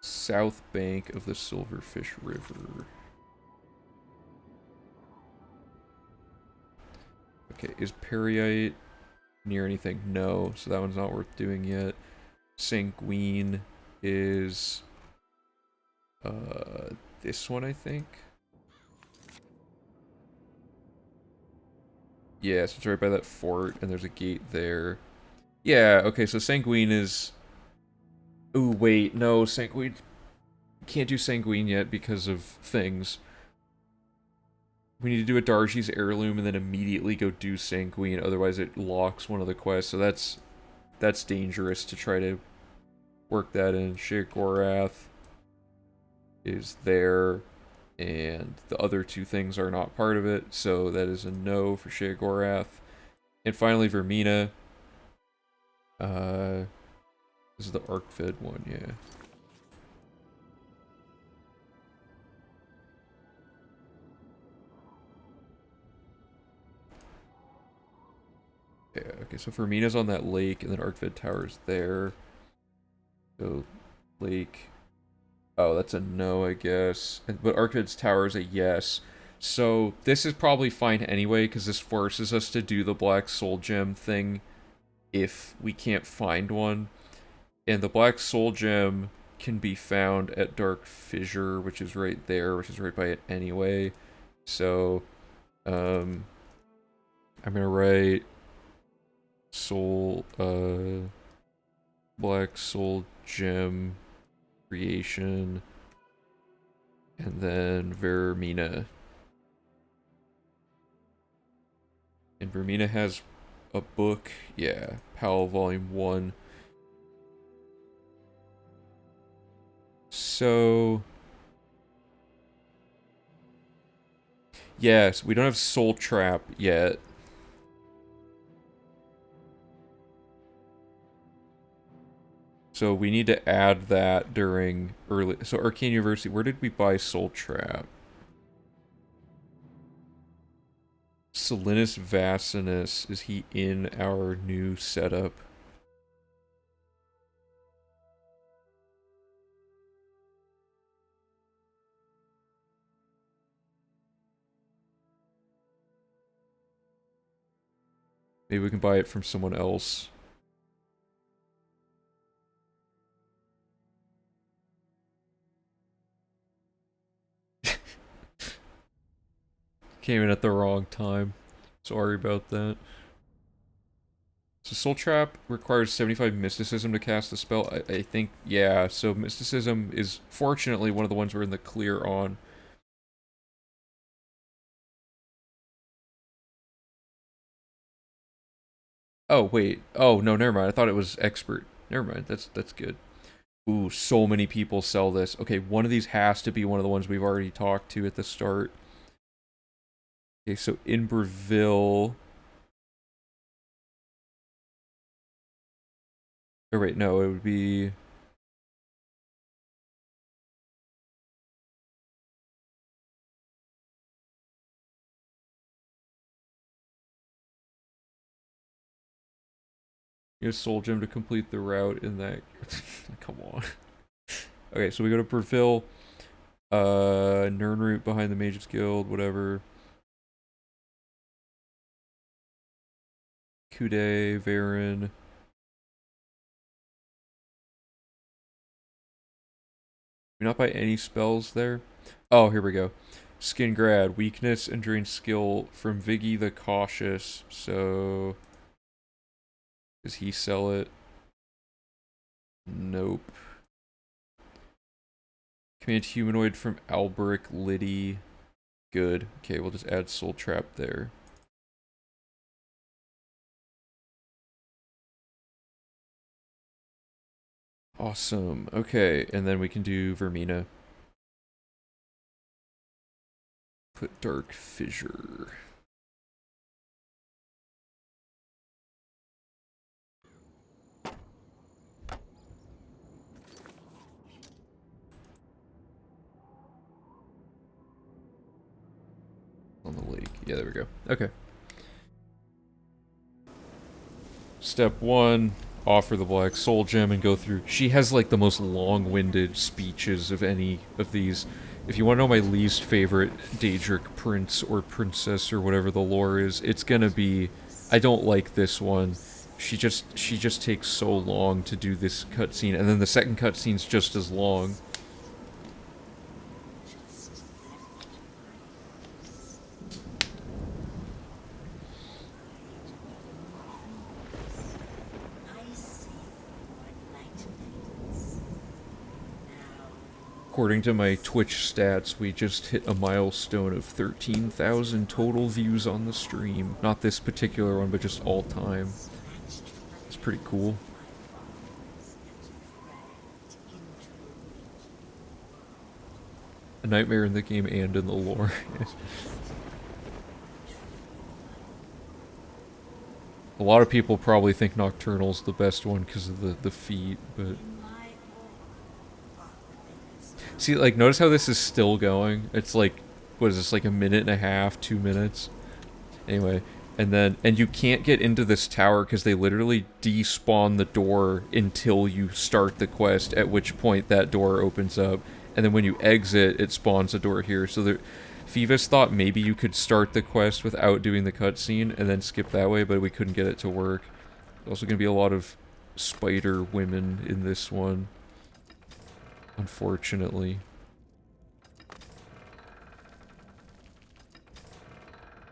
South bank of the Silverfish River. Okay, is Periite near anything? No, so that one's not worth doing yet. Sanguine is this one, I think. Yeah, so it's right by that fort, and there's a gate there. Yeah, okay, so Sanguine is... Ooh, wait, no, Sanguine... Can't do Sanguine yet because of things. We need to do a Darji's Heirloom and then immediately go do Sanguine, otherwise it locks one of the quests, so that's dangerous to try to work that in. Sheogorath is there, and the other two things are not part of it, so that is a no for Sheogorath. And finally, Vermina. This is the Arkfed one, yeah. Okay, so Vermina's on that lake, and then Arkvid Tower's there. So, lake. Oh, that's a no, I guess. But Arkvid's Tower is a yes. So, this is probably fine anyway, because this forces us to do the Black Soul Gem thing if we can't find one. And the Black Soul Gem can be found at Dark Fissure, which is right there, which is right by it anyway. So, I'm gonna write Black Soul Gem creation, and then Vermina. And Vermina has a book, yeah, PAL Volume 1. So, yes, we don't have Soul Trap yet. So we need to add that during early... So Arcane University, where did we buy Soul Trap? Salinas Vassinus, is he in our new setup? Maybe we can buy it from someone else. Came in at the wrong time. Sorry about that. So Soul Trap requires 75 Mysticism to cast the spell. I think, yeah. So Mysticism is fortunately one of the ones we're in the clear on. Oh, wait. Oh, no, never mind. I thought it was Expert. Never mind. That's good. Ooh, so many people sell this. Okay, one of these has to be one of the ones we've already talked to at the start. Okay, so Inberville. Oh, wait, no, it would be... Use Soul Gem to complete the route in that... Come on. Okay, so we go to Berville. Nirnroot behind the Mages Guild, whatever. Kude, Varen. We not buy any spells there? Oh, here we go. Skingrad, weakness and drain skill from Viggy the Cautious. So, does he sell it? Nope. Command humanoid from Alberic Liddy. Good. Okay, we'll just add Soul Trap there. Awesome. Okay, and then we can do Vermina. Put Dark Fissure. On the lake. Yeah, there we go. Okay. Step 1, offer the Black Soul Gem and go through. She has like the most long-winded speeches of any of these. If you want to know my least favorite Daedric prince or princess or whatever the lore is, it's gonna be... I don't like this one. She just takes so long to do this cutscene, and then the second cutscene's just as long. According to my Twitch stats, we just hit a milestone of 13,000 total views on the stream. Not this particular one, but just all time. It's pretty cool. A nightmare in the game and in the lore. A lot of people probably think Nocturnal's the best one because of the feat, but... See, like, notice how this is still going? It's like, what is this, like a minute and a half, 2 minutes? Anyway, And you can't get into this tower because they literally despawn the door until you start the quest, at which point that door opens up. And then when you exit, it spawns a door here. So Phoebus thought maybe you could start the quest without doing the cutscene and then skip that way, but we couldn't get it to work. There's also going to be a lot of spider women in this one, unfortunately.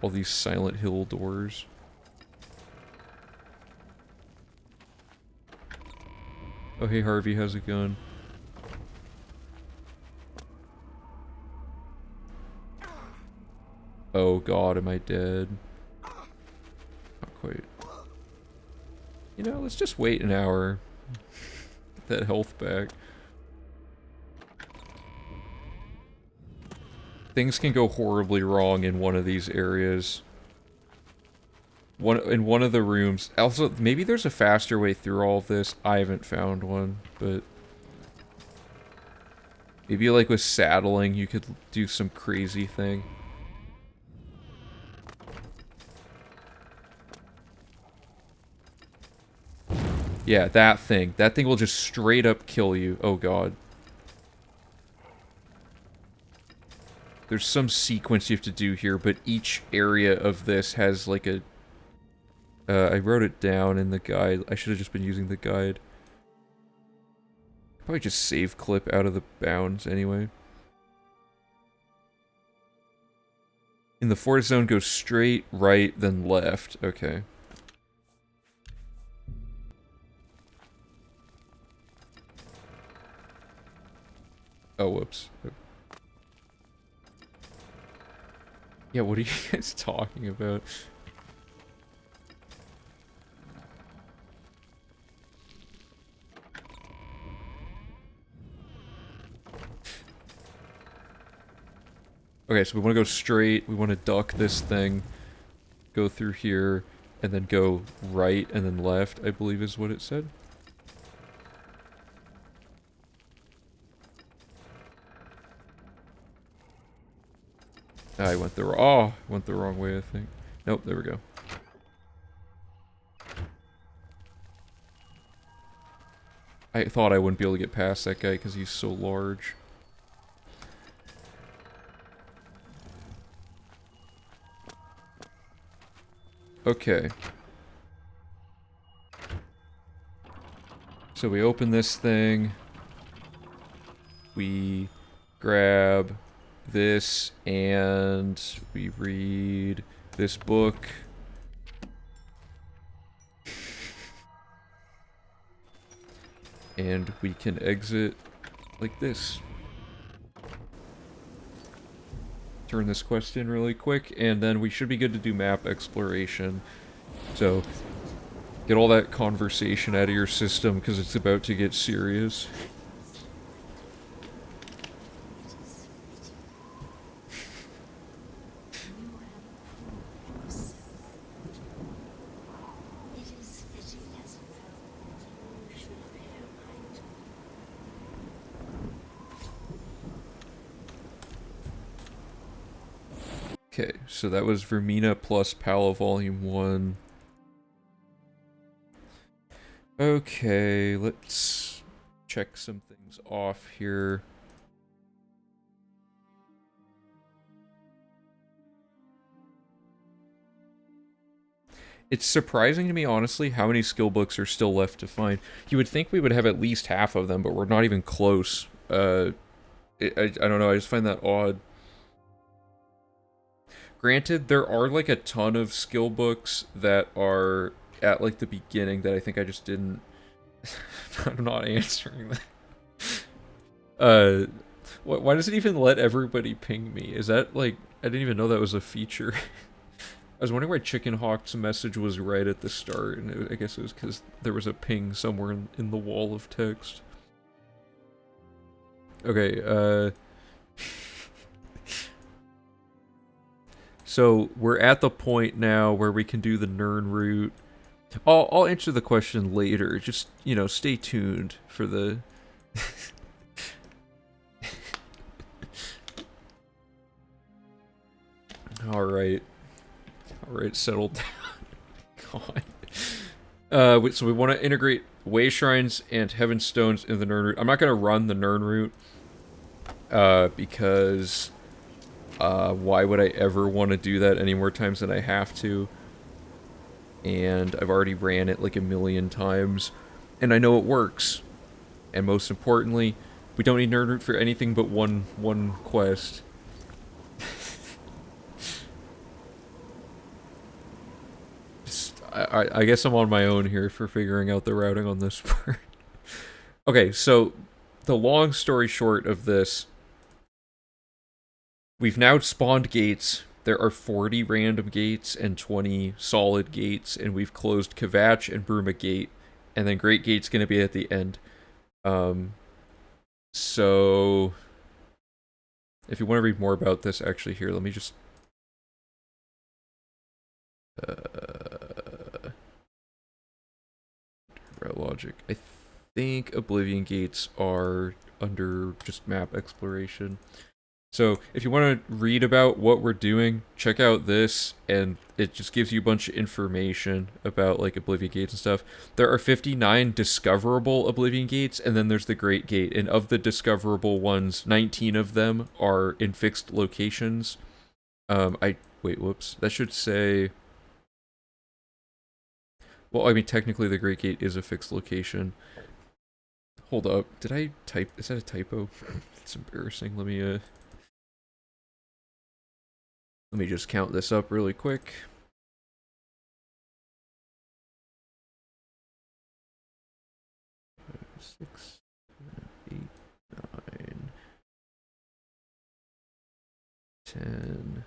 All these Silent Hill doors. Oh, hey Harvey, how's it going? Oh god, am I dead? Not quite. You know, let's just wait an hour. Get that health back. Things can go horribly wrong in one of these areas. In one of the rooms. Also, maybe there's a faster way through all of this. I haven't found one, but maybe like with saddling, you could do some crazy thing. Yeah, that thing. That thing will just straight up kill you. Oh god. There's some sequence you have to do here, but each area of this has like a... I wrote it down in the guide. I should have just been using the guide. Probably just save clip out of the bounds anyway. In the forest zone, go straight, right, then left. Okay. Oh, whoops. Yeah, what are you guys talking about? Okay, so we want to go straight, we want to duck this thing, go through here, and then go right and then left, I believe is what it said. I went the wrong way, I think. Nope, there we go. I thought I wouldn't be able to get past that guy because he's so large. Okay. So we open this thing. We grab this and we read this book. And we can exit like this. Turn this quest in really quick, and then we should be good to do map exploration. So, get all that conversation out of your system, because it's about to get serious. Okay, so that was Vermina plus Palo Volume 1. Okay, let's check some things off here. It's surprising to me, honestly, how many skill books are still left to find. You would think we would have at least half of them, but we're not even close. I don't know, I just find that odd. Granted, there are like a ton of skill books that are at like the beginning that I think I just didn't... I'm not answering that. Why does it even let everybody ping me? Is that like... I didn't even know that was a feature. I was wondering why Chicken Hawk's message was right at the start, and I guess it was because there was a ping somewhere in the wall of text. Okay, so we're at the point now where we can do the Nern route. I'll answer the question later. Just, you know, stay tuned for the... Alright. Alright, settled down. God. So we want to integrate way shrines and heaven stones in the Nern route. I'm not going to run the Nern route, because why would I ever want to do that any more times than I have to? And I've already ran it like a million times, and I know it works. And most importantly, we don't need Nern route for anything but one quest. I guess I'm on my own here for figuring out the routing on this part. Okay, so the long story short of this, we've now spawned gates. There are 40 random gates and 20 solid gates, and we've closed Kvatch and Bruma Gate, and then Great Gate's going to be at the end. So if you want to read more about this, actually, here, let me just route logic. I think Oblivion gates are under just map exploration. So if you want to read about what we're doing, check out this, and it just gives you a bunch of information about like Oblivion gates and stuff. There are 59 discoverable Oblivion gates, and then there's the Great Gate, and of the discoverable ones, 19 of them are in fixed locations. Wait, whoops. That should say... Well, I mean, technically the Great Gate is a fixed location. Hold up. Did I type... Is that a typo? It's embarrassing. Let me just count this up really quick. Six, 7, 8, 9, 10,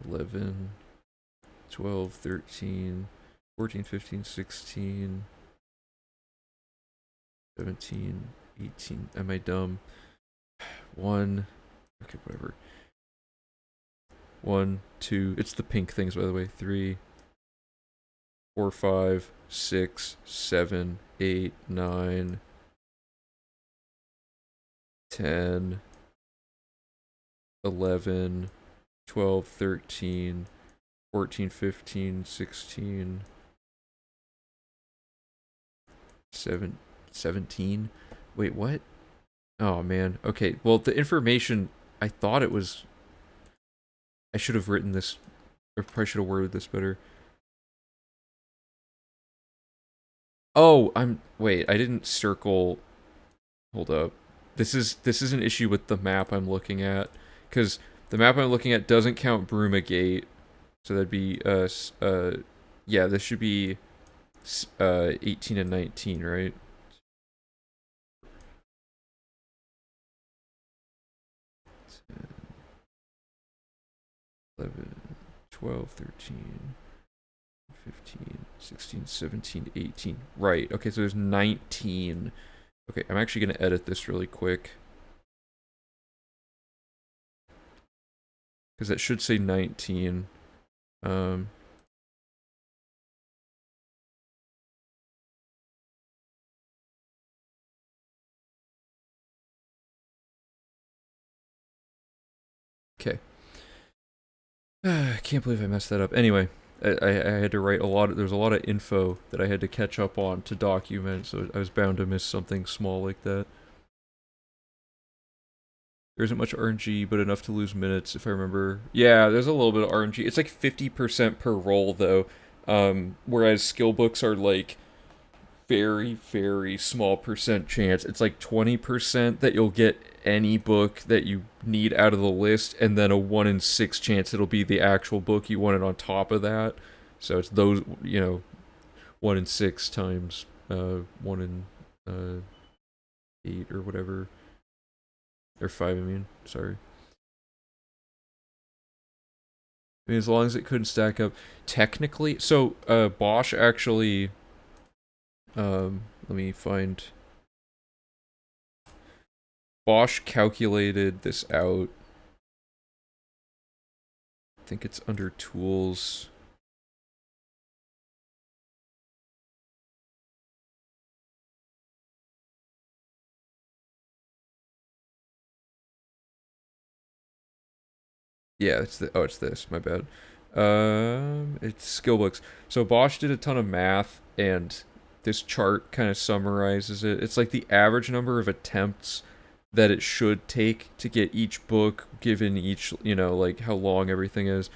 11, 12, 13, 14, 15, 16, 17, 18. Am I dumb? 1. Okay, whatever. 1, 2. It's the pink things, by the way. 3, 4, 5, 6, 7, 8, 9, 10, 11, 12, 13, 14, 15, 16, 17. Wait, what? Oh, man. Okay, well, the information, I thought it was... I should have written this, or probably should have worded this better. Oh, wait, I didn't circle... Hold up. This is an issue with the map I'm looking at, because the map I'm looking at doesn't count Bruma Gate, so that'd be, yeah, this should be 18 and 19, right? 11, 12, 13, 15, 16, 17, 18. Right, okay, so there's 19. Okay, I'm actually going to edit this really quick, because that should say 19. Okay. I can't believe I messed that up. Anyway, I had to write a lot of, there's a lot of info that I had to catch up on to document, so I was bound to miss something small like that. There isn't much RNG, but enough to lose minutes, if I remember. Yeah, there's a little bit of RNG. It's like 50% per roll, though, whereas skill books are like very, very small percent chance. It's like 20% that you'll get any book that you need out of the list, and then a 1 in 6 chance it'll be the actual book you wanted on top of that. So it's those, 1 in 6 times 1 in 8 or whatever. Or 5, I mean. Sorry. I mean, as long as it couldn't stack up. Technically, so, Bosch actually... let me find... Bosch calculated this out. I think it's under tools. Yeah, it's the, oh, it's this, my bad. It's skill books. So Bosch did a ton of math, and this chart kind of summarizes it. It's like the average number of attempts that it should take to get each book, given each, like how long everything is.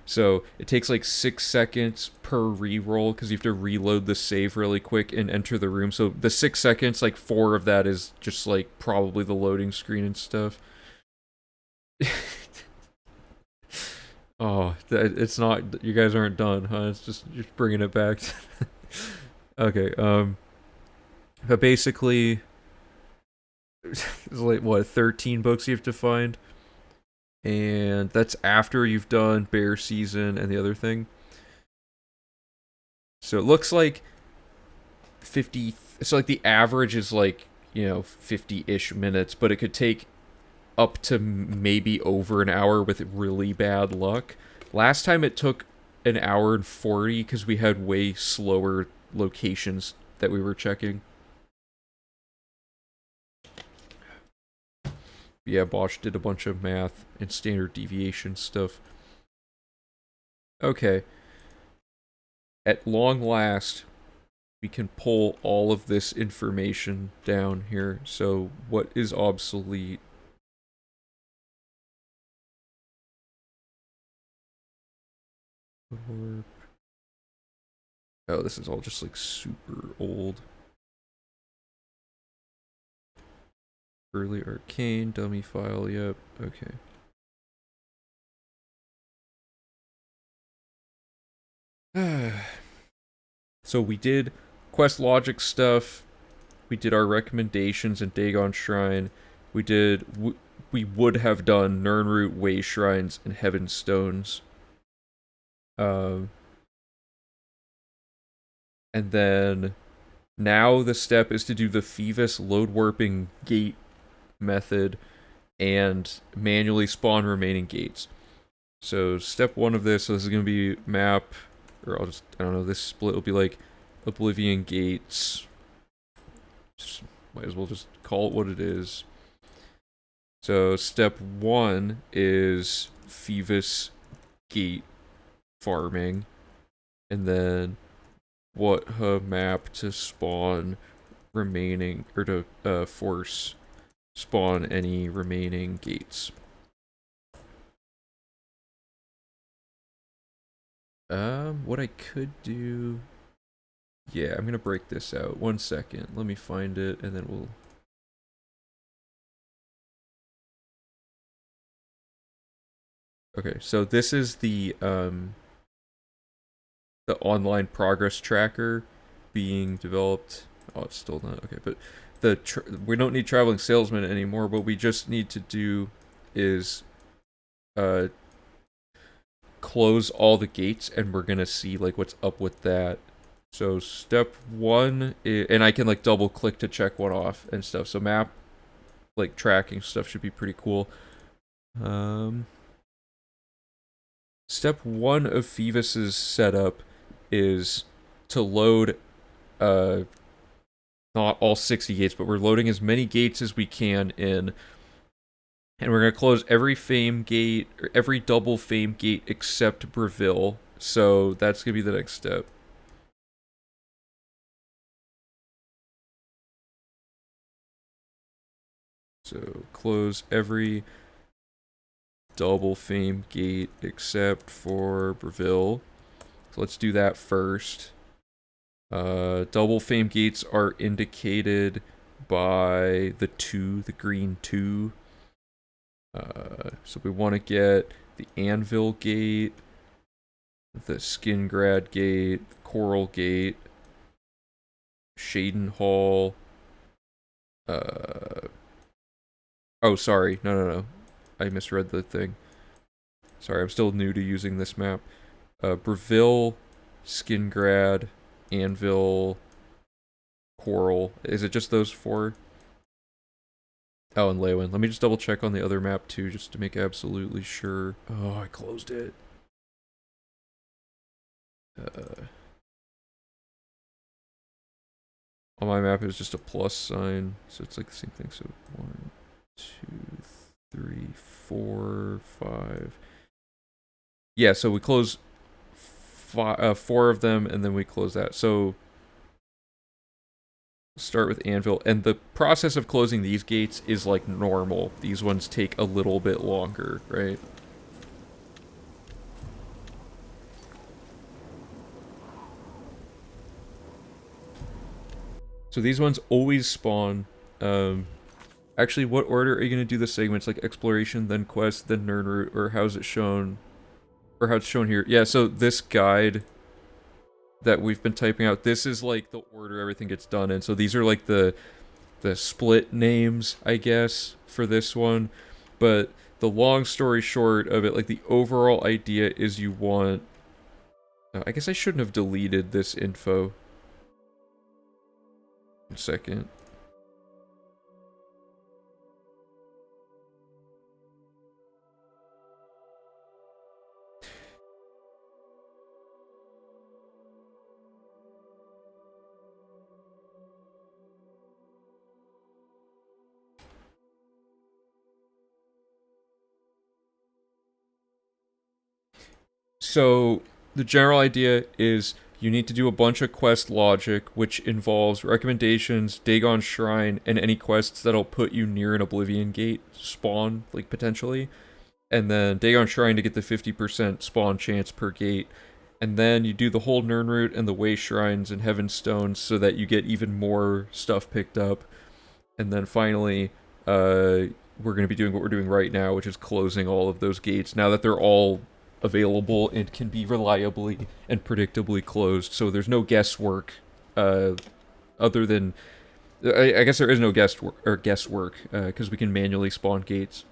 So it takes like 6 seconds per reroll because you have to reload the save really quick and enter the room. So the 6 seconds, like 4 of that is just like probably the loading screen and stuff. Oh, it's not. You guys aren't done, huh? It's just bringing it back. Okay. But basically, it's like what 13 books you have to find, and that's after you've done Bear Season and the other thing. So it looks like 50. So like the average is like 50-ish minutes, but it could take up to maybe over an hour with really bad luck. Last time it took an hour and 40 because we had way slower locations that we were checking. Yeah, Bosch did a bunch of math and standard deviation stuff. Okay. At long last, we can pull all of this information down here. So what is obsolete? Oh, this is all just like super old. Early arcane, dummy file, yep, okay. So we did quest logic stuff. We did our recommendations in Dagon Shrine. We did. We would have done Nirnroot Way Shrines and Heaven Stones. And then now the step is to do the Phoebus load warping gate method and manually spawn remaining gates. So step 1 of this, so this is going to be map, or I don't know, this split will be like Oblivion gates. Might as well just call it what it is. So step 1 is Phoebus gate farming, and then what hub map to spawn remaining, or to force spawn any remaining gates. What I could do, yeah, I'm gonna break this out. 1 second, let me find it, and then we'll. Okay, so this is the online progress tracker being developed. Oh, it's still not okay, but we don't need traveling salesman anymore. What we just need to do is close all the gates, and we're gonna see like what's up with that. So step 1 is, and I can like double click to check one off and stuff. So map like tracking stuff should be pretty cool. Step 1 of Phoebus's setup is to load not all 60 gates, but we're loading as many gates as we can in. And we're going to close every fame gate, or every double fame gate except Breville. So that's going to be the next step. So close every double fame gate except for Breville. So let's do that first. Double fame gates are indicated by the green 2. So we want to get the Anvil gate, the Skingrad gate, Coral gate, Shaden Hall. Oh, sorry. No. I misread the thing. Sorry, I'm still new to using this map. Breville, Skingrad, Anvil, Coral. Is it just those 4? Oh, and Lewin. Let me just double check on the other map too, just to make absolutely sure. Oh, I closed it. On my map, it was just a plus sign, so it's like the same thing. So 1, 2, 3, 4, 5. Yeah, so we close 4 of them, and then we close that. So start with anvil, and the process of closing these gates is like normal. These ones take a little bit longer, right? So these ones always spawn. Actually, what order are you going to do the segments? Like exploration, then quest, then nerd route, or how's it shown? Or how it's shown here? Yeah, so this guide that we've been typing out, this is like the order everything gets done in. So these are like the split names, I guess, for this one. But the long story short of it, like the overall idea is you want... I guess I shouldn't have deleted this info. 1 second. So, the general idea is you need to do a bunch of quest logic, which involves recommendations, Dagon Shrine, and any quests that'll put you near an Oblivion gate spawn, like, potentially. And then Dagon Shrine to get the 50% spawn chance per gate. And then you do the whole Nirn route and the Way Shrines and Heaven Stones so that you get even more stuff picked up. And then finally, we're going to be doing what we're doing right now, which is closing all of those gates, now that they're all available and can be reliably and predictably closed. So there's no guesswork, other than... I guess there is no guesswork, because we can manually spawn gates.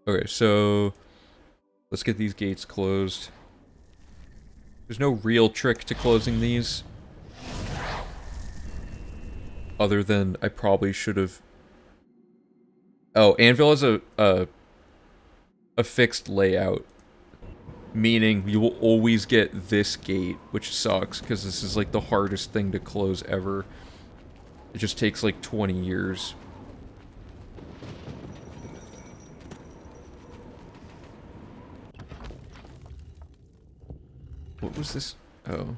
Okay, so let's get these gates closed. There's no real trick to closing these, other than I probably should have... Oh, Anvil is a fixed layout, meaning you will always get this gate, which sucks, because this is like the hardest thing to close ever. It just takes like 20 years. What was this? Oh.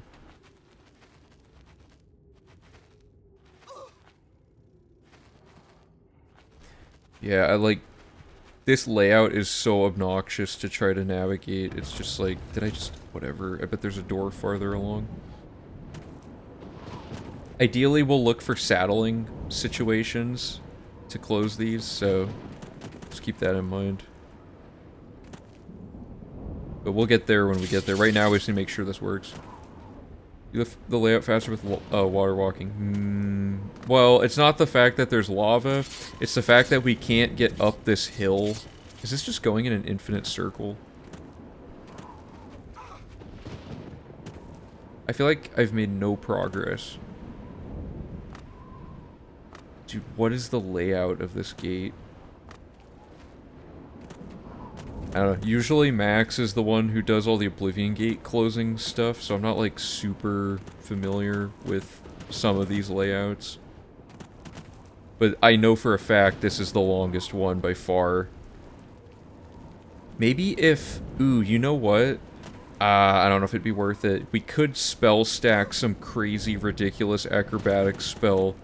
Yeah, I like... This layout is so obnoxious to try to navigate. It's just like, did I just... Whatever. I bet there's a door farther along. Ideally, we'll look for saddling situations to close these, so just keep that in mind. But we'll get there when we get there. Right now, we just need to make sure this works. Do the layout faster with water walking. Well, it's not the fact that there's lava. It's the fact that we can't get up this hill. Is this just going in an infinite circle? I feel like I've made no progress. Dude, what is the layout of this gate? I don't know. Usually Max is the one who does all the Oblivion Gate closing stuff, so I'm not, like, super familiar with some of these layouts. But I know for a fact this is the longest one by far. Maybe if... Ooh, you know what? I don't know if it'd be worth it. We could spell stack some crazy, ridiculous acrobatics spell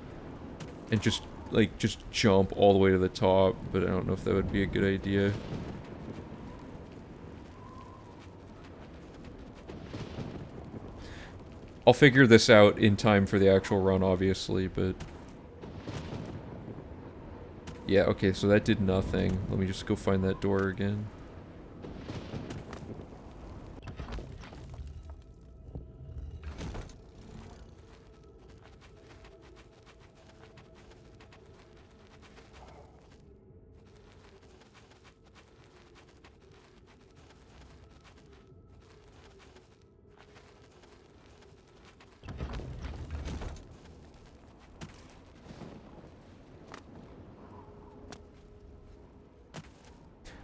and just, like, just jump all the way to the top, but I don't know if that would be a good idea. I'll figure this out in time for the actual run, obviously, but... Yeah, okay, so that did nothing. Let me just go find that door again.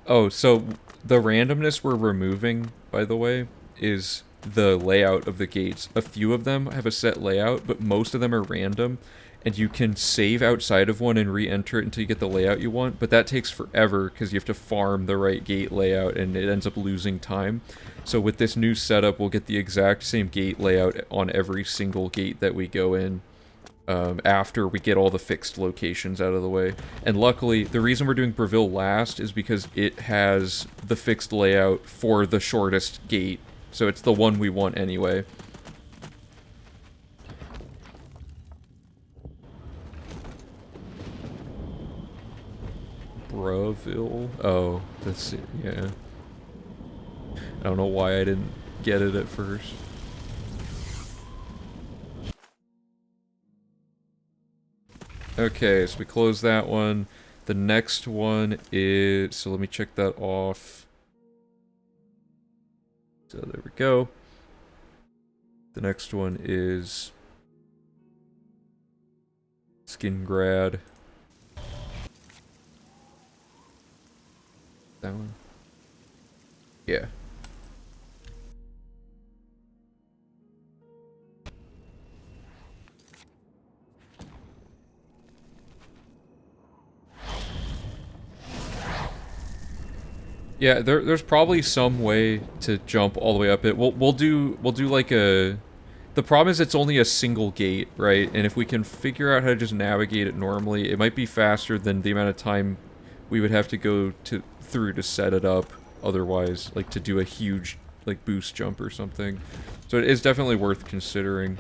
Oh, so the randomness we're removing, by the way, is the layout of the gates. A few of them have a set layout, but most of them are random. and you can save outside of one and re-enter it until you get the layout you want, but that takes forever because you have to farm the right gate layout and it ends up losing time. So with this new setup, we'll get the exact same gate layout on every single gate that we go in after we get all the fixed locations out of the way. And luckily, the reason we're doing Breville last is because it has the fixed layout for the shortest gate, so it's the one we want anyway. Breville? Oh, that's it, yeah. I don't know why I didn't get it at first. Okay, so we close that one. The next one is... So let me check that off. So there we go. The next one is... Skingrad. That one? Yeah. Yeah, there's probably some way to jump all the way up it. We'll do like a... The problem is it's only a single gate, right? And if we can figure out how to just navigate it normally, it might be faster than the amount of time we would have to go through to set it up otherwise, like to do a huge like boost jump or something. So it is definitely worth considering.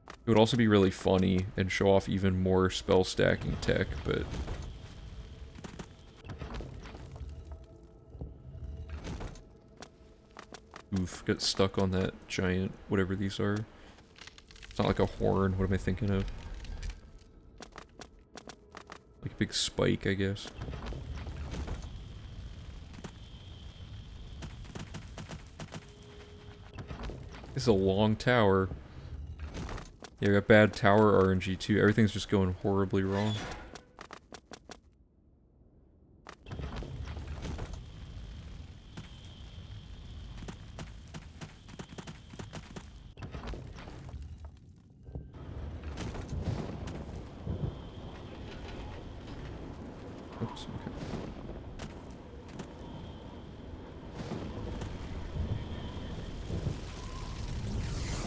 It would also be really funny and show off even more spell stacking tech, but... Oof, got stuck on that giant, whatever these are. It's not like a horn, what am I thinking of? Like a big spike, I guess. This is a long tower. Yeah, we got bad tower RNG too. Everything's just going horribly wrong. Oops, okay.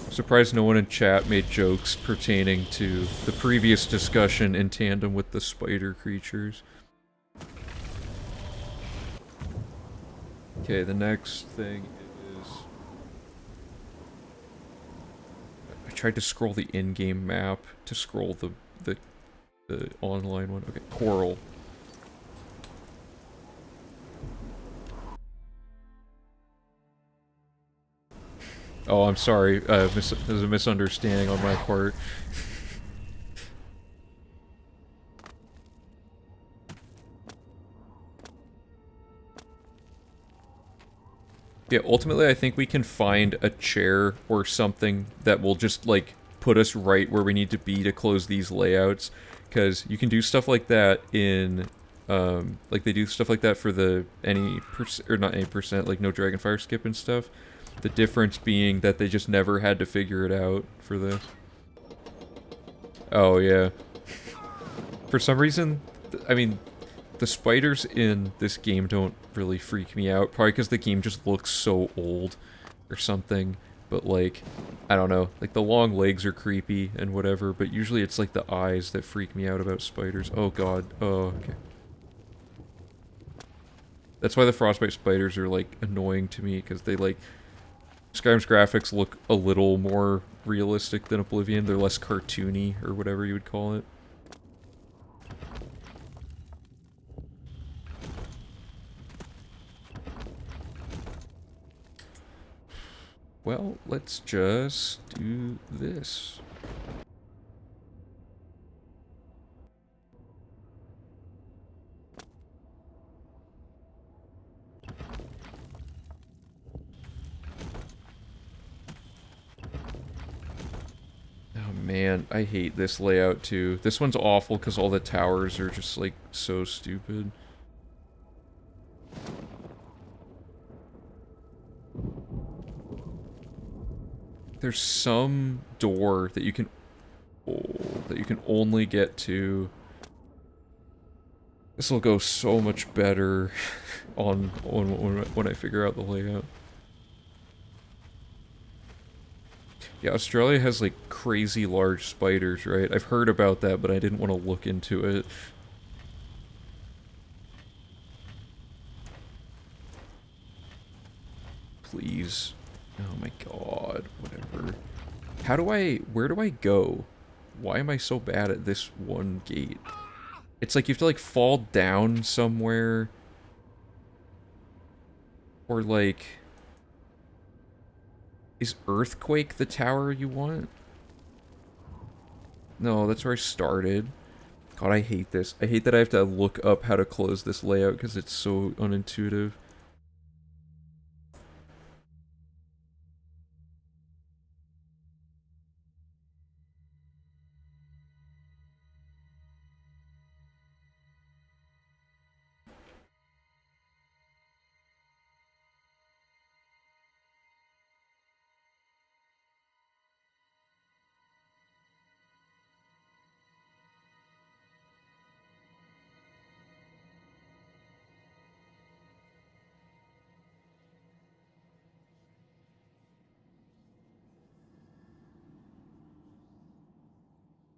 I'm surprised no one in chat made jokes pertaining to the previous discussion in tandem with the spider creatures. Okay, the next thing is... I tried to scroll the in-game map to scroll the online one. Okay, Coral. Oh, I'm sorry. There's a misunderstanding on my part. Yeah, ultimately I think we can find a chair or something that will just, like, put us right where we need to be to close these layouts. Because you can do stuff like that in, like, they do stuff like that for the any percent, or not any percent, like, no Dragonfire skip and stuff. The difference being that they just never had to figure it out for this. Oh, yeah. For some reason, I mean, the spiders in this game don't really freak me out. Probably because the game just looks so old or something. But, like, I don't know. Like, the long legs are creepy and whatever, but usually it's, like, the eyes that freak me out about spiders. Oh, God. Oh, okay. That's why the Frostbite spiders are, like, annoying to me, because they, like... Skyrim's graphics look a little more realistic than Oblivion. They're less cartoony, or whatever you would call it. Well, let's just do this. Oh man, I hate this layout too. This one's awful because all the towers are just like so stupid. there's some door that you can only get to. This will go so much better on when I figure out the layout. Yeah, Australia has like crazy large spiders, right? I've heard about that, but I didn't want to look into it. Please. Oh my god, whatever. Where do I go? Why am I so bad at this one gate? It's like you have to like fall down somewhere. Or like... Is Earthquake the tower you want? No, that's where I started. God, I hate this. I hate that I have to look up how to close this layout because it's so unintuitive.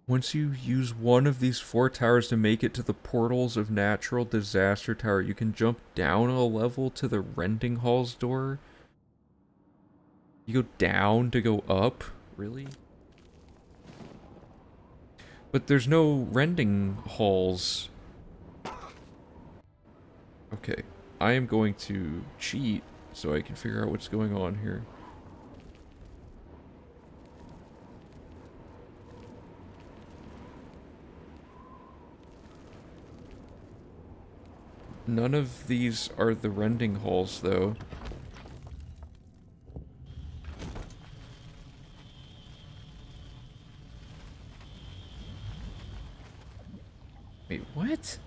Once you use one of these 4 towers to make it to the portals of Natural Disaster Tower, you can jump down a level to the Rending Halls door. You go down to go up? Really? But there's no Rending Halls. Okay, I am going to cheat so I can figure out what's going on here. None of these are the Rending Halls, though. Wait, what?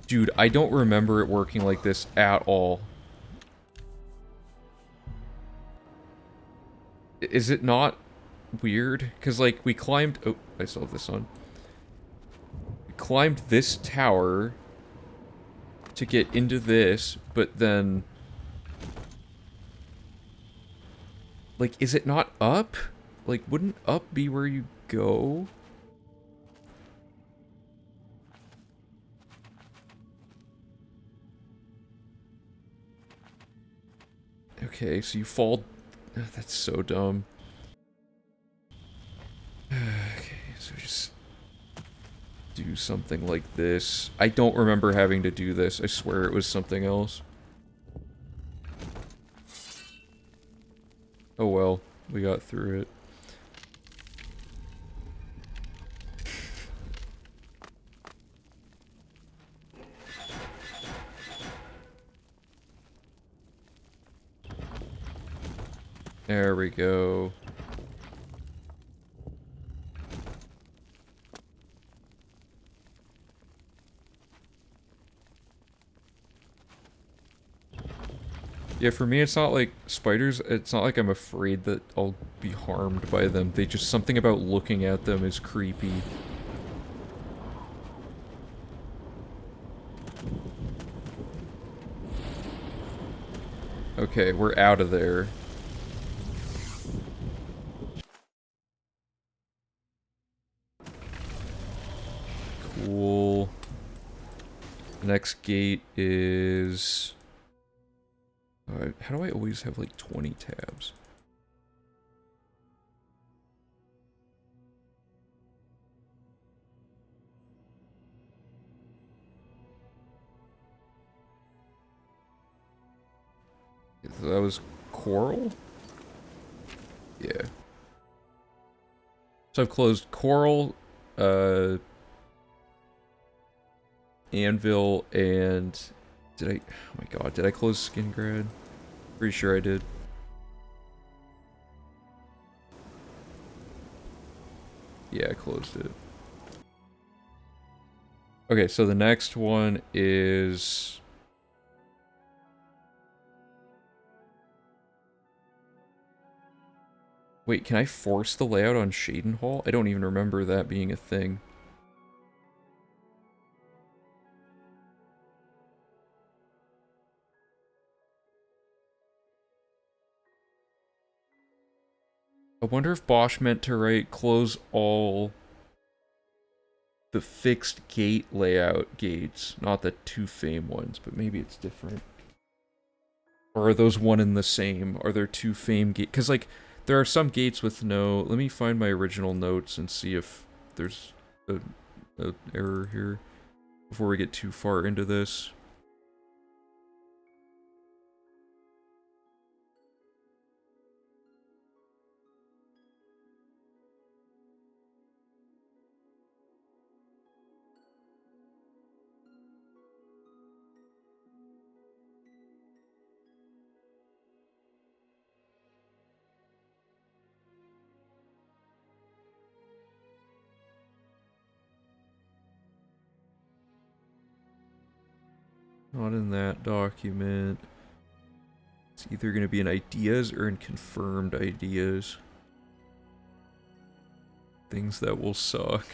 Dude, I don't remember it working like this at all. Is it not weird? Because, like, we climbed... Oh, I still have this on. We climbed this tower to get into this, but then... Like, is it not up? Like, wouldn't up be where you go? Okay, so you fall... Oh, that's so dumb. Okay, so just... do something like this. I don't remember having to do this. I swear it was something else. Oh well, we got through it. There we go. Yeah, for me, it's not like spiders, it's not like I'm afraid that I'll be harmed by them. They just, something about looking at them is creepy. Okay, we're out of there. Cool. The next gate is... how do I always have like 20 tabs? That was Coral? Yeah. So I've closed Coral, Anvil, and... Did I... Oh my god, did I close Skingrad? Pretty sure I did. Yeah, I closed it. Okay, so the next one is... Wait, can I force the layout on Shadenhall? I don't even remember that being a thing. I wonder if Bosch meant to write close all the fixed gate layout gates, not the two fame ones, but maybe it's different. Or are those one and the same? Are there two fame gates? Because, like, there are some gates with no... Let me find my original notes and see if there's a error here before we get too far into this. Not in that document. It's either going to be in ideas or in confirmed ideas. Things that will suck.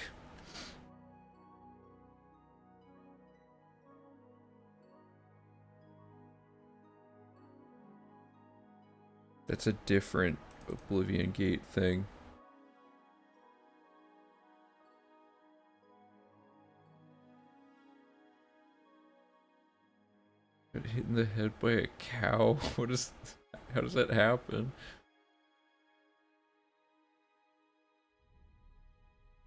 That's a different Oblivion Gate thing. Got hit in the head by a cow? What is... How does that happen?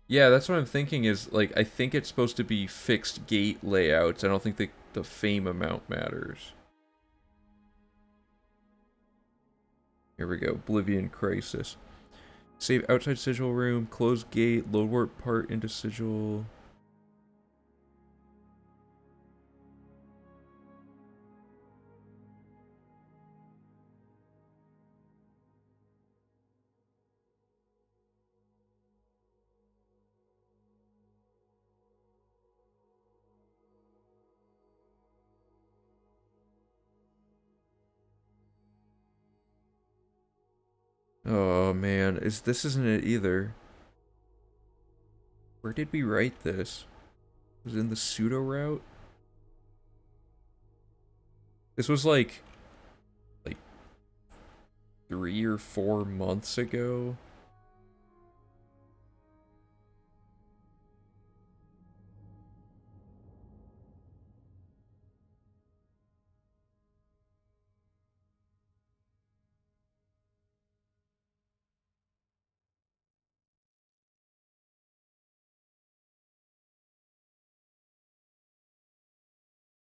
Yeah, that's what I'm thinking is, like, I think it's supposed to be fixed gate layouts. I don't think the fame amount matters. Here we go. Oblivion Crisis. Save outside sigil room, close gate, load warp part into sigil. Oh man, this isn't it either. Where did we write this? Was it in the pseudo route? This was like 3 or 4 months ago.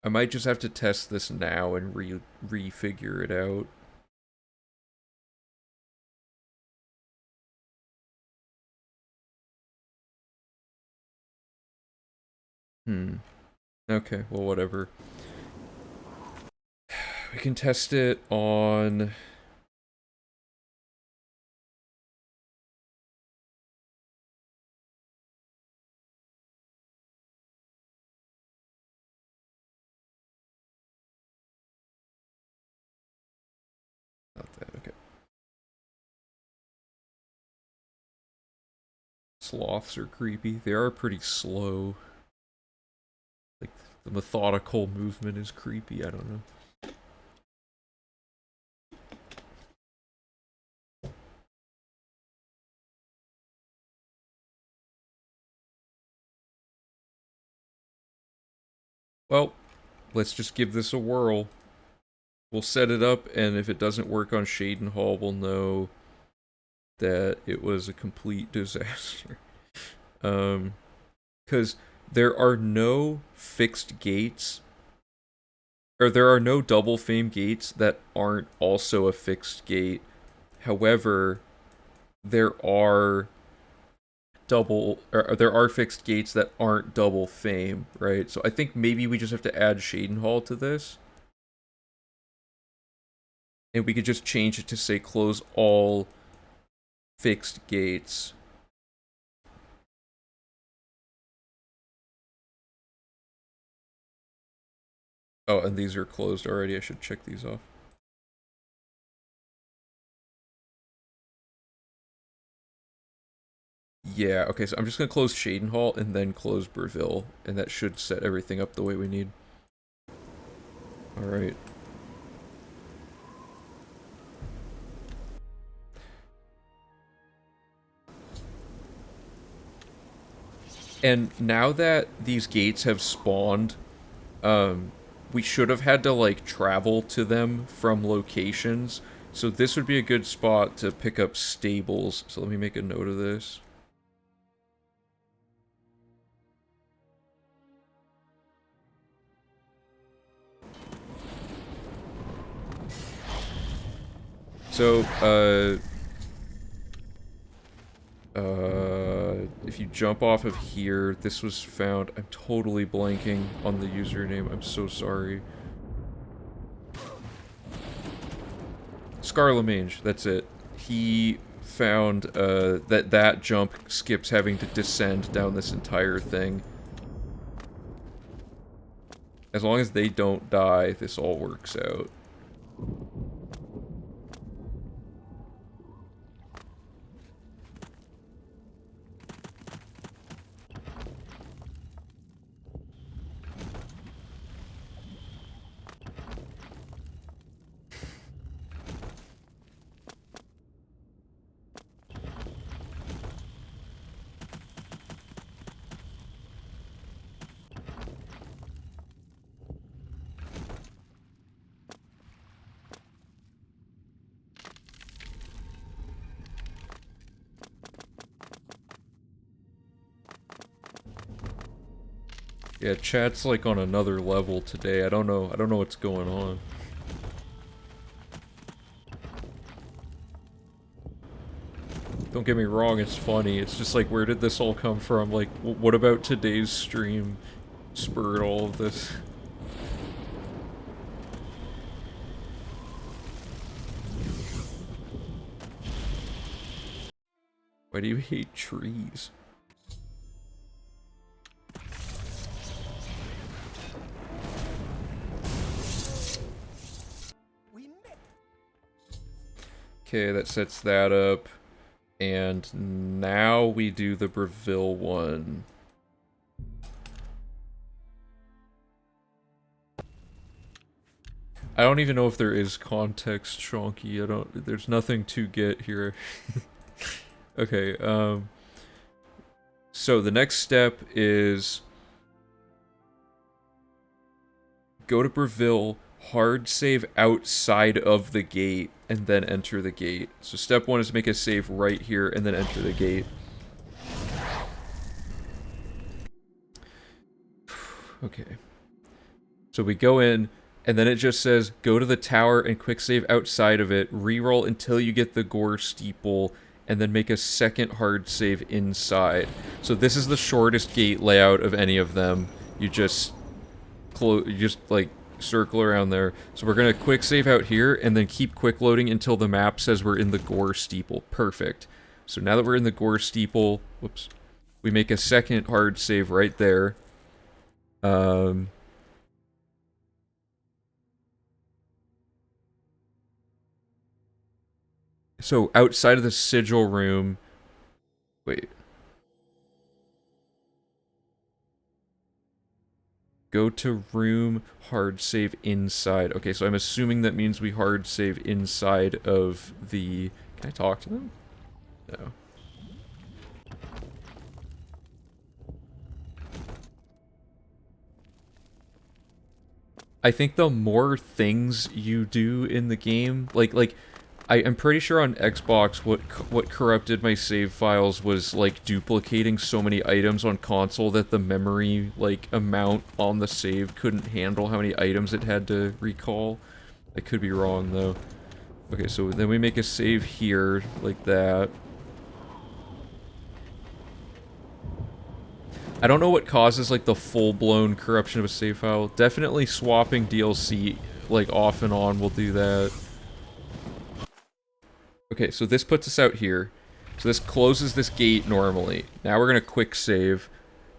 I might just have to test this now and refigure it out. Okay, well, whatever. We can test it on... Not that, okay. Sloths are creepy. They are pretty slow. Like, the methodical movement is creepy, I don't know. Well, let's just give this a whirl. We'll set it up, and if it doesn't work on Shadenhall, we'll know that it was a complete disaster. Because there are no fixed gates, or there are no double fame gates that aren't also a fixed gate. However, there are there are fixed gates that aren't double fame, right? So I think maybe we just have to add Shadenhall to this. And we could just change it to say close all fixed gates. Oh, and these are closed already. I should check these off. Yeah, okay, so I'm just gonna close Shadenhall and then close Burville, and that should set everything up the way we need. Alright. And now that these gates have spawned, we should have had to, like, travel to them from locations. So this would be a good spot to pick up stables. So let me make a note of this. So, if you jump off of here, this was found. I'm totally blanking on the username. I'm so sorry. Scarlamange, that's it. He found that jump skips having to descend down this entire thing. As long as they don't die, this all works out. Yeah, chat's like on another level today. I don't know what's going on. Don't get me wrong, it's funny. It's just like, where did this all come from? Like, what about today's stream spurred all of this? Why do you hate trees? Okay, that sets that up. And now we do the Breville one. I don't even know if there is context, Shonky. There's nothing to get here. Okay, so the next step is go to Breville, hard save outside of the gate, and then enter the gate. So step 1 is to make a save right here, and then enter the gate. Okay. So we go in, and then it just says, go to the tower and quick save outside of it, reroll until you get the Gore Steeple, and then make a second hard save inside. So this is the shortest gate layout of any of them. You just like circle around there. So we're gonna quick save out here and then keep quick loading until the map says we're in the Gore Steeple. Perfect. So now that we're in the Gore Steeple, whoops, we make a second hard save right there. So outside of the sigil room, wait. Go to room, hard save inside. Okay, so I'm assuming that means we hard save inside of the... Can I talk to them? No. I think the more things you do in the game, like I'm pretty sure on Xbox what corrupted my save files was like duplicating so many items on console that the memory like amount on the save couldn't handle how many items it had to recall. I could be wrong though. Okay, so then we make a save here like that. I don't know what causes like the full-blown corruption of a save file. Definitely swapping DLC like off and on will do that. Okay, so this puts us out here. So this closes this gate normally. Now we're gonna quick save.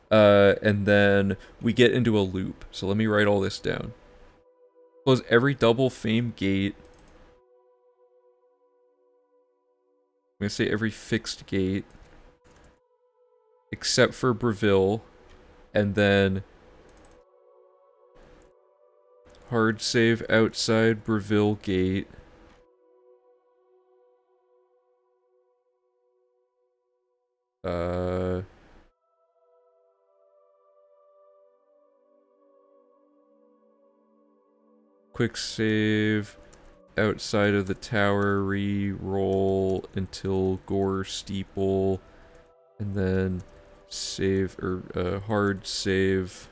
And then we get into a loop. So let me write all this down. Close every double fame gate. I'm gonna say every fixed gate. except for Breville, and then hard save outside Breville Gate. Quick save outside of the tower, re-roll until Gore Steeple, and then save, or hard save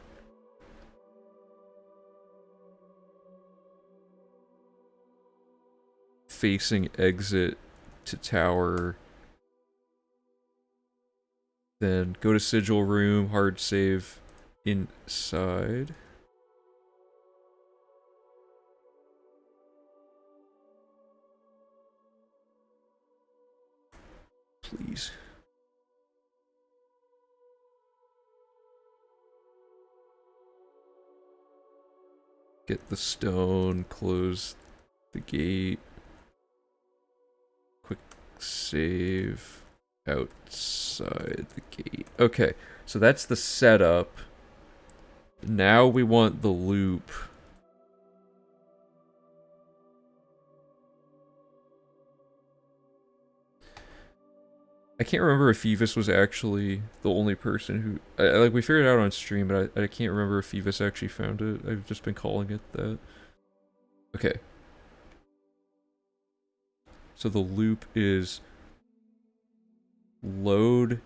facing exit to tower. Then go to sigil room, hard save inside. Please. Get the stone, close the gate. Quick save outside the gate. Okay, so that's the setup. Now we want the loop. I can't remember if Phoebus was actually the only person who... like, we figured it out on stream, but I can't remember if Phoebus actually found it. I've just been calling it that. Okay. So the loop is... load...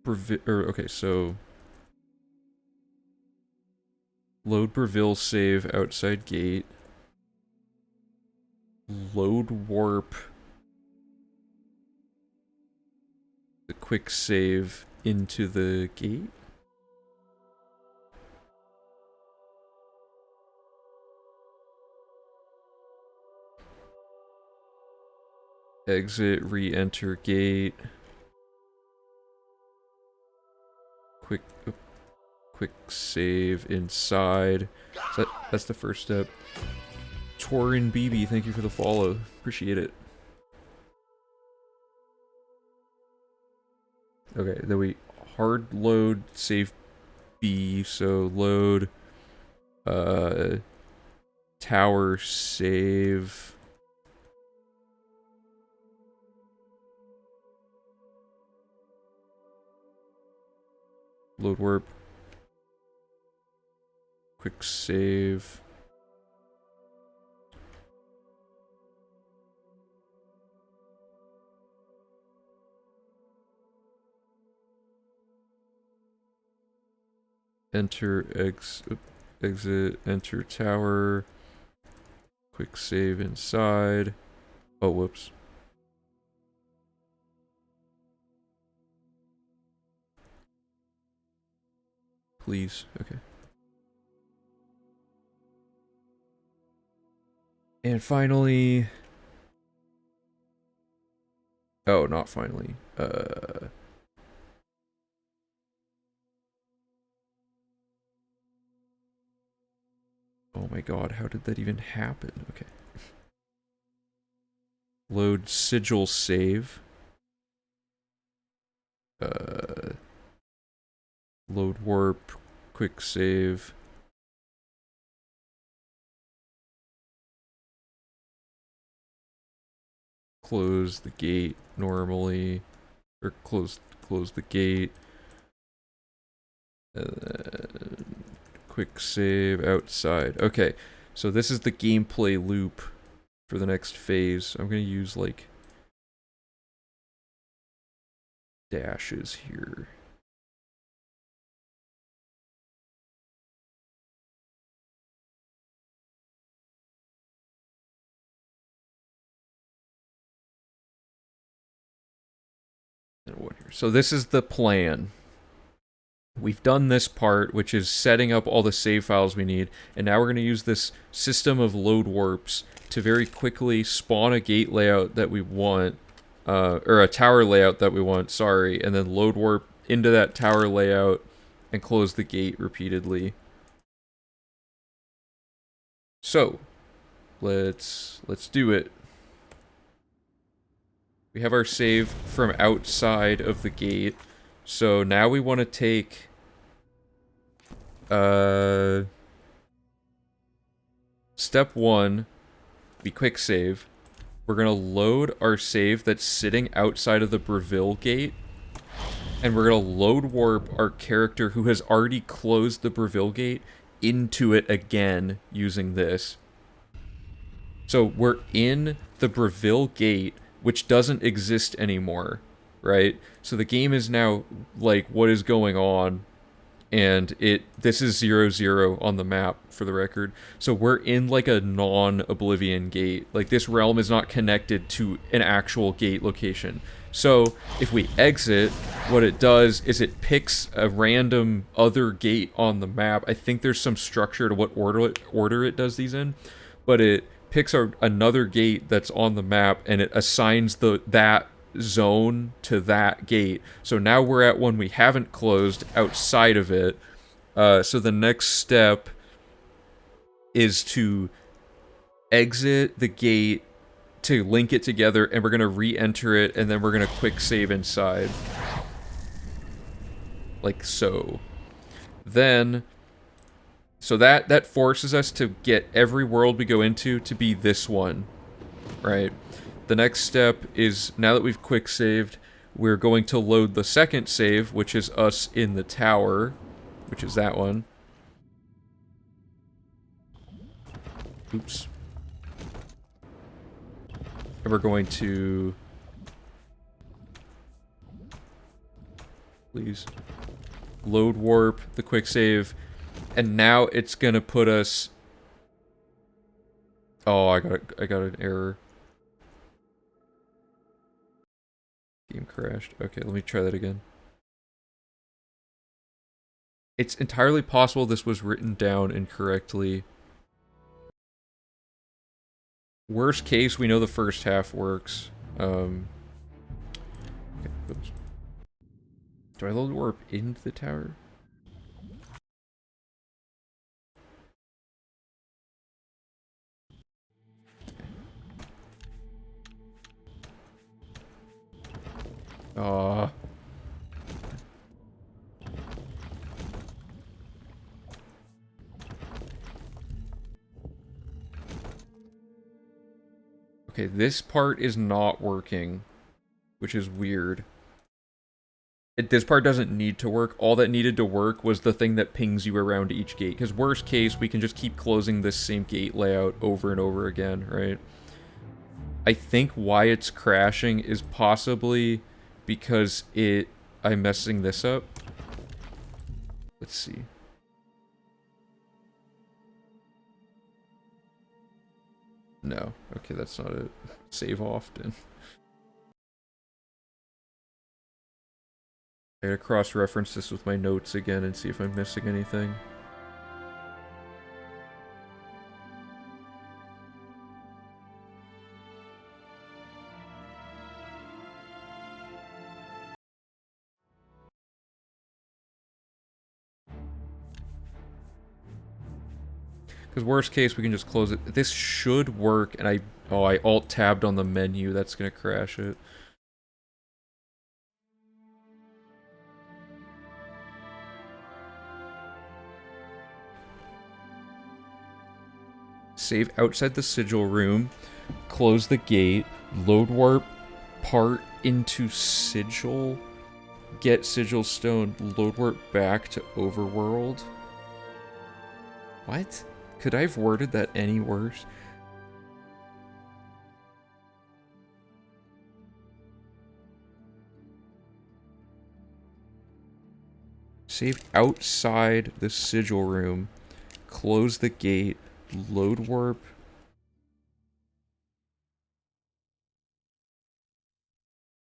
okay, so... load Breville save outside gate. Load warp... the quick save into the gate. Exit, re-enter gate. Quick save inside. So that's the first step. Torin BB, thank you for the follow. Appreciate it. Okay, then we hard load save B, so load tower save load warp quick save enter exit, enter tower, quick save inside. Oh, whoops. Please, okay. And finally... oh, not finally. Oh my god, how did that even happen? Okay. Load sigil save. Load warp, quick save. Close the gate normally, or close the gate. And then quick save outside. Okay, so this is the gameplay loop for the next phase. I'm gonna use like dashes here. And one here. So this is the plan. We've done this part, which is setting up all the save files we need, and now we're going to use this system of load warps to very quickly spawn a gate layout that we want, or a tower layout that we want, sorry, and then load warp into that tower layout and close the gate repeatedly. So, let's do it. We have our save from outside of the gate. So now we want to take... Step 1, we quick save. We're going to load our save that's sitting outside of the Breville gate. And we're going to load warp our character who has already closed the Breville gate into it again using this. So we're in the Breville gate, which doesn't exist anymore, right? So the game is now like, what is going on? And this is 0-0 on the map, for the record. So we're in like a non-Oblivion gate. Like, this realm is not connected to an actual gate location. So if we exit, what it does is it picks a random other gate on the map. I think there's some structure to what order it does these in, but it picks another gate that's on the map, and it assigns that zone to that gate. So now we're at one we haven't closed outside of it. So the next step is to exit the gate to link it together, and we're going to re-enter it, and then we're going to quick save inside. Like so. Then, so that forces us to get every world we go into to be this one, right? The next step is, now that we've quick saved, we're going to load the second save, which is us in the tower, which is that one. Oops. And we're going to... Please. Load warp, the quick save, and now it's gonna put us... Oh, I got an error. Game crashed. Okay, let me try that again. It's entirely possible this was written down incorrectly. Worst case, we know the first half works. Okay, oops. Do I load warp into the tower? Aw. Okay, this part is not working, which is weird. This part doesn't need to work. All that needed to work was the thing that pings you around each gate. Because worst case, we can just keep closing this same gate layout over and over again, right? I think why it's crashing is possibly because I'm messing this up. Let's see. No. Okay, that's not it. Save often. I gotta cross-reference this with my notes again and see if I'm missing anything. Because worst case, we can just close it. This should work, and I alt-tabbed on the menu. That's gonna crash it. Save outside the sigil room, close the gate, load warp part into sigil, get sigil stone, load warp back to overworld. What? Could I have worded that any worse? Save outside the sigil room, close the gate, load warp.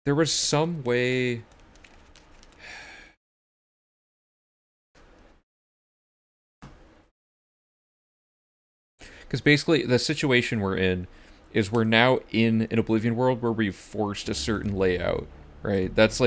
There was some way... Because basically, the situation we're in is we're now in an Oblivion world where we've forced a certain layout, right? That's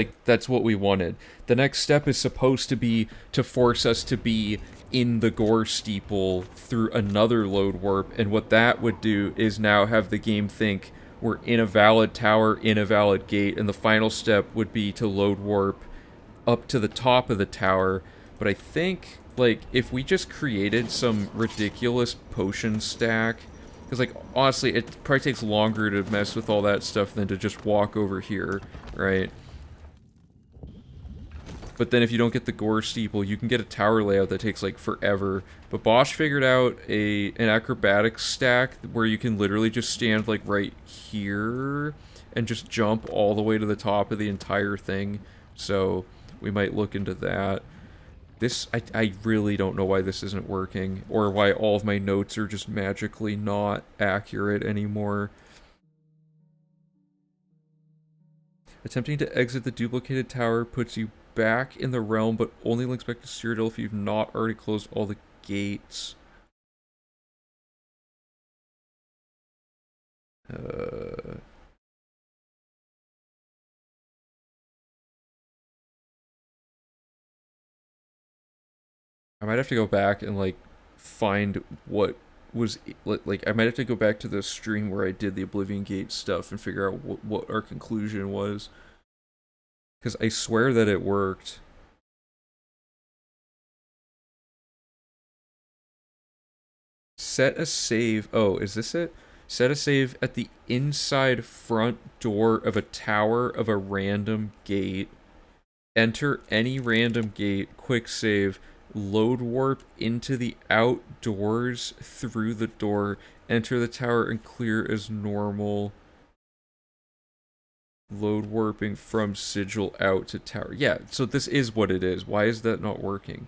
what we wanted. The next step is supposed to be to force us to be in the Gore Steeple through another load warp, and what that would do is now have the game think, we're in a valid tower, in a valid gate, and the final step would be to load warp up to the top of the tower. But I think, like, if we just created some ridiculous potion stack, because, like, honestly, it probably takes longer to mess with all that stuff than to just walk over here, right? But then if you don't get the gore steeple, you can get a tower layout that takes, like, forever. But Bosch figured out an acrobatics stack where you can literally just stand, like, right here and just jump all the way to the top of the entire thing. So we might look into that. This, I really don't know why this isn't working, or why all of my notes are just magically not accurate anymore. Attempting to exit the duplicated tower puts you back in the realm, but only links back to Cyrodiil if you've not already closed all the gates. I might have to go back and, like, find what was, like, I might have to go back to the stream where I did the Oblivion Gate stuff and figure out what our conclusion was. Because I swear that it worked. Set a save. Oh, is this it? Set a save at the inside front door of a tower of a random gate. Enter any random gate. Quick save. Load warp into the outdoors through the door. Enter the tower and clear as normal. Load warping from sigil out to tower. Yeah, so this is what it is. Why is that not working?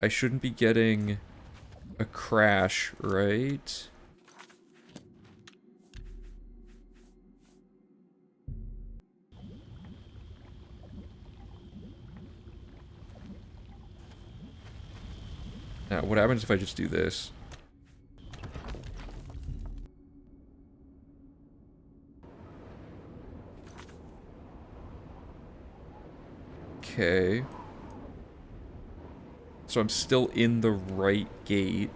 I shouldn't be getting a crash, right? Now, what happens if I just do this? Okay. So I'm still in the right gate.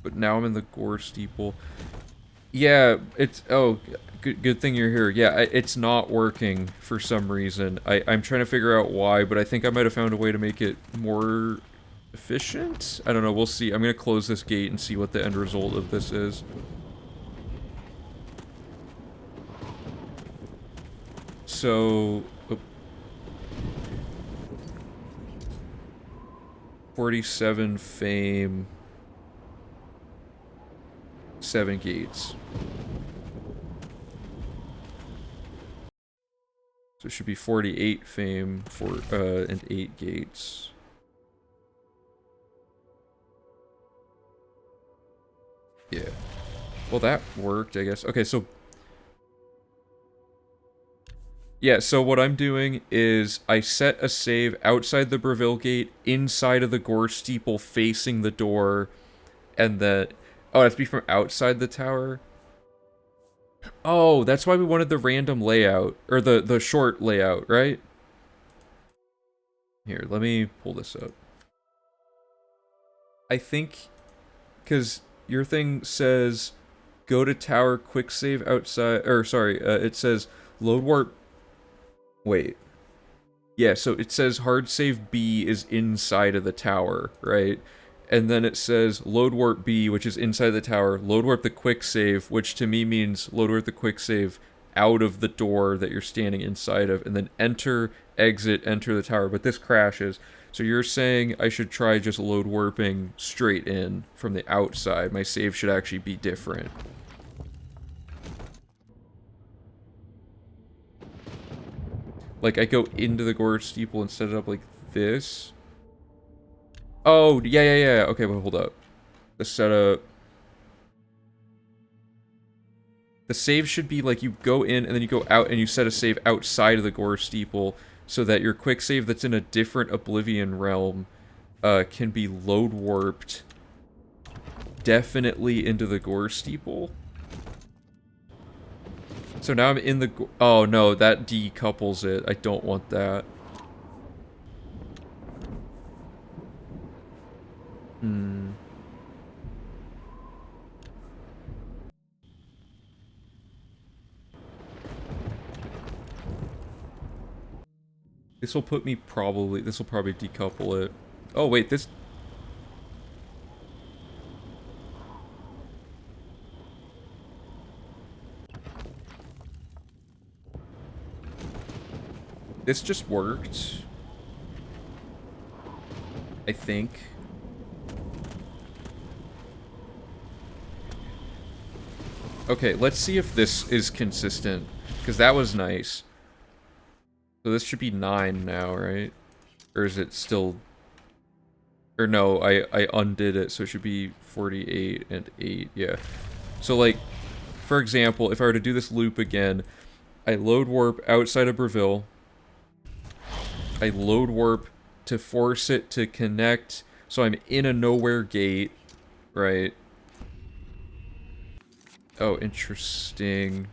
But now I'm in the gore steeple. Yeah, it's... Oh, good thing you're here. Yeah, it's not working for some reason. I'm trying to figure out why, but I think I might have found a way to make it more efficient? I don't know, we'll see. I'm gonna close this gate and see what the end result of this is. So... 47 fame... 7 gates. So it should be 48 fame and 8 gates. Yeah. Well, that worked, I guess. Okay, so... Yeah, so what I'm doing is I set a save outside the Breville gate, inside of the Gore steeple, facing the door, and then... Oh, it has to be from outside the tower? Oh, that's why we wanted the random layout, or the short layout, right? Here, let me pull this up. I think, because your thing says, go to tower, quick save outside, or sorry, it says load warp, wait. Yeah, so it says hard save B is inside of the tower, right? And then it says load warp B, which is inside the tower, load warp the quick save, which to me means load warp the quick save out of the door that you're standing inside of, and then enter, exit, enter the tower, but this crashes. So you're saying I should try just load warping straight in from the outside. My save should actually be different. Like, I go into the Gore steeple and set it up like this. Oh, yeah. Okay, but hold up. The setup... The save should be like you go in and then you go out and you set a save outside of the Gore steeple so that your quick save that's in a different Oblivion realm can be load warped definitely into the Gore steeple. So now I'm in the... Oh no, that decouples it. I don't want that. Hmm. This will put me probably... This will probably decouple it. Oh, wait, this... This just worked. I think. Okay, let's see if this is consistent. Because that was nice. So this should be 9 now, right? Or is it still... Or no, I undid it, so it should be 48 and 8, yeah. So like, for example, if I were to do this loop again, I load warp outside of Breville. I load warp to force it to connect, so I'm in a nowhere gate, right? Oh, interesting.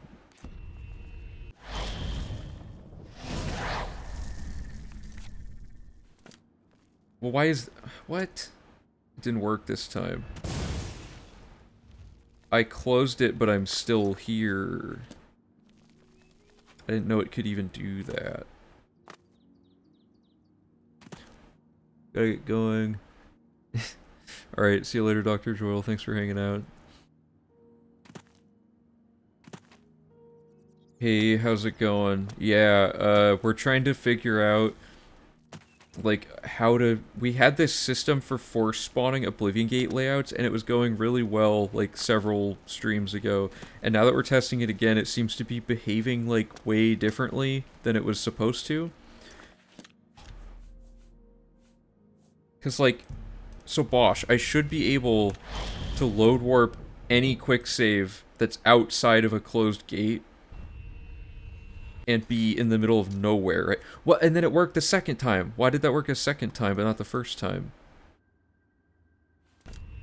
Well, why is... What? It didn't work this time. I closed it, but I'm still here. I didn't know it could even do that. Gotta get going. Alright, see you later, Dr. Joel. Thanks for hanging out. Hey, how's it going? Yeah, we're trying to figure out, like, how to... We had this system for force spawning Oblivion Gate layouts, and it was going really well, like, several streams ago. And now that we're testing it again, it seems to be behaving, like, way differently than it was supposed to. Because, like... So, Bosch, I should be able to load warp any quick save that's outside of a closed gate and be in the middle of nowhere, right? What? And then it worked the second time. Why did that work a second time, but not the first time?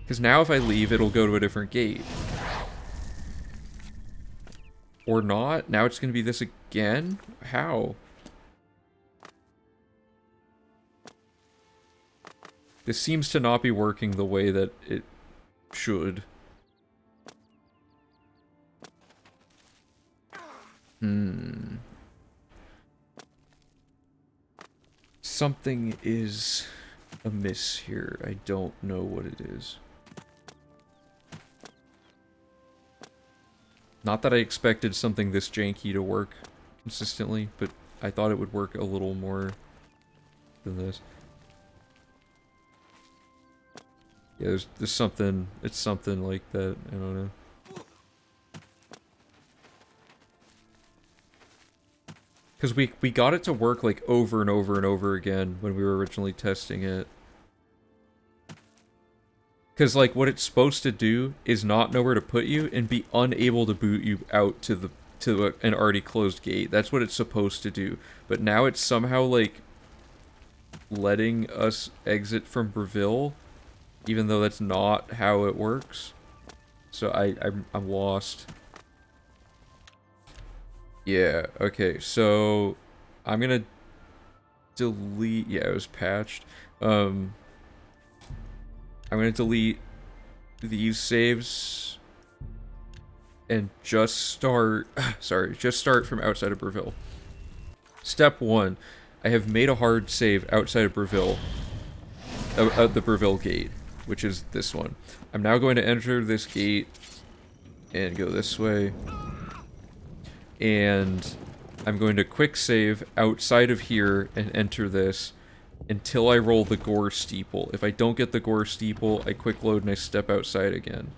Because now if I leave, it'll go to a different gate. Or not? Now it's going to be this again? How? This seems to not be working the way that it should. Something is amiss here. I don't know what it is. Not that I expected something this janky to work consistently, but I thought it would work a little more than this. Yeah, there's something, it's something like that, I don't know. Because we got it to work, like, over and over and over again when we were originally testing it. Because, like, what it's supposed to do is not know where to put you and be unable to boot you out to an already closed gate. That's what it's supposed to do. But now it's somehow, like, letting us exit from Breville, even though that's not how it works. So I'm lost. Yeah, okay, so I'm gonna delete... Yeah, it was patched. I'm gonna delete these saves and just start... Sorry, just start from outside of Breville. Step 1. I have made a hard save outside of Breville. The Breville gate, which is this one. I'm now going to enter this gate and go this way. And I'm going to quick save outside of here and enter this until I roll the Gore Steeple. If I don't get the Gore Steeple, I quick load and I step outside again.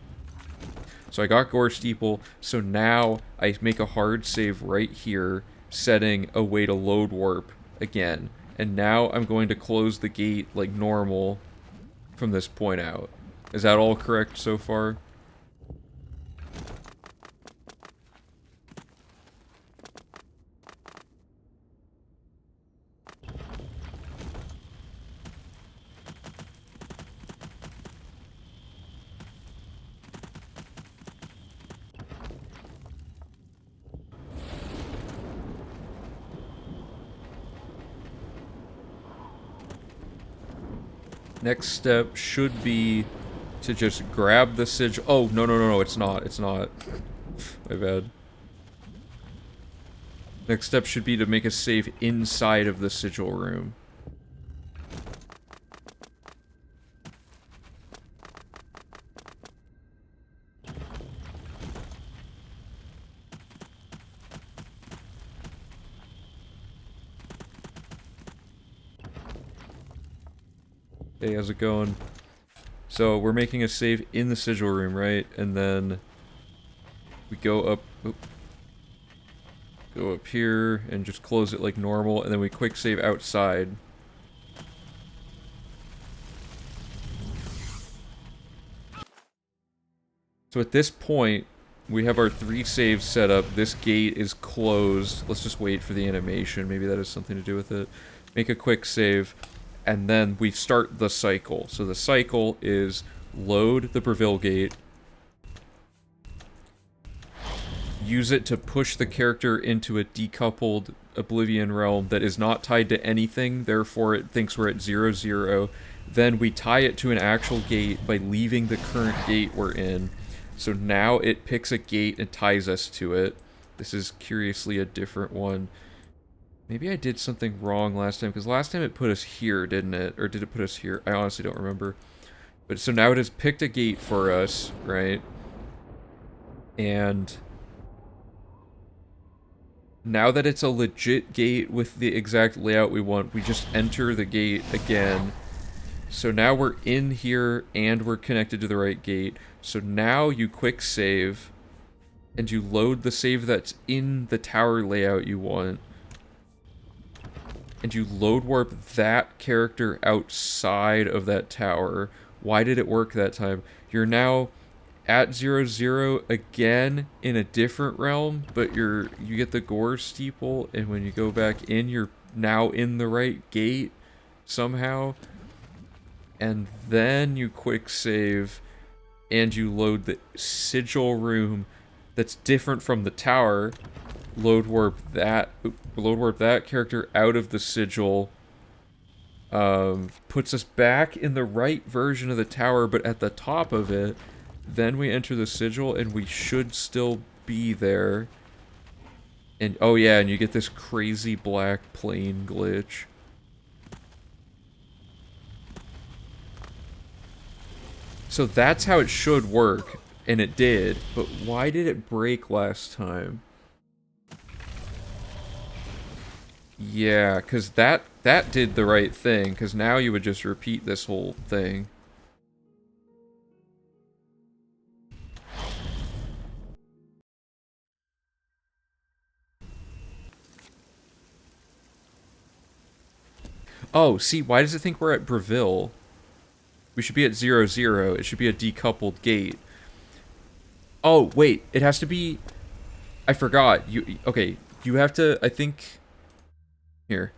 So I got Gore Steeple, so now I make a hard save right here, setting a way to load warp again. And now I'm going to close the gate like normal from this point out. Is that all correct so far? Next step should be to just grab the sigil. Oh, no, it's not. It's not. My bad. Next step should be to make a save inside of the sigil room. Hey, how's it going? So, we're making a save in the sigil room, right? And then we go up... Oop, go up here and just close it like normal, and then we quick save outside. So at this point, we have our 3 saves set up. This gate is closed. Let's just wait for the animation. Maybe that has something to do with it. Make a quick save, and then we start the cycle. So the cycle is load the Breville gate, use it to push the character into a decoupled Oblivion realm that is not tied to anything, therefore it thinks we're at 0-0. Then we tie it to an actual gate by leaving the current gate we're in. So now it picks a gate and ties us to it. This is curiously a different one. Maybe I did something wrong last time, because last time it put us here, didn't it? Or did it put us here? I honestly don't remember. But so now it has picked a gate for us, right? And now that it's a legit gate with the exact layout we want, we just enter the gate again. So now we're in here and we're connected to the right gate. So now you quick save and you load the save that's in the tower layout you want. And you load warp that character outside of that tower. Why did it work that time? You're now at 0-0 again in a different realm, but you get the gore steeple, and when you go back in, you're now in the right gate somehow. And then you quick save and you load the sigil room that's different from the tower. Load warp that character out of the sigil. Puts us back in the right version of the tower, but at the top of it. Then we enter the sigil, and we should still be there. And, oh yeah, and you get this crazy black plane glitch. So that's how it should work, and it did. But why did it break last time? Yeah, because that did the right thing, because now you would just repeat this whole thing. Oh, see, why does it think we're at Breville? We should be at 0-0. It should be a decoupled gate. Oh, wait, it has to be... I forgot. Okay, you have to, I think... Here.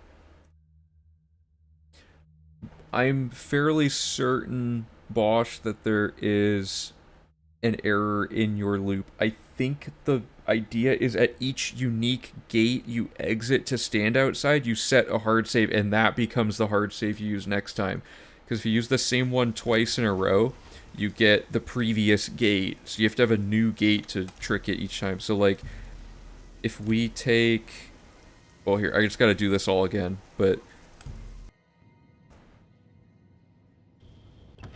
I'm fairly certain, Bosch, that there is an error in your loop. I think the idea is at each unique gate you exit to stand outside, you set a hard save, and that becomes the hard save you use next time. Because if you use the same one twice in a row, you get the previous gate. So you have to have a new gate to trick it each time. So, like, if we take... Well, here, I just gotta do this all again, but...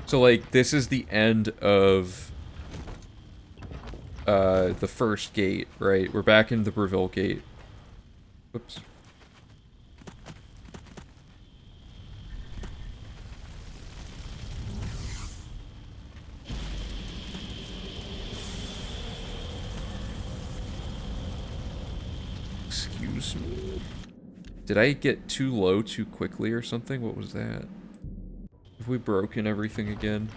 So, like, this is the end of... the first gate, right? We're back in the Breville gate. Whoops. Excuse me. Did I get too low too quickly or something? What was that? Have we broken everything again?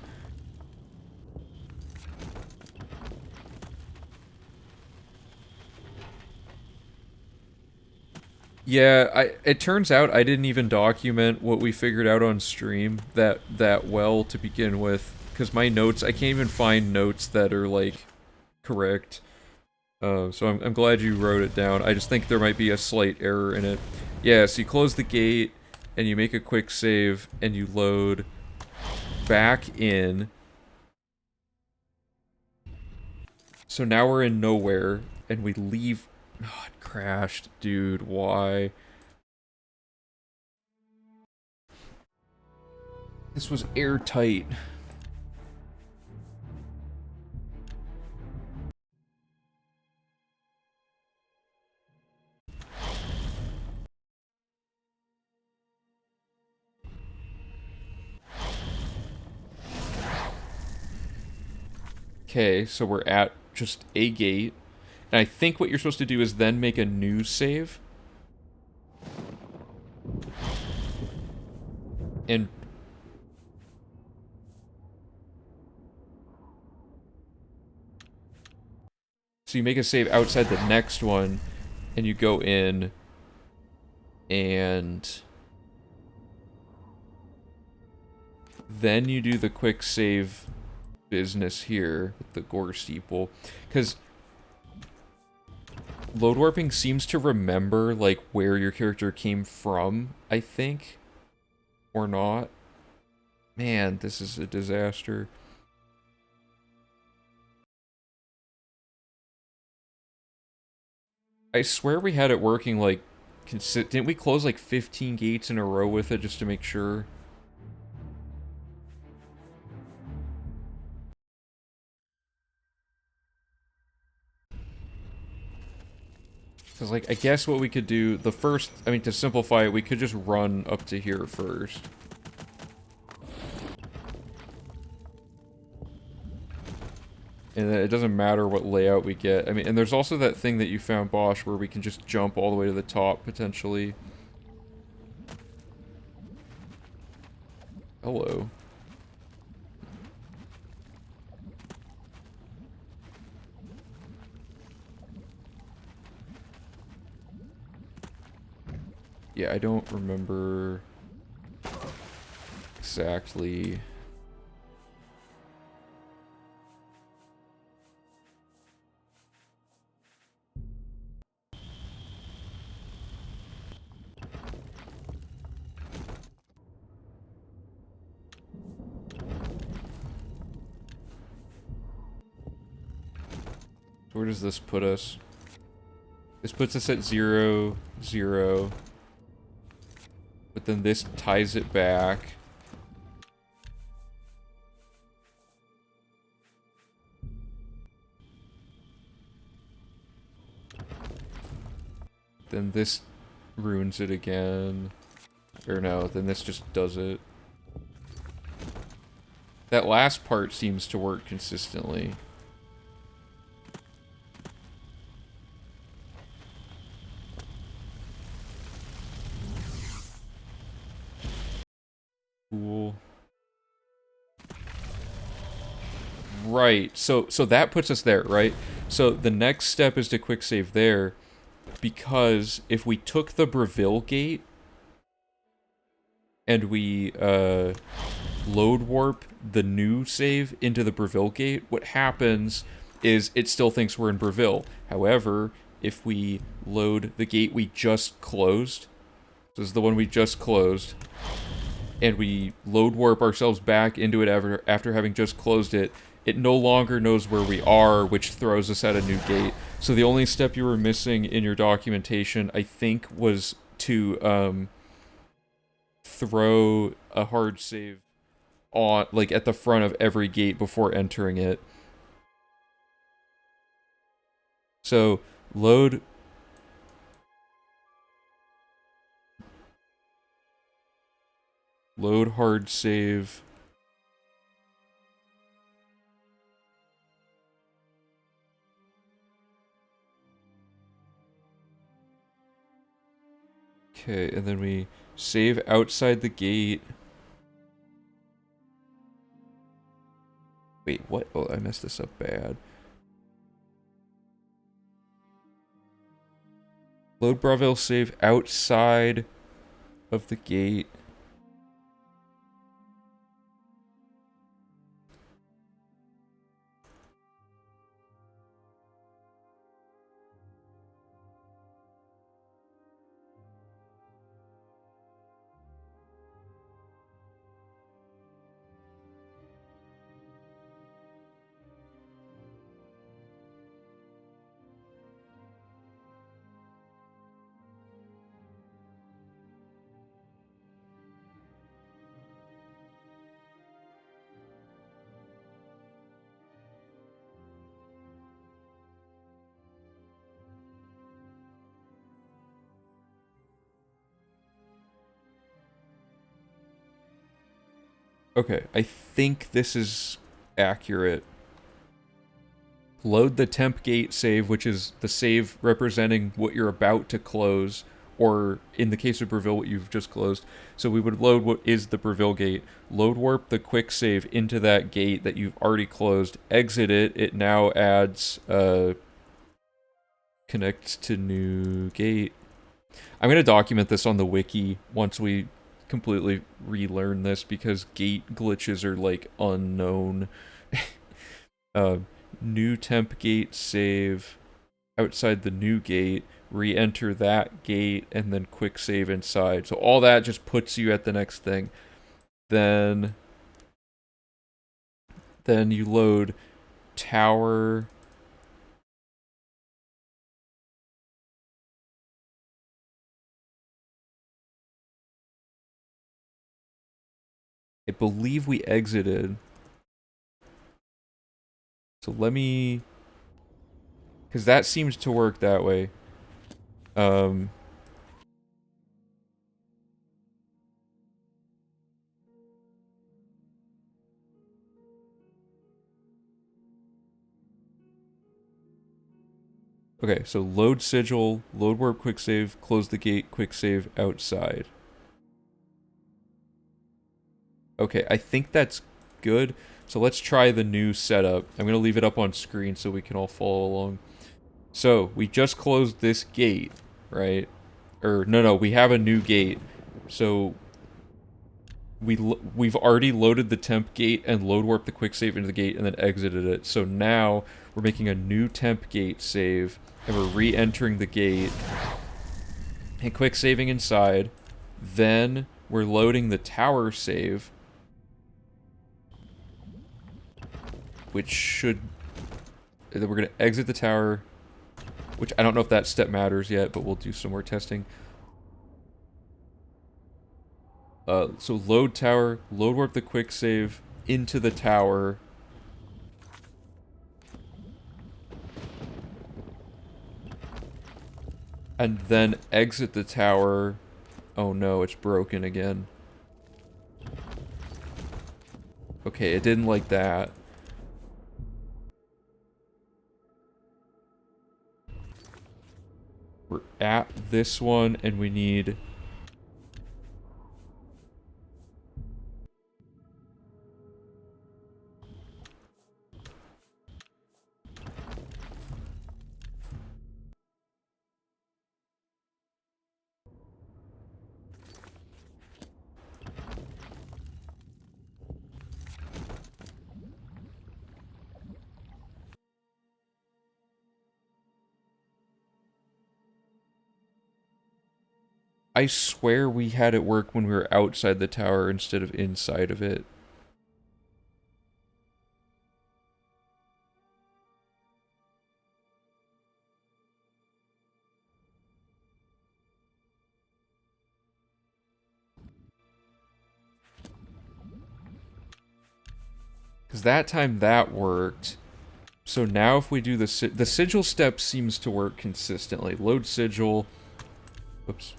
Yeah, it turns out I didn't even document what we figured out on stream that well to begin with, because my notes, I can't even find notes that are, like, correct. So I'm glad you wrote it down. I just think there might be a slight error in it. Yeah, so you close the gate, and you make a quick save, and you load back in. So now we're in nowhere, and we leave... Oh, it crashed. Dude, why? This was airtight. Okay, so we're at just a gate. And I think what you're supposed to do is then make a new save. And... So you make a save outside the next one, and you go in, and... Then you do the quick save business here with the gore steeple. Because... Load warping seems to remember, like, where your character came from, I think. Or not. Man, this is a disaster. I swear we had it working, like, didn't we close, like, 15 gates in a row with it just to make sure? Because, like, I guess what we could do, the first, I mean, to simplify it, we could just run up to here first. And then it doesn't matter what layout we get. I mean, and there's also that thing that you found, Bosch, where we can just jump all the way to the top, potentially. Hello. Yeah, I don't remember exactly. Where does this put us? This puts us at 0, 0. But then this ties it back. Then this ruins it again. Or no, then this just does it. That last part seems to work consistently. Cool. Right, so that puts us there, right? So the next step is to quick save there, because if we took the Breville gate and we load warp the new save into the Breville gate, what happens is it still thinks we're in Breville. However, if we load the gate we just closed, this is the one we just closed, and we load warp ourselves back into it after having just closed it, it no longer knows where we are, which throws us at a new gate. So the only step you were missing in your documentation, I think, was to throw a hard save on, like, at the front of every gate before entering it. So load hard save. Okay, and then we save outside the gate. Wait, what? Oh, I messed this up bad. Load Breville save outside of the gate. Okay, I think this is accurate. Load the temp gate save, which is the save representing what you're about to close, or in the case of Breville, what you've just closed. So we would load what is the Breville gate, load warp the quick save into that gate that you've already closed, exit it, it now adds connect to new gate. I'm going to document this on the wiki once we completely relearn this, because gate glitches are like unknown. New temp gate save outside the new gate, re-enter that gate, and then quick save inside. So all that just puts you at the next thing. Then you load tower. I believe we exited. So let me... because that seems to work that way. Okay, so load sigil, load warp quick save, close the gate, quick save outside. Okay, I think that's good. So let's try the new setup. I'm going to leave it up on screen so we can all follow along. So, we just closed this gate, right? Or, no, we have a new gate. So, we've already loaded the temp gate and load warped the quick save into the gate and then exited it. So now, we're making a new temp gate save, and we're re-entering the gate, and quick saving inside. Then, we're loading the tower save, which should... then we're going to exit the tower, which I don't know if that step matters yet, but we'll do some more testing. So load tower, load warp the quick save into the tower. And then exit the tower. Oh no, it's broken again. Okay, it didn't like that. We're at this one, and we need... I swear we had it work when we were outside the tower instead of inside of it. Because that time that worked. So now if we do the sigil step seems to work consistently. Load sigil. Oops.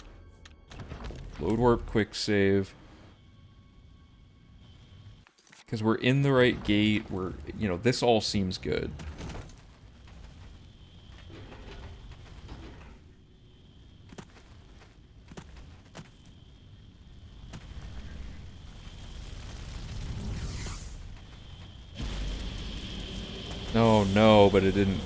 Load warp quick save. Because we're in the right gate. We're, you know, this all seems good. Oh no, but it didn't.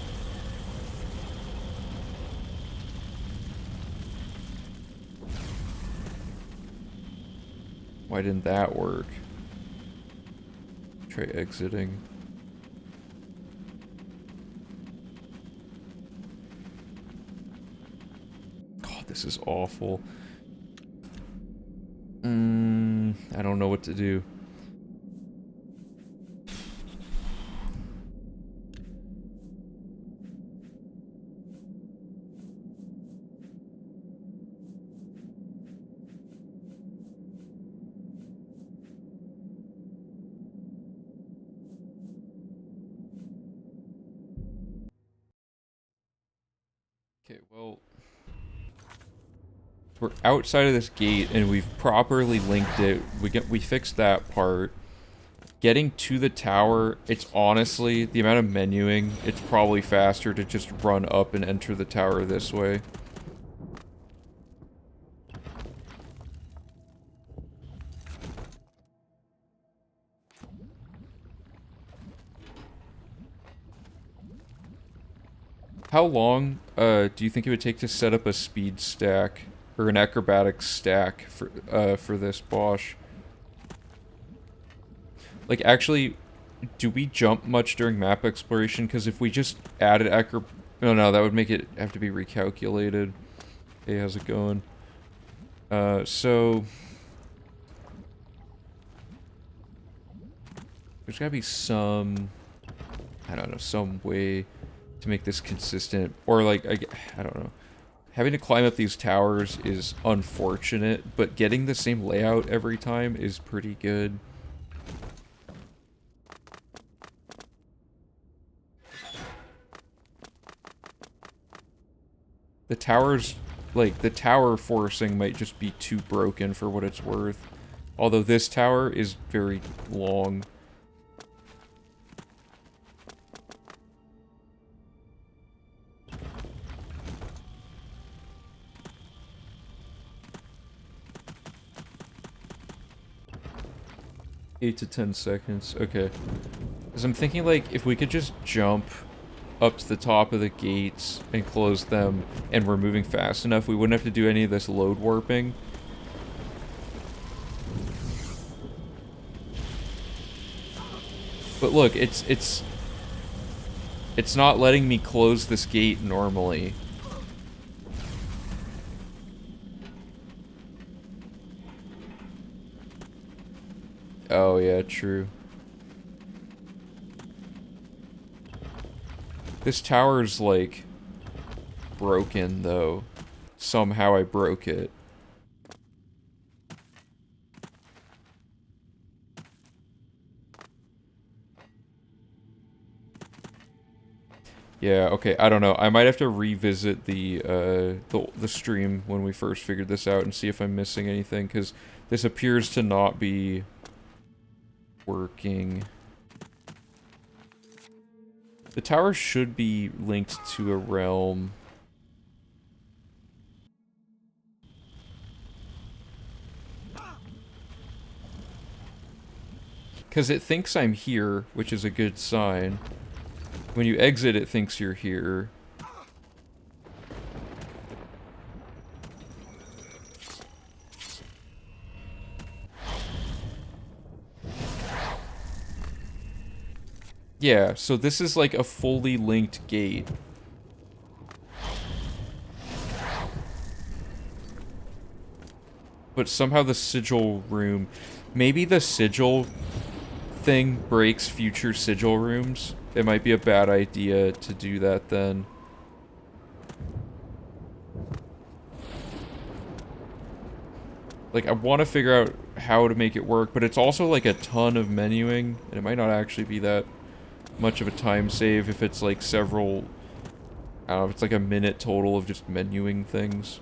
Why didn't that work? Try exiting. God, this is awful. I don't know what to do. Okay, well, we're outside of this gate and we've properly linked it. We fixed that part. getting to the tower, it's honestly, the amount of menuing, it's probably faster to just run up and enter the tower this way. How long do you think it would take to set up a speed stack or an acrobatics stack for this boss? Like, actually, do we jump much during map exploration? Because if we just added no, that would make it have to be recalculated. Hey, how's it going? So there's gotta be some, I don't know, some way to make this consistent, or like, I don't know. Having to climb up these towers is unfortunate, but getting the same layout every time is pretty good. The towers, like, the tower forcing might just be too broken for what it's worth. Although this tower is very long. Eight to 10 seconds, okay. Because I'm thinking, like, if we could just jump up to the top of the gates and close them, and we're moving fast enough, we wouldn't have to do any of this load warping. But look, it's not letting me close this gate normally. Oh yeah, true. This tower's, like, broken, though. Somehow I broke it. Yeah, okay, I don't know. I might have to revisit the stream when we first figured this out and see if I'm missing anything, because this appears to not be working. The tower should be linked to a realm. Because it thinks I'm here, which is a good sign. When you exit, it thinks you're here. Yeah, so this is like a fully linked gate. But somehow the sigil room... Maybe the sigil thing breaks future sigil rooms. It might be a bad idea to do that then. Like, I want to figure out how to make it work, but it's also like a ton of menuing, and it might not actually be that much of a time save if it's like several... I don't know, if it's like a minute total of just menuing things.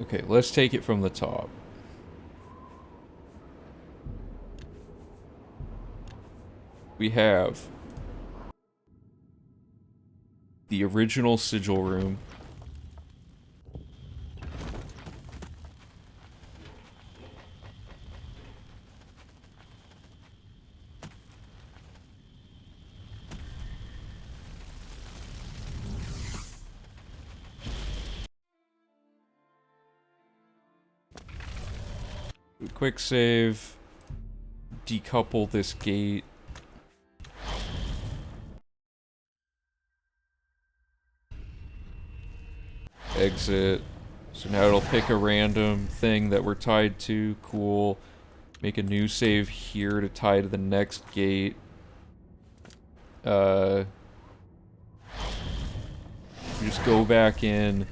Okay, let's take it from the top. We have the original sigil room. Quick save. Decouple this gate. Exit. So now it'll pick a random thing that we're tied to. Cool. Make a new save here to tie to the next gate. We just go back in.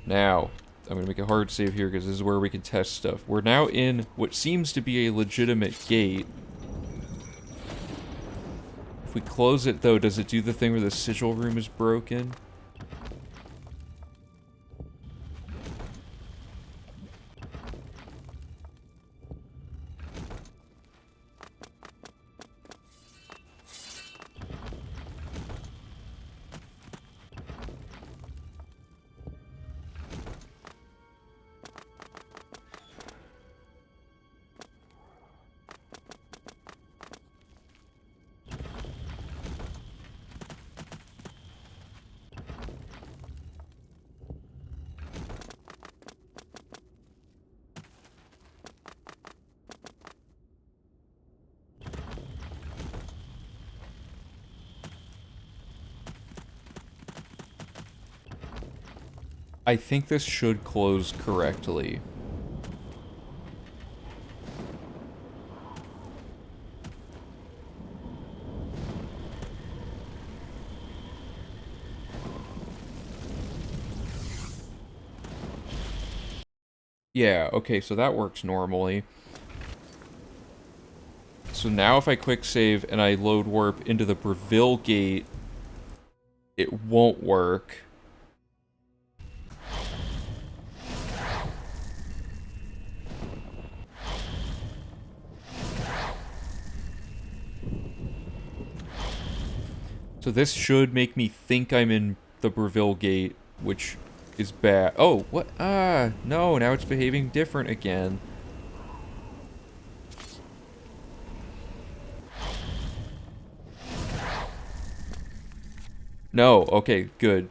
Now, I'm gonna make a hard save here because this is where we can test stuff. We're now in what seems to be a legitimate gate. If we close it, though, does it do the thing where the sigil room is broken? I think this should close correctly. Yeah, okay, so that works normally. So now if I quick save and I load warp into the Breville gate, it won't work. So this should make me think I'm in the Breville gate, which is bad. Oh, what? Ah, no, now it's behaving different again. No, okay, good.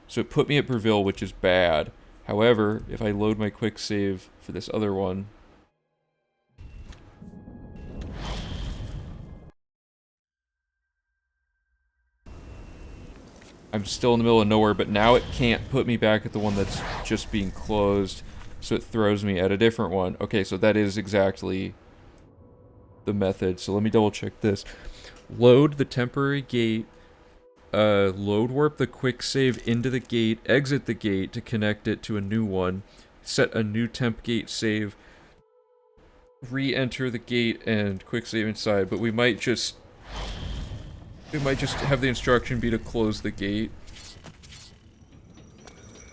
So it put me at Breville, which is bad. However, if I load my quick save for this other one... I'm still in the middle of nowhere, but now it can't put me back at the one that's just being closed, so it throws me at a different one. Okay, so that is exactly the method. So let me double check this. Load the temporary gate, load warp the quick save into the gate, exit the gate to connect it to a new one, set a new temp gate save, re-enter the gate, and quick save inside, but we might just have the instruction be to close the gate.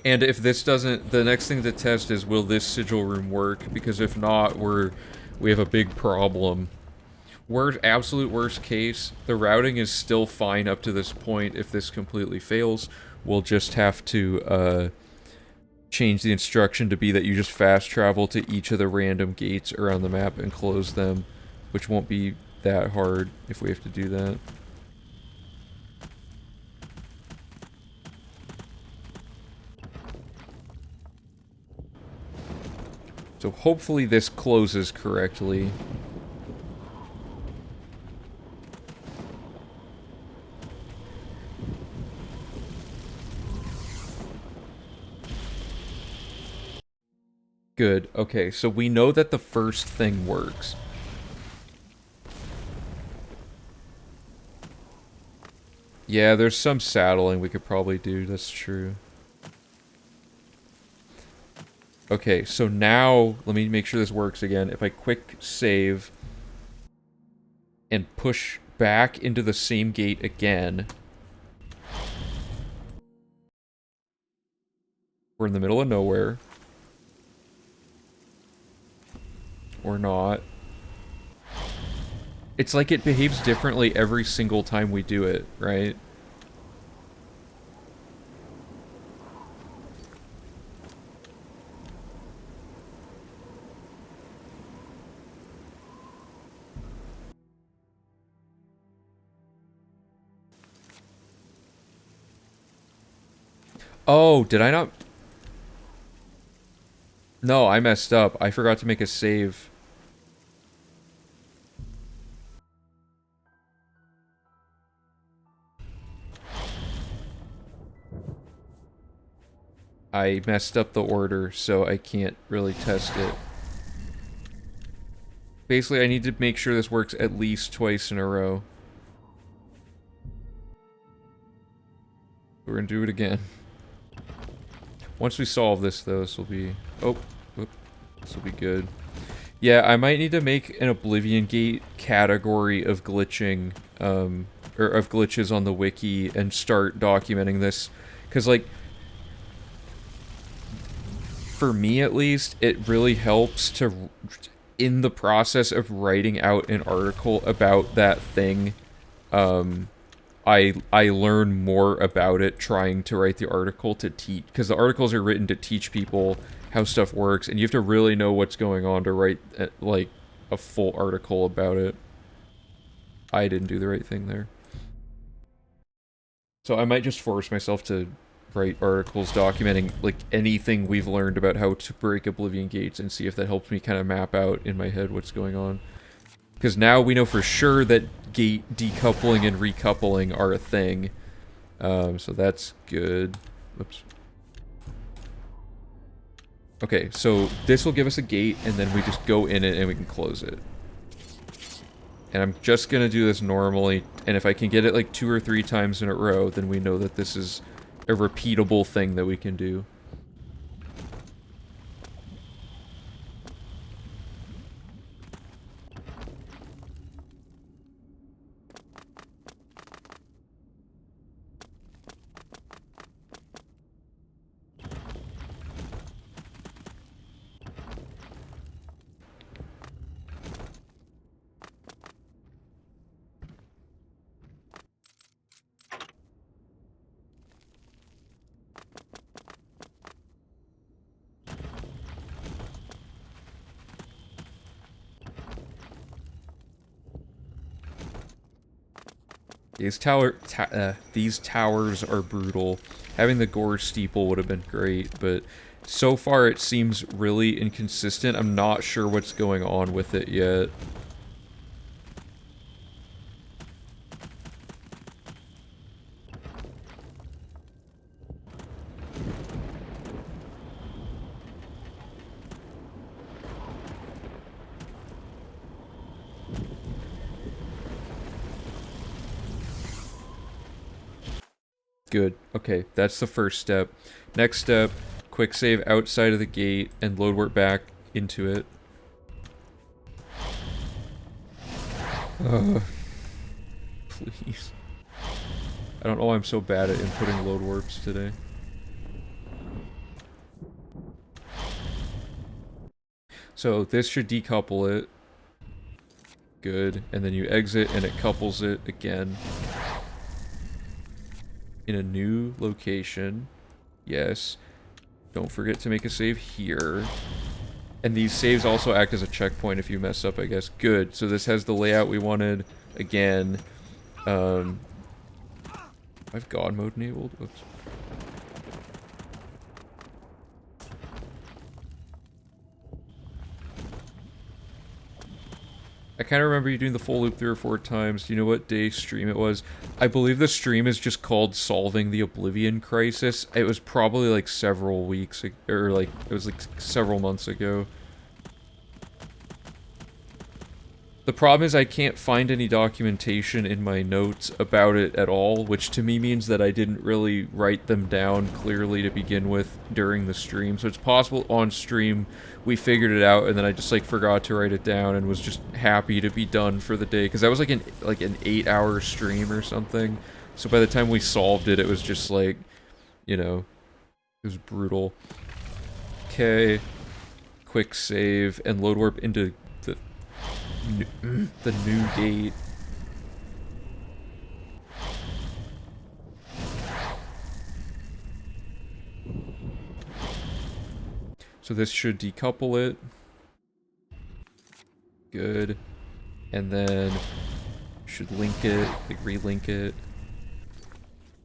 And if this doesn't, the next thing to test is, will this sigil room work? Because if not, we have a big problem. Absolute worst case, the routing is still fine up to this point. If this completely fails, we'll just have to change the instruction to be that you just fast travel to each of the random gates around the map and close them, which won't be that hard if we have to do that. So hopefully this closes correctly. Good. Okay, so we know that the first thing works. Yeah, there's some saddling we could probably do, that's true. Okay, so now, let me make sure this works again. If I quick save and push back into the same gate again, we're in the middle of nowhere. Or not. It's like it behaves differently every single time we do it, right? Oh, did I not? No, I messed up. I forgot to make a save. I messed up the order, so I can't really test it. Basically, I need to make sure this works at least twice in a row. We're gonna do it again. Once we solve this, though, this will be... Oh, whoop, this will be good. Yeah, I might need to make an Oblivion Gate category of glitching, or of glitches on the wiki and start documenting this. Because, like, for me at least, it really helps to, in the process of writing out an article about that thing, I learn more about it trying to write the article to teach, because the articles are written to teach people how stuff works, and you have to really know what's going on to write, like, a full article about it. I didn't do the right thing there. So I might just force myself to write articles documenting, like, anything we've learned about how to break Oblivion Gates and see if that helps me kind of map out in my head what's going on. Because now we know for sure that gate decoupling and recoupling are a thing. So that's good. Whoops. Okay, so this will give us a gate, and then we just go in it and we can close it. And I'm just gonna do this normally, and if I can get it like 2 or 3 times in a row, then we know that this is a repeatable thing that we can do. These towers are brutal. Having the gorge steeple would have been great, but so far it seems really inconsistent. I'm not sure what's going on with it yet. Good. Okay, that's the first step. Next step, quick save outside of the gate and load warp back into it. Please. I don't know why I'm so bad at inputting load warps today. So this should decouple it. Good. And then you exit and it couples it again. In a new location. Yes. Don't forget to make a save here. And these saves also act as a checkpoint if you mess up, I guess. Good. So this has the layout we wanted. Again. I've God mode enabled. Whoops. I kind of remember you doing the full loop 3 or 4 times. Do you know what day stream it was? I believe the stream is just called Solving the Oblivion Crisis. It was probably like several weeks, or like, it was like several months ago. The problem is I can't find any documentation in my notes about it at all, which to me means that I didn't really write them down clearly to begin with during the stream. So it's possible on stream we figured it out and then I just like forgot to write it down and was just happy to be done for the day, because that was like an 8-hour stream or something. So by the time we solved it, it was just like, you know, it was brutal. Okay, quick save and load warp into the new gate. So this should decouple it. Good. And then should link it, like relink it.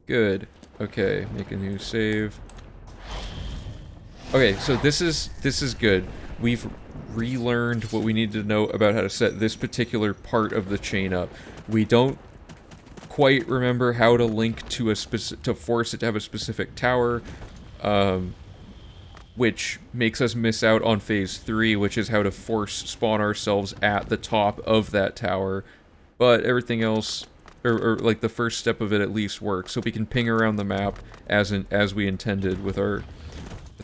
Good. Okay, make a new save. Okay, so this is good. We've relearned what we need to know about how to set this particular part of the chain up. We don't quite remember how to link to a to force it to have a specific tower, which makes us miss out on phase 3, which is how to force spawn ourselves at the top of that tower. But everything else, or like the first step of it at least, works, so we can ping around the map as we intended with our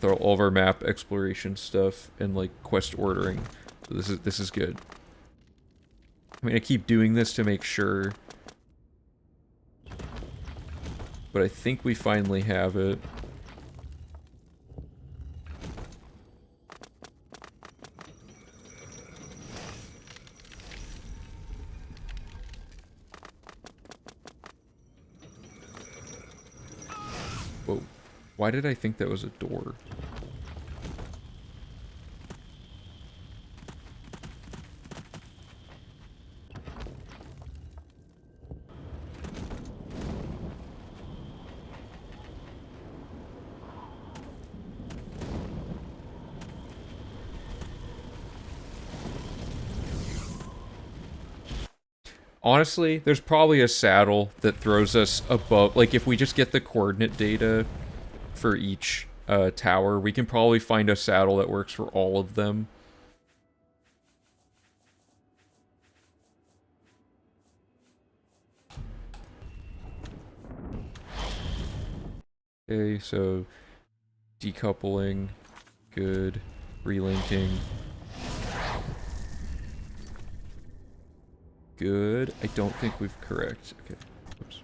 with all of our map exploration stuff and like quest ordering. So this is good. I mean, I keep doing this to make sure, but I think we finally have it. Whoa. Why did I think that was a door? Honestly, there's probably a saddle that throws us above, like if we just get the coordinate data for each tower, we can probably find a saddle that works for all of them. Okay, so decoupling, good, relinking. Good. I don't think we've correct. Okay. Oops.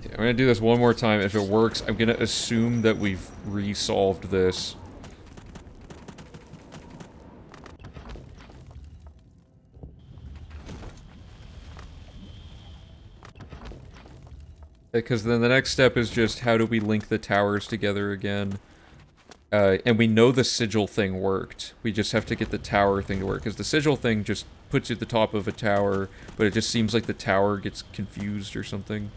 Okay, I'm gonna do this one more time. If it works, I'm gonna assume that we've resolved this. Because then the next step is just how do we link the towers together again. And we know the sigil thing worked. We just have to get the tower thing to work. Because the sigil thing just puts you at the top of a tower, but it just seems like the tower gets confused or something.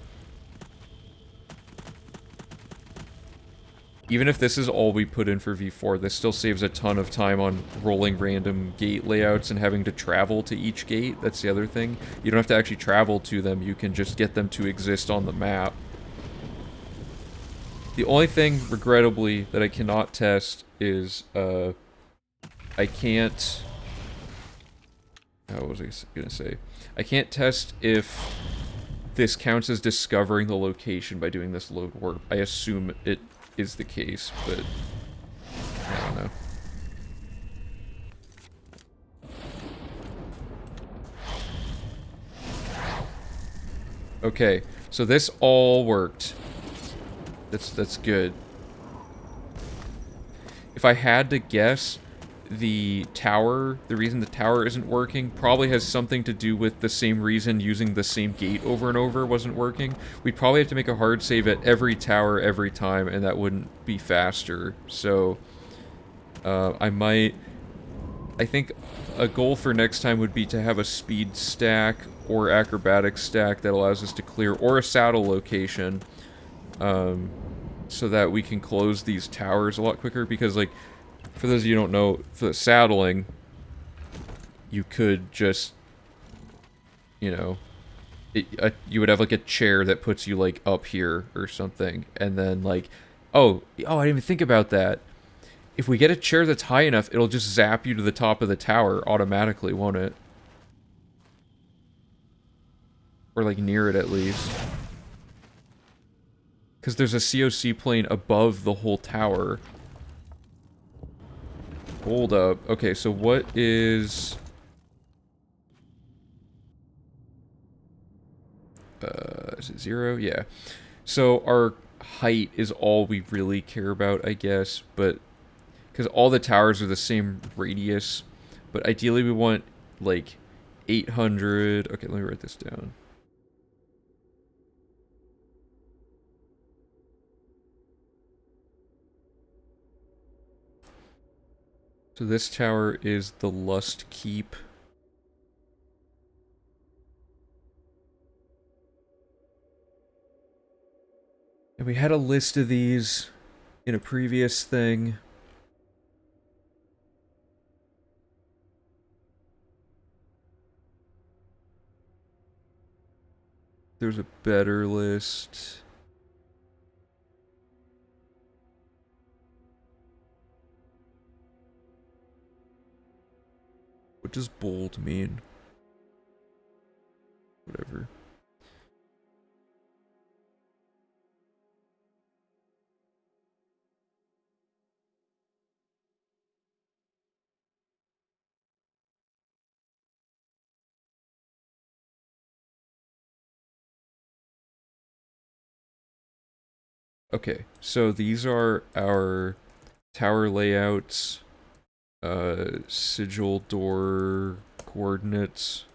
Even if this is all we put in for V4, this still saves a ton of time on rolling random gate layouts and having to travel to each gate. That's the other thing. You don't have to actually travel to them. You can just get them to exist on the map. The only thing, regrettably, that I cannot test is, I can't... What was I gonna say? I can't test if this counts as discovering the location by doing this load warp. I assume it is the case, but I don't know. Okay, so this all worked. That's good. If I had to guess, the reason the tower isn't working probably has something to do with the same reason using the same gate over and over wasn't working. We'd probably have to make a hard save at every tower every time, and that wouldn't be faster. So, I think a goal for next time would be to have a speed stack or acrobatics stack that allows us to clear, or a saddle location, so that we can close these towers a lot quicker, because, like, for those of you who don't know, for the saddling, you could just, you know, you would have, like, a chair that puts you, like, up here or something, and then, like, oh, I didn't even think about that. If we get a chair that's high enough, it'll just zap you to the top of the tower automatically, won't it? Or, like, near it, at least. Because there's a COC plane above the whole tower. Hold up. Okay, so what is... is it 0? Yeah. So our height is all we really care about, I guess, but... Because all the towers are the same radius, but ideally we want, like, 800... Okay, let me write this down. So this tower is the Lust Keep. And we had a list of these in a previous thing. There's a better list. What does bold mean? Whatever. Okay, so these are our tower layouts, sigil door coordinates.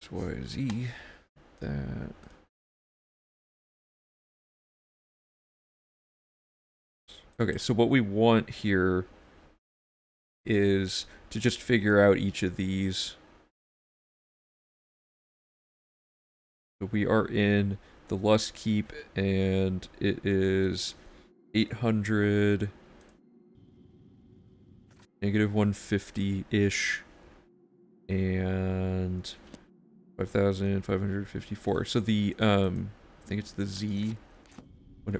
Y, Z, that. Okay, so what we want here is to just figure out each of these. So we are in the Lust Keep, and it is 800, negative 150-ish, and 5,554. So the, I think it's the Z,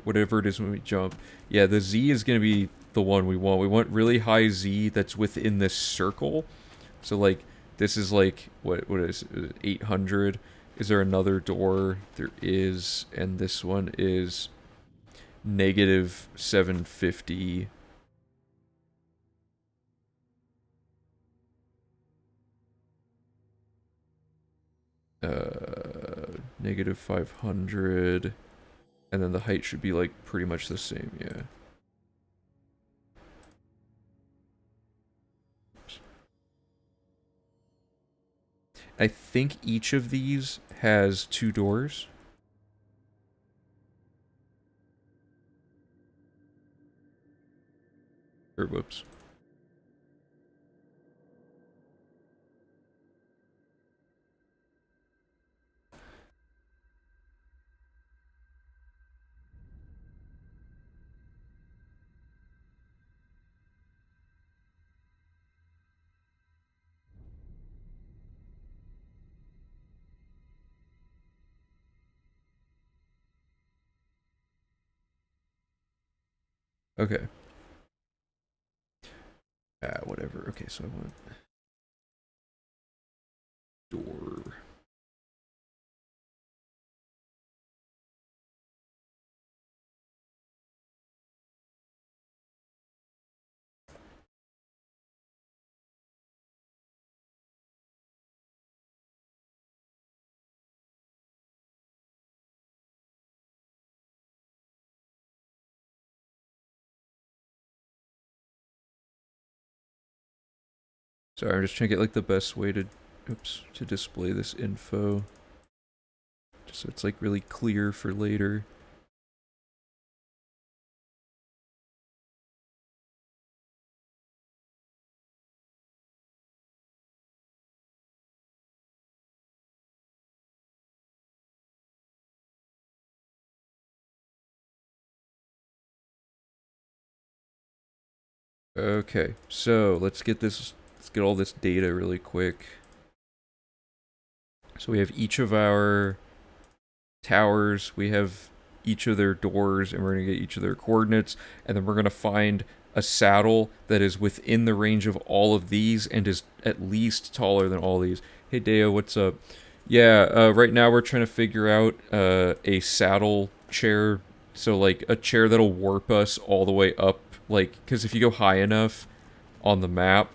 whatever it is when we jump. Yeah, the Z is going to be the one we want. We want really high Z that's within this circle. So, like, this is like, what is it, 800? Is there another door? There is, and this one is negative 750. Negative 500. And then the height should be, like, pretty much the same, yeah. I think each of these has 2 doors. Or, whoops. Okay. Whatever. Okay, so I want door. Sorry, I'm just trying to get, like, the best way to, to display this info. Just so it's, like, really clear for later. Okay, so let's get all this data really quick. So we have each of our towers, we have each of their doors, and we're going to get each of their coordinates, and then we're going to find a saddle that is within the range of all of these and is at least taller than all these. Hey Deo, what's up? Yeah, right now we're trying to figure out a saddle chair, so like a chair that'll warp us all the way up, like, because if you go high enough on the map,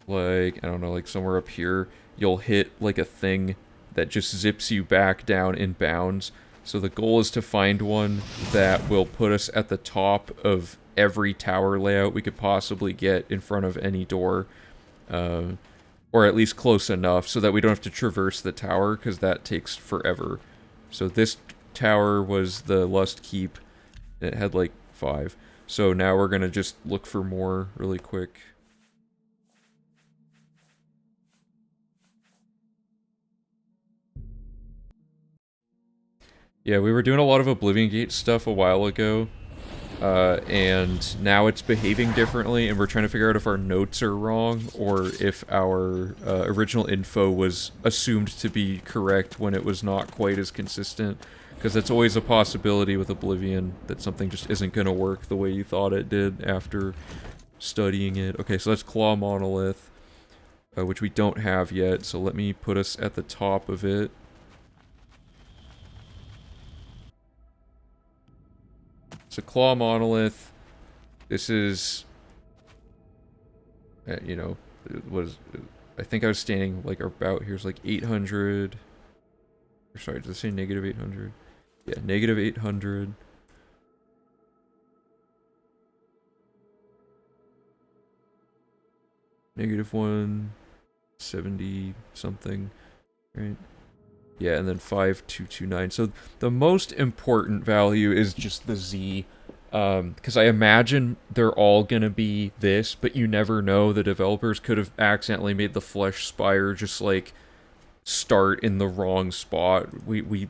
like, I don't know, like somewhere up here, you'll hit like a thing that just zips you back down in bounds. So the goal is to find one that will put us at the top of every tower layout we could possibly get in front of any door. Or at least close enough so that we don't have to traverse the tower, because that takes forever. So this tower was the Lust Keep, and it had like 5. So now we're going to just look for more really quick. Yeah, we were doing a lot of Oblivion Gate stuff a while ago, and now it's behaving differently, and we're trying to figure out if our notes are wrong, or if our original info was assumed to be correct when it was not quite as consistent, because that's always a possibility with Oblivion, that something just isn't going to work the way you thought it did after studying it. Okay, so that's Claw Monolith, which we don't have yet, so let me put us at the top of it. So claw monolith. This is, you know, it was. I think I was standing like about here's like 800. Or sorry, did I say negative 800? Yeah, negative 800. Negative 170 something, right? Yeah, and then 5229. So the most important value is just the Z. Because I imagine they're all gonna be this, but you never know. The developers could have accidentally made the flesh spire just like start in the wrong spot. We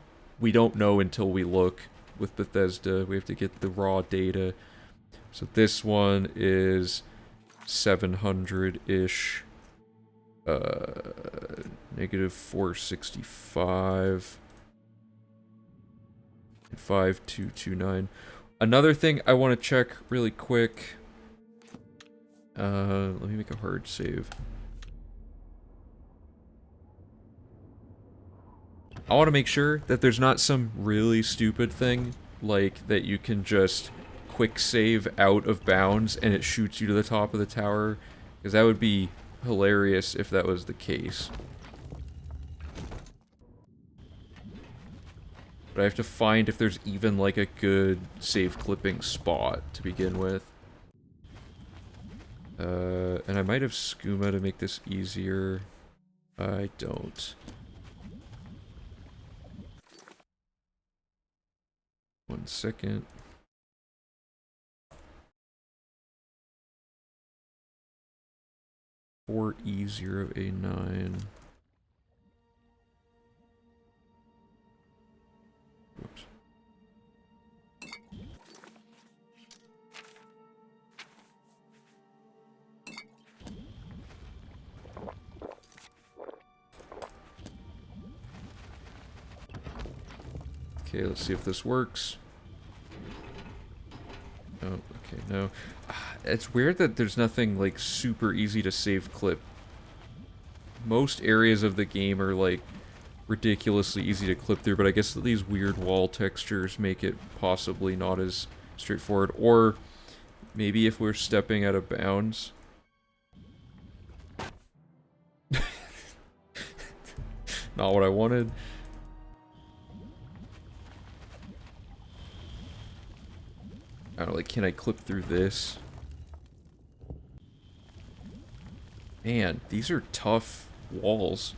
don't know until we look with Bethesda. We have to get the raw data. So this one is 700-ish. Negative 465. 5229. Another thing I want to check really quick. Let me make a hard save. I want to make sure that there's not some really stupid thing, like that you can just quick save out of bounds and it shoots you to the top of the tower, because that would be hilarious if that was the case. But I have to find if there's even like a good save clipping spot to begin with. And I might have skooma to make this easier. I don't. One second. E0A9. Oops. Okay, let's see if this works. Oh, okay, no. It's weird that there's nothing, like, super easy to save clip. Most areas of the game are, like, ridiculously easy to clip through, but I guess these weird wall textures make it possibly not as straightforward. Or maybe if we're stepping out of bounds. Not what I wanted. I don't know, like, can I clip through this? Man, these are tough walls.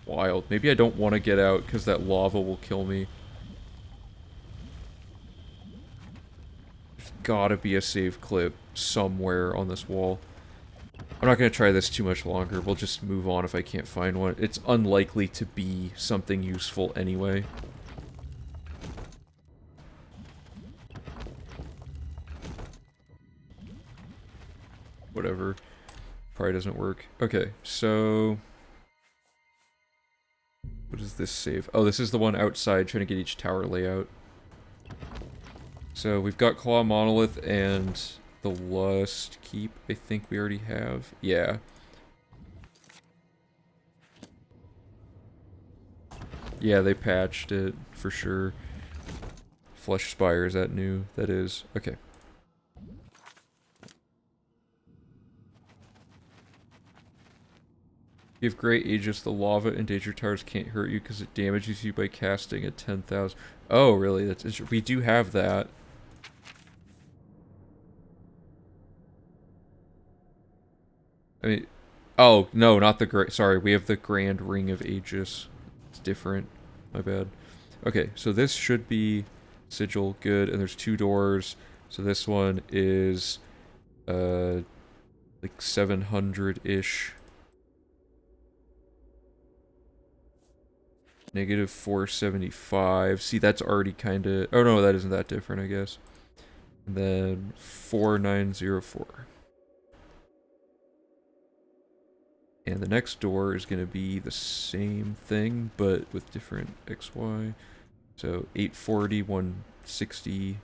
Wild. Maybe I don't want to get out because that lava will kill me. There's gotta be a save clip somewhere on this wall. I'm not going to try this too much longer. We'll just move on if I can't find one. It's unlikely to be something useful anyway. Whatever. Probably doesn't work. Okay, so... what does this save? Oh, this is the one outside, trying to get each tower layout. So we've got Claw Monolith and the Lust Keep, I think we already have. Yeah. Yeah, they patched it, for sure. Flesh Spire, is that new? That is. Okay. You have Great Aegis, the lava and danger towers can't hurt you because it damages you by casting at 10,000. Oh, really? That's interesting. We do have that. I mean, oh, no, not the great. Sorry, we have the Grand Ring of Aegis. It's different. My bad. Okay, so this should be sigil, good, and there's 2 doors. So this one is, like 700-ish. Negative 475. See, that's already kind of... oh, no, that isn't that different, I guess. And then 4904. And the next door is going to be the same thing, but with different XY. So 840, 160.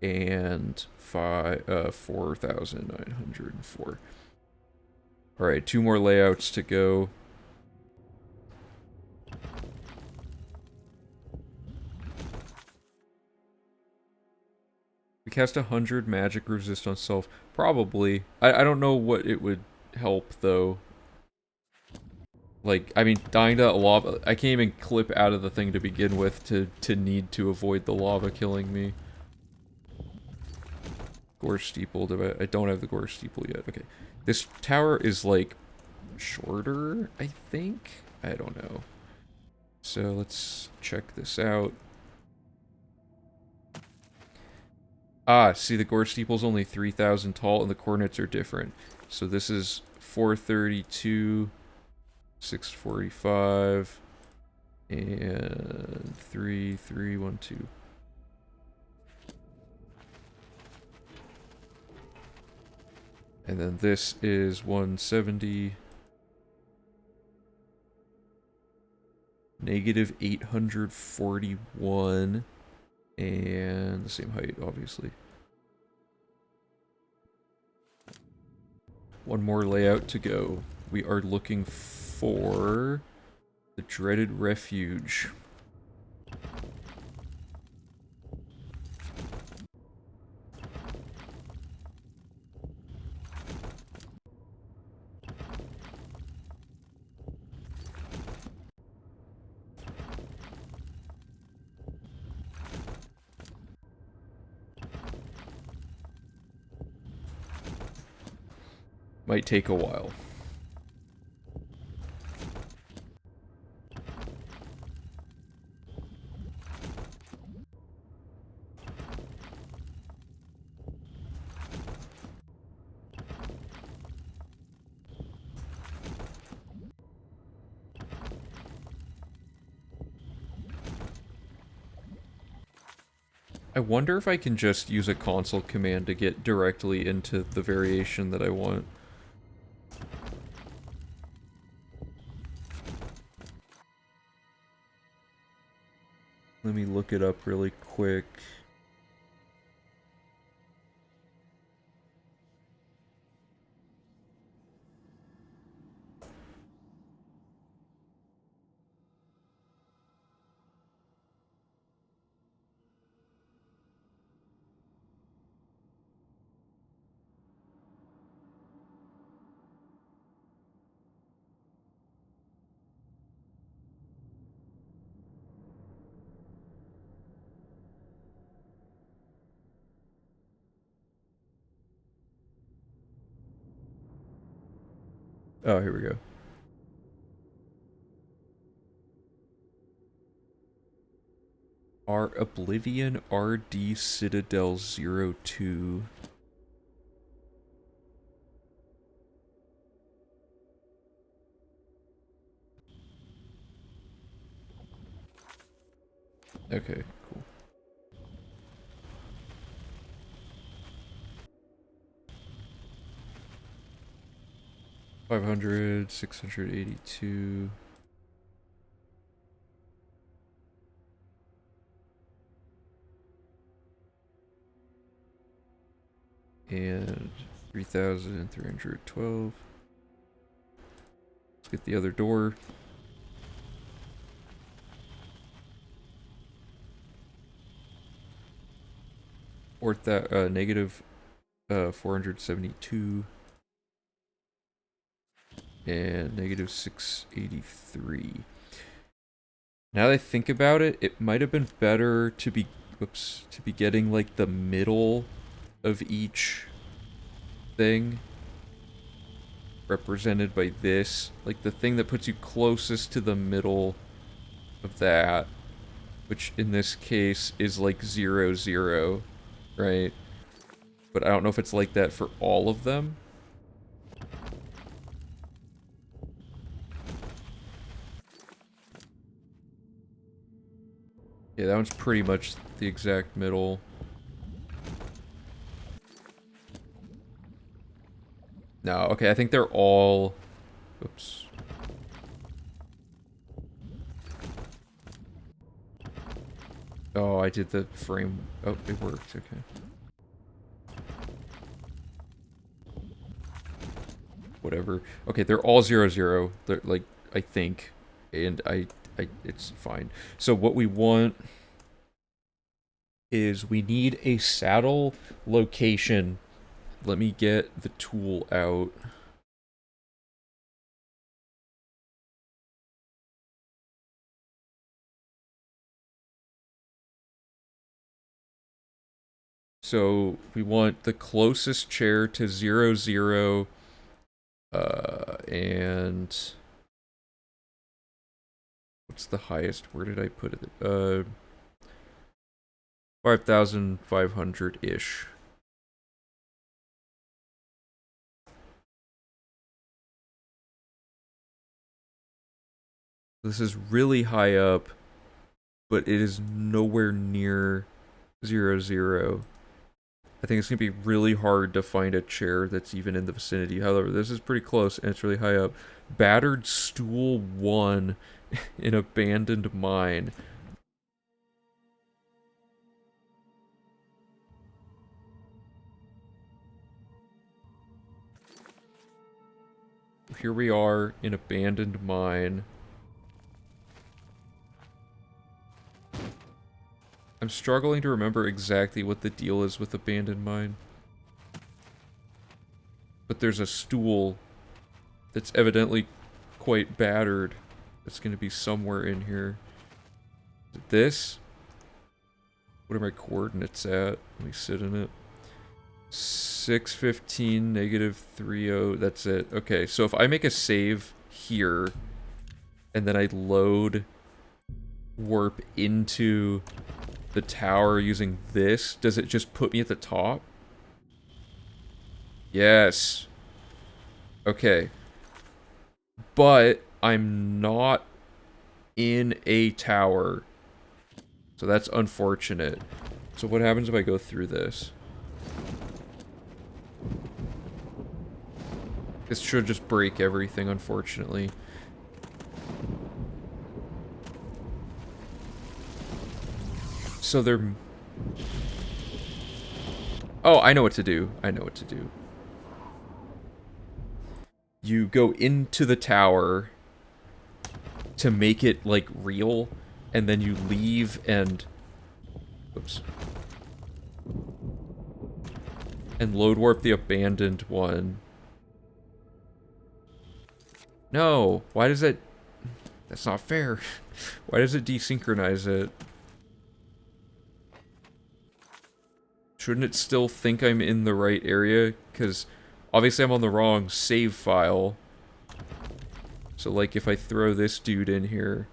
And 4,904. Alright, 2 more layouts to go. We cast 100 magic resist on self. Probably. I don't know what it would help, though. Like, I mean, dying to that lava... I can't even clip out of the thing to begin with to need to avoid the lava killing me. Gorge Steeple. I don't have the Gorge Steeple yet. Okay. This tower is, like, shorter, I think? I don't know. So, let's check this out. Ah, see, the Gorge Steeple's only 3,000 tall, and the coordinates are different. So this is 432, 645, and 3312. And then this is 170. Negative 841. And the same height, obviously. One more layout to go. We are looking for the dreaded refuge. Might take a while. I wonder if I can just use a console command to get directly into the variation that I want. Let me look it up really quick. Oh, here we go. Our Oblivion RD Citadel 02. Okay, cool. $500, 682. And 3,312. Let's get the other door. Or that negative 472. And negative 683. Now that I think about it, it might have been better to be, to be getting like the middle of each thing represented by this, like the thing that puts you closest to the middle of that, which in this case is like 0, 0, right? But I don't know if it's like that for all of them. Yeah, that one's pretty much the exact middle. No, okay, I think they're all... Oops. Oh, I did the frame... Oh, it worked, okay. whatever. Okay, they're all 0, 0. They're like, I think, and it's fine. So what we want is we need a saddle location. Let me get the tool out. So we want the closest chair to 0, 0, and what's the highest? Where did I put it? 5,500-ish. This is really high up, but it is nowhere near 0, 0. I think it's going to be really hard to find a chair that's even in the vicinity. However, this is pretty close, and it's really high up. Battered stool 1 in abandoned mine. Here we are in abandoned mine. I'm struggling to remember exactly what the deal is with abandoned mine. But there's a stool that's evidently quite battered. That's going to be somewhere in here. Is it this? What are my coordinates at? Let me sit in it. 615, -30. That's it. Okay, so if I make a save here, and then I load warp into the tower using this, does it just put me at the top? Yes. Okay. But I'm not in a tower. So that's unfortunate. So what happens if I go through this? This should just break everything, unfortunately. So they're... Oh, I know what to do. I know what to do. You go into the tower to make it, like, real, and then you leave and... Oops. And load warp the abandoned one. No! Why does it... That's not fair. Why does it desynchronize it? Shouldn't it still think I'm in the right area? Because obviously I'm on the wrong save file. So like if I throw this dude in here,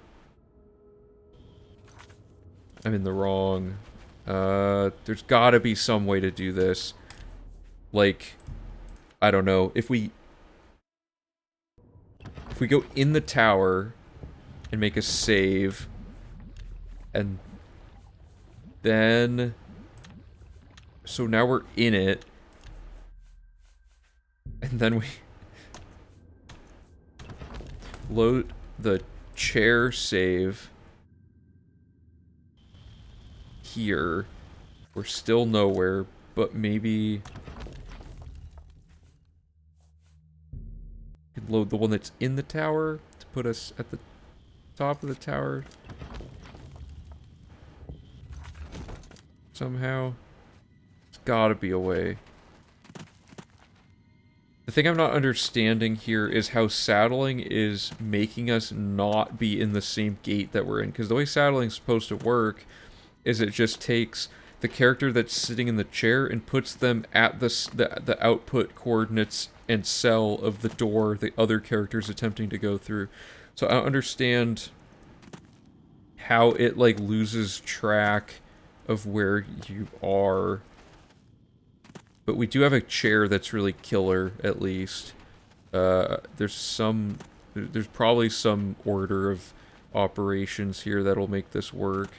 I'm in the wrong. There's gotta be some way to do this. Like, I don't know. If we go in the tower and make a save, and then... So now we're in it. And then we load the chair save here. We're still nowhere, but maybe we can load the one that's in the tower to put us at the top of the tower. Somehow. There's gotta be a way. The thing I'm not understanding here is how saddling is making us not be in the same gate that we're in. Because the way sattling's supposed to work is it just takes the character that's sitting in the chair and puts them at the output coordinates and cell of the door the other character's attempting to go through. So I don't understand how it, like, loses track of where you are. But we do have a chair that's really killer, at least. There's probably some order of operations here that'll make this work.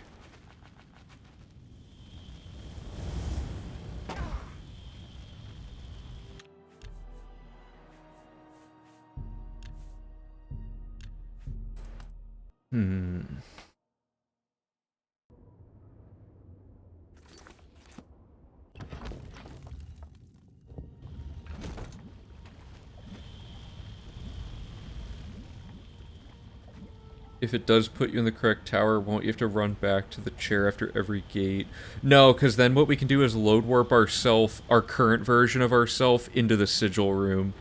If it does put you in the correct tower, won't you have to run back to the chair after every gate? No, because then what we can do is load warp ourself, our current version of ourself, into the sigil room.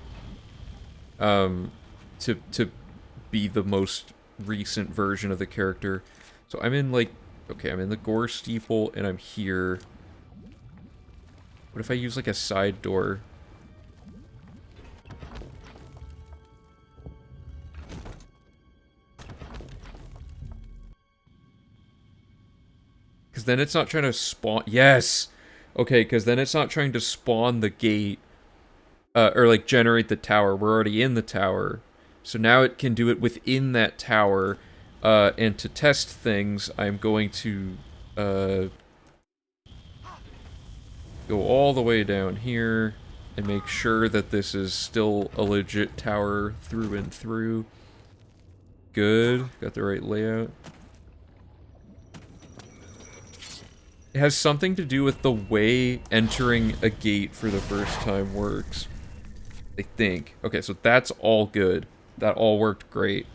To be the most recent version of the character. So I'm in, like... Okay, I'm in the Gore Steeple, and I'm here. What if I use, like, a side door? Because then it's not trying to spawn... Yes! Okay, because then it's not trying to spawn the gate. Or, like, generate the tower. We're already in the tower. So now it can do it within that tower. And to test things, I'm going to... go all the way down here. And make sure that this is still a legit tower through and through. Good. Got the right layout. It has something to do with the way entering a gate for the first time works. I think. Okay, so that's all good. That all worked great.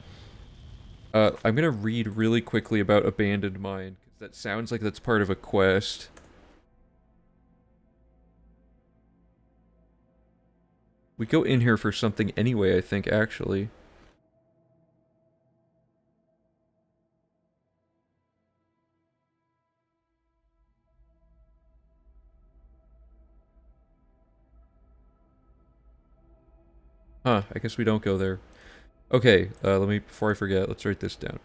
I'm gonna read really quickly about Abandoned Mine, because that sounds like that's part of a quest. We go in here for something anyway, I think, actually. Huh, I guess we don't go there. Okay, let me, before I forget, let's write this down.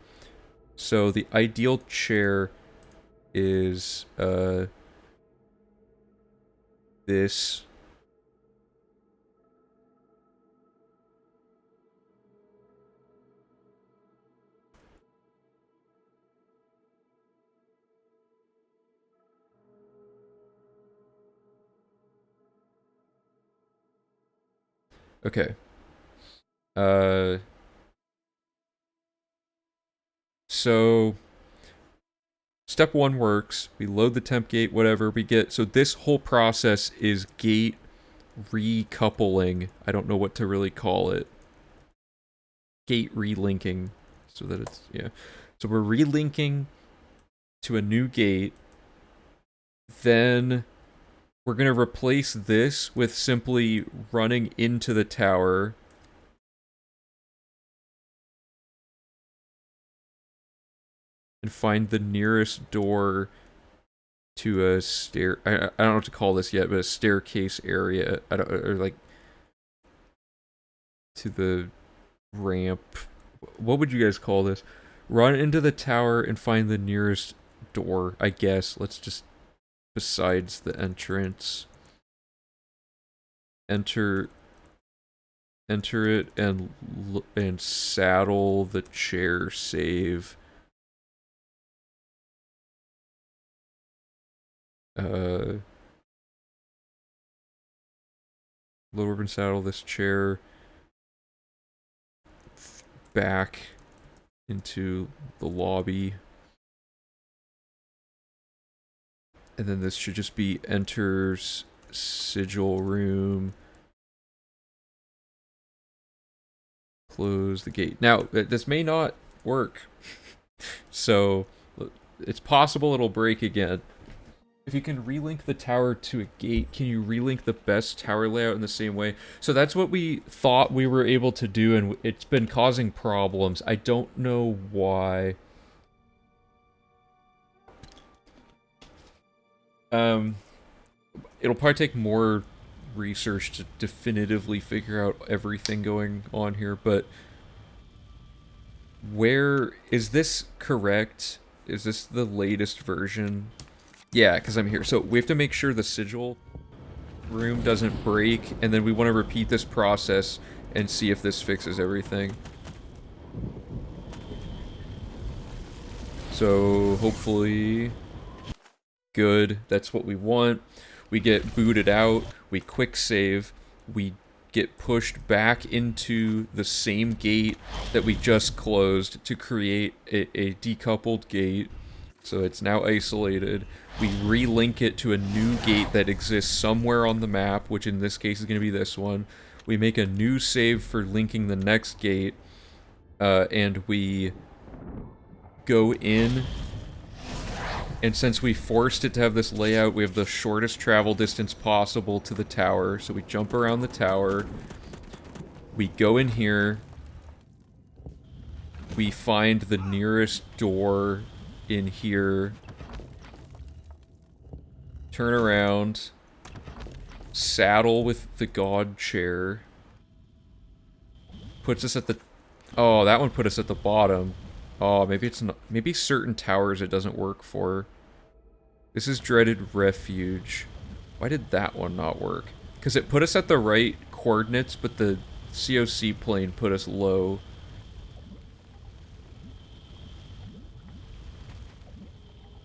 So, the ideal chair is, this. Okay. So, step 1 works. We load the temp gate, whatever we get. So this whole process is gate recoupling. I don't know what to really call it. Gate relinking. So that it's, yeah. So we're relinking to a new gate. Then we're going to replace this with simply running into the tower. And find the nearest door to a stair... I don't know what to call this yet, but a staircase area. I don't... Or like... To the ramp. What would you guys call this? Run into the tower and find the nearest door, I guess. Let's just... Besides the entrance. Enter it and saddle the chair save. Load and saddle this chair back into the lobby. And then this should just be enters sigil room. Close the gate. Now, this may not work. So, it's possible it'll break again. If you can relink the tower to a gate, can you relink the best tower layout in the same way? So that's what we thought we were able to do, and it's been causing problems. I don't know why. It'll probably take more research to definitively figure out everything going on here, but where is this correct? Is this the latest version? Yeah, because I'm here. So we have to make sure the sigil room doesn't break, and then we want to repeat this process and see if this fixes everything. So hopefully... Good, that's what we want. We get booted out, we quick save, we get pushed back into the same gate that we just closed to create a decoupled gate. So it's now isolated. We relink it to a new gate that exists somewhere on the map, which in this case is going to be this one. We make a new save for linking the next gate, and we go in, and since we forced it to have this layout, we have the shortest travel distance possible to the tower. So we jump around the tower, we go in here, we find the nearest door in here, turn around, saddle with the god chair, puts us at the... Oh, that one put us at the bottom. Oh, maybe it's not... Maybe certain towers it doesn't work for. This is Dreaded Refuge. Why did that one not work? Because it put us at the right coordinates, but the COC plane put us low.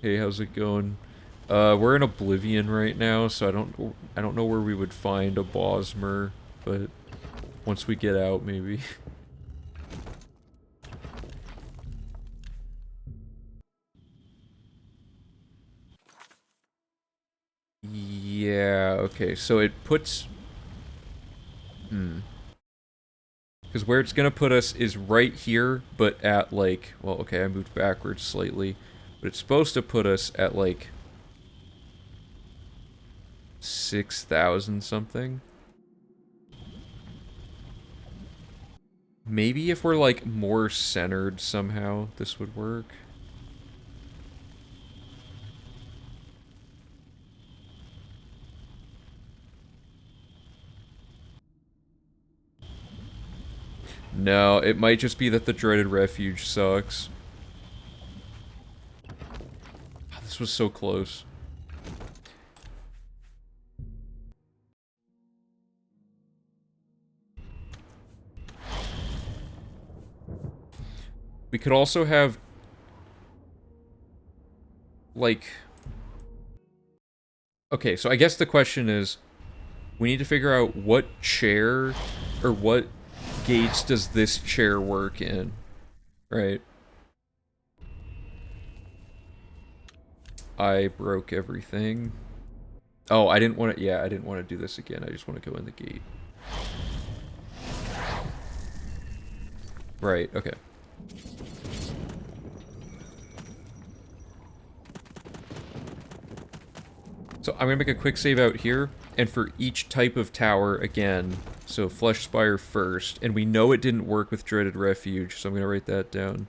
Hey, how's it going? We're in Oblivion right now, so I don't know where we would find a Bosmer, but once we get out, maybe. Yeah, okay, so it puts... Because where it's gonna put us is right here, but at, like... Well, okay, I moved backwards slightly. But it's supposed to put us at, like... 6,000 something? Maybe if we're, like, more centered somehow, this would work. No, it might just be that the Dreaded Refuge sucks. Oh, this was so close. We could also have... like... Okay, so I guess the question is... We need to figure out what chair, or what gates does this chair work in, right? I broke everything. Oh, I didn't want to, yeah, I didn't want to do this again. I just want to go in the gate. Right, okay. So I'm gonna make a quick save out here, and for each type of tower again, so Flesh Spire first, and we know it didn't work with Dreaded Refuge, so I'm gonna write that down.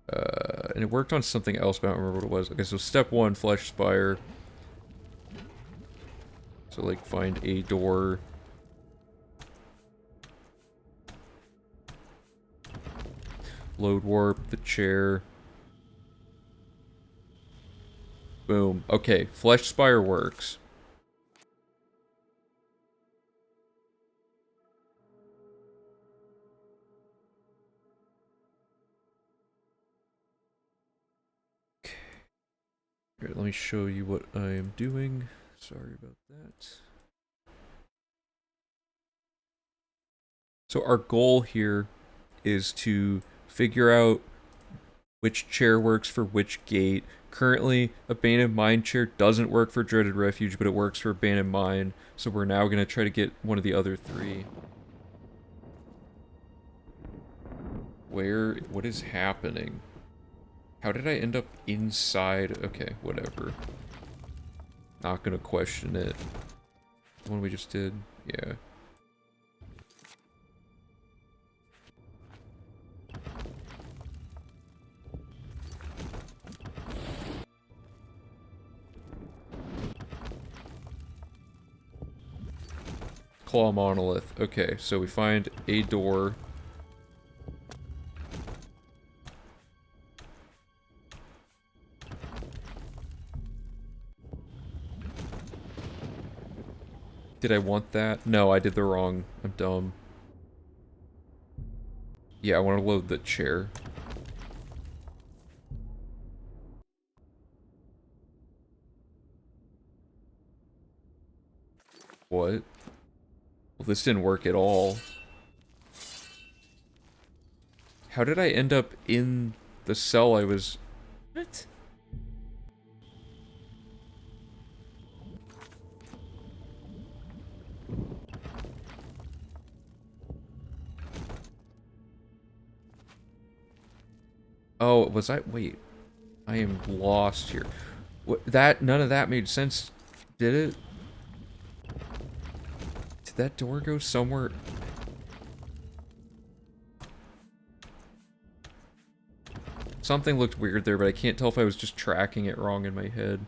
And it worked on something else, but I don't remember what it was. Okay, so step 1, Flesh Spire. So, like, find a door. Load warp, the chair. Boom. Okay, Flesh Spire works. Alright, let me show you what I am doing. Sorry about that. So our goal here is to figure out which chair works for which gate. Currently, Abandoned Mine chair doesn't work for Dreaded Refuge, but it works for Abandoned Mine, so we're now going to try to get one of the other 3. What is happening? How did I end up inside? Okay, whatever. Not gonna question it. The one we just did? Yeah. Claw Monolith. Okay, so we find a door. Did I want that? No, I did the wrong. I'm dumb. Yeah, I want to load the chair. What? Well, this didn't work at all. How did I end up in the cell I was... What? Oh, was I? Wait. I am lost here. What, none of that made sense, did it? Did that door go somewhere? Something looked weird there, but I can't tell if I was just tracking it wrong in my head.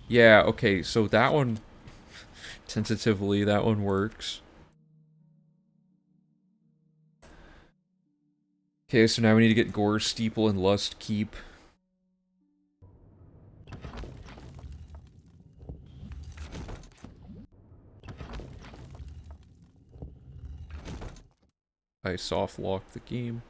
Yeah, okay, so that one, tentatively, that one works. Okay, so now we need to get Gore Steeple and Lust Keep. I soft locked the game.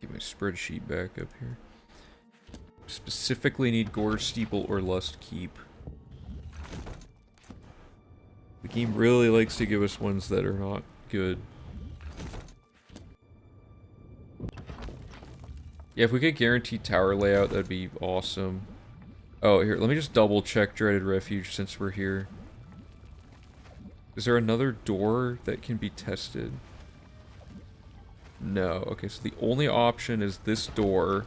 Get my spreadsheet back up here. Specifically need Gore Steeple or Lust Keep. The game really likes to give us ones that are not good. Yeah, if we could guarantee tower layout, that'd be awesome. Oh, here, let me just double check Dreaded Refuge since we're here. Is there another door that can be tested? No. Okay, so the only option is this door.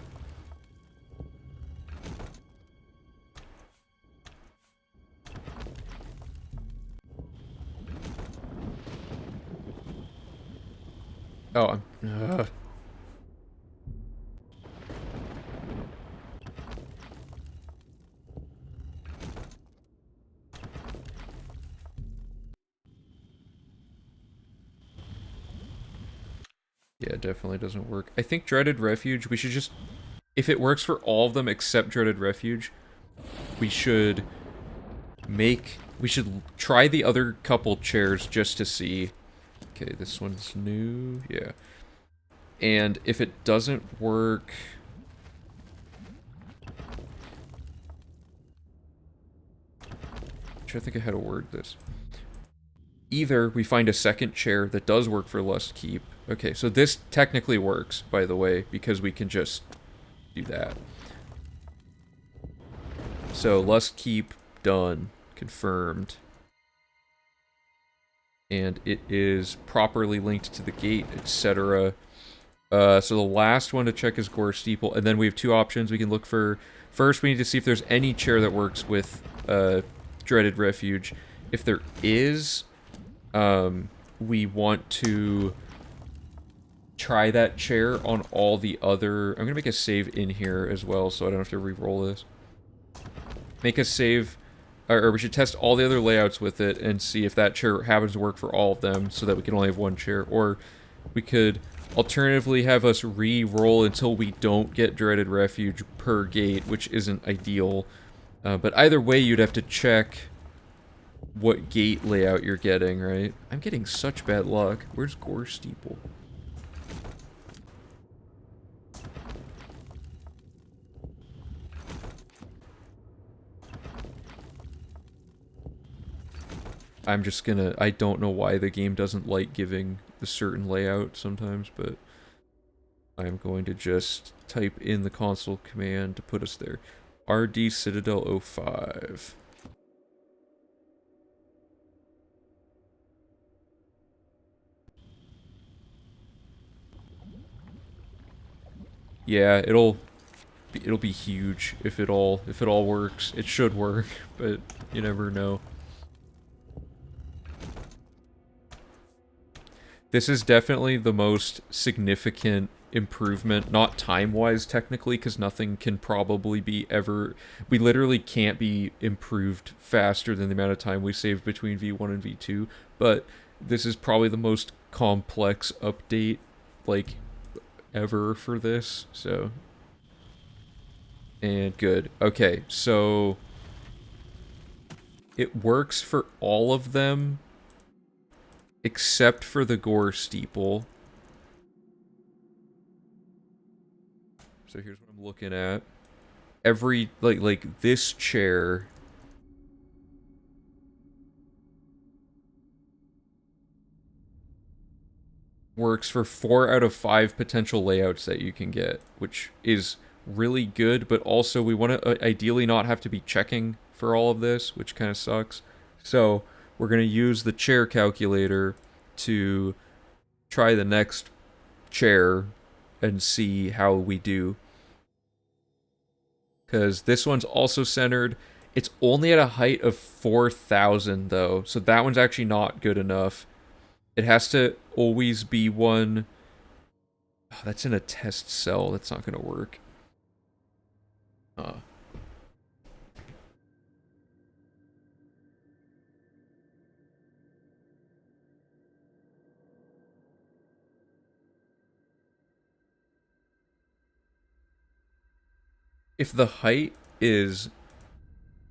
Oh, I'm... Yeah, it definitely doesn't work. I think Dreaded Refuge, we should just... If it works for all of them except Dreaded Refuge, we should make... We should try the other couple chairs just to see. Okay, this one's new. Yeah. And if it doesn't work... I'm trying to think of how to word this. Either we find a second chair that does work for Lust Keep. Okay, so this technically works, by the way, because we can just do that. So, Lust Keep, done. Confirmed. And it is properly linked to the gate, etc. So the last one to check is Gore Steeple, and then we have two options we can look for. First, we need to see if there's any chair that works with Dreaded Refuge. If there is... we want to try that chair on all the other... I'm gonna make a save in here as well, so I don't have to re-roll this. Make a save, or we should test all the other layouts with it and see if that chair happens to work for all of them, so that we can only have one chair. Or we could alternatively have us re-roll until we don't get Dreaded Refuge per gate, which isn't ideal. But either way, you'd have to check what gate layout you're getting, right? I'm getting such bad luck. Where's Gore Steeple? I'm just gonna... I don't know why the game doesn't like giving the certain layout sometimes, but I'm going to just type in the console command to put us there. RD Citadel 05. Yeah, it'll be huge if it all works. It should work, but you never know. This is definitely the most significant improvement, not time-wise technically, because nothing can probably be ever... We literally can't be improved faster than the amount of time we saved between V1 and V2, but this is probably the most complex update, like, ever for this, so... And good. Okay, so... It works for all of them, except for the Gore Steeple. So here's what I'm looking at. Every, like this chair... I'm works for 4 out of 5 potential layouts that you can get, which is really good, but also we want to ideally not have to be checking for all of this, which kind of sucks. So we're going to use the chair calculator to try the next chair and see how we do. Because this one's also centered. It's only at a height of 4,000 though, so that one's actually not good enough. It has to always be one... Oh, that's in a test cell. That's not going to work. If the height is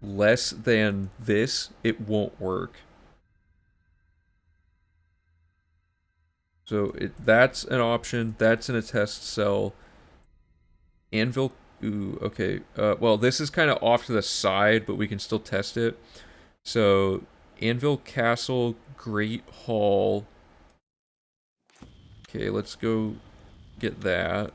less than this, it won't work. So that's an option. That's in a test cell. Anvil... Ooh, okay. Well, this is kind of off to the side, but we can still test it. So, Anvil Castle, Great Hall. Okay, let's go get that.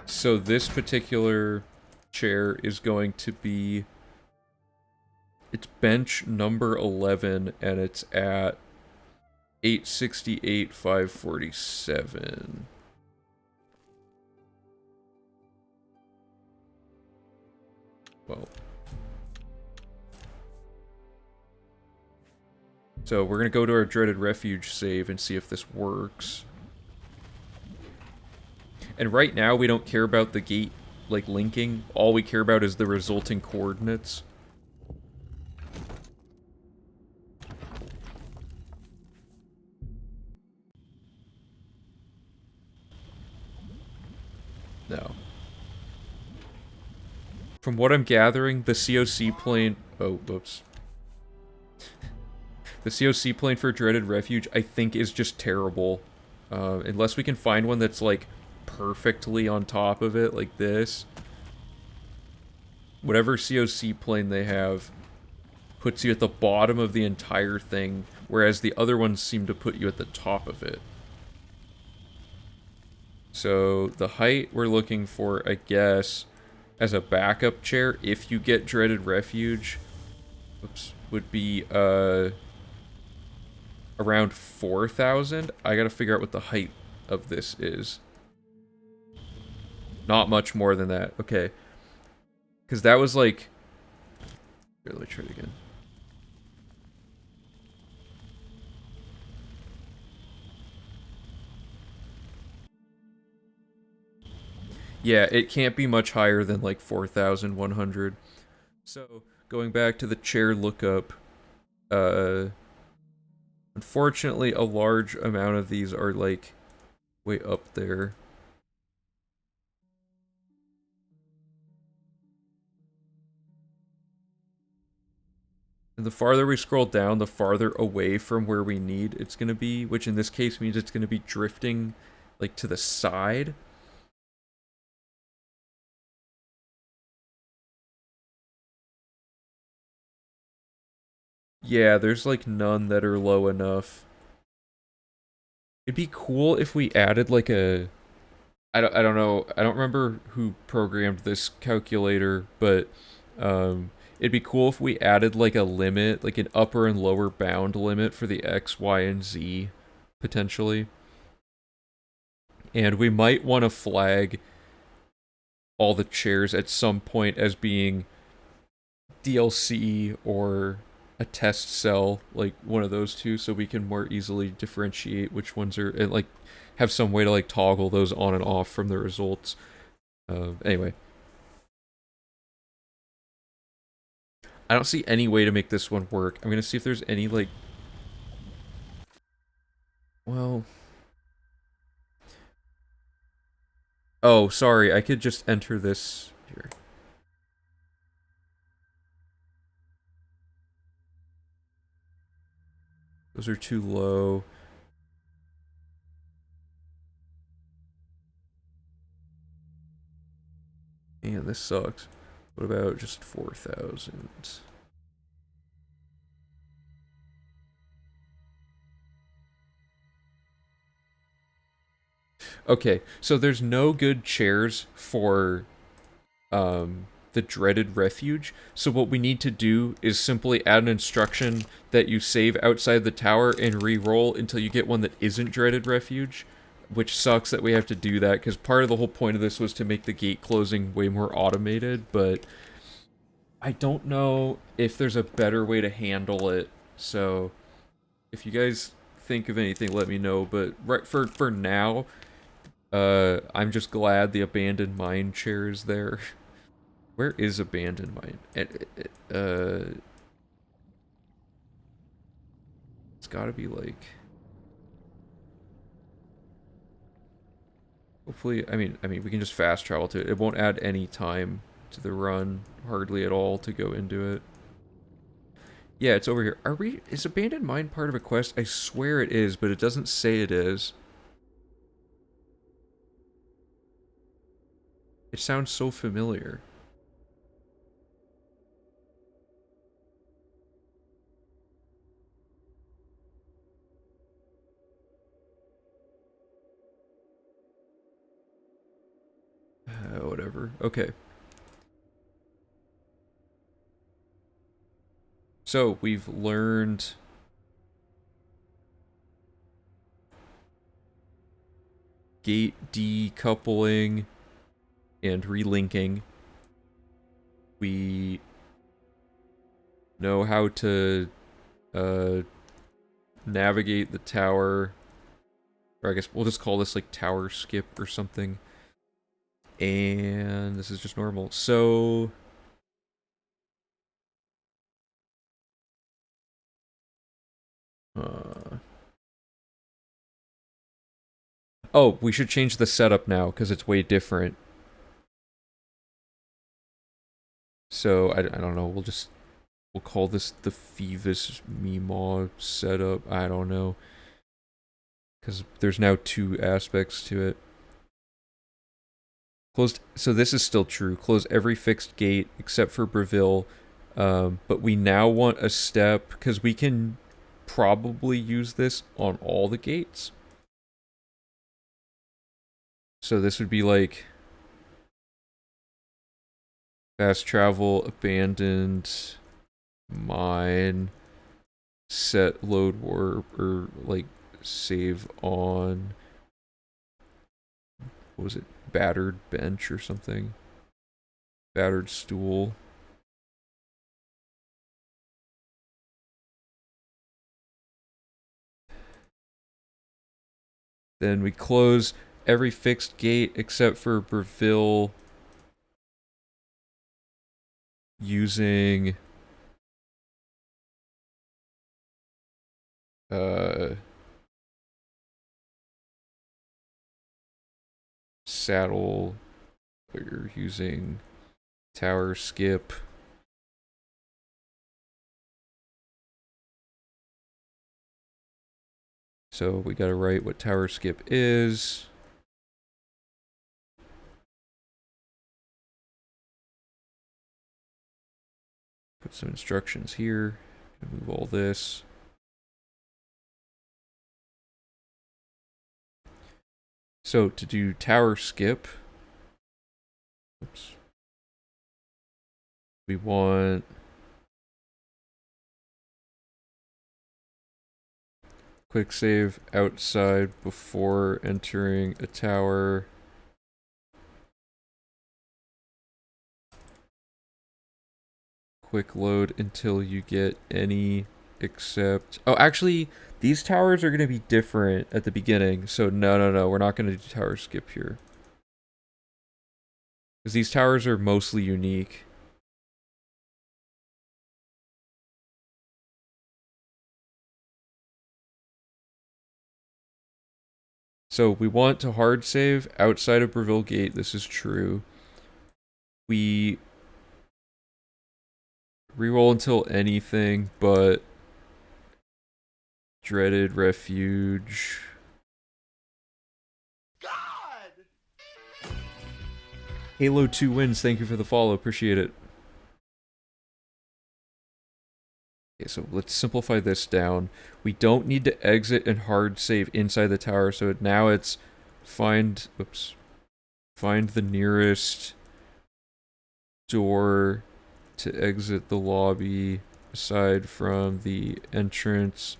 So this particular chair is going to be... It's bench number 11, and it's at 868, 547. Well... So we're going to go to our Dreaded Refuge save and see if this works. And right now, we don't care about the gate, like, linking. All we care about is the resulting coordinates. No. From what I'm gathering, the COC plane... Oh, whoops. The COC plane for Dreaded Refuge, I think, is just terrible. Unless we can find one that's, like, perfectly on top of it, like this. Whatever COC plane they have puts you at the bottom of the entire thing, whereas the other ones seem to put you at the top of it. So, the height we're looking for, I guess, as a backup chair, if you get Dreaded Refuge, oops, would be, around 4,000. I gotta figure out what the height of this is. Not much more than that. Okay. Because that was like... Here, let me try it again. Yeah, it can't be much higher than like 4,100. So, going back to the chair lookup, unfortunately, a large amount of these are, like, way up there. And the farther we scroll down, the farther away from where we need it's going to be, which in this case means it's going to be drifting, like, to the side. Yeah, there's, like, none that are low enough. It'd be cool if we added, like, a... I don't know, I don't remember who programmed this calculator, but, it'd be cool if we added, like, a limit, like an upper and lower bound limit for the X, Y, and Z, potentially. And we might want to flag all the chairs at some point as being DLC or a test cell, like one of those two, so we can more easily differentiate which ones are, and like have some way to like toggle those on and off from the results. Anyway. I don't see any way to make this one work. I'm gonna see if there's any like... Well... Oh, sorry, I could just enter this here. Those are too low. Man, this sucks. What about just 4,000? Okay, so there's no good chairs for the dreaded refuge. So what we need to do is simply add an instruction that you save outside the tower and re-roll until you get one that isn't dreaded refuge, which sucks that we have to do that because part of the whole point of this was to make the gate closing way more automated, but I don't know if there's a better way to handle it. So if you guys think of anything, let me know, but right for now, I'm just glad the abandoned mine chair is there. Where is abandoned mine? It's gotta be like... Hopefully, I mean, we can just fast travel to it. It won't add any time to the run, hardly at all, to go into it. Yeah, it's over here. Is abandoned mine part of a quest? I swear it is, but it doesn't say it is. It sounds so familiar. Whatever. Okay. So, we've learned... gate decoupling and relinking. We know how to navigate the tower. Or I guess we'll just call this like tower skip or something. And this is just normal. So... oh, we should change the setup now, because it's way different. So, I don't know, we'll call this the Phoebus Meemaw setup, I don't know. Because there's now two aspects to it. Closed, so this is still true, close every fixed gate except for Breville, but we now want a step, because we can probably use this on all the gates. So this would be like fast travel, abandoned, mine, set load warp, or like save on, what was it, battered bench or something? Battered stool. Then we close every fixed gate except for Breville using saddle, or using tower skip. So we gotta write what tower skip is. Put some instructions here. Move all this. So to do tower skip, oops, we want quick save outside before entering a tower. Quick load until you get any except... oh, actually, these towers are going to be different at the beginning. So no, we're not going to do tower skip here. Because these towers are mostly unique. So we want to hard save outside of Breville Gate. This is true. We reroll until anything but Dreaded Refuge. God! Halo 2 wins. Thank you for the follow. Appreciate it. Okay, so let's simplify this down. We don't need to exit and hard save inside the tower, so now it's find the nearest door to exit the lobby aside from the entrance.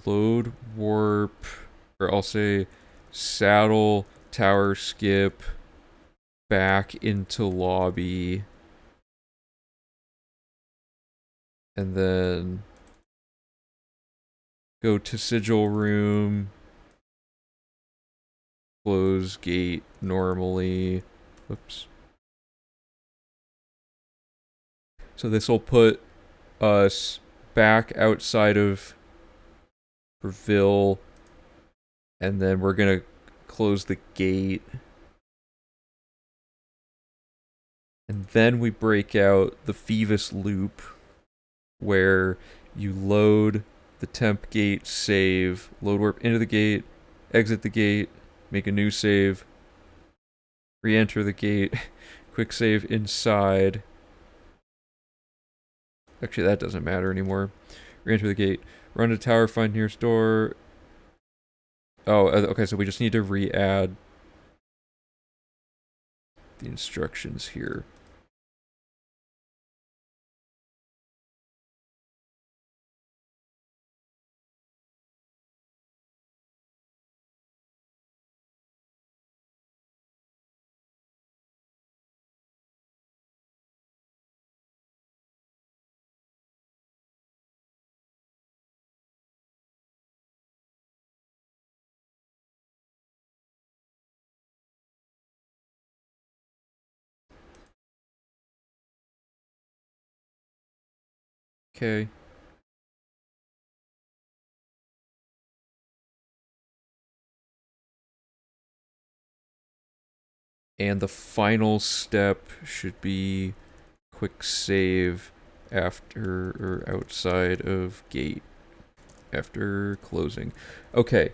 Load warp, or I'll say saddle tower skip back into lobby. And then go to sigil room, close gate normally. Oops. So this will put us back outside of Breville, and then we're gonna close the gate. And then we break out the Phoebus loop, where you load the temp gate, save, load warp into the gate, exit the gate, make a new save, re-enter the gate, quick save inside. Actually, that doesn't matter anymore. Re-enter the gate, run to tower, find nearest door. Oh, okay, so we just need to re-add the instructions here. Okay. And the final step should be quick save after or outside of gate after closing. Okay.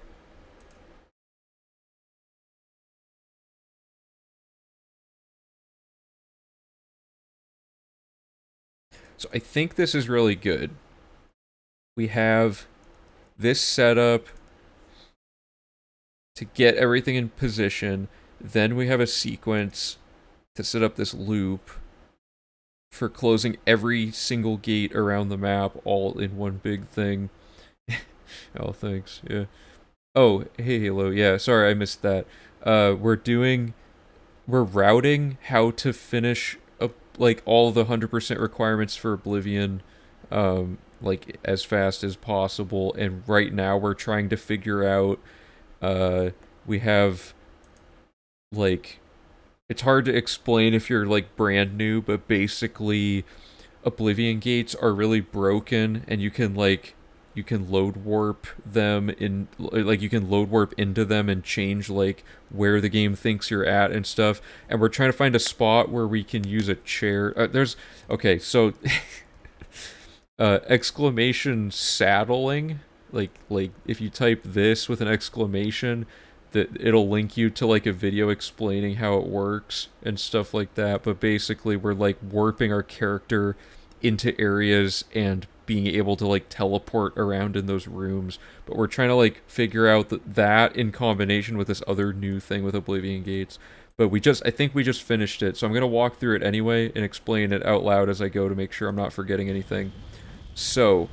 So I think this is really good. We have this setup to get everything in position. Then we have a sequence to set up this loop for closing every single gate around the map all in one big thing. Oh, thanks. Yeah. Oh, hey Halo. Yeah, sorry I missed that. We're routing how to finish up like all the 100% requirements for Oblivion like as fast as possible, and right now we're trying to figure out we have like it's hard to explain if you're like brand new, but basically Oblivion gates are really broken, and you can load warp them in, like you can load warp into them and change like where the game thinks you're at and stuff. And we're trying to find a spot where we can use a chair. Okay, so exclamation saddling, like if you type this with an exclamation, that it'll link you to like a video explaining how it works and stuff like that. But basically we're like warping our character into areas and being able to like teleport around in those rooms. But we're trying to like figure out that in combination with this other new thing with Oblivion gates. But I think we just finished it, so I'm gonna walk through it anyway and explain it out loud as I go to make sure I'm not forgetting anything. So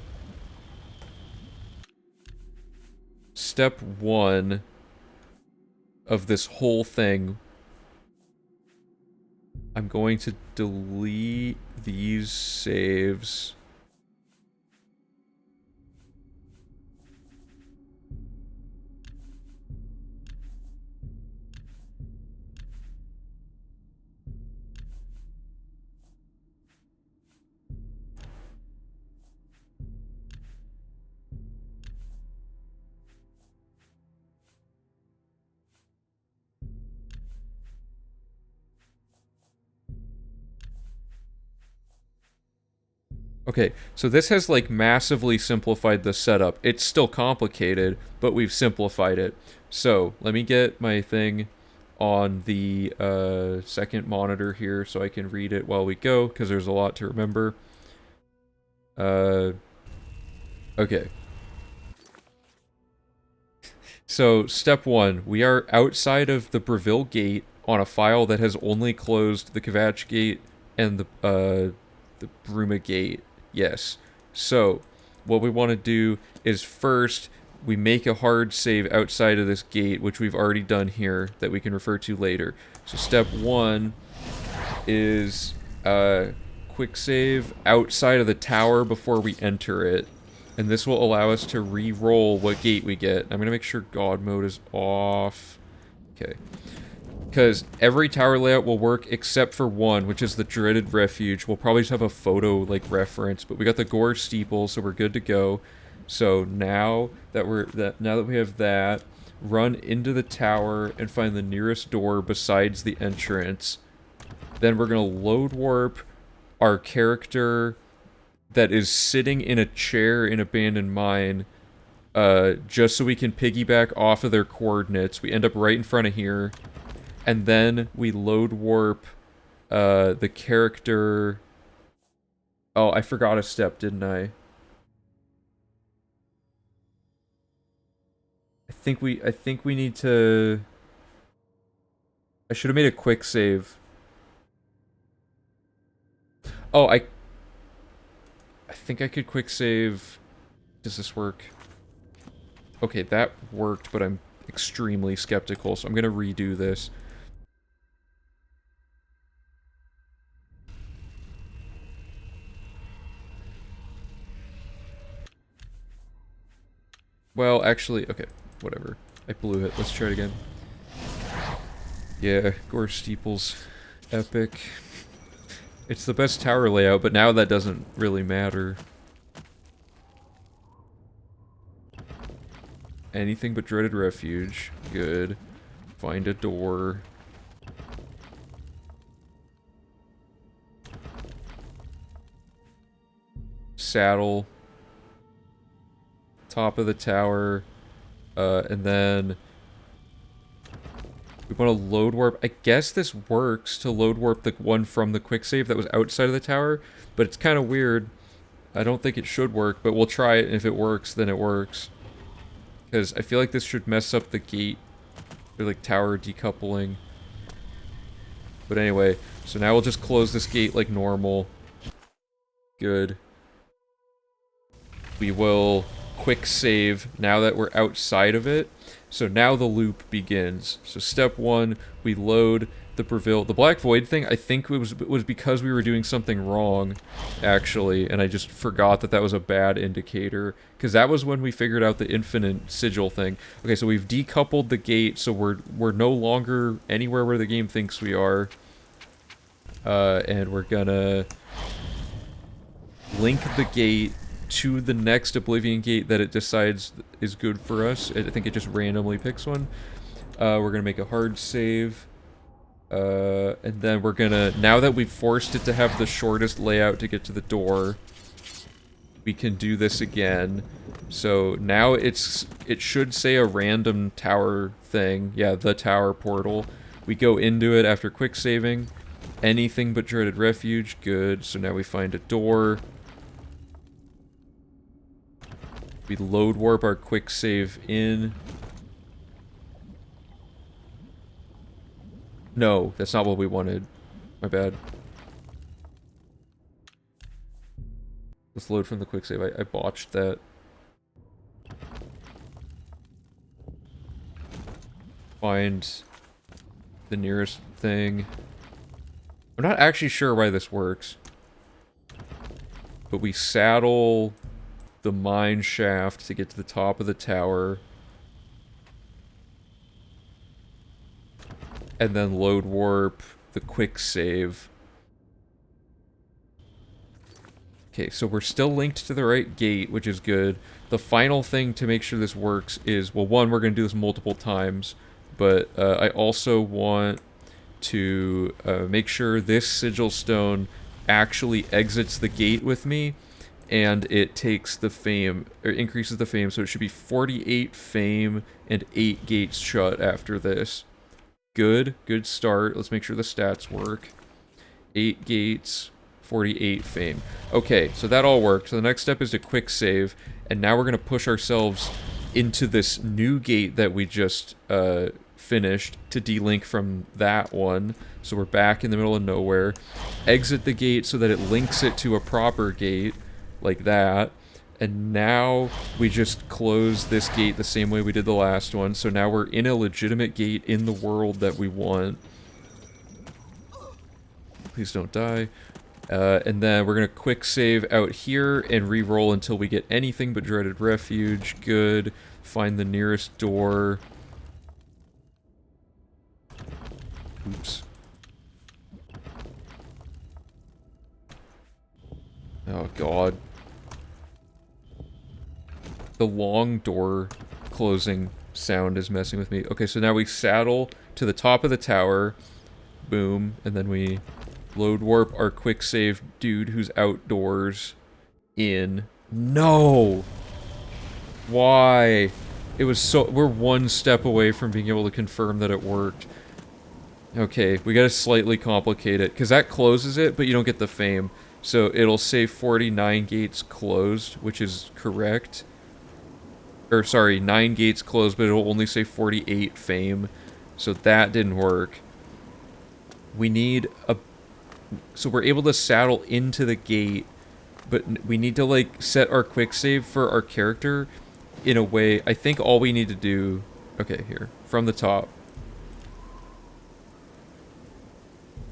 step 1 of this whole thing, I'm going to delete these saves. Okay, so this has like massively simplified the setup. It's still complicated, but we've simplified it. So let me get my thing on the second monitor here so I can read it while we go, because there's a lot to remember. Okay. So, step 1, we are outside of the Breville Gate on a file that has only closed the Kvatch Gate and the Bruma Gate. Yes. So, what we want to do is first, we make a hard save outside of this gate, which we've already done here, that we can refer to later. So, step 1 is quick save outside of the tower before we enter it. And this will allow us to re-roll what gate we get. I'm going to make sure God mode is off. Okay. Because every tower layout will work except for one, which is the Dreaded Refuge. We'll probably just have a photo, like, reference. But we got the Gore Steeple, so we're good to go. So now that we have that, run into the tower and find the nearest door besides the entrance. Then we're going to load warp our character that is sitting in a chair in Abandoned Mine, just so we can piggyback off of their coordinates. We end up right in front of here, and then we load warp the character. Oh, I forgot a step, didn't I? I think we need to. I should have made a quick save. Oh, I think I could quick save. Does this work? Okay, that worked, but I'm extremely skeptical, so I'm gonna redo this. Well, actually, okay, whatever. I blew it. Let's try it again. Yeah, Gore Steeple's epic. It's the best tower layout, but now that doesn't really matter. Anything but Dreaded Refuge. Good. Find a door. Saddle. Top of the tower. And then we want to load warp. I guess this works to load warp the one from the quick save that was outside of the tower, but it's kind of weird. I don't think it should work, but we'll try it, and if it works, then it works. Because I feel like this should mess up the gate, or like tower decoupling. But anyway, so now we'll just close this gate like normal. Good. We will quick save now that we're outside of it. So now the loop begins. So step 1, we load the Breville. The Black Void thing, I think it was because we were doing something wrong, actually, and I just forgot that that was a bad indicator, because that was when we figured out the infinite sigil thing. Okay, so we've decoupled the gate, so we're no longer anywhere where the game thinks we are. And we're gonna link the gate to the next Oblivion gate that it decides is good for us. I think it just randomly picks one. We're gonna make a hard save. And then we're gonna, now that we've forced it to have the shortest layout to get to the door, we can do this again. So now it should say a random tower thing. Yeah, the tower portal. We go into it after quick saving. Anything but Dreaded Refuge. Good. So now we find a door. We load warp our quick save in. No, that's not what we wanted. My bad. Let's load from the quick save. I botched that. Find the nearest thing. I'm not actually sure why this works. But we saddle the mine shaft to get to the top of the tower. And then load warp the quick save. Okay, so we're still linked to the right gate, which is good. The final thing to make sure this works is, well, one, we're going to do this multiple times, but I also want to make sure this sigil stone actually exits the gate with me. and it takes the fame, or increases the fame, so it should be 48 fame and 8 gates shut after this. Good start. Let's make sure the stats work. 8 gates, 48 fame. Okay, so that all worked. So the next step is to quick save, and now we're going to push ourselves into this new gate that we just finished to delink from that one. So we're back in the middle of nowhere. Exit the gate so that it links it to a proper gate, like that. And now we just close this gate the same way we did the last one. So now we're in a legitimate gate in the world that we want. Please don't die. And then we're going to quick save out here and re-roll until we get anything but Dreaded Refuge. Good. Find the nearest door. Oops. Oh, God. The long door closing sound is messing with me. Okay, so now we saddle to the top of the tower. Boom. And then we load warp our quick save dude who's outdoors in. No! Why? It was so... We're one step away from being able to confirm that it worked. Okay, we gotta slightly complicate it, because that closes it, but you don't get the fame. So it'll say 49 gates closed, which is correct. Or, sorry, 9 gates closed, but it'll only say 48 fame. So that didn't work. We need a... So we're able to saddle into the gate, but we need to, like, set our quick save for our character in a way... I think all we need to do... Okay, here. From the top.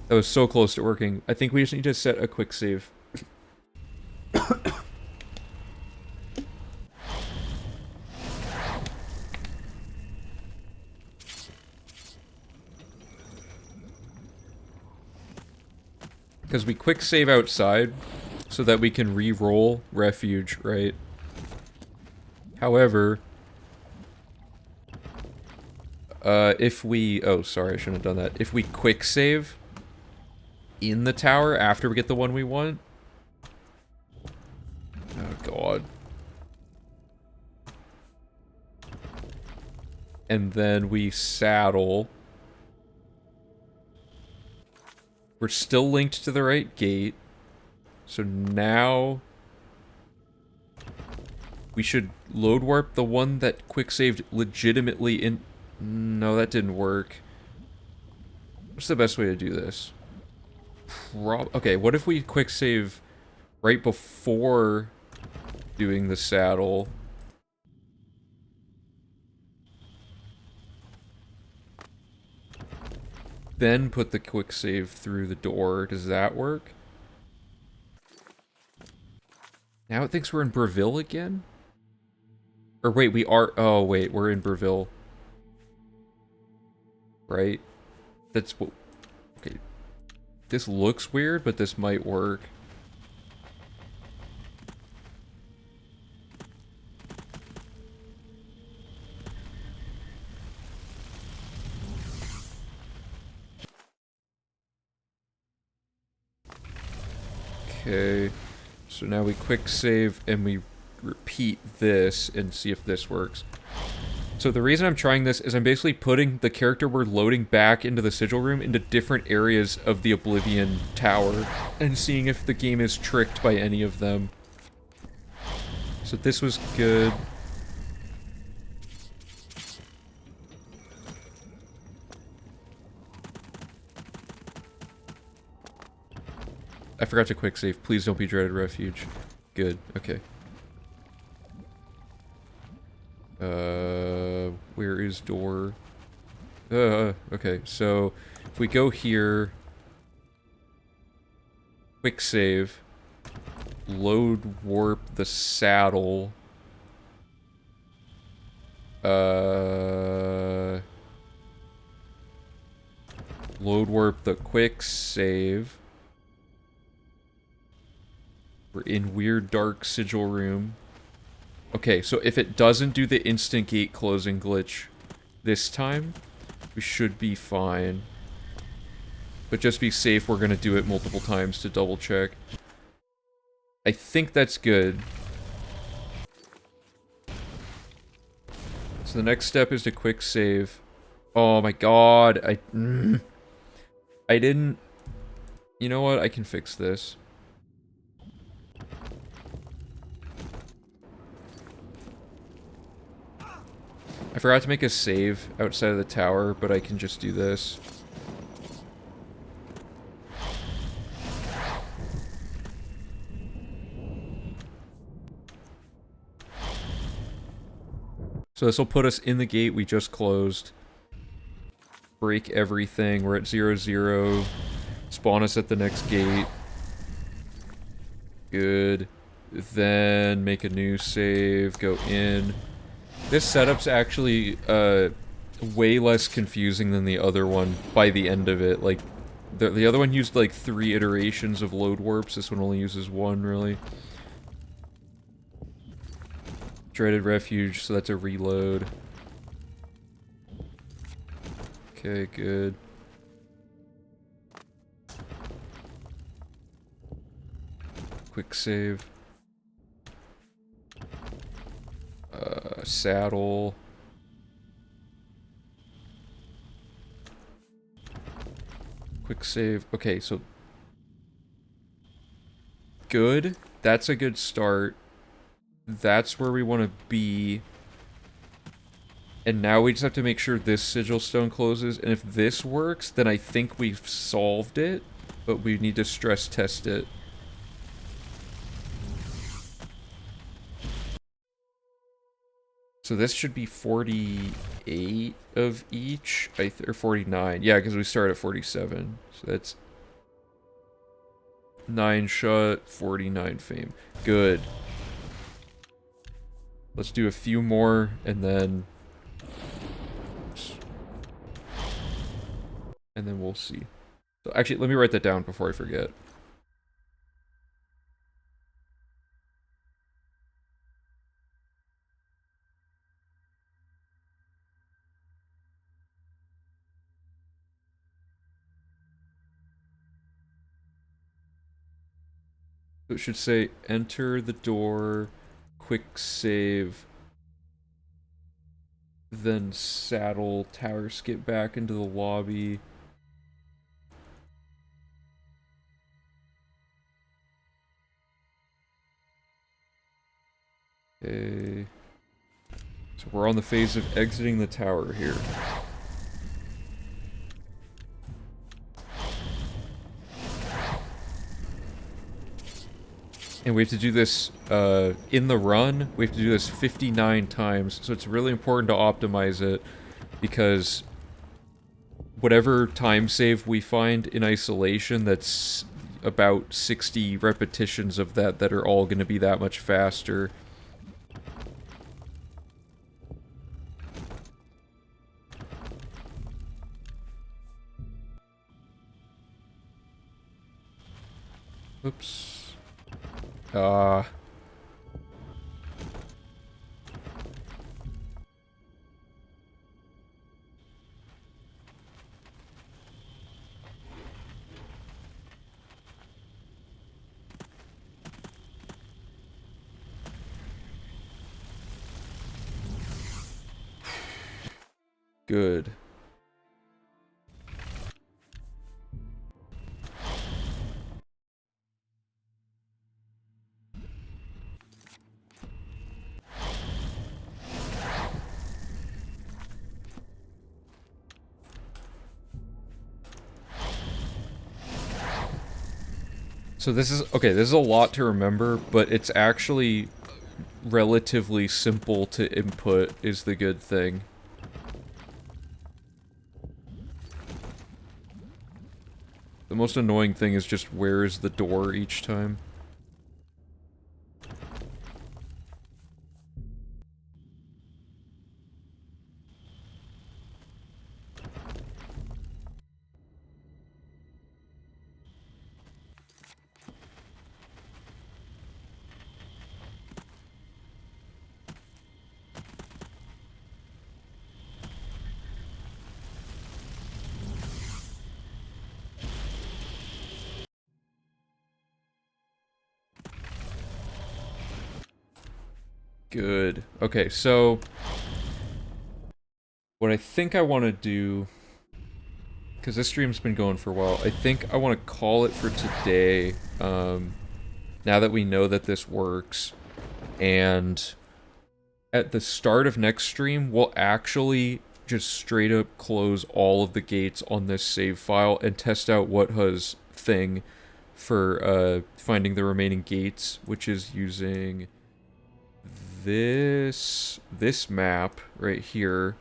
That was so close to working. I think we just need to set a quick save. Because we quick save outside so that we can re-roll refuge, right? However, if we... Oh, sorry, I shouldn't have done that. If we quick save in the tower after we get the one we want... Oh, God. And then we saddle... We're still linked to the right gate. So now... We should load warp the one that quick saved legitimately in... No, that didn't work. What's the best way to do this? Okay, what if we quick save right before doing the saddle? Then put the quick save through the door. Does that work? Now it thinks we're in Breville again? Or wait, we are... Oh, wait, we're in Breville. Right? That's what... Okay. This looks weird, but this might work. Okay, so now we quick save and we repeat this and see if this works. So the reason I'm trying this is I'm basically putting the character we're loading back into the sigil room into different areas of the Oblivion tower and seeing if the game is tricked by any of them. So this was good. I forgot to quick save. Please don't be Dreaded Refuge. Good. Okay. Where is door? Okay. So, if we go here... Quick save. Load warp the saddle. Load warp the quick save. We're in weird dark sigil room. Okay, so if it doesn't do the instant gate closing glitch this time, we should be fine. But just be safe, we're gonna do it multiple times to double check. I think that's good. So the next step is to quick save. Oh my god, I didn't... You know what? I can fix this. I forgot to make a save outside of the tower, but I can just do this. So this will put us in the gate we just closed. Break everything. We're at 0-0. Spawn us at the next gate. Good. Then make a new save. Go in. This setup's actually way less confusing than the other one by the end of it. Like, the other one used like 3 iterations of load warps. This one only uses 1, really. Dreaded refuge, so that's a reload. Okay, good. Quick save. Saddle. Quick save. Okay, so... Good. That's a good start. That's where we want to be. And now we just have to make sure this sigil stone closes. And if this works, then I think we've solved it. But we need to stress test it. So this should be 48 of each, or 49. Yeah, because we start at 47. So that's 9 shut, 49 fame. Good. Let's do a few more, and then... And then we'll see. So actually, let me write that down before I forget. So it should say, enter the door, quick save, then saddle, tower skip back into the lobby. Okay. So we're on the phase of exiting the tower here. And we have to do this in the run. We have to do this 59 times. So it's really important to optimize it because whatever time save we find in isolation, that's about 60 repetitions of that are all going to be that much faster. Oops. Good. So this is, okay, this is a lot to remember, but it's actually relatively simple to input is the good thing. The most annoying thing is just where is the door each time. Good. Okay, so what I think I want to do, because this stream's been going for a while, I think I want to call it for today, now that we know that this works, and at the start of next stream, we'll actually just straight up close all of the gates on this save file and test out Whatha's thing for finding the remaining gates, which is using this map right here.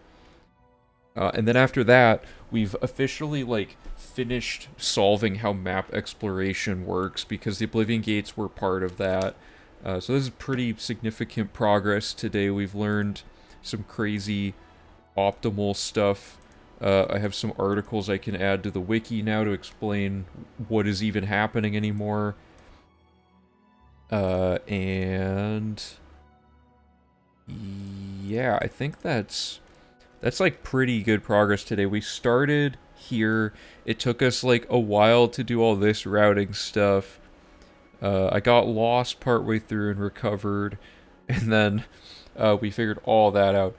And then after that, we've officially, like, finished solving how map exploration works, because the Oblivion gates were part of that. So this is pretty significant progress today. We've learned some crazy optimal stuff. I have some articles I can add to the wiki now to explain what is even happening anymore. And yeah, I think that's like pretty good progress today. We started here. It took us like a while to do all this routing stuff. I got lost partway through and recovered, and then we figured all that out.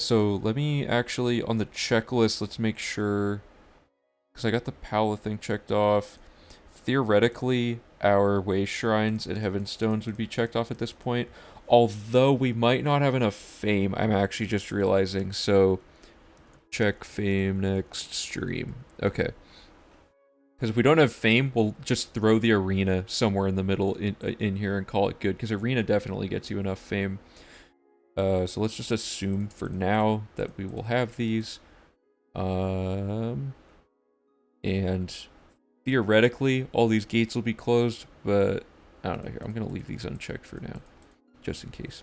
So let me actually, on the checklist, let's make sure, because I got the Pala thing checked off. Theoretically, our way shrines and heaven stones would be checked off at this point. Although we might not have enough fame, I'm actually just realizing. So, check fame next stream. Okay. Because if we don't have fame, we'll just throw the arena somewhere in the middle in here and call it good. Because arena definitely gets you enough fame. So let's just assume for now that we will have these. And theoretically, all these gates will be closed, but I don't know. Here, I'm going to leave these unchecked for now, just in case.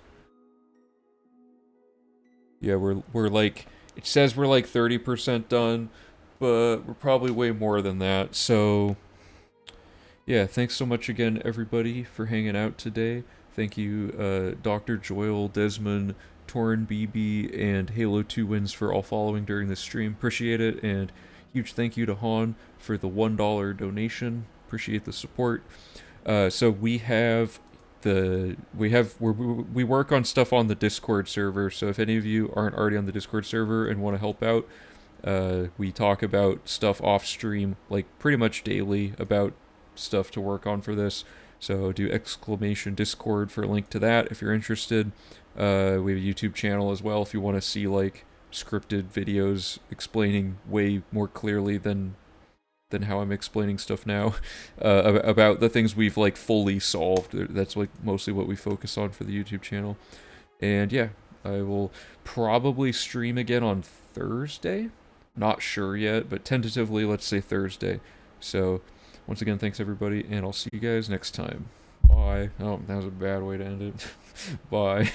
Yeah, we're like, it says we're like 30% done, but we're probably way more than that. So yeah, thanks so much again, everybody, for hanging out today. Thank you, Dr. Joyle, Desmond, Torin, BB, and Halo 2 Wins for all following during this stream. Appreciate it, and huge thank you to Han for the $1 donation. Appreciate the support. So we work on stuff on the Discord server. So if any of you aren't already on the Discord server and want to help out, we talk about stuff off stream, like pretty much daily, about stuff to work on for this. So do !Discord for a link to that if you're interested. We have a YouTube channel as well if you want to see like scripted videos explaining way more clearly than how I'm explaining stuff now, about the things we've like fully solved. That's like mostly what we focus on for the YouTube channel. And yeah, I will probably stream again on Thursday. Not sure yet, but tentatively let's say Thursday. So once again, thanks everybody, and I'll see you guys next time. Bye. Oh, that was a bad way to end it. Bye.